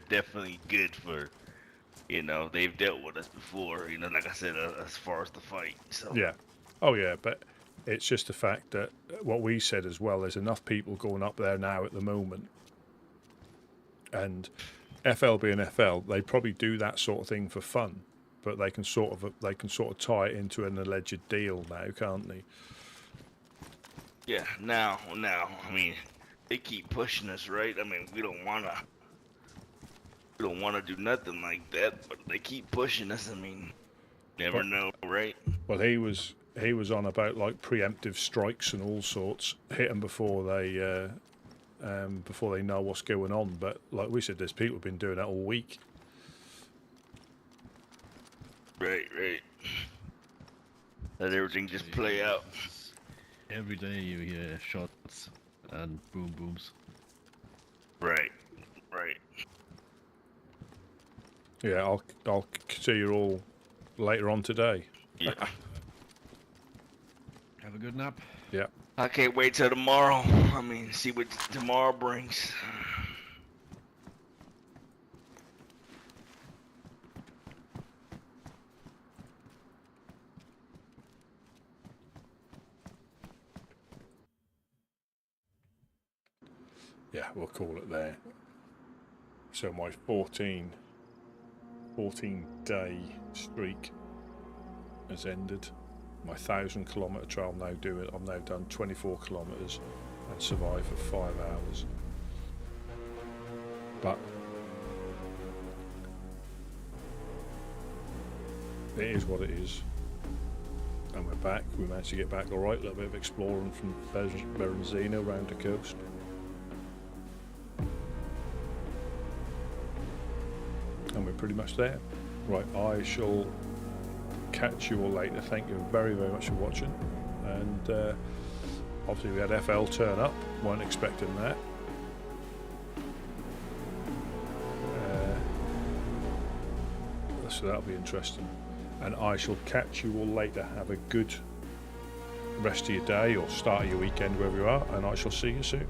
Speaker 9: definitely good for. They've dealt with us before. Like I said, as far as the fight. So.
Speaker 2: Yeah. Oh yeah, but it's just the fact that what we said as well. There's enough people going up there now at the moment, and FL being FL, they probably do that sort of thing for fun, but they can sort of tie it into an alleged deal now, can't they?
Speaker 9: Yeah. Now, I mean, they keep pushing us, right? I mean, we don't wanna do nothing like that, but they keep pushing us. I mean, never know, right?
Speaker 2: Well, he was on about like preemptive strikes and all sorts, hit them before they know what's going on. But like we said, there's people who've been doing that all week.
Speaker 9: Right. Let everything just play out.
Speaker 3: Every day you hear shots and boom booms.
Speaker 9: Right.
Speaker 2: Yeah, I'll see you all later on today.
Speaker 9: Yeah.
Speaker 3: Have a good nap.
Speaker 2: Yeah.
Speaker 9: I can't wait till tomorrow. I mean, see what tomorrow brings.
Speaker 2: Yeah, we'll call it there. So my 14-day streak has ended. My 1,000-kilometre trail now do it. I've now done 24 kilometres and survived for 5 hours. But it is what it is. And we're back. We managed to get back all right. A little bit of exploring from Berenzino around the coast. And we're pretty much there. Right, I shall catch you all later. Thank you very, very much for watching. And Obviously we had FL turn up, weren't expecting that. So that'll be interesting. And I shall catch you all later. Have a good rest of your day or start of your weekend wherever you are, and I shall see you soon.